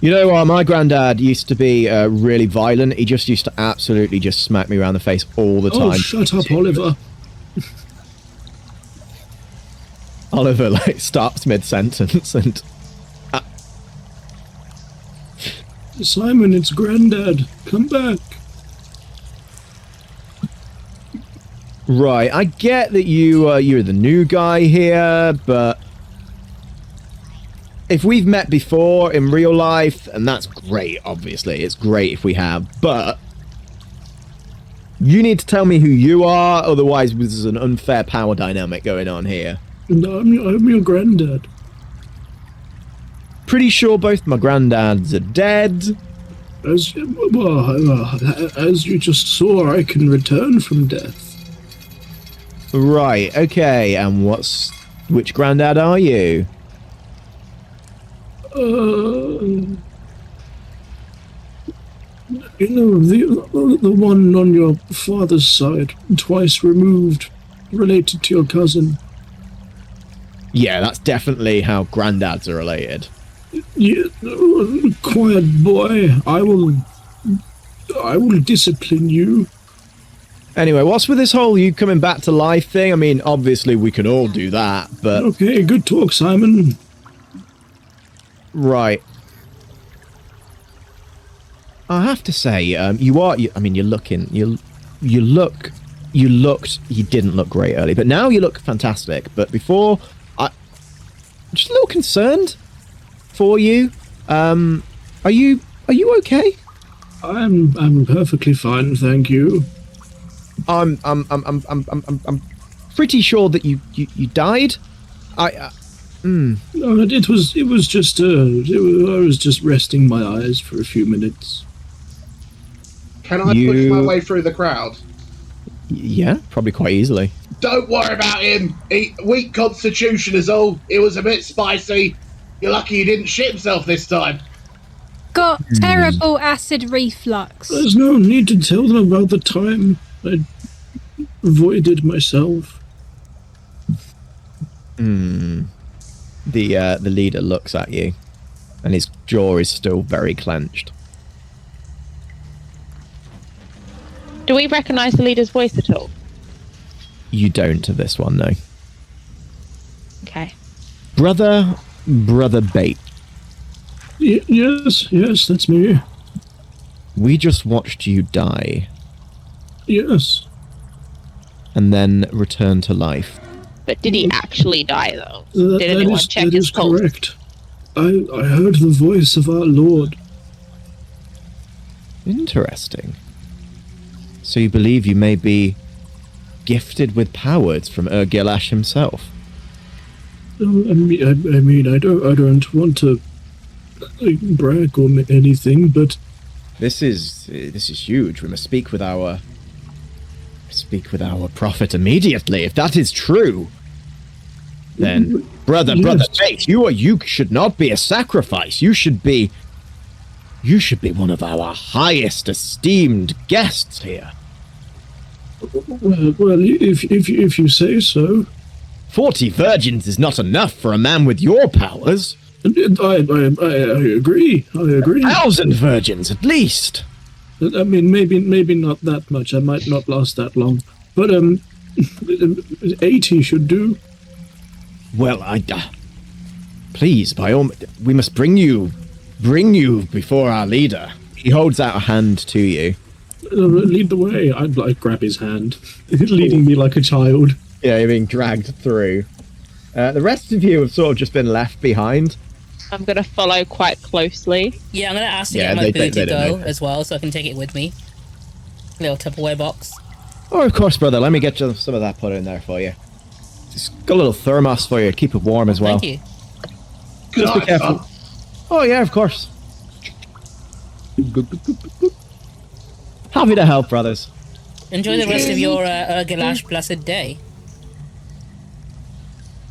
A: You know what? My granddad used to be really violent. He just used to absolutely just smack me around the face all the time.
C: Oh, shut up, Oliver.
A: Oliver, like, stops mid-sentence and...
C: Simon, it's Granddad. Come back.
A: Right, I get that you're the new guy here, but... If we've met before in real life, and that's great, obviously, it's great if we have, but... You need to tell me who you are, otherwise there's an unfair power dynamic going on here.
C: No, I'm your granddad.
A: Pretty sure both my granddads are dead.
C: As you just saw, I can return from death.
A: Right, okay, and which granddad are you?
C: You know, the one on your father's side, twice removed, related to your cousin.
A: Yeah, that's definitely how granddads are related.
C: Yeah, quiet boy. I will discipline you.
A: Anyway, what's with this whole you coming back to life thing? I mean, obviously we can all do that, but...
C: Okay, good talk, Simon.
A: Right. I have to say, you didn't look great early, but now you look fantastic. But before, I'm just a little concerned for you. Are you okay?
C: I'm perfectly fine, thank you.
A: I'm pretty sure that you died.
C: No, it was just I was just resting my eyes for a few minutes.
F: Can I push my way through the crowd?
A: Yeah, probably quite easily.
F: Don't worry about him. Weak constitution is all. It was a bit spicy. You're lucky he didn't shit himself this time.
B: Got terrible acid reflux.
C: There's no need to tell them about the time I avoided myself.
A: The leader looks at you, and his jaw is still very clenched.
E: Do we recognise the leader's voice at all?
A: You don't to this one, no.
E: Okay.
A: Brother Bait.
C: Yes, that's me.
A: We just watched you die.
C: Yes.
A: And then return to life.
E: But did he actually die, though? Did anyone check his pulse?
C: That is correct. I heard the voice of our Lord.
A: Interesting. So you believe you may be gifted with powers from Ur-Gilash himself?
C: I mean, I don't want to brag or anything, but
A: this is huge. We must speak with our prophet immediately, if that is true. Then, brother, Faith, you should not be a sacrifice. You should be one of our highest esteemed guests here.
C: Well, if you say so.
A: 40 virgins is not enough for a man with your powers.
C: I agree.
A: 1,000 virgins, at least.
C: I mean, maybe not that much. I might not last that long. But 80 should do.
A: Well, please, by all, we must bring you before our leader. He holds out a hand to you.
C: Lead the way. I'd like grab his hand, leading me like a child.
A: Yeah, you're being dragged through. The rest of you have sort of just been left behind.
E: I'm going to follow quite closely.
D: Yeah, I'm going to ask to get my food to go as well, so I can take it with me. Little Tupperware box.
A: Oh, of course, brother. Let me get you some of that put in there for you. Just got a little thermos for you to keep it warm as well.
D: Thank you.
A: Just be careful. Oh, yeah, of course. Happy to help, brothers.
D: Enjoy the rest of your Ur-Gilash blessed day.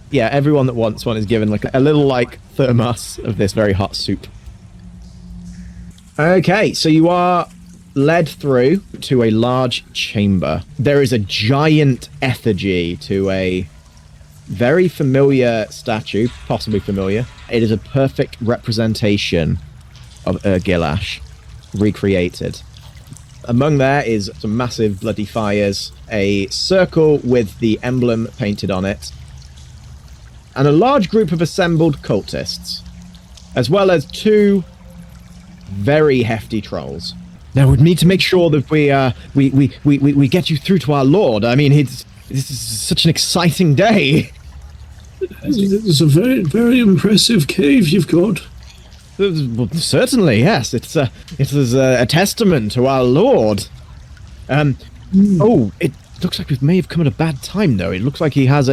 A: Yeah, everyone that wants one is given like a little thermos of this very hot soup. Okay, so you are led through to a large chamber. There is a giant effigy to a very familiar statue, possibly familiar. It is a perfect representation of Ur-Gilash, recreated. Among there is some massive bloody fires, a circle with the emblem painted on it, and a large group of assembled cultists, as well as 2 very hefty trolls. Now we need to make sure that we get you through to our lord. I mean, this is such an exciting day.
C: It's a very, very impressive cave you've got.
A: Well, certainly, yes. It is a testament to our lord. Oh, it looks like we may have come at a bad time, though. It looks like he has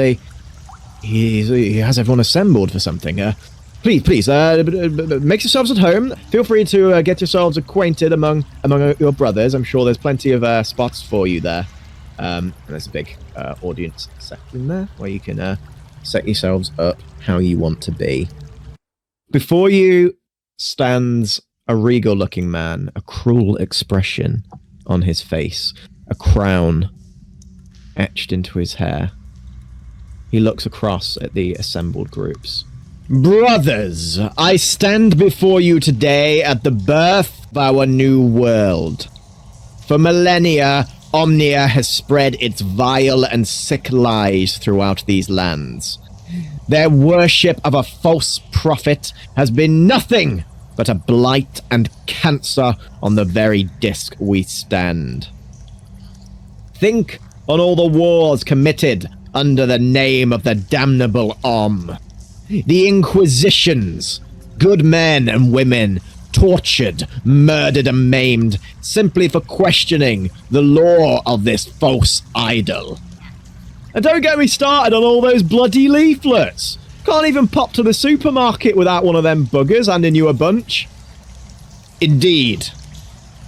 A: everyone assembled for something. Please, make yourselves at home. Feel free to get yourselves acquainted among your brothers. I'm sure there's plenty of spots for you there. And there's a big audience section there where you can set yourselves up how you want to be. Before you stands a regal-looking man, a cruel expression on his face, a crown etched into his hair. He looks across at the assembled groups. Brothers, I stand before you today at the birth of our new world. For millennia, Omnia has spread its vile and sick lies throughout these lands. Their worship of a false prophet has been nothing but a blight and cancer on the very disc we stand. Think on all the wars committed under the name of the damnable Om. The Inquisitions, good men and women, tortured, murdered and maimed, simply for questioning the law of this false idol. And don't get me started on all those bloody leaflets. Can't even pop to the supermarket without one of them buggers handing you a bunch. Indeed,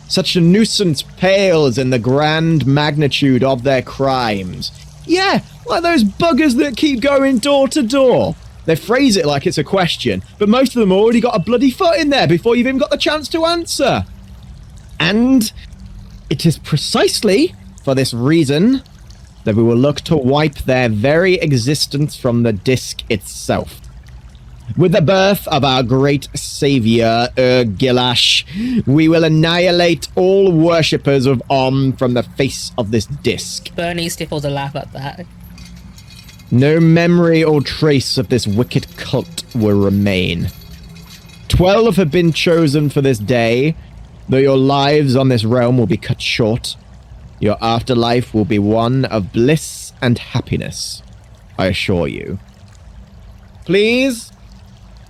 A: such a nuisance pales in the grand magnitude of their crimes. Yeah, like those buggers that keep going door to door. They phrase it like it's a question, but most of them already got a bloody foot in there before you've even got the chance to answer. And it is precisely for this reason that we will look to wipe their very existence from the disc itself. With the birth of our great savior, Ur-Gilash, we will annihilate all worshippers of Om from the face of this disc.
D: Bernie stifles a laugh at that.
A: No memory or trace of this wicked cult will remain. 12 have been chosen for this day, though your lives on this realm will be cut short. Your afterlife will be one of bliss and happiness, I assure you. Please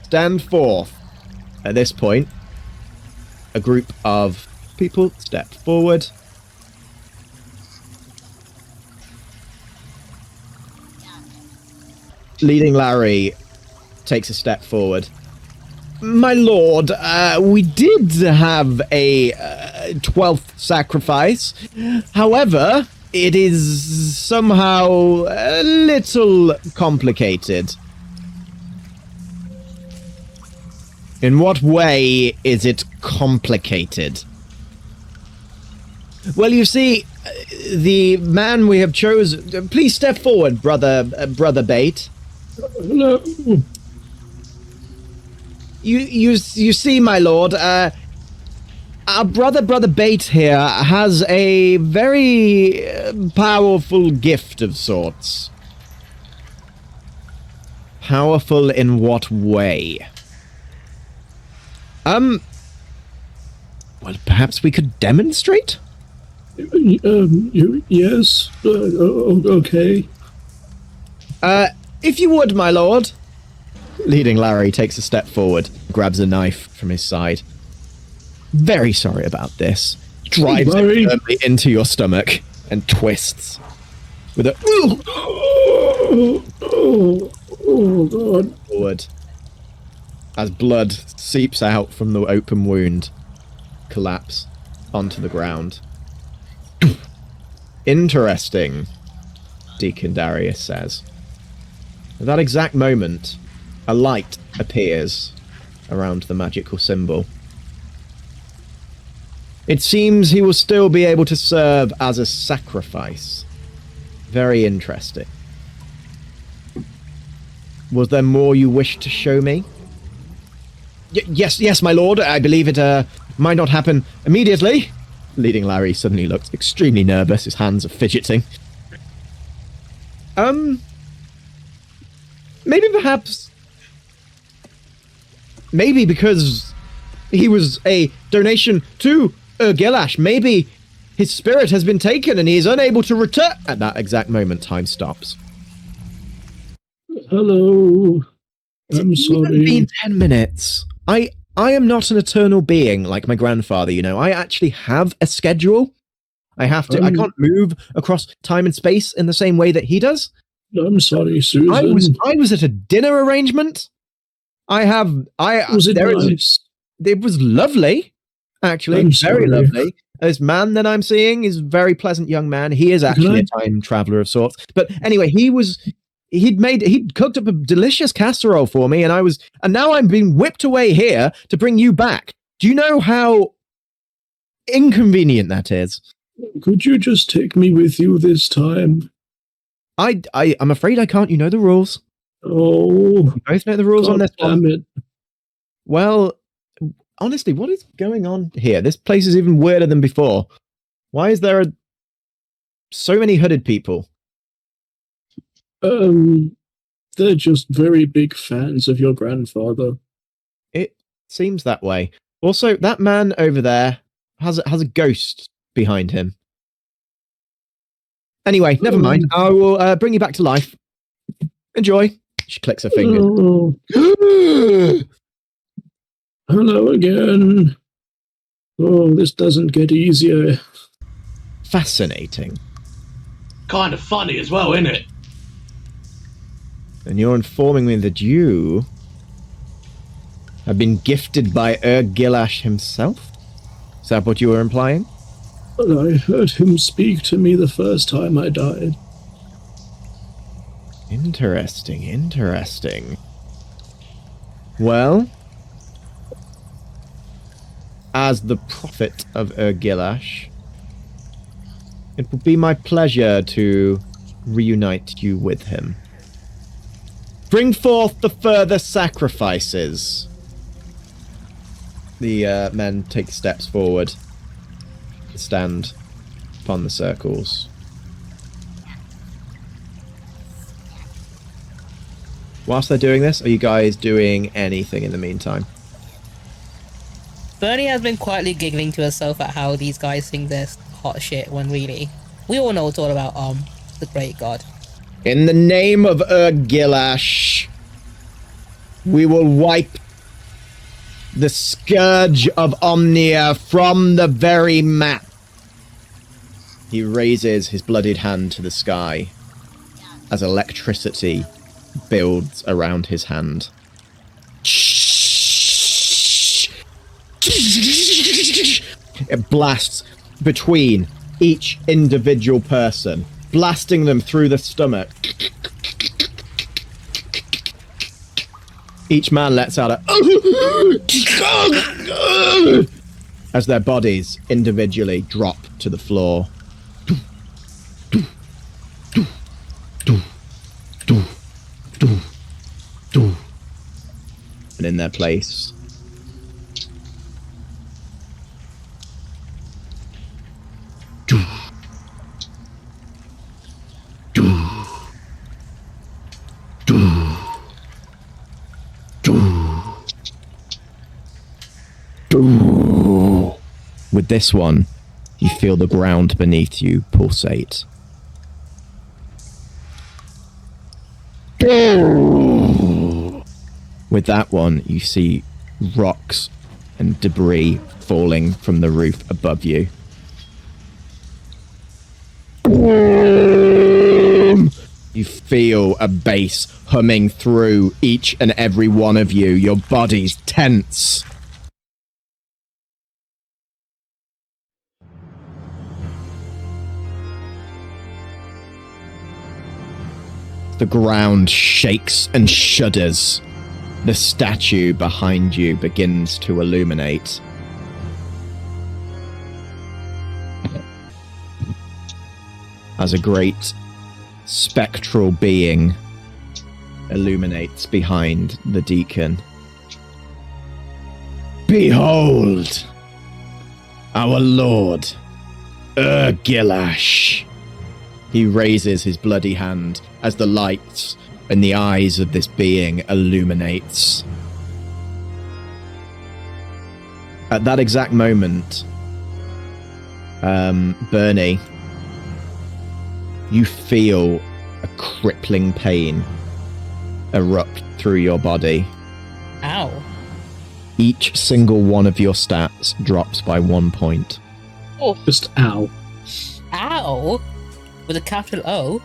A: stand forth. At this point, a group of people step forward. Leading Larry takes a step forward. My lord, we did have a 12th sacrifice. However, It is somehow a little complicated. In what way is it complicated? Well, you see, the man we have chosen... Please step forward, Brother Bait.
C: Hello.
A: You see, my lord, our Brother Bait here has a very powerful gift of sorts. Powerful in what way? Well, perhaps we could demonstrate?
C: Yes. Okay.
A: If you would, my lord. Leading Larry takes a step forward, grabs a knife from his side. Very sorry about this. Drives it firmly into your stomach and twists. With a
C: Oh, God.
A: forward. As blood seeps out from the open wound, collapse onto the ground. Interesting, Deacon Darius says. At that exact moment, a light appears around the magical symbol. It seems he will still be able to serve as a sacrifice. Very interesting. Was there more you wished to show me? Yes, my lord. I believe it might not happen immediately. Leading Larry suddenly looks extremely nervous. His hands are fidgeting. Maybe because he was a donation to Ur-Gilash. Maybe his spirit has been taken and he is unable to return. At that exact moment, time stops.
C: Hello. I'm sorry.
A: It's been 10 minutes. I am not an eternal being like my grandfather, you know. I actually have a schedule. I can't move across time and space in the same way that he does.
C: I'm sorry, Susan.
A: I was at a dinner arrangement.
C: Was it nice?
A: It was lovely, actually.
C: I'm
A: very
C: sorry.
A: lovely. This man that I'm seeing is a very pleasant young man. He is actually a time traveler of sorts. But anyway, he'd cooked up a delicious casserole for me, and now I'm being whipped away here to bring you back. Do you know how inconvenient that is?
C: Could you just take me with you this time?
A: I'm afraid I can't. You know the rules.
C: Oh,
A: We both know the rules on this one.
C: damn it.
A: Well, honestly, what is going on here? This place is even weirder than before. Why is there so many hooded people?
C: They're just very big fans of your grandfather.
A: It seems that way. Also, that man over there has a ghost behind him. Anyway, never mind. I will bring you back to life. Enjoy. She clicks her fingers.
C: Oh. Hello again. Oh, this doesn't get easier.
A: Fascinating.
F: Kind of funny as well, isn't it?
A: And you're informing me that you have been gifted by Ur-Gilash himself? Is that what you were implying?
C: Well, I heard him speak to me the first time I died.
A: Interesting. Well, as the prophet of Ur-Gilash, it will be my pleasure to reunite you with him. Bring forth the further sacrifices. The men take steps forward, stand upon the circles. Whilst they're doing this, are you guys doing anything in the meantime?
D: Bernie has been quietly giggling to herself at how these guys think they're hot shit when really, we all know it's all about the great god.
A: In the name of Ur-Gilash, we will wipe the scourge of Omnia from the very map. He raises his bloodied hand to the sky as electricity builds around his hand. It blasts between each individual person, blasting them through the stomach. Each man lets out a as their bodies individually drop to the floor. And in their place, with this one, you feel the ground beneath you pulsate. With that one, you see rocks and debris falling from the roof above you. You feel a bass humming through each and every one of you. Your bodies tense. The ground shakes and shudders. The statue behind you begins to illuminate. As a great spectral being illuminates behind the deacon. Behold, our Lord, Ur-Gilash. He raises his bloody hand as the lights in the eyes of this being illuminates. At that exact moment, Bernie, you feel a crippling pain erupt through your body.
D: Ow.
A: Each single one of your stats drops by 1 point.
E: Oh,
C: Just ow.
D: Ow! With a capital O?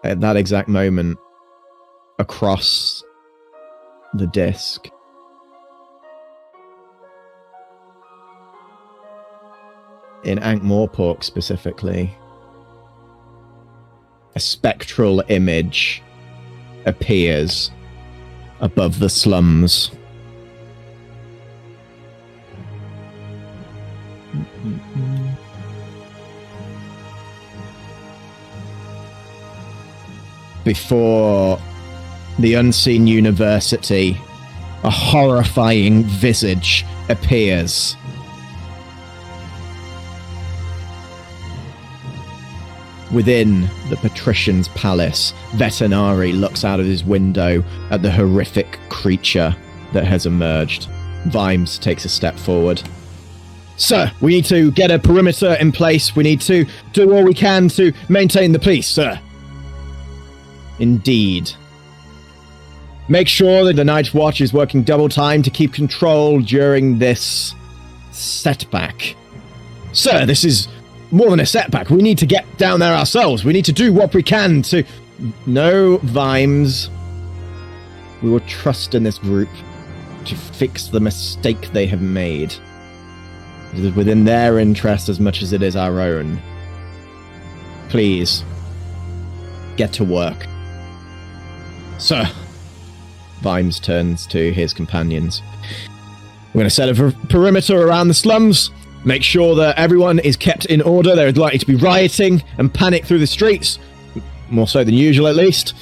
A: At that exact moment, across the disc, in Ankh-Morpork specifically, a spectral image appears above the slums. Before the unseen university, a horrifying visage appears. Within the patrician's palace, Vetinari looks out of his window at the horrific creature that has emerged. Vimes takes a step forward. Sir, we need to get a perimeter in place. We need to do all we can to maintain the peace, sir. Indeed. Make sure that the Night Watch is working double time to keep control during this setback. Sir, this is more than a setback. We need to get down there ourselves. We need to do what we can to... No, Vimes. We will trust in this group to fix the mistake they have made. It is within their interest as much as it is our own. Please, get to work. Sir. Vimes turns to his companions. We're going to set a perimeter around the slums. Make sure that everyone is kept in order. There is likely to be rioting and panic through the streets. More so than usual, at least.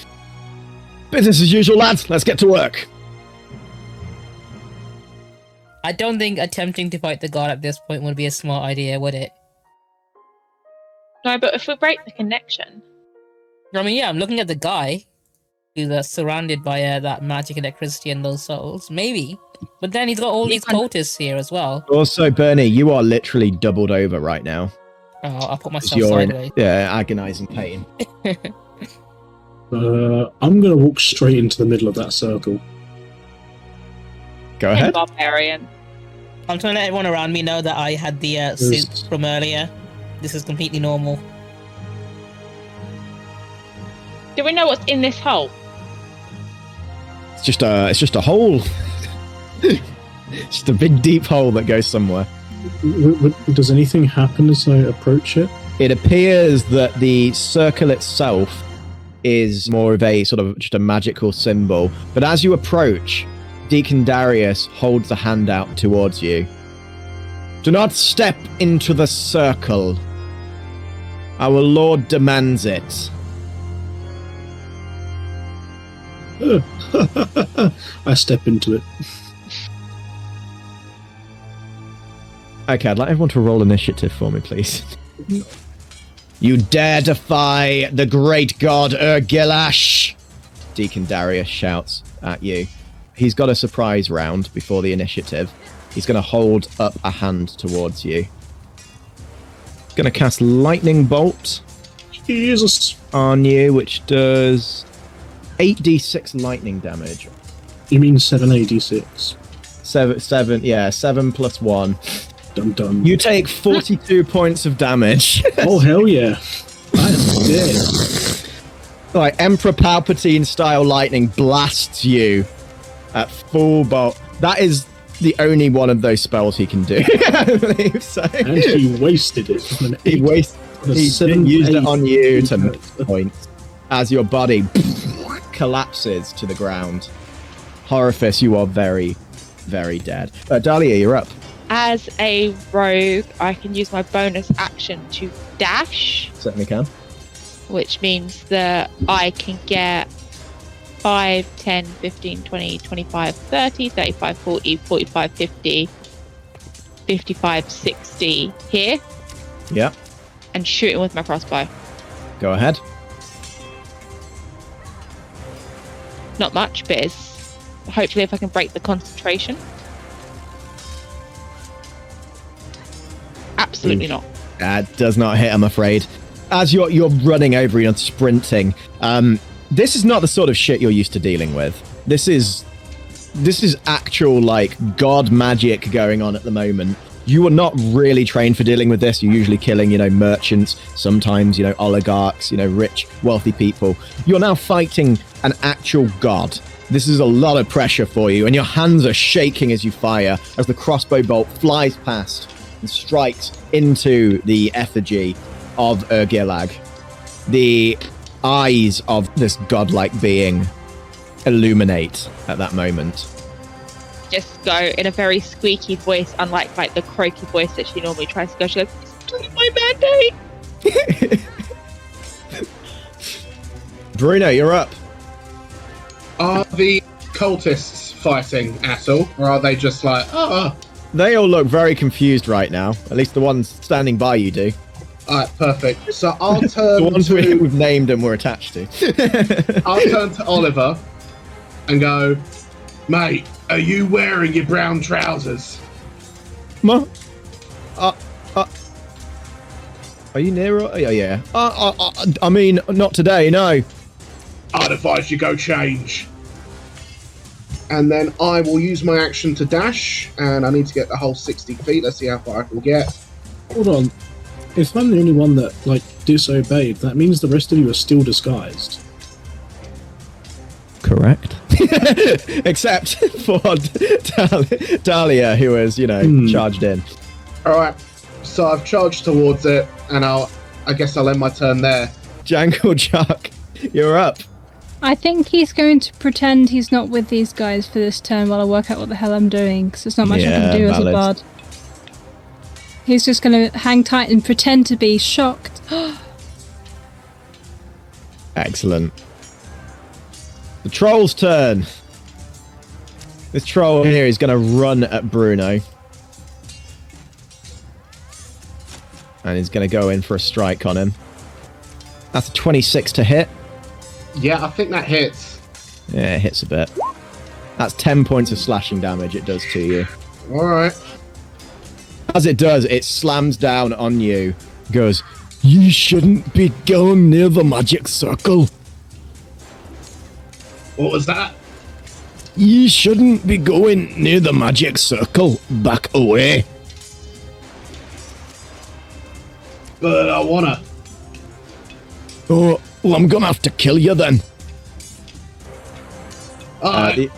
A: Business as usual, lads. Let's get to work.
D: I don't think attempting to fight the god at this point would be a smart idea, would it?
E: no, but if we break the connection,
D: I mean, yeah, I'm looking at the guy who's surrounded by that magic electricity and those souls. Maybe. But then he's got all these cultists here as well.
A: Also, Bernie, you are literally doubled over right now.
D: Oh, I'll put myself
A: You're
D: sideways.
A: in agonizing pain.
C: I'm going to walk straight into the middle of that circle.
A: Go ahead.
E: barbarian.
D: I'm trying to let everyone around me know that I had the suit from earlier. This is completely normal.
E: Do we know what's in this hole?
A: It's just a hole. Just a big deep hole that goes somewhere.
C: Does anything happen as I approach it?
A: It appears that the circle itself is more of a sort of just a magical symbol. But as you approach, Deacon Darius holds a hand out towards you. Do not step into the circle. Our Lord demands it.
C: I step into it.
A: Okay, I'd like everyone to roll initiative for me, please. You dare defy the great god Ur-Gilash! Deacon Darius shouts at you. He's got a surprise round before the initiative. He's going to hold up a hand towards you. Going to cast Lightning Bolt
C: Jesus.
A: on you, which does 8d6 lightning damage.
C: You mean 786?
A: 7 plus 1.
C: Dum dum.
A: You take 42 points of damage.
C: Oh, hell yeah. I am dead.
A: Like Emperor Palpatine style lightning blasts you at full bolt. That is the only one of those spells he can do, I believe so.
C: And he wasted it on an 8.
A: He used it on you to make points as your body collapses to the ground. Horifice, you are very, very dead. Dahlia, you're up.
E: As a rogue, I can use my bonus action to dash,
A: Certainly can.
E: which means that I can get 5, 10, 15, 20, 25, 30, 35, 40, 45, 50, 55, 60 here
A: Yep.
E: and shooting with my crossbow.
A: Go ahead.
E: Not much, but it's hopefully if I can break the concentration. Absolutely not.
A: That does not hit, I'm afraid. As you're running over and sprinting, this is not the sort of shit you're used to dealing with. This is actual, like, god magic going on at the moment. You are not really trained for dealing with this. You're usually killing, merchants, sometimes, oligarchs, rich, wealthy people. You're now fighting an actual god. This is a lot of pressure for you, and your hands are shaking as you fire, as the crossbow bolt flies past and strikes into the effigy of Ur-Gilash. The eyes of this godlike being illuminate at that moment.
E: Just go in a very squeaky voice, unlike like the croaky voice that she normally tries to go. She goes, "It's my mandate."
A: Bruno, you're up.
F: Are the cultists fighting at all, or are they just like, oh?
A: They all look very confused right now. At least the ones standing by you do.
F: Alright, perfect. So I'll turn
A: The ones
F: to
A: we've named and we're attached to.
F: I'll turn to Oliver and go, mate, are you wearing your brown trousers?
A: Ma? Are you near? Oh, yeah. I mean, not today, no.
F: I'd advise you go change. And then I will use my action to dash, and I need to get the whole 60 feet. Let's see how far I can get.
C: Hold on. If I'm the only one that, disobeyed, that means the rest of you are still disguised.
A: Correct. Except for Dahlia, who has, charged in.
F: Alright, so I've charged towards it, and I guess I'll end my turn there.
A: Jangle Chuck, you're up.
B: I think he's going to pretend he's not with these guys for this turn while I work out what the hell I'm doing, because there's not much I can do as a bard. He's just going to hang tight and pretend to be shocked.
A: Excellent. The troll's turn. This troll here is going to run at Bruno. And he's going to go in for a strike on him. That's a 26 to hit.
F: Yeah, I think that hits.
A: Yeah, it hits a bit. That's 10 points of slashing damage it does to you.
F: Alright.
A: As it does, it slams down on you. Goes, you shouldn't be going near the magic circle.
F: What was that?
A: You shouldn't be going near the magic circle. Back away.
F: But I wanna.
A: Oh, well, I'm gonna have to kill you then.
F: Alright.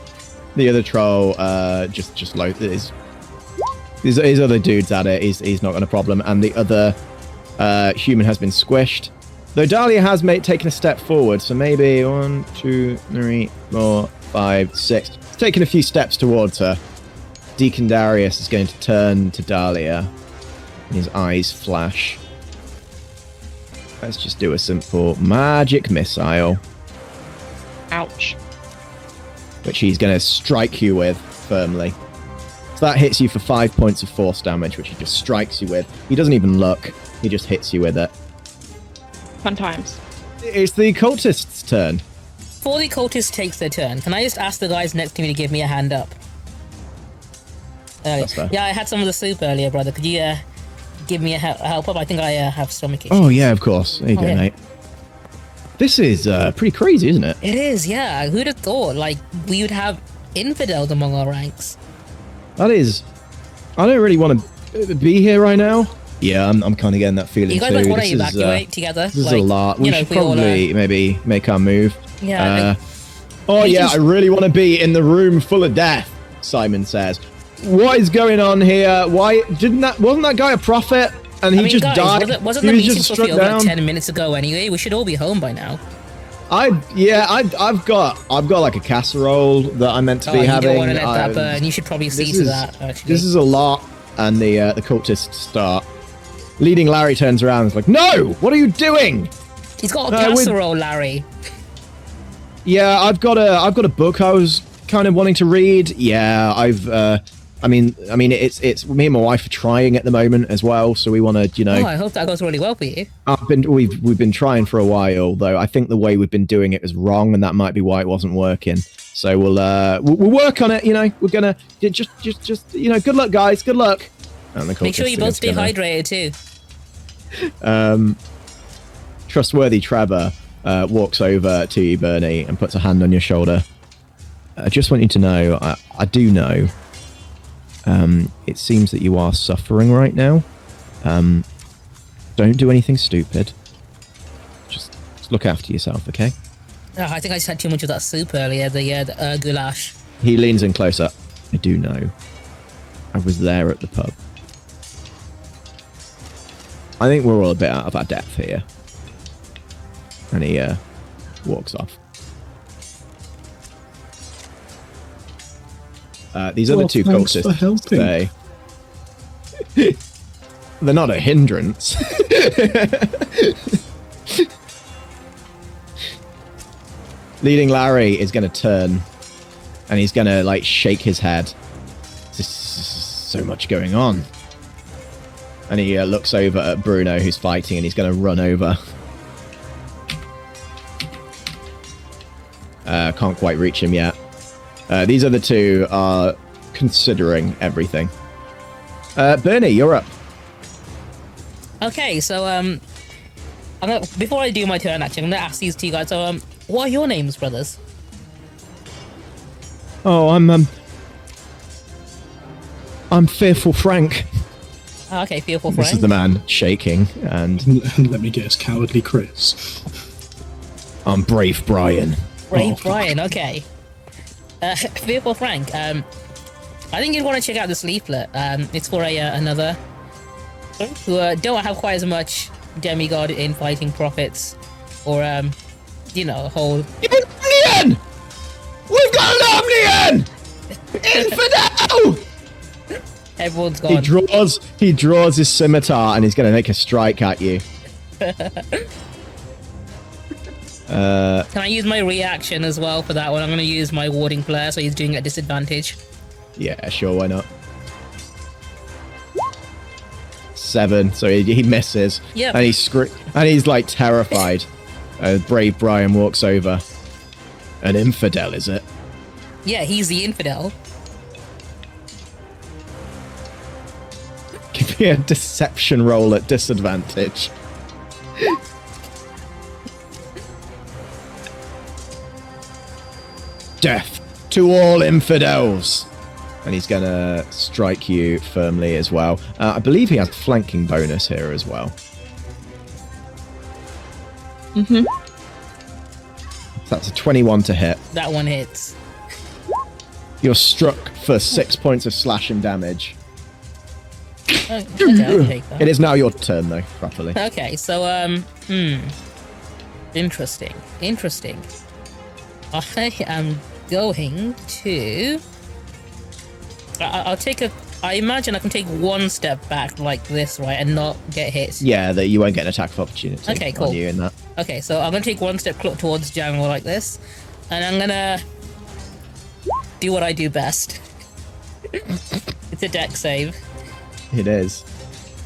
A: The other troll just is His other dude's at it. He's not got a problem. And the other human has been squished. Though Dahlia has taken a step forward, so maybe 1, 2, 3, 4, 5, 6. He's taken a few steps towards her. Deacon Darius is going to turn to Dahlia. And his eyes flash. Let's just do a simple magic missile.
E: Ouch.
A: Which he's going to strike you with firmly. So that hits you for 5 points of force damage, which he just strikes you with. He doesn't even look. He just hits you with it.
E: Fun times.
A: It's the cultist's turn.
D: Before the cultist takes their turn, can I just ask the guys next to me to give me a hand up?
A: That's fair.
D: Yeah, I had some of the soup earlier, brother. Could you give me a help up? I think I have stomach issues.
A: Oh, yeah, of course. There you go, mate. This is pretty crazy, isn't it?
D: It is, yeah. Who'd have thought, like, we would have infidels among our ranks?
A: That is... I don't really want to be here right now. Yeah, I'm kind of getting that feeling
D: you guys
A: too.
D: Like want to evacuate together?
A: This is a lot. We should probably maybe make our move.
D: Yeah.
A: I really want to be in the room full of death, Simon says. What is going on here? Why wasn't that guy a prophet? And he just died.
D: Wasn't the meeting supposed to be over like 10 minutes ago anyway? We should all be home by now.
A: I've got like a casserole that I'm meant to be having.
D: You don't want to let that burn. You should probably see to that. Actually,
A: this is a lot. And the cultists start. Leading Larry turns around and is like, "No! What are you doing?"
D: He's got a casserole, Larry.
A: Yeah, I've got a book I was kind of wanting to read. Yeah, I mean, it's me and my wife are trying at the moment as well, so we want to, you know.
D: Oh, I hope that goes really well for you.
A: We've been trying for a while, though. I think the way we've been doing it is wrong, and that might be why it wasn't working. So we'll work on it. You know, we're gonna just you know, good luck, guys. Good luck. And
D: make sure you both stay hydrated too.
A: Trustworthy Trevor walks over to you, Bernie, and puts a hand on your shoulder. I just want you to know, I do know. It seems that you are suffering right now. Don't do anything stupid. Just look after yourself, okay?
D: I think I just had too much of that soup earlier, the Ur-Gilash.
A: He leans in closer. I do know. I was there at the pub. I think we're all a bit out of our depth here. And he walks off. These other two cultists, they're not a hindrance. Leading Larry is going to turn, and he's going to like shake his head. There's so much going on. And he looks over at Bruno, who's fighting, and he's going to run over. Can't quite reach him yet. These other two are considering everything. Bernie, you're up.
D: Okay, so before I do my turn, actually, I'm gonna ask these two guys. So, what are your names, brothers?
A: Oh, I'm Fearful Frank.
D: Okay, Fearful Frank.
A: This is the man shaking, and
C: let me guess, Cowardly Chris.
A: I'm Brave Brian.
D: Brave Brian. Okay. Fearful Frank. I think you'd want to check out this leaflet. It's for another who don't have quite as much demigod in fighting prophets, or you know, a whole.
A: Omnian! We've got an Omnian! Infidel!
D: Everyone's gone.
A: He draws his scimitar and he's going to make a strike at you.
D: Can I use my reaction as well for that one? I'm going to use my warding flare, so he's doing it at disadvantage.
A: Yeah, sure, why not? 7, so he misses.
D: Yep.
A: And he's like terrified. Brave Brian walks over. An infidel, is it?
D: Yeah, he's the infidel.
A: Give me a deception roll at disadvantage. Death to all infidels. And he's going to strike you firmly as well. I believe he has flanking bonus here as well.
E: Mm-hmm.
A: So that's a 21 to hit.
D: That one hits.
A: You're struck for 6 points of slashing damage.
D: Okay, I'll take that.
A: It is now your turn, though, properly.
D: Okay, so, interesting. I am going to... I'll take a... I imagine I can take one step back like this, right, and not get hit.
A: Yeah, that you won't get an attack of opportunity.
D: Okay, cool.
A: On you in that.
D: Okay, so I'm gonna take one step towards Jangle like this, and I'm gonna do what I do best. It's a dex save.
A: It is.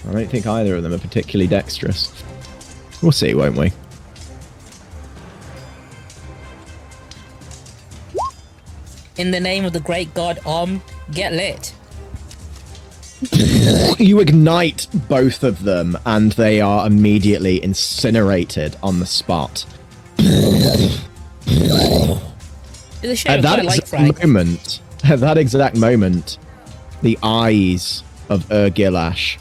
A: I don't think either of them are particularly dexterous. We'll see, won't we?
D: In the name of the great god get lit.
A: You ignite both of them, and they are immediately incinerated on the spot.
D: It's a shame
A: At that exact moment, the eyes of Ur-Gilash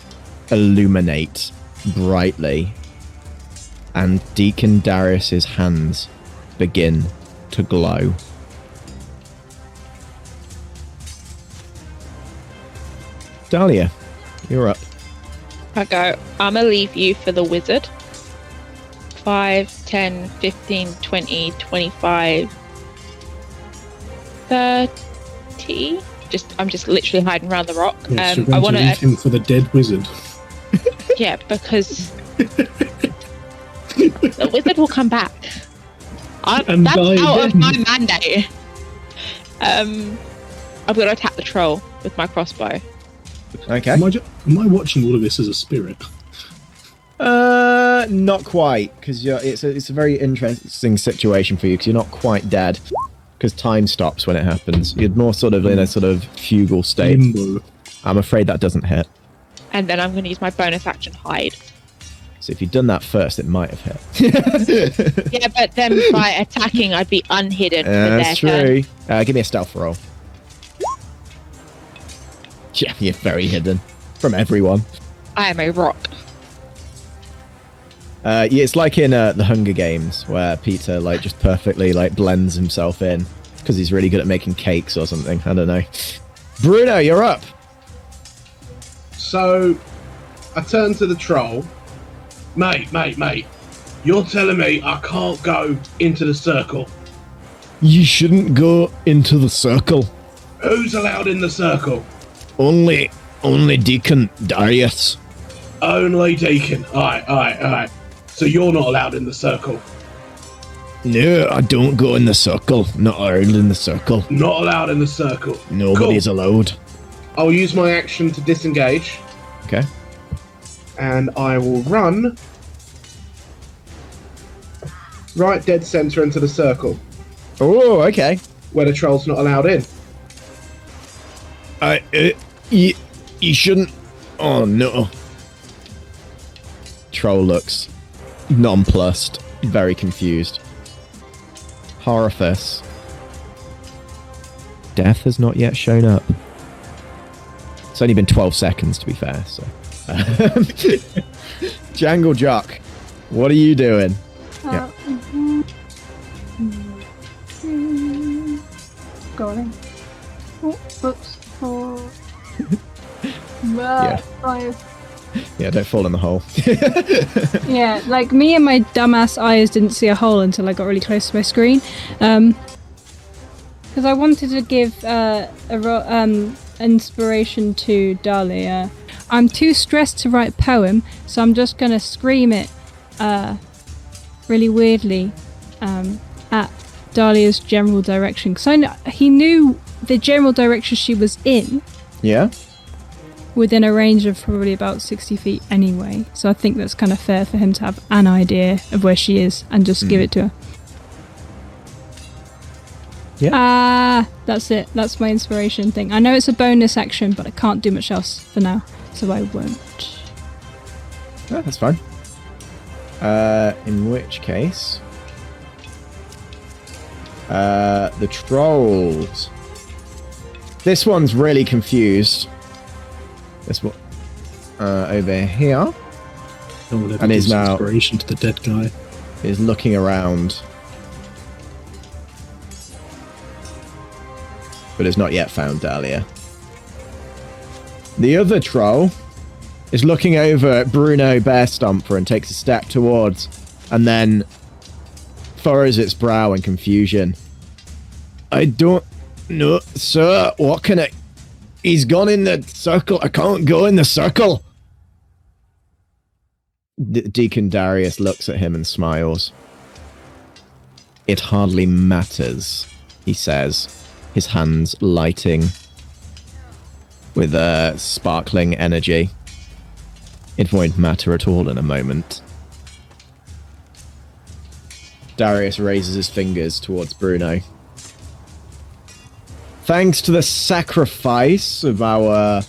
A: illuminate brightly, and Deacon Darius's hands begin to glow. Dahlia, you're up.
E: I go, I'm gonna leave you for the wizard. 5, 10, 15, 20, 25, 30. I'm just literally hiding around the rock.
C: Yes, you're
E: I
C: going
E: want
C: to leave him for the dead wizard.
E: Yeah, because the wizard will come back. That's out of my mandate. I'm going to attack the troll with my crossbow.
A: Okay.
C: Am I watching all of this as a spirit?
A: Not quite, because it's a very interesting situation for you, because you're not quite dead, because time stops when it happens. You're more sort of in a sort of fugal state.
C: Limbo.
A: I'm afraid that doesn't hit.
E: And then I'm going to use my bonus action hide.
A: So if you'd done that first, it might have hit.
E: Yeah, but then by attacking, I'd be unhidden for their
A: That's
E: turn.
A: true. Give me a stealth roll. Yeah, you're very hidden from everyone.
E: I am a rock.
A: Yeah, it's like in the Hunger Games, where Peter just perfectly blends himself in because he's really good at making cakes or something. I don't know. Bruno, you're up.
F: So, I turn to the troll. Mate. You're telling me I can't go into the circle?
A: You shouldn't go into the circle.
F: Who's allowed in the circle?
A: Only Deacon Darius.
F: Only Deacon. Alright. So you're not allowed in the circle?
A: No, I don't go in the circle. Not allowed in the circle.
F: Not allowed in the circle.
A: Nobody's allowed.
F: I'll use my action to disengage.
A: Okay.
F: And I will run right dead center into the circle.
A: Oh, okay.
F: Where the troll's not allowed in.
A: You shouldn't. Oh no. Troll looks nonplussed, very confused. Horifice. Death has not yet shown up. It's only been 12 seconds, to be fair. So, Jangle Jock, what are you doing? Yeah.
B: Going. Oh, oops. Oh.
A: Yeah.
B: 5.
A: Yeah, don't fall in the hole.
B: Yeah, me and my dumbass eyes didn't see a hole until I got really close to my screen. Because I wanted to give inspiration to Dahlia. I'm too stressed to write poem, so I'm just going to scream it really weirdly at Dahlia's general direction. Because he knew the general direction she was in.
A: Yeah?
B: Within a range of probably about 60 feet anyway. So I think that's kind of fair for him to have an idea of where she is and just give it to her.
A: Yeah.
B: That's it. That's my inspiration thing. I know it's a bonus action, but I can't do much else for now, so I won't.
A: Oh, that's fine. In which case... the trolls. This one's really confused. This one over here,
C: and is now inspiration to the dead guy.
A: Is looking around, but has not yet found Dahlia. The other troll is looking over at Bruno Bear Stomper and takes a step towards, and then furrows its brow in confusion. I don't know, sir. What can I... He's gone in the circle. I can't go in the circle. Deacon Darius looks at him and smiles. It hardly matters, he says, his hands lighting with a sparkling energy. It won't matter at all in a moment. Darius raises his fingers towards Bruno. Thanks to the sacrifice of our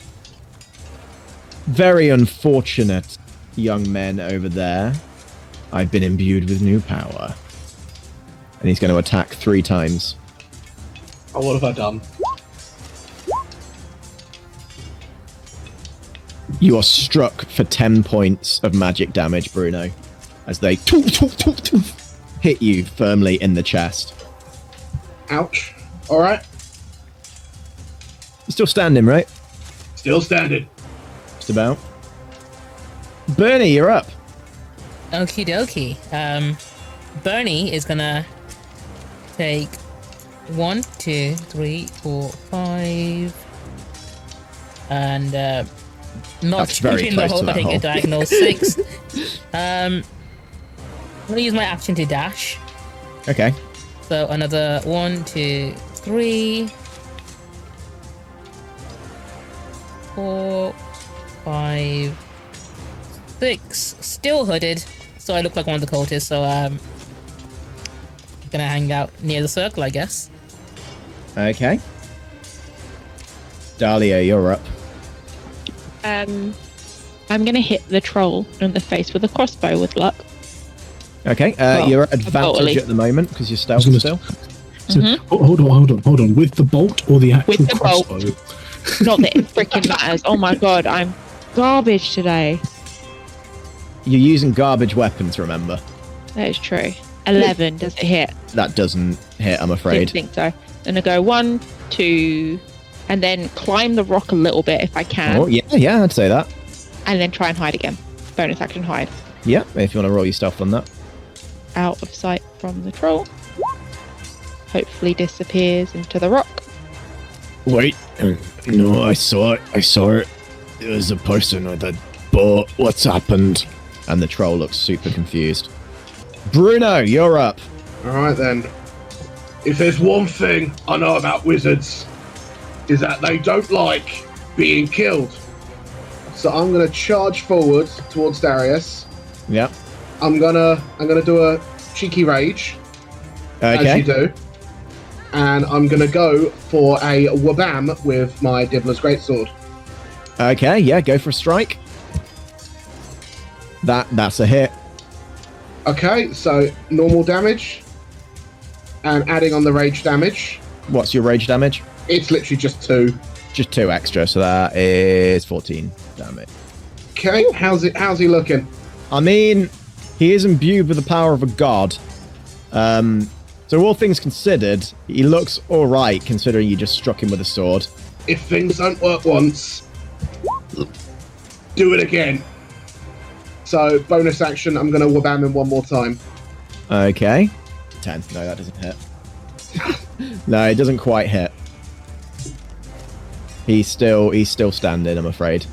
A: very unfortunate young men over there, I've been imbued with new power. And he's going to attack 3 times.
F: Oh, what have I done?
A: You are struck for 10 points of magic damage, Bruno, as they hit you firmly in the chest.
F: Ouch. Alright.
A: You're still standing, right?
F: Still standing.
A: Just about. Bernie, you're up.
D: Okie dokie. Bernie is gonna take 1, 2, 3, 4, 5, and not
A: That's very
D: in the
A: close to
D: hole, but
A: that
D: take a
A: hole.
D: diagonal 6. I'm gonna use my action to dash.
A: Okay.
D: So another 1, 2, 3, 4, 5, 6. Still hooded, so I look like one of the cultists. So gonna hang out near the circle, I guess.
A: Okay. Dahlia, you're up.
E: I'm gonna hit the troll in the face with a crossbow with luck.
A: Okay,
E: Well,
A: you're at
E: bolt, at
A: advantage
E: least.
A: at the moment because you're stealth
C: I was
A: still.
C: So, hold on. With the bolt or the actual
E: With the bolt.
C: crossbow?
E: Not that it freaking matters. Oh my god, I'm garbage today.
A: You're using garbage weapons, remember?
E: That is true. 11, does it hit?
A: That doesn't hit, I'm afraid.
E: Didn't think so. I'm gonna go 1, 2, and then climb the rock a little bit if I can,
A: Oh, yeah, I'd say that.
E: and then try and hide again. Bonus action hide.
A: Yeah, if you want to roll your stealth on that.
E: Out of sight from the troll. Hopefully disappears into the rock.
A: Wait, no, I saw it. It was a person with a boat. What's happened? And the troll looks super confused. Bruno, you're up.
F: Alright then. If there's one thing I know about wizards, is that they don't like being killed. So I'm gonna charge forward towards Darius.
A: Yep.
F: I'm gonna do a cheeky rage, as
A: Okay.
F: you do. And I'm gonna go for a wabam with my Dibbler's Greatsword.
A: Okay, yeah, go for a strike. That's a hit.
F: Okay, so normal damage. And adding on the rage damage.
A: What's your rage damage?
F: It's literally just 2.
A: Just 2 extra, so that is 14 damage.
F: Okay, how's he looking?
A: I mean, he is imbued with the power of a god. So all things considered, he looks alright considering you just struck him with a sword.
F: If things don't work once, do it again. So bonus action, I'm gonna wabam him one more time.
A: Okay. 10. No, that doesn't hit. No, it doesn't quite hit. He's still standing, I'm afraid.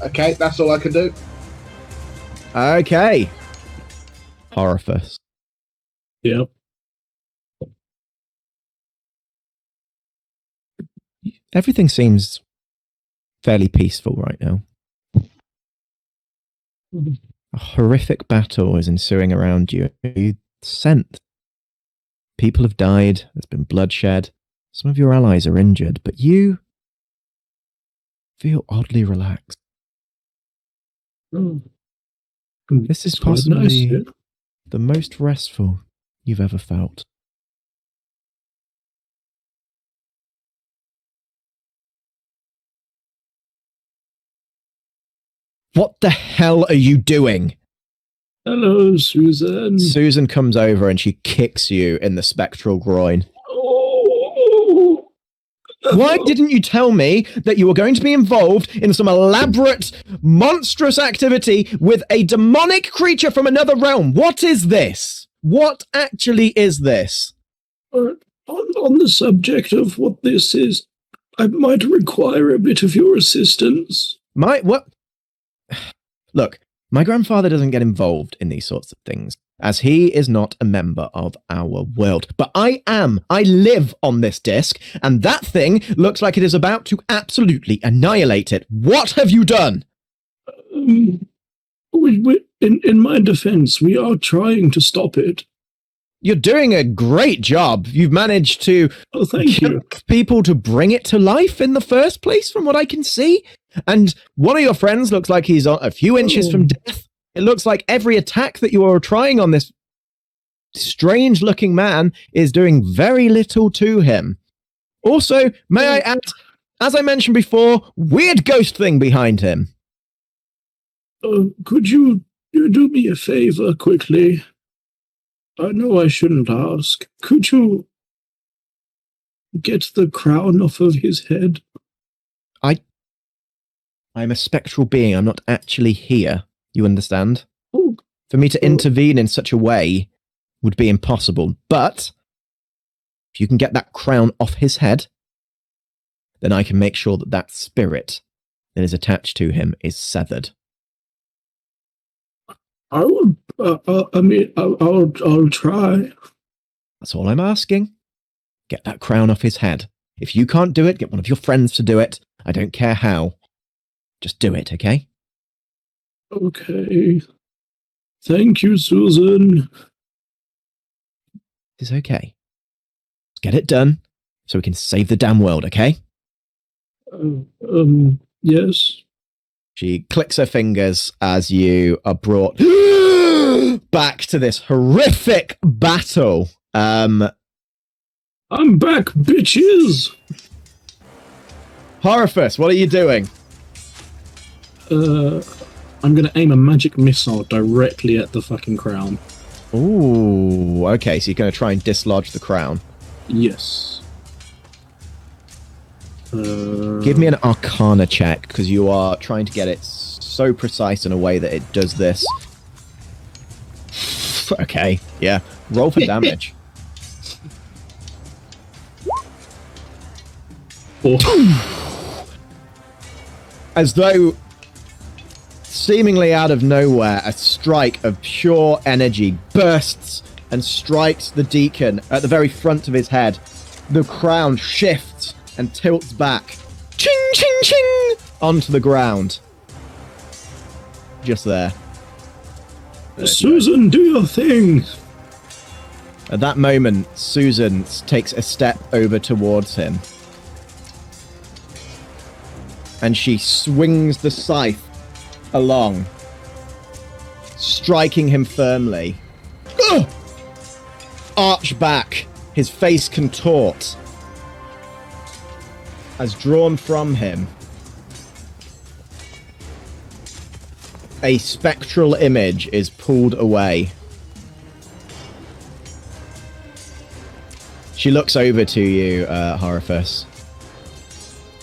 F: Okay, that's all I can do.
A: Okay. Orifice.
C: Yep.
A: Everything seems fairly peaceful right now. A horrific battle is ensuing around you. You sense people have died, there's been bloodshed, some of your allies are injured, but you feel oddly relaxed. This is
C: It's quite nice,
A: possibly
C: yeah.
A: the most restful you've ever felt. What the hell are you doing?
C: Hello, Susan.
A: Susan comes over and she kicks you in the spectral groin.
C: Oh,
A: Why didn't you tell me that you were going to be involved in some elaborate, monstrous activity with a demonic creature from another realm? What is this? What actually is this?
G: On the subject of what this is, I might require a bit of your assistance.
A: What? Look, my grandfather doesn't get involved in these sorts of things, as he is not a member of our world. But I am. I live on this disc, and that thing looks like it is about to absolutely annihilate it. What have you done?
G: In my defense, we are trying to stop it.
A: You're doing a great job. You've managed to get people to bring it to life in the first place, from what I can see. And one of your friends looks like he's a few inches from death. It looks like every attack that you are trying on this strange-looking man is doing very little to him. Also, may I add, as I mentioned before, weird ghost thing behind him.
G: Could you do me a favor quickly? I know I shouldn't ask. Could you get the crown off of his head?
A: I'm a spectral being. I'm not actually here. You understand?
G: Oh.
A: For me to intervene in such a way would be impossible. But if you can get that crown off his head, then I can make sure that that spirit that is attached to him is severed.
G: I'll try.
A: That's all I'm asking. Get that crown off his head. If you can't do it, get one of your friends to do it. I don't care how. Just do it, okay?
G: Okay. Thank you, Susan.
A: It's okay. Let's get it done so we can save the damn world, okay?
G: Yes.
A: She clicks her fingers as you are brought back to this horrific battle.
G: I'm back, bitches!
A: Horifus, what are you doing?
C: I'm going to aim a magic missile directly at the fucking crown.
A: Ooh, okay, so you're going to try and dislodge the crown.
C: Yes.
A: Give me an Arcana check, because you are trying to get it so precise in a way that it does this. Okay, yeah. Roll for damage. As though, seemingly out of nowhere, a strike of pure energy bursts and strikes the deacon at the very front of his head. The crown shifts and tilts back, ching, ching, ching, onto the ground. Just there.
G: Susan, do your thing!
A: At that moment, Susan takes a step over towards him. And she swings the scythe along, striking him firmly. Ugh! Arch back, his face contort. As drawn from him, a spectral image is pulled away. She looks over to you, Horifus.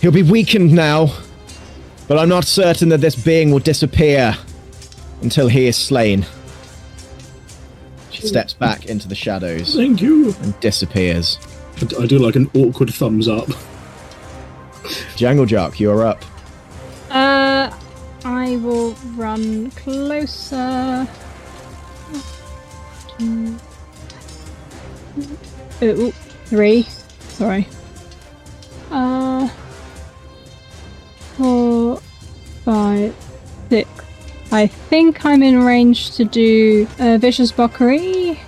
A: He'll be weakened now, but I'm not certain that this being will disappear until he is slain. She steps back into the shadows.
G: Thank you.
A: And disappears.
C: I do like an awkward thumbs up.
A: Janglejock, you're up.
B: I will run closer. Ooh, 3. Sorry. 4, 5, 6. I think I'm in range to do Vicious Mockery.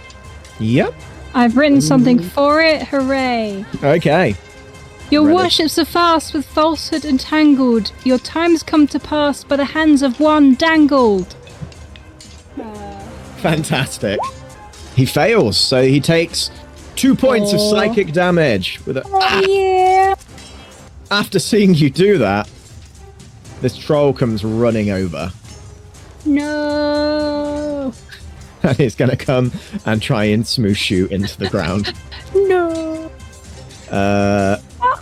A: Yep.
B: I've written something for it. Hooray.
A: Okay.
B: Your
A: Ready.
B: worships are fast with falsehood entangled. Your times come to pass by the hands of one dangled.
A: Fantastic. He fails, so he takes 2 points of psychic damage. With a,
B: Yeah.
A: After seeing you do that, this troll comes running over.
B: No.
A: And he's going to come and try and smoosh you into the ground.
B: No.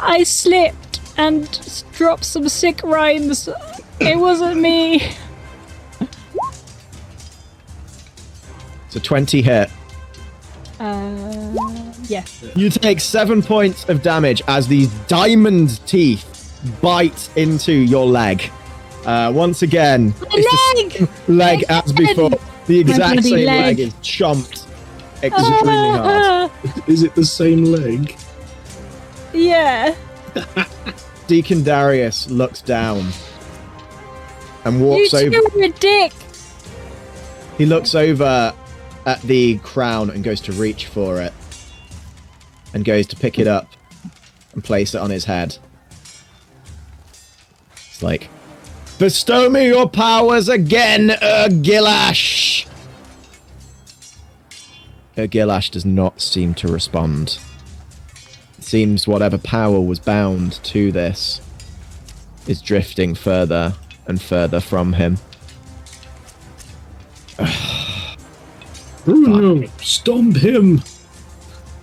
B: I slipped and dropped some sick rhymes. It wasn't me.
A: It's a 20 hit.
B: Yeah.
A: You take 7 points of damage as these diamond teeth bite into your leg. Once again, it's the same leg as before. The exact same leg is chomped extremely hard.
C: Is it the same leg?
B: Yeah.
A: Deacon Darius looks down and walks over.
B: You're a dick.
A: He looks over at the crown and goes to reach for it. And goes to pick it up and place it on his head. It's like, bestow me your powers again, Ur-Gilash! Ur-Gilash does not seem to respond. It seems whatever power was bound to this is drifting further and further from him.
G: Bruno, stomp him!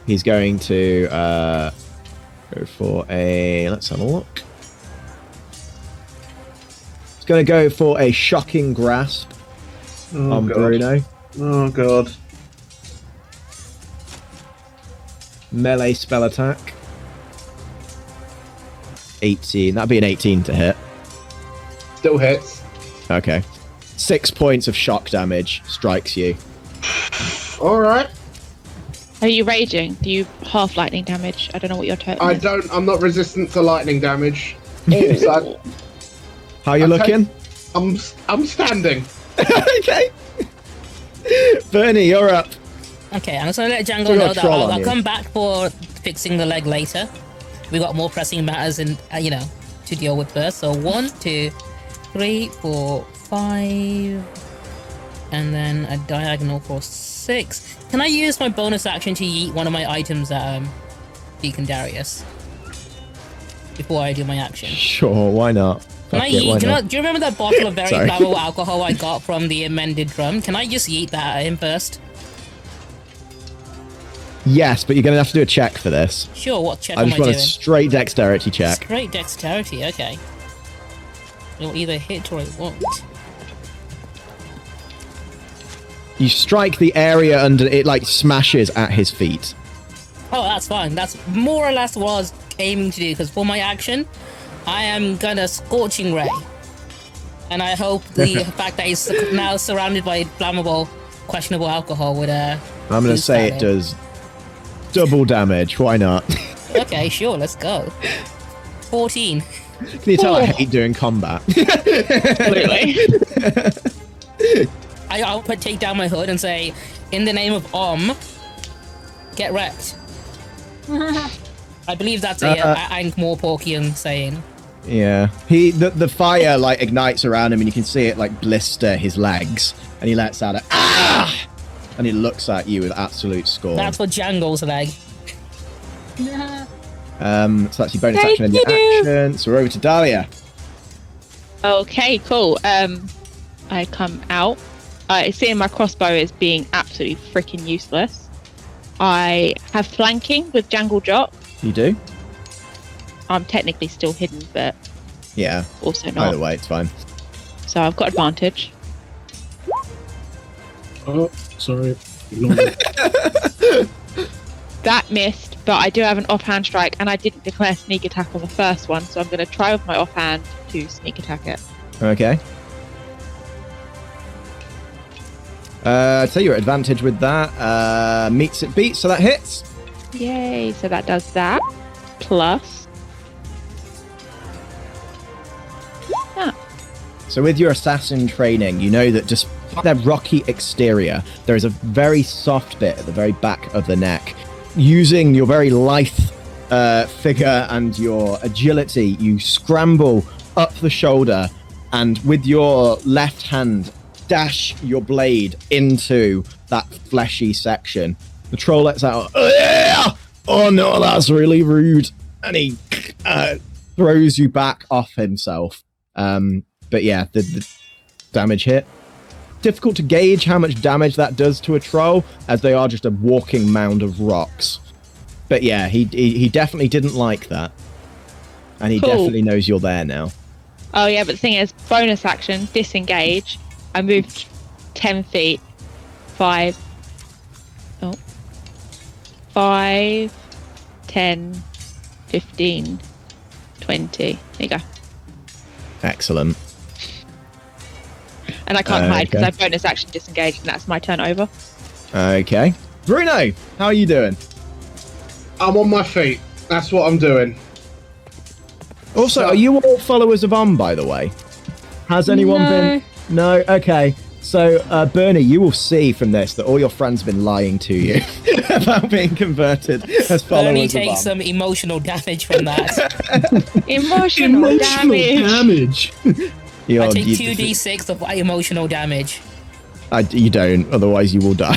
A: He's going to go for a... Let's have a look. He's going to go for a shocking grasp on
F: God.
A: Bruno.
F: Oh, God.
A: Melee spell attack. 18. That'd be an 18 to hit.
F: Still hits.
A: Okay. 6 points of shock damage strikes you.
F: Alright.
E: Are you raging? Do you half lightning damage? I don't know what your total is.
F: I'm not resistant to lightning damage. So
A: How are you looking?
F: I'm standing.
A: Okay. Bernie, you're up.
D: Okay, I'm just gonna let Django
A: We got
D: know
A: a
D: that
A: troll
D: I'll
A: on you.
D: come back for fixing the leg later. We got more pressing matters and to deal with first. So 1, 2, 3, 4, 5, and then a diagonal for 6. Can I use my bonus action to yeet one of my items at Deacon Darius before I do my action?
A: Sure, why not?
D: Can I
A: Fuck it, why
D: yeet?
A: not?
D: Do you remember that bottle of very
A: Sorry.
D: flammable alcohol I got from the Mended Drum? Can I just yeet that at him first?
A: Yes, but you're going to have to do a check for this.
D: Sure. What check
A: I
D: am
A: just
D: I
A: want
D: doing?
A: a straight dexterity check.
D: Straight dexterity, okay. It'll either hit or it won't.
A: You strike the area under it, like smashes at his feet.
D: Oh, that's fine. That's more or less what I was aiming to do, because for my action, I am gonna Scorching Ray. And I hope the fact that he's now surrounded by flammable, questionable alcohol would
A: I'm going to
D: boost
A: say
D: that
A: it does double damage. Why not?
D: Okay, sure, let's go. 14.
A: Can you tell I hate doing combat?
E: Absolutely.
D: I'll take down my hood and say, in the name of get wrecked. I believe that's a Ankh-Morporkian saying.
A: Yeah. The fire like ignites around him and you can see it like blister his legs. And he lets out a ah! And he looks at you with absolute scorn.
D: That's for Django's leg.
A: So that's your bonus action and your action. So we're over to Dahlia.
E: Okay, cool. I come out. I see my crossbow is being absolutely freaking useless. I have flanking with Jangle Jock.
A: You do?
E: I'm technically still hidden, but
A: Yeah.
E: also not.
A: Either way, it's fine.
E: So I've got advantage.
C: Oh, sorry. Ignore me.
E: That missed, but I do have an offhand strike, and I didn't declare sneak attack on the first one, so I'm going to try with my offhand to sneak attack it.
A: Okay. I'd say your advantage with that. Meets it beats, so that hits.
E: Yay! So that does that. Plus.
A: So with your assassin training, you know that just their rocky exterior, there is a very soft bit at the very back of the neck. Using your very lithe figure and your agility, you scramble up the shoulder and with your left hand dash your blade into that fleshy section. The troll lets out, oh no, that's really rude. And he throws you back off himself. But yeah, the damage hit. Difficult to gauge how much damage that does to a troll, as they are just a walking mound of rocks. But yeah, he definitely didn't like that. And he
E: Cool.
A: definitely knows you're there now.
E: Oh yeah, but the thing is, bonus action, disengage. I moved 10 feet. 5, 10, 15, 20. There you go.
A: Excellent.
E: And I can't hide because
A: okay.
E: I bonus action disengage, and that's my turn over.
A: Okay. Bruno, how are you doing?
F: I'm on my feet. That's what I'm doing.
A: Also,
F: So-
A: are you all followers of On, by the way? Has anyone been... No? Okay. So, Bernie, you will see from this that all your friends have been lying to you about being converted as followers
D: Bernie
A: of
D: takes
A: On.
D: some emotional damage from that.
E: Emotional damage.
D: I take 2d6 of emotional damage.
A: You don't, otherwise you will die.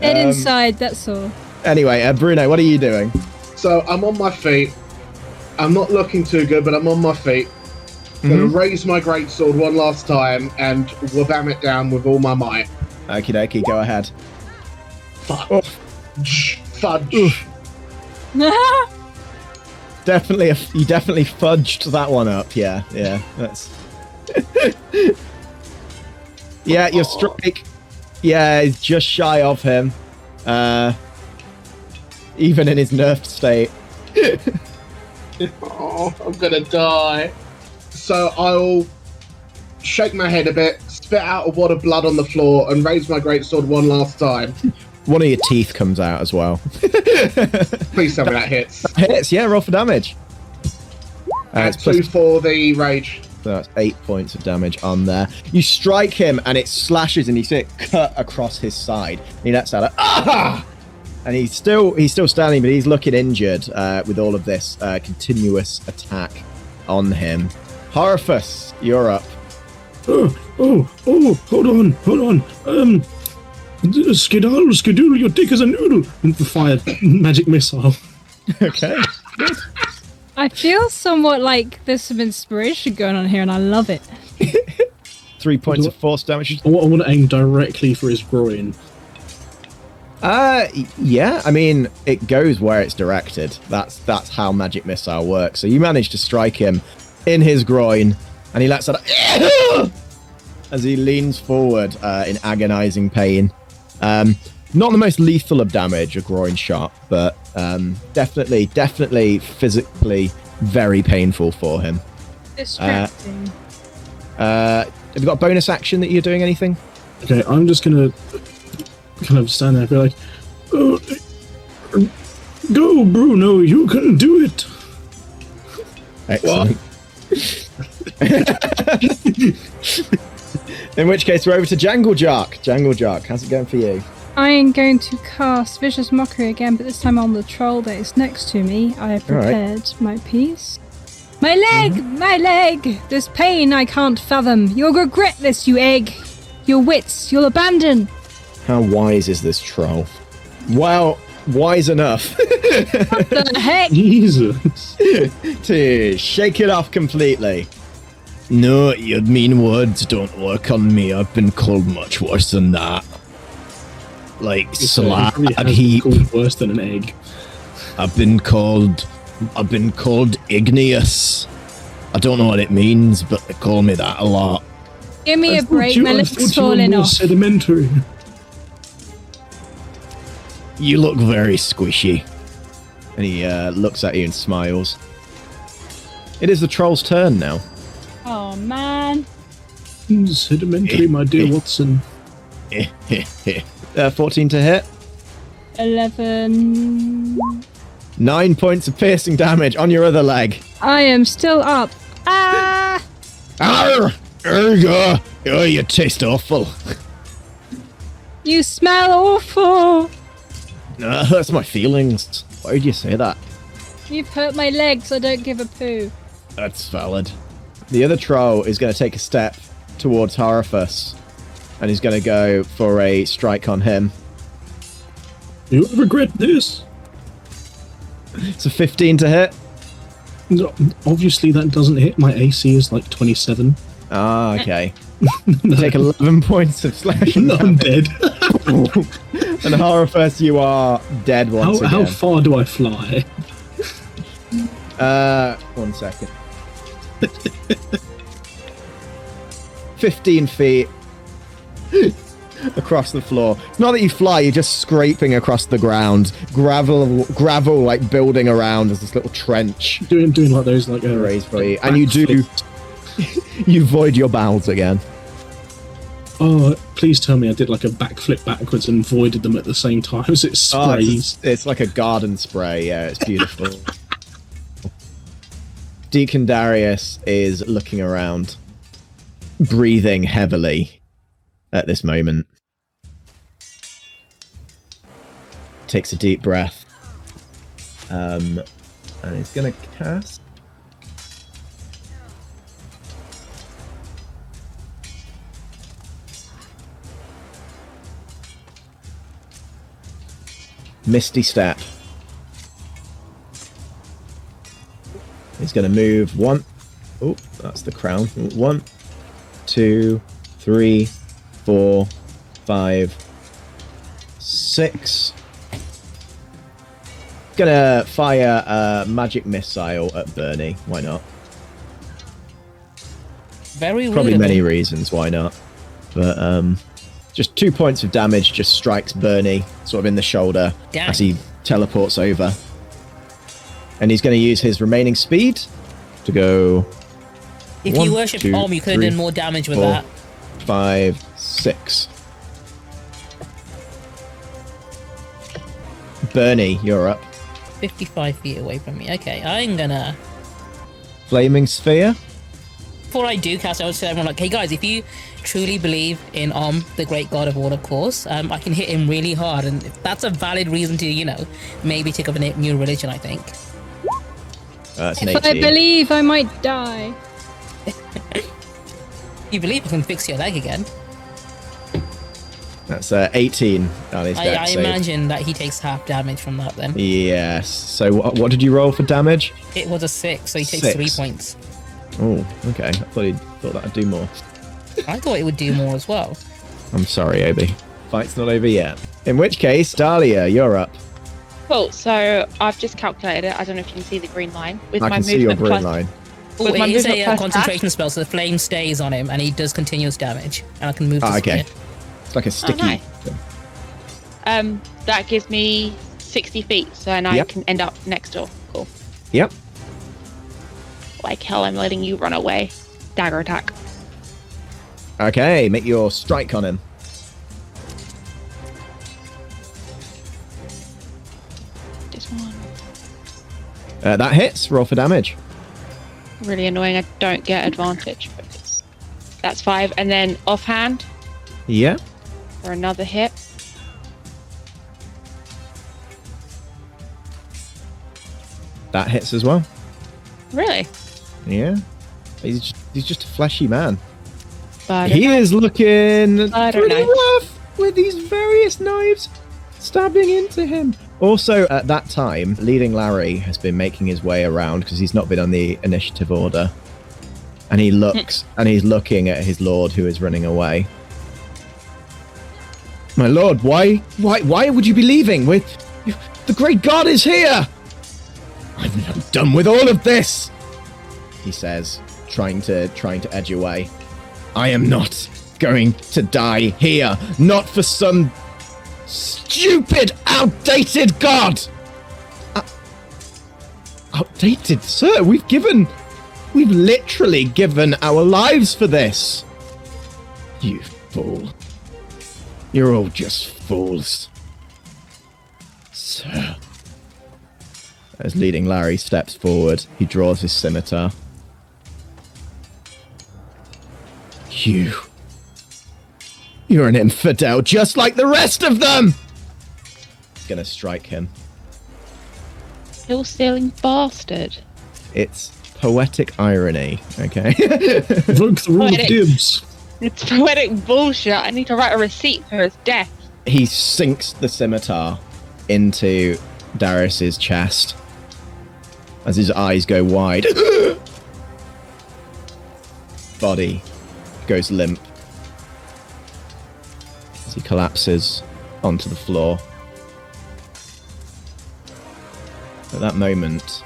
B: Head inside, that's all.
A: Anyway, Bruno, what are you doing?
F: So I'm on my feet. I'm not looking too good, but I'm on my feet. Gonna raise my greatsword one last time and wabam it down with all my might.
A: Okie dokie, go ahead.
F: Fudge. Fudge.
A: You definitely fudged that one up. Yeah, that's. Yeah, your strike. Yeah, is just shy of him. Even in his nerfed state.
F: Oh, I'm gonna die. So I'll shake my head a bit, spit out a wad of blood on the floor, and raise my greatsword one last time.
A: One of your teeth comes out as well.
F: Please tell me that hits.
A: Hits, yeah, roll for damage.
F: That's
A: It's
F: 2 for the rage.
A: So that's 8 points of damage on there. You strike him and it slashes and you see it cut across his side. He lets out a ah! And he's still standing, but he's looking injured with all of this continuous attack on him. Horifus, you're up.
G: Hold on. Skedaddle, you're thick as a noodle. And fired magic missile.
A: Okay.
B: I feel somewhat like there's some inspiration going on here, and I love it.
A: 3 points of force damage.
G: I want to aim directly for his groin.
A: Yeah, I mean, it goes where it's directed. That's how magic missile works. So you manage to strike him in his groin, and he lets out a as he leans forward in agonizing pain. Not the most lethal of damage, a groin shot, but definitely physically very painful for him.
B: Distracting.
A: Have you got a bonus action that you're doing anything?
G: Okay, I'm just gonna kind of stand there and be like, go, Bruno, you can do it.
A: Excellent. In which case, we're over to Jangle Jock. Jangle Jock, how's it going for you?
B: I am going to cast Vicious Mockery again, but this time on the troll that is next to me. I have prepared my piece. My leg! My leg! This pain I can't fathom. You'll regret this, you egg. Your wits you'll abandon.
A: How wise is this troll? Well, wise enough
B: What the heck?
G: Jesus.
A: to shake it off completely. No, your mean words don't work on me. I've been called much worse than that. Like slab heap.
G: Called worse than an egg.
A: I've been called igneous. I don't know what it means, but they call me that a lot.
B: Give me a break. My lips
G: I thought you were
B: falling
G: more
B: off.
G: sedimentary.
A: You look very squishy. And he looks at you and smiles. It is the troll's turn now.
B: Oh man.
G: Sedimentary, my dear Watson.
A: 14 to hit.
B: 11.
A: 9 points of piercing damage on your other leg.
B: I am still up. Ah!
A: Arr! Urga! Oh, you taste awful.
B: You smell awful.
A: No, that's my feelings. Why would you say that?
B: You've hurt my legs. I don't give a poo.
A: That's valid. The other troll is going to take a step towards Horifus, and he's going to go for a strike on him.
G: You'll regret this.
A: It's a 15 to hit.
G: No, obviously that doesn't hit. My AC is like 27.
A: Ah, okay. You take 11 points of slashing
G: No, I'm
A: damage.
G: dead.
A: And Horifus, you are dead once again.
G: How far do I fly?
A: 1 second. 15 feet across the floor. It's not that you fly, you're just scraping across the ground. Gravel like building around. There's this little trench.
C: Doing like those like
A: raised for you. And you do you void your bowels again.
C: Oh, please tell me I did like a backflip backwards and voided them at the same time as it sprays.
A: It's like a garden spray, yeah, it's beautiful. Deacon Darius is looking around, breathing heavily at this moment. Takes a deep breath. And he's going to cast... Misty Step. He's going to move 1. Oh, that's the crown. 1, 2, 3, 4, 5, 6. Gonna fire a magic missile at Bernie. Why not?
D: Very
A: Probably
D: rude.
A: many reasons why not. But just 2 points of damage just strikes Bernie sort of in the shoulder as he teleports over. And he's going to use his remaining speed to go...
D: If
A: 1,
D: you worship
A: 2,
D: Om, you could have
A: 3,
D: done more damage with
A: 4,
D: that.
A: 5, 6. Bernie, you're up.
D: 55 feet away from me. Okay, I'm gonna...
A: Flaming Sphere.
D: Before I do cast, I would say everyone like, hey guys, if you truly believe in the great god of order course, I can hit him really hard, and if that's a valid reason to, you know, maybe take up a new religion, I think.
A: That's an
B: If
A: 18.
B: I believe, I might die.
D: You believe I can fix your leg again?
A: That's 18 on his dex
D: I
A: save.
D: imagine that he takes half damage from that then.
A: Yes. So what did you roll for damage?
D: It was a 6, so he takes
A: 6.
D: 3 points.
A: Oh, okay. I thought that would do more.
D: I thought it would do more as well.
A: I'm sorry, Obi. Fight's not over yet. In which case, Dahlia, you're up.
E: Cool. So I've just calculated it. I don't know if you can see the green line with
A: I
E: my
A: can see your
E: movement
A: green
E: plus.
A: line.
D: Oh,
E: With my
D: it is
E: movement
D: a
E: plus
D: concentration spell, so the flame stays on him, and he does continuous damage. And I can move.
A: Okay.
D: Spear.
A: It's like a sticky.
E: nice. That gives me 60 feet, so and I
A: Yep.
E: can end up next door. Cool.
A: Yep.
E: Like hell, I'm letting you run away. Dagger attack.
A: Okay, make your strike on him.
E: This one.
A: That hits. Roll for damage.
E: Really annoying. I don't get advantage. But that's 5, and then offhand
A: Yeah.
E: for another hit.
A: That hits as well.
E: Really?
A: Yeah. He's just a fleshy man.
E: But
A: He is looking
E: I don't
A: pretty
E: know.
A: rough with these various knives stabbing into him. Also, at that time, Leading Larry has been making his way around because he's not been on the initiative order. And he looks, and he's looking at his lord who is running away. My lord, why would you be leaving? The great god is here! I'm done with all of this, he says, trying to edge away. I am not going to die here, not for some stupid, outdated god! Outdated, sir? We've literally given our lives for this. You fool. You're all just fools. Sir. As Leading Larry steps forward, he draws his scimitar. You're an infidel, just like the rest of them! He's gonna strike him.
E: Hill-stealing bastard.
A: It's poetic irony, okay?
C: Invoke the rule of
E: Poetic.
C: dibs.
E: It's poetic bullshit. I need to write a receipt for his death.
A: He sinks the scimitar into Darius's chest as his eyes go wide. Body goes limp as he collapses onto the floor. At that moment,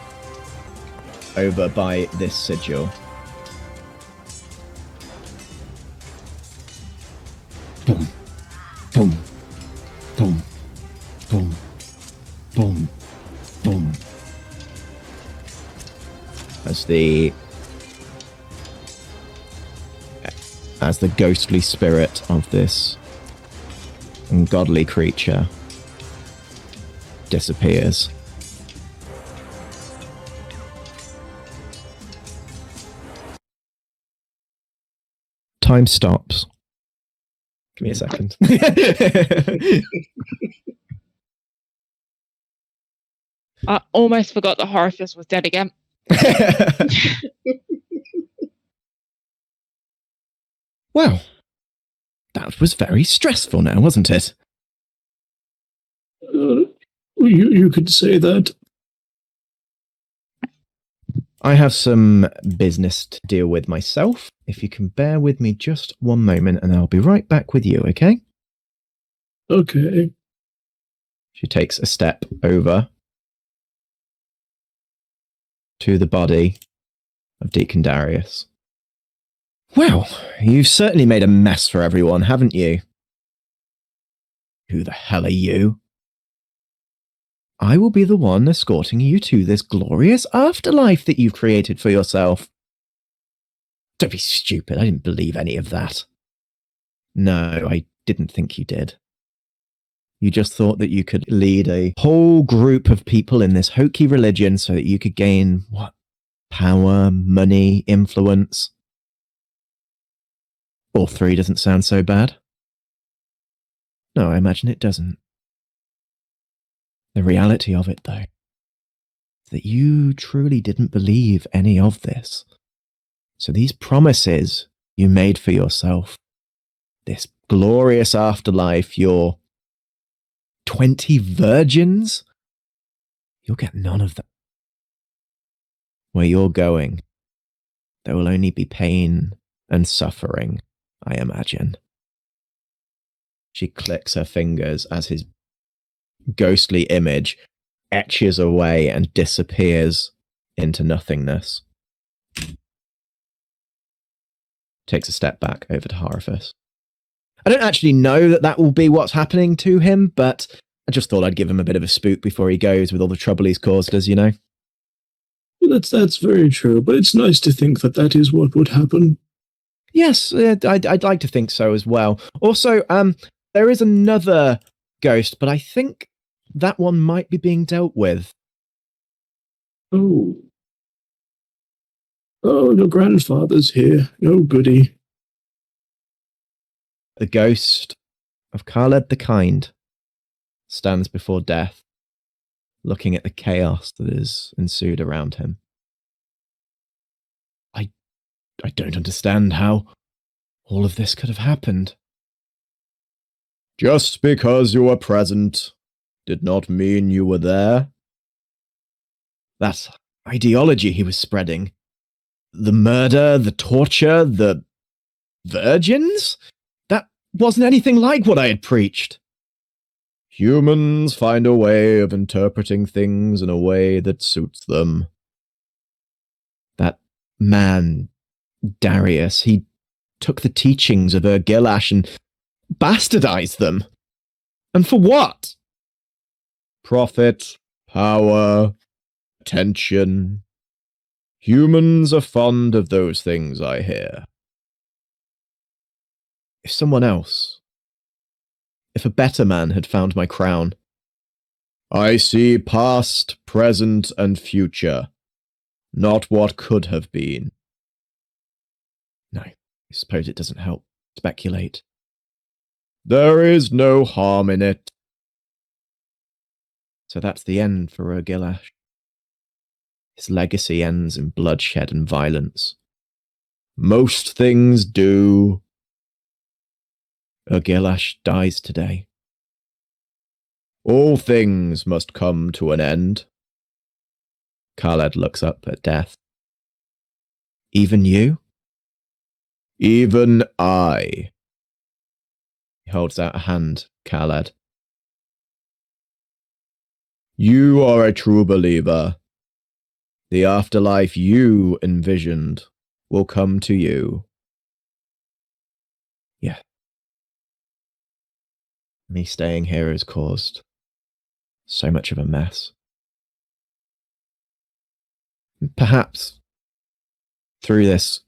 A: over by this sigil.
G: Boom, boom, boom, boom, boom, boom.
A: As the ghostly spirit of this ungodly creature disappears. Time stops. Give me a second.
E: I almost forgot the Horophis was dead again.
A: Well, that was very stressful now, wasn't it?
G: You could say that.
A: I have some business to deal with myself. If you can bear with me just one moment and I'll be right back with you, okay?
G: Okay.
A: She takes a step over to the body of Deacon Darius. Well, you've certainly made a mess for everyone, haven't you? Who the hell are you? I will be the one escorting you to this glorious afterlife that you've created for yourself. Don't be stupid, I didn't believe any of that. No, I didn't think you did. You just thought that you could lead a whole group of people in this hokey religion so that you could gain, what? Power, money, influence. All three doesn't sound so bad. No, I imagine it doesn't. The reality of it, though, is that you truly didn't believe any of this. So these promises you made for yourself, this glorious afterlife, your 20 virgins, you'll get none of them. Where you're going, there will only be pain and suffering, I imagine. She clicks her fingers as his ghostly image etches away and disappears into nothingness. Takes a step back over to Horophis. I don't actually know that that will be what's happening to him, but I just thought I'd give him a bit of a spook before he goes with all the trouble he's caused us, you know?
G: That's very true, but it's nice to think that that is what would happen.
A: Yes, I'd like to think so as well. Also, there is another ghost, but I think that one might be being dealt with.
G: Oh. Oh, your grandfather's here. Oh, goody.
A: The ghost of Khaled the Kind stands before death, looking at the chaos that has ensued around him. I don't understand how all of this could have happened. Just because you were present did not mean you were there. That ideology he was spreading, the murder, the torture, the virgins, that wasn't anything like what I had preached. Humans find a way of interpreting things in a way that suits them. That man, Darius, he took the teachings of Ur-Gilash and bastardized them. And for what? Profit, power, attention. Humans are fond of those things, I hear. If someone else, if a better man had found my crown, I see past, present, and future, not what could have been. No, I suppose it doesn't help speculate. There is no harm in it. So that's the end for Ur-Gilash. His legacy ends in bloodshed and violence. Most things do. Ur-Gilash dies today. All things must come to an end. Khaled looks up at death. Even you? Even I. He holds out a hand, Khaled. You are a true believer. The afterlife you envisioned will come to you. Yeah. Me staying here has caused so much of a mess. Perhaps through this,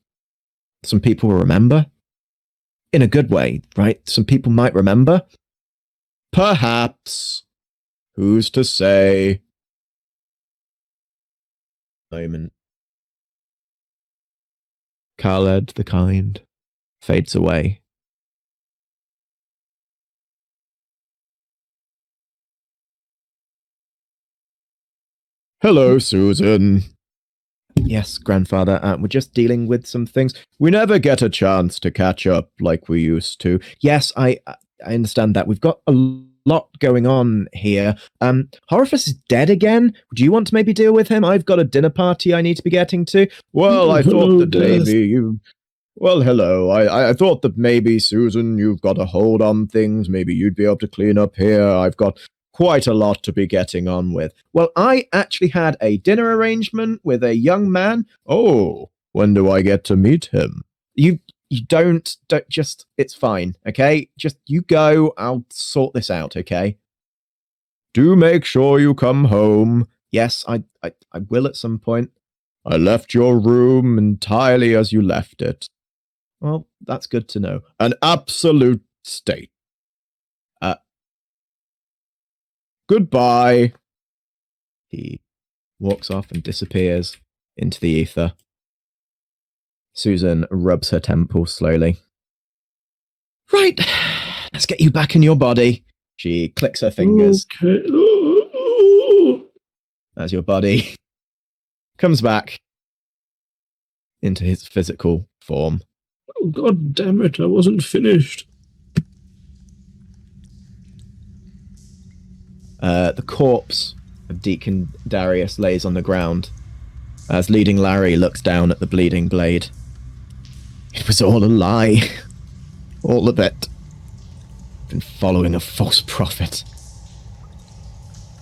A: some people will remember. In a good way, right? Some people might remember. Perhaps. Who's to say? Moment. Khaled the kind fades away. Hello, Susan. Yes, grandfather, we're just dealing with some things. We never get a chance to catch up like we used to. Yes, I understand that. We've got a lot going on here. Horophus is dead again. Do you want to maybe deal with him? I've got a dinner party I need to be getting to. Well, I thought that maybe you... Well, hello. I thought that maybe, Susan, you've got a hold on things. Maybe you'd be able to clean up here. I've got quite a lot to be getting on with. Well, I actually had a dinner arrangement with a young man. Oh, when do I get to meet him? You don't just, it's fine, okay? Just you go, I'll sort this out, okay? Do make sure you come home. Yes, I will at some point. I left your room entirely as you left it. Well, that's good to know. An absolute state. Goodbye. He walks off and disappears into the ether. Susan rubs her temple slowly. Right, let's get you back in your body. She clicks her fingers.
G: Okay.
A: As your body comes back into his physical form.
G: Oh, God damn it, I wasn't finished.
A: The corpse of Deacon Darius lays on the ground as leading Larry looks down at the bleeding blade. It was all a lie. All of it. Been following a false prophet.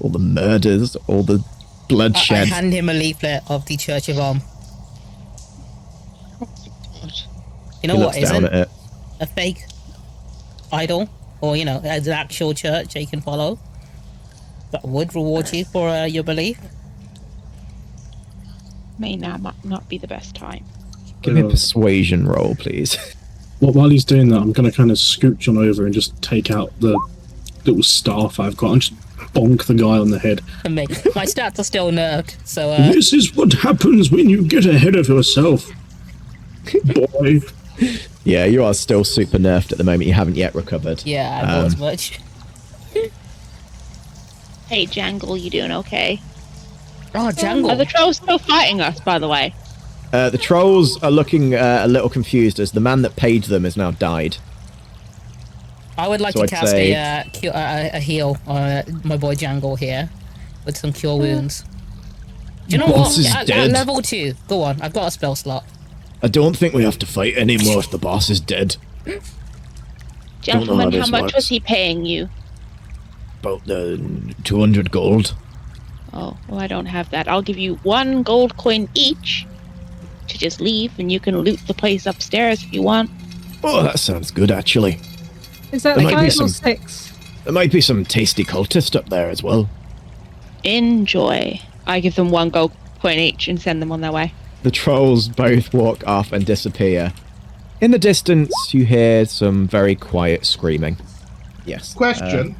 A: All the murders, all the bloodshed.
D: I hand him a leaflet of the Church of Om. You know what isn't
A: At it.
D: a fake idol, or an actual church that you can follow that would reward you for your belief?
E: May now not be the best time.
A: Give me a persuasion roll, please.
C: Well, while he's doing that, I'm going to kind of scooch on over and just take out the little staff I've got and just bonk the guy on the head.
D: And my stats are still nerfed, so...
G: This is what happens when you get ahead of yourself, boy.
A: Yeah, you are still super nerfed at the moment. You haven't yet recovered.
D: Yeah, I thought as much.
E: Hey, Jangle, you doing okay?
D: Oh, Jangle.
E: Are the trolls still fighting us, by the way?
A: The trolls are looking a little confused as the man that paid them has now died.
D: I would like
A: So
D: to
A: I'd
D: cast
A: say-
D: a heal on my boy Jangle here with some cure wounds. Do you know
A: Boss
D: what?
A: is
D: At
A: dead.
D: level 2. Go on, I've got a spell slot.
A: I don't think we have to fight anymore if the boss is dead.
E: Gentlemen, how
A: this
E: much
A: works.
E: was he paying you?
A: About 200 gold.
E: Oh, well, I don't have that. I'll give you 1 gold coin each to just leave, and you can loot the place upstairs if you want.
A: Oh, that sounds good, actually.
B: Is that
A: There might be
B: 5
A: some-
B: or 6?
A: There might be some tasty cultist up there as well.
E: Enjoy. I give them 1 gold coin each and send them on their way.
A: The trolls both walk off and disappear. In the distance, you hear some very quiet screaming. Yes.
F: Question: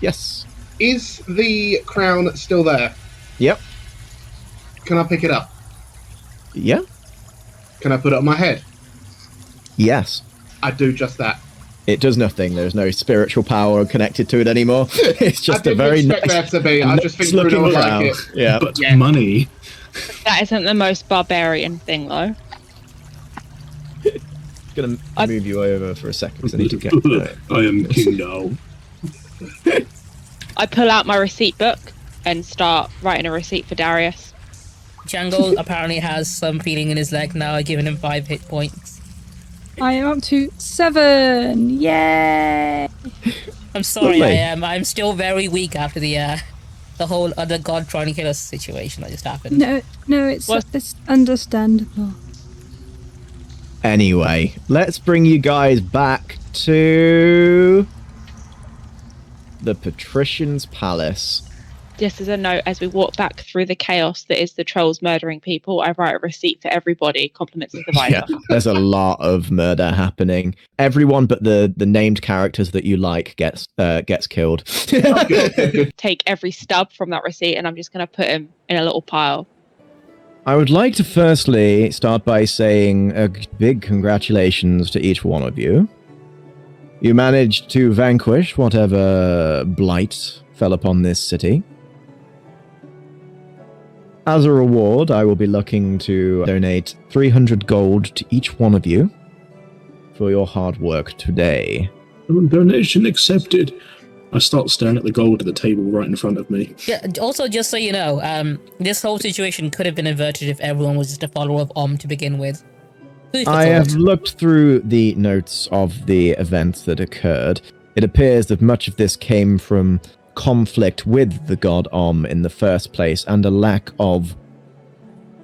A: Yes.
F: Is the crown still there?
A: Yep.
F: Can I pick it up?
A: Yeah.
F: Can I put it on my head?
A: Yes.
F: I do just that.
A: It does nothing. There's no spiritual power connected to it anymore. It's just
F: I
A: a
F: didn't
A: very
F: expect
A: nice,
F: there to be. I just think
A: looking
F: Bruno would
A: crown.
F: like it.
A: Yeah.
C: But
F: Yeah.
C: money.
E: That isn't the most barbarian thing, though.
A: Gonna move you over for a second because I need to get.
C: I am king now.
E: I pull out my receipt book and start writing a receipt for Darius.
D: Jangle apparently has some feeling in his leg now, giving him 5 hit points.
B: I am up to 7. Yay!
D: I'm sorry,
A: Lovely.
D: I'm still very weak after the the whole other god trying to kill us situation that just happened.
B: No, it's understandable.
A: Anyway, let's bring you guys back to the Patrician's Palace.
E: Just as a note, as we walk back through the chaos that is the trolls murdering people, I write a receipt for everybody. Compliments of the Visor.
A: Yeah, there's a lot of murder happening. Everyone but the named characters that you like gets killed.
E: Take every stub from that receipt, and I'm just going to put him in a little pile.
A: I would like to firstly start by saying a big congratulations to each one of you. You managed to vanquish whatever blight fell upon this city. As a reward, I will be looking to donate 300 gold to each one of you for your hard work today.
G: Donation accepted. I start staring at the gold at the table right in front of me.
D: Yeah, also, just so you know, this whole situation could have been averted if everyone was just a follower of Om to begin with.
A: I have looked through the notes of the events that occurred. It appears that much of this came from conflict with the god Om in the first place, and a lack of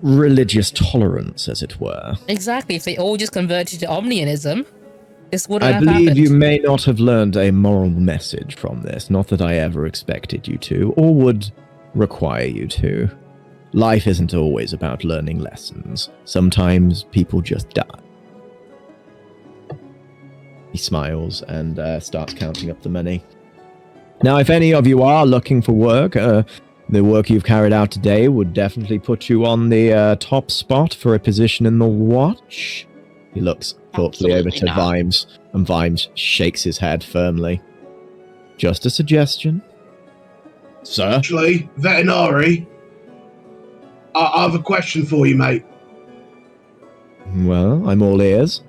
A: religious tolerance, as it were.
D: Exactly. If they all just converted to Omnianism, this wouldn't
A: I
D: have
A: believe
D: happened.
A: you may not have learned a moral message from this, not that I ever expected you to, or would require you to. Life isn't always about learning lessons. Sometimes people just die. He smiles and starts counting up the money. Now, if any of you are looking for work, the work you've carried out today would definitely put you on the top spot for a position in the watch. He looks thoughtfully over to Vimes, and Vimes shakes his head firmly. Just a suggestion. Sir?
F: Actually, Vetinari, I have a question for you, mate.
A: Well, I'm all ears.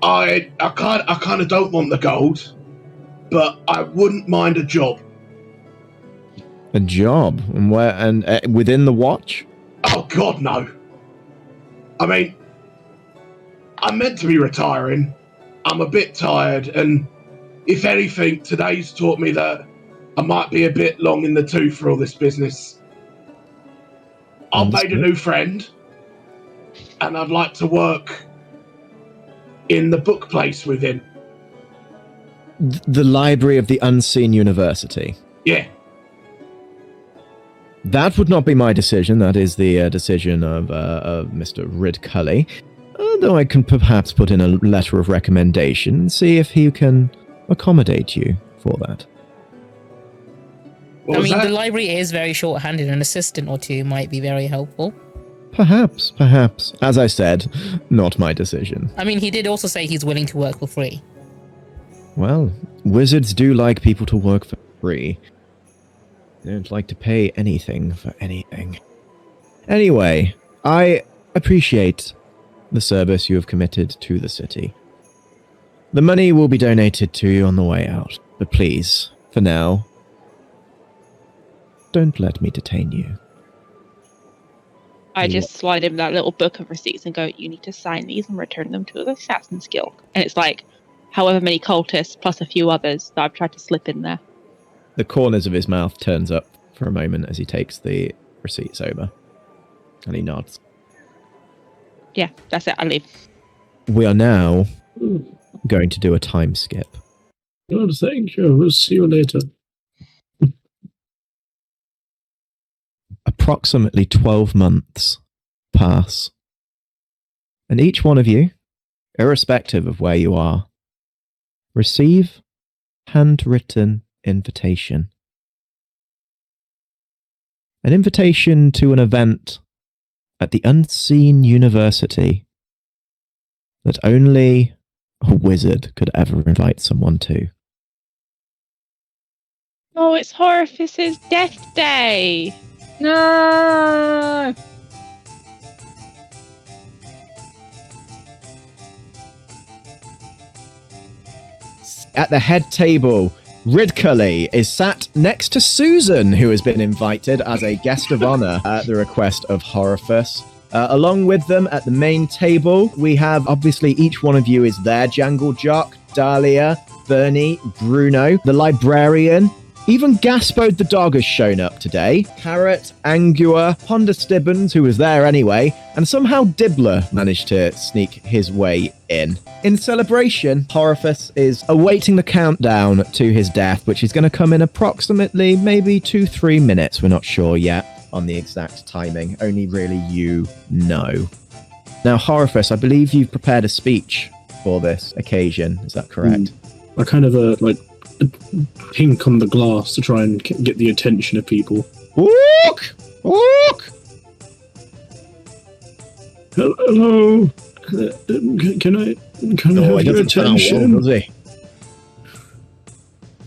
F: I kind of don't want the gold, but I wouldn't mind a job.
A: A job? And where? And within the watch?
F: Oh God, no. I mean, I'm meant to be retiring. I'm a bit tired, and if anything, today's taught me that I might be a bit long in the tooth for all this business. I've made a new friend, and I'd like to work in the book place with him.
A: The Library of the Unseen University.
F: Yeah.
A: That would not be my decision. That is the decision of Mr. Rid-Cully. Though I can perhaps put in a letter of recommendation and see if he can accommodate you for that.
F: What
D: I
F: was
D: mean,
F: that?
D: the library is very short-handed. An assistant or two might be very helpful.
A: Perhaps. As I said, not my decision.
D: I mean, he did also say he's willing to work for free.
A: Well, wizards do like people to work for free. They don't like to pay anything for anything. Anyway, I appreciate the service you have committed to the city. The money will be donated to you on the way out, but please, for now, don't let me detain you.
E: I just slide him that little book of receipts and go, you need to sign these and return them to the Assassin's Guild. And it's like, however many cultists plus a few others that I've tried to slip in there.
A: The corners of his mouth turns up for a moment as he takes the receipts over. And he nods.
E: Yeah, that's it. I leave.
A: We are now going to do a time skip.
G: God, thank you. We'll see you later.
A: Approximately 12 months pass. And each one of you, irrespective of where you are, receive handwritten invitation. An invitation to an event at the Unseen University that only a wizard could ever invite someone to.
E: Oh, it's Horifis's death day!
B: No.
A: At the head table, Rid-Cully is sat next to Susan, who has been invited as a guest of honor at the request of Horifis. Along with them at the main table, we have, obviously, each one of you is there. Jangle Jock, Dahlia, Bernie, Bruno, the librarian, Even Gaspode the dog has shown up today. Carrot, Angua, Ponder Stibbons, who was there anyway, and somehow Dibbler managed to sneak his way in. In celebration, Horophus is awaiting the countdown to his death, which is going to come in approximately maybe 2-3 minutes. We're not sure yet on the exact timing. Only really you know. Now, Horophus, I believe you've prepared a speech for this occasion. Is that correct?
C: I kind of pink on the glass to try and get the attention of people.
A: Walk! Walk!
C: Hello. Can I have your attention?
A: Well, does he?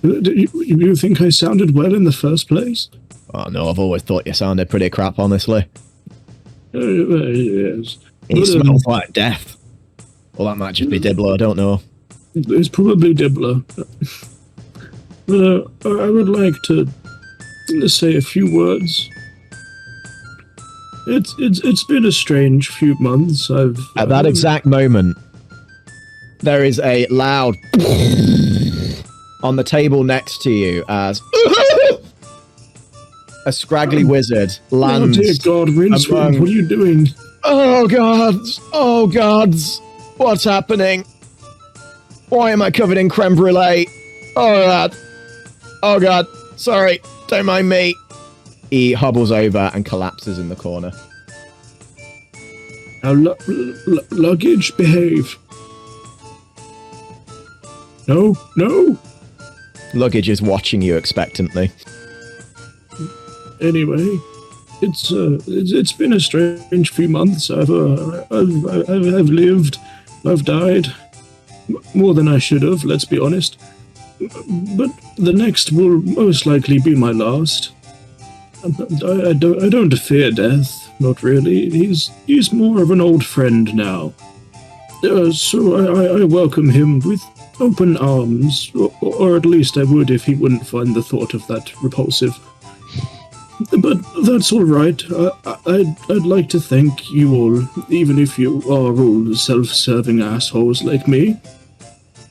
C: Do you think I sounded well in the first place?
A: Oh no, I've always thought you sounded pretty crap, honestly.
C: Yes.
A: He smells like death. Well, that might just be Dibbler, I don't know.
C: It's probably Dibbler. But I would like to say a few words. It's been a strange few months.
A: At that exact moment, there is a loud on the table next to you as a scraggly wizard lands.
C: Oh dear God, Rincewind, what are you doing?
A: Oh gods! Oh gods! What's happening? Why am I covered in creme brulee? Oh god! Oh god! Sorry, don't mind me. He hobbles over and collapses in the corner.
C: Now, luggage, behave. No, no.
A: Luggage is watching you expectantly.
C: Anyway, it's been a strange few months. I've lived, I've died, more than I should have. Let's be honest. But the next will most likely be my last. I don't fear death. Not really. He's more of an old friend now. So I welcome him with open arms, or at least I would if he wouldn't find the thought of that repulsive. But that's all right. I'd like to thank you all, even if you are all self-serving assholes like me.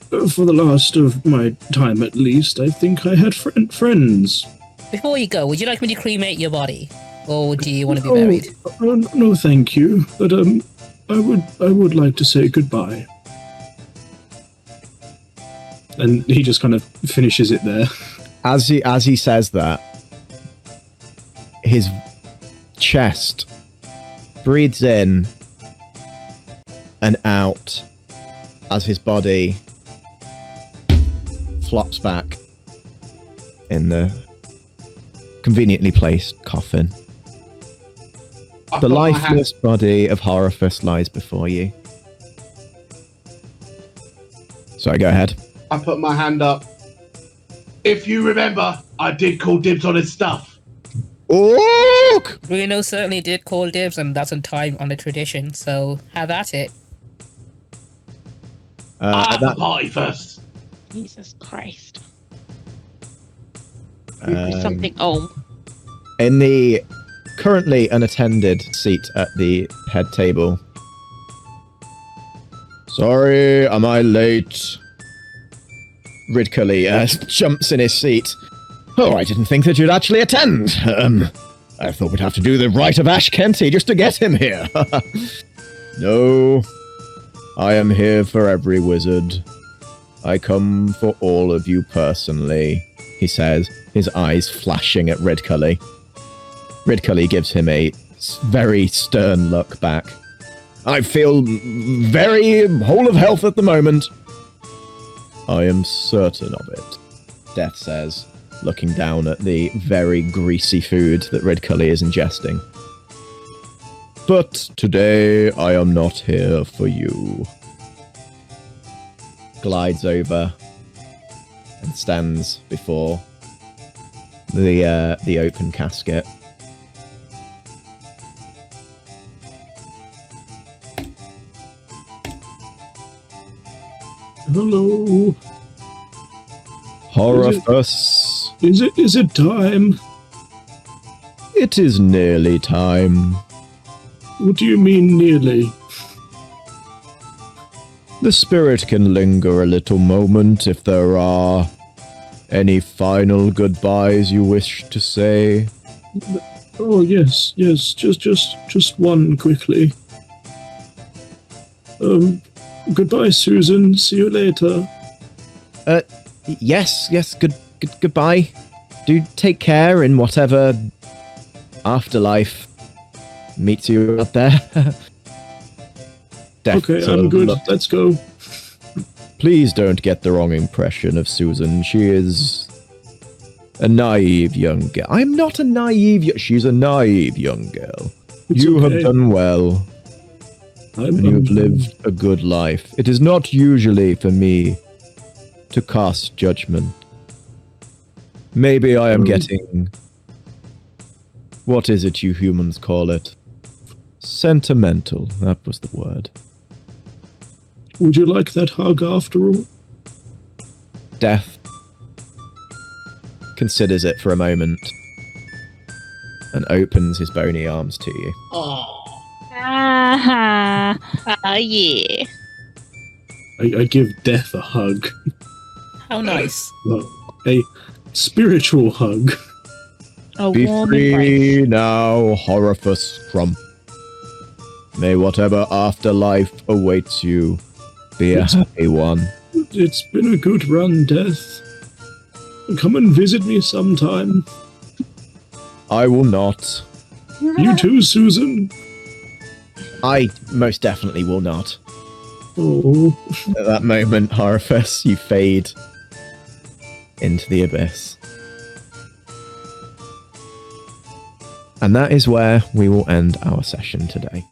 C: For the last of my time, at least, I think I had friends.
D: Before you go, would you like me to cremate your body? Or do you want to be buried?
C: No, thank you. But I would like to say goodbye. And he just kind of finishes it there.
A: As he says that, his chest breathes in and out as his body flops back in the conveniently placed coffin. The lifeless body of Horophus lies before you. Sorry, go ahead.
F: I put my hand up. If you remember, I did call dibs on his stuff.
A: Look!
D: Bruno certainly did call dibs, and that's on time on the tradition, so have at it.
F: I have the party first.
E: Jesus Christ. Something
A: in the currently unattended seat at the head table. Sorry, am I late? Ridcully jumps in his seat. Oh, I didn't think that you'd actually attend. I thought we'd have to do the rite of Ash Kenty just to get him here. No, I am here for every wizard. I come for all of you personally, he says, his eyes flashing at Ridcully. Ridcully gives him a very stern look back. I feel very whole of health at the moment. I am certain of it, Death says, looking down at the very greasy food that Ridcully is ingesting. But today I am not here for you. Glides over and stands before the open casket.
C: Hello.
A: Horophus.
C: Is it time?
A: It is nearly time.
C: What do you mean nearly?
A: The spirit can linger a little moment if there are Any final goodbyes you wish to say?
G: Oh, yes, just one quickly. Goodbye, Susan. See you later.
A: Yes, goodbye. Do take care in whatever afterlife meets you out there.
G: Okay, I'm good. Let's go.
A: Please don't get the wrong impression of Susan. She is a naive young girl. I'm not a naive. She's a naive young girl. You have done well. And you have lived a good life. It is not usually for me to cast judgment. Maybe I am getting... What is it you humans call it? Sentimental. That was the word.
G: Would you like that hug after all?
A: Death considers it for a moment and opens his bony arms to you.
E: Yeah.
C: I give Death a hug.
D: How nice.
C: A spiritual hug.
A: Be free now, Horifus Crump. May whatever afterlife awaits you be a happy one.
G: It's been a good run, Death. Come and visit me sometime.
A: I will not.
G: You too, Susan.
A: I most definitely will not.
G: Oh.
A: At that moment, Horifus, you fade into the abyss. And that is where we will end our session today.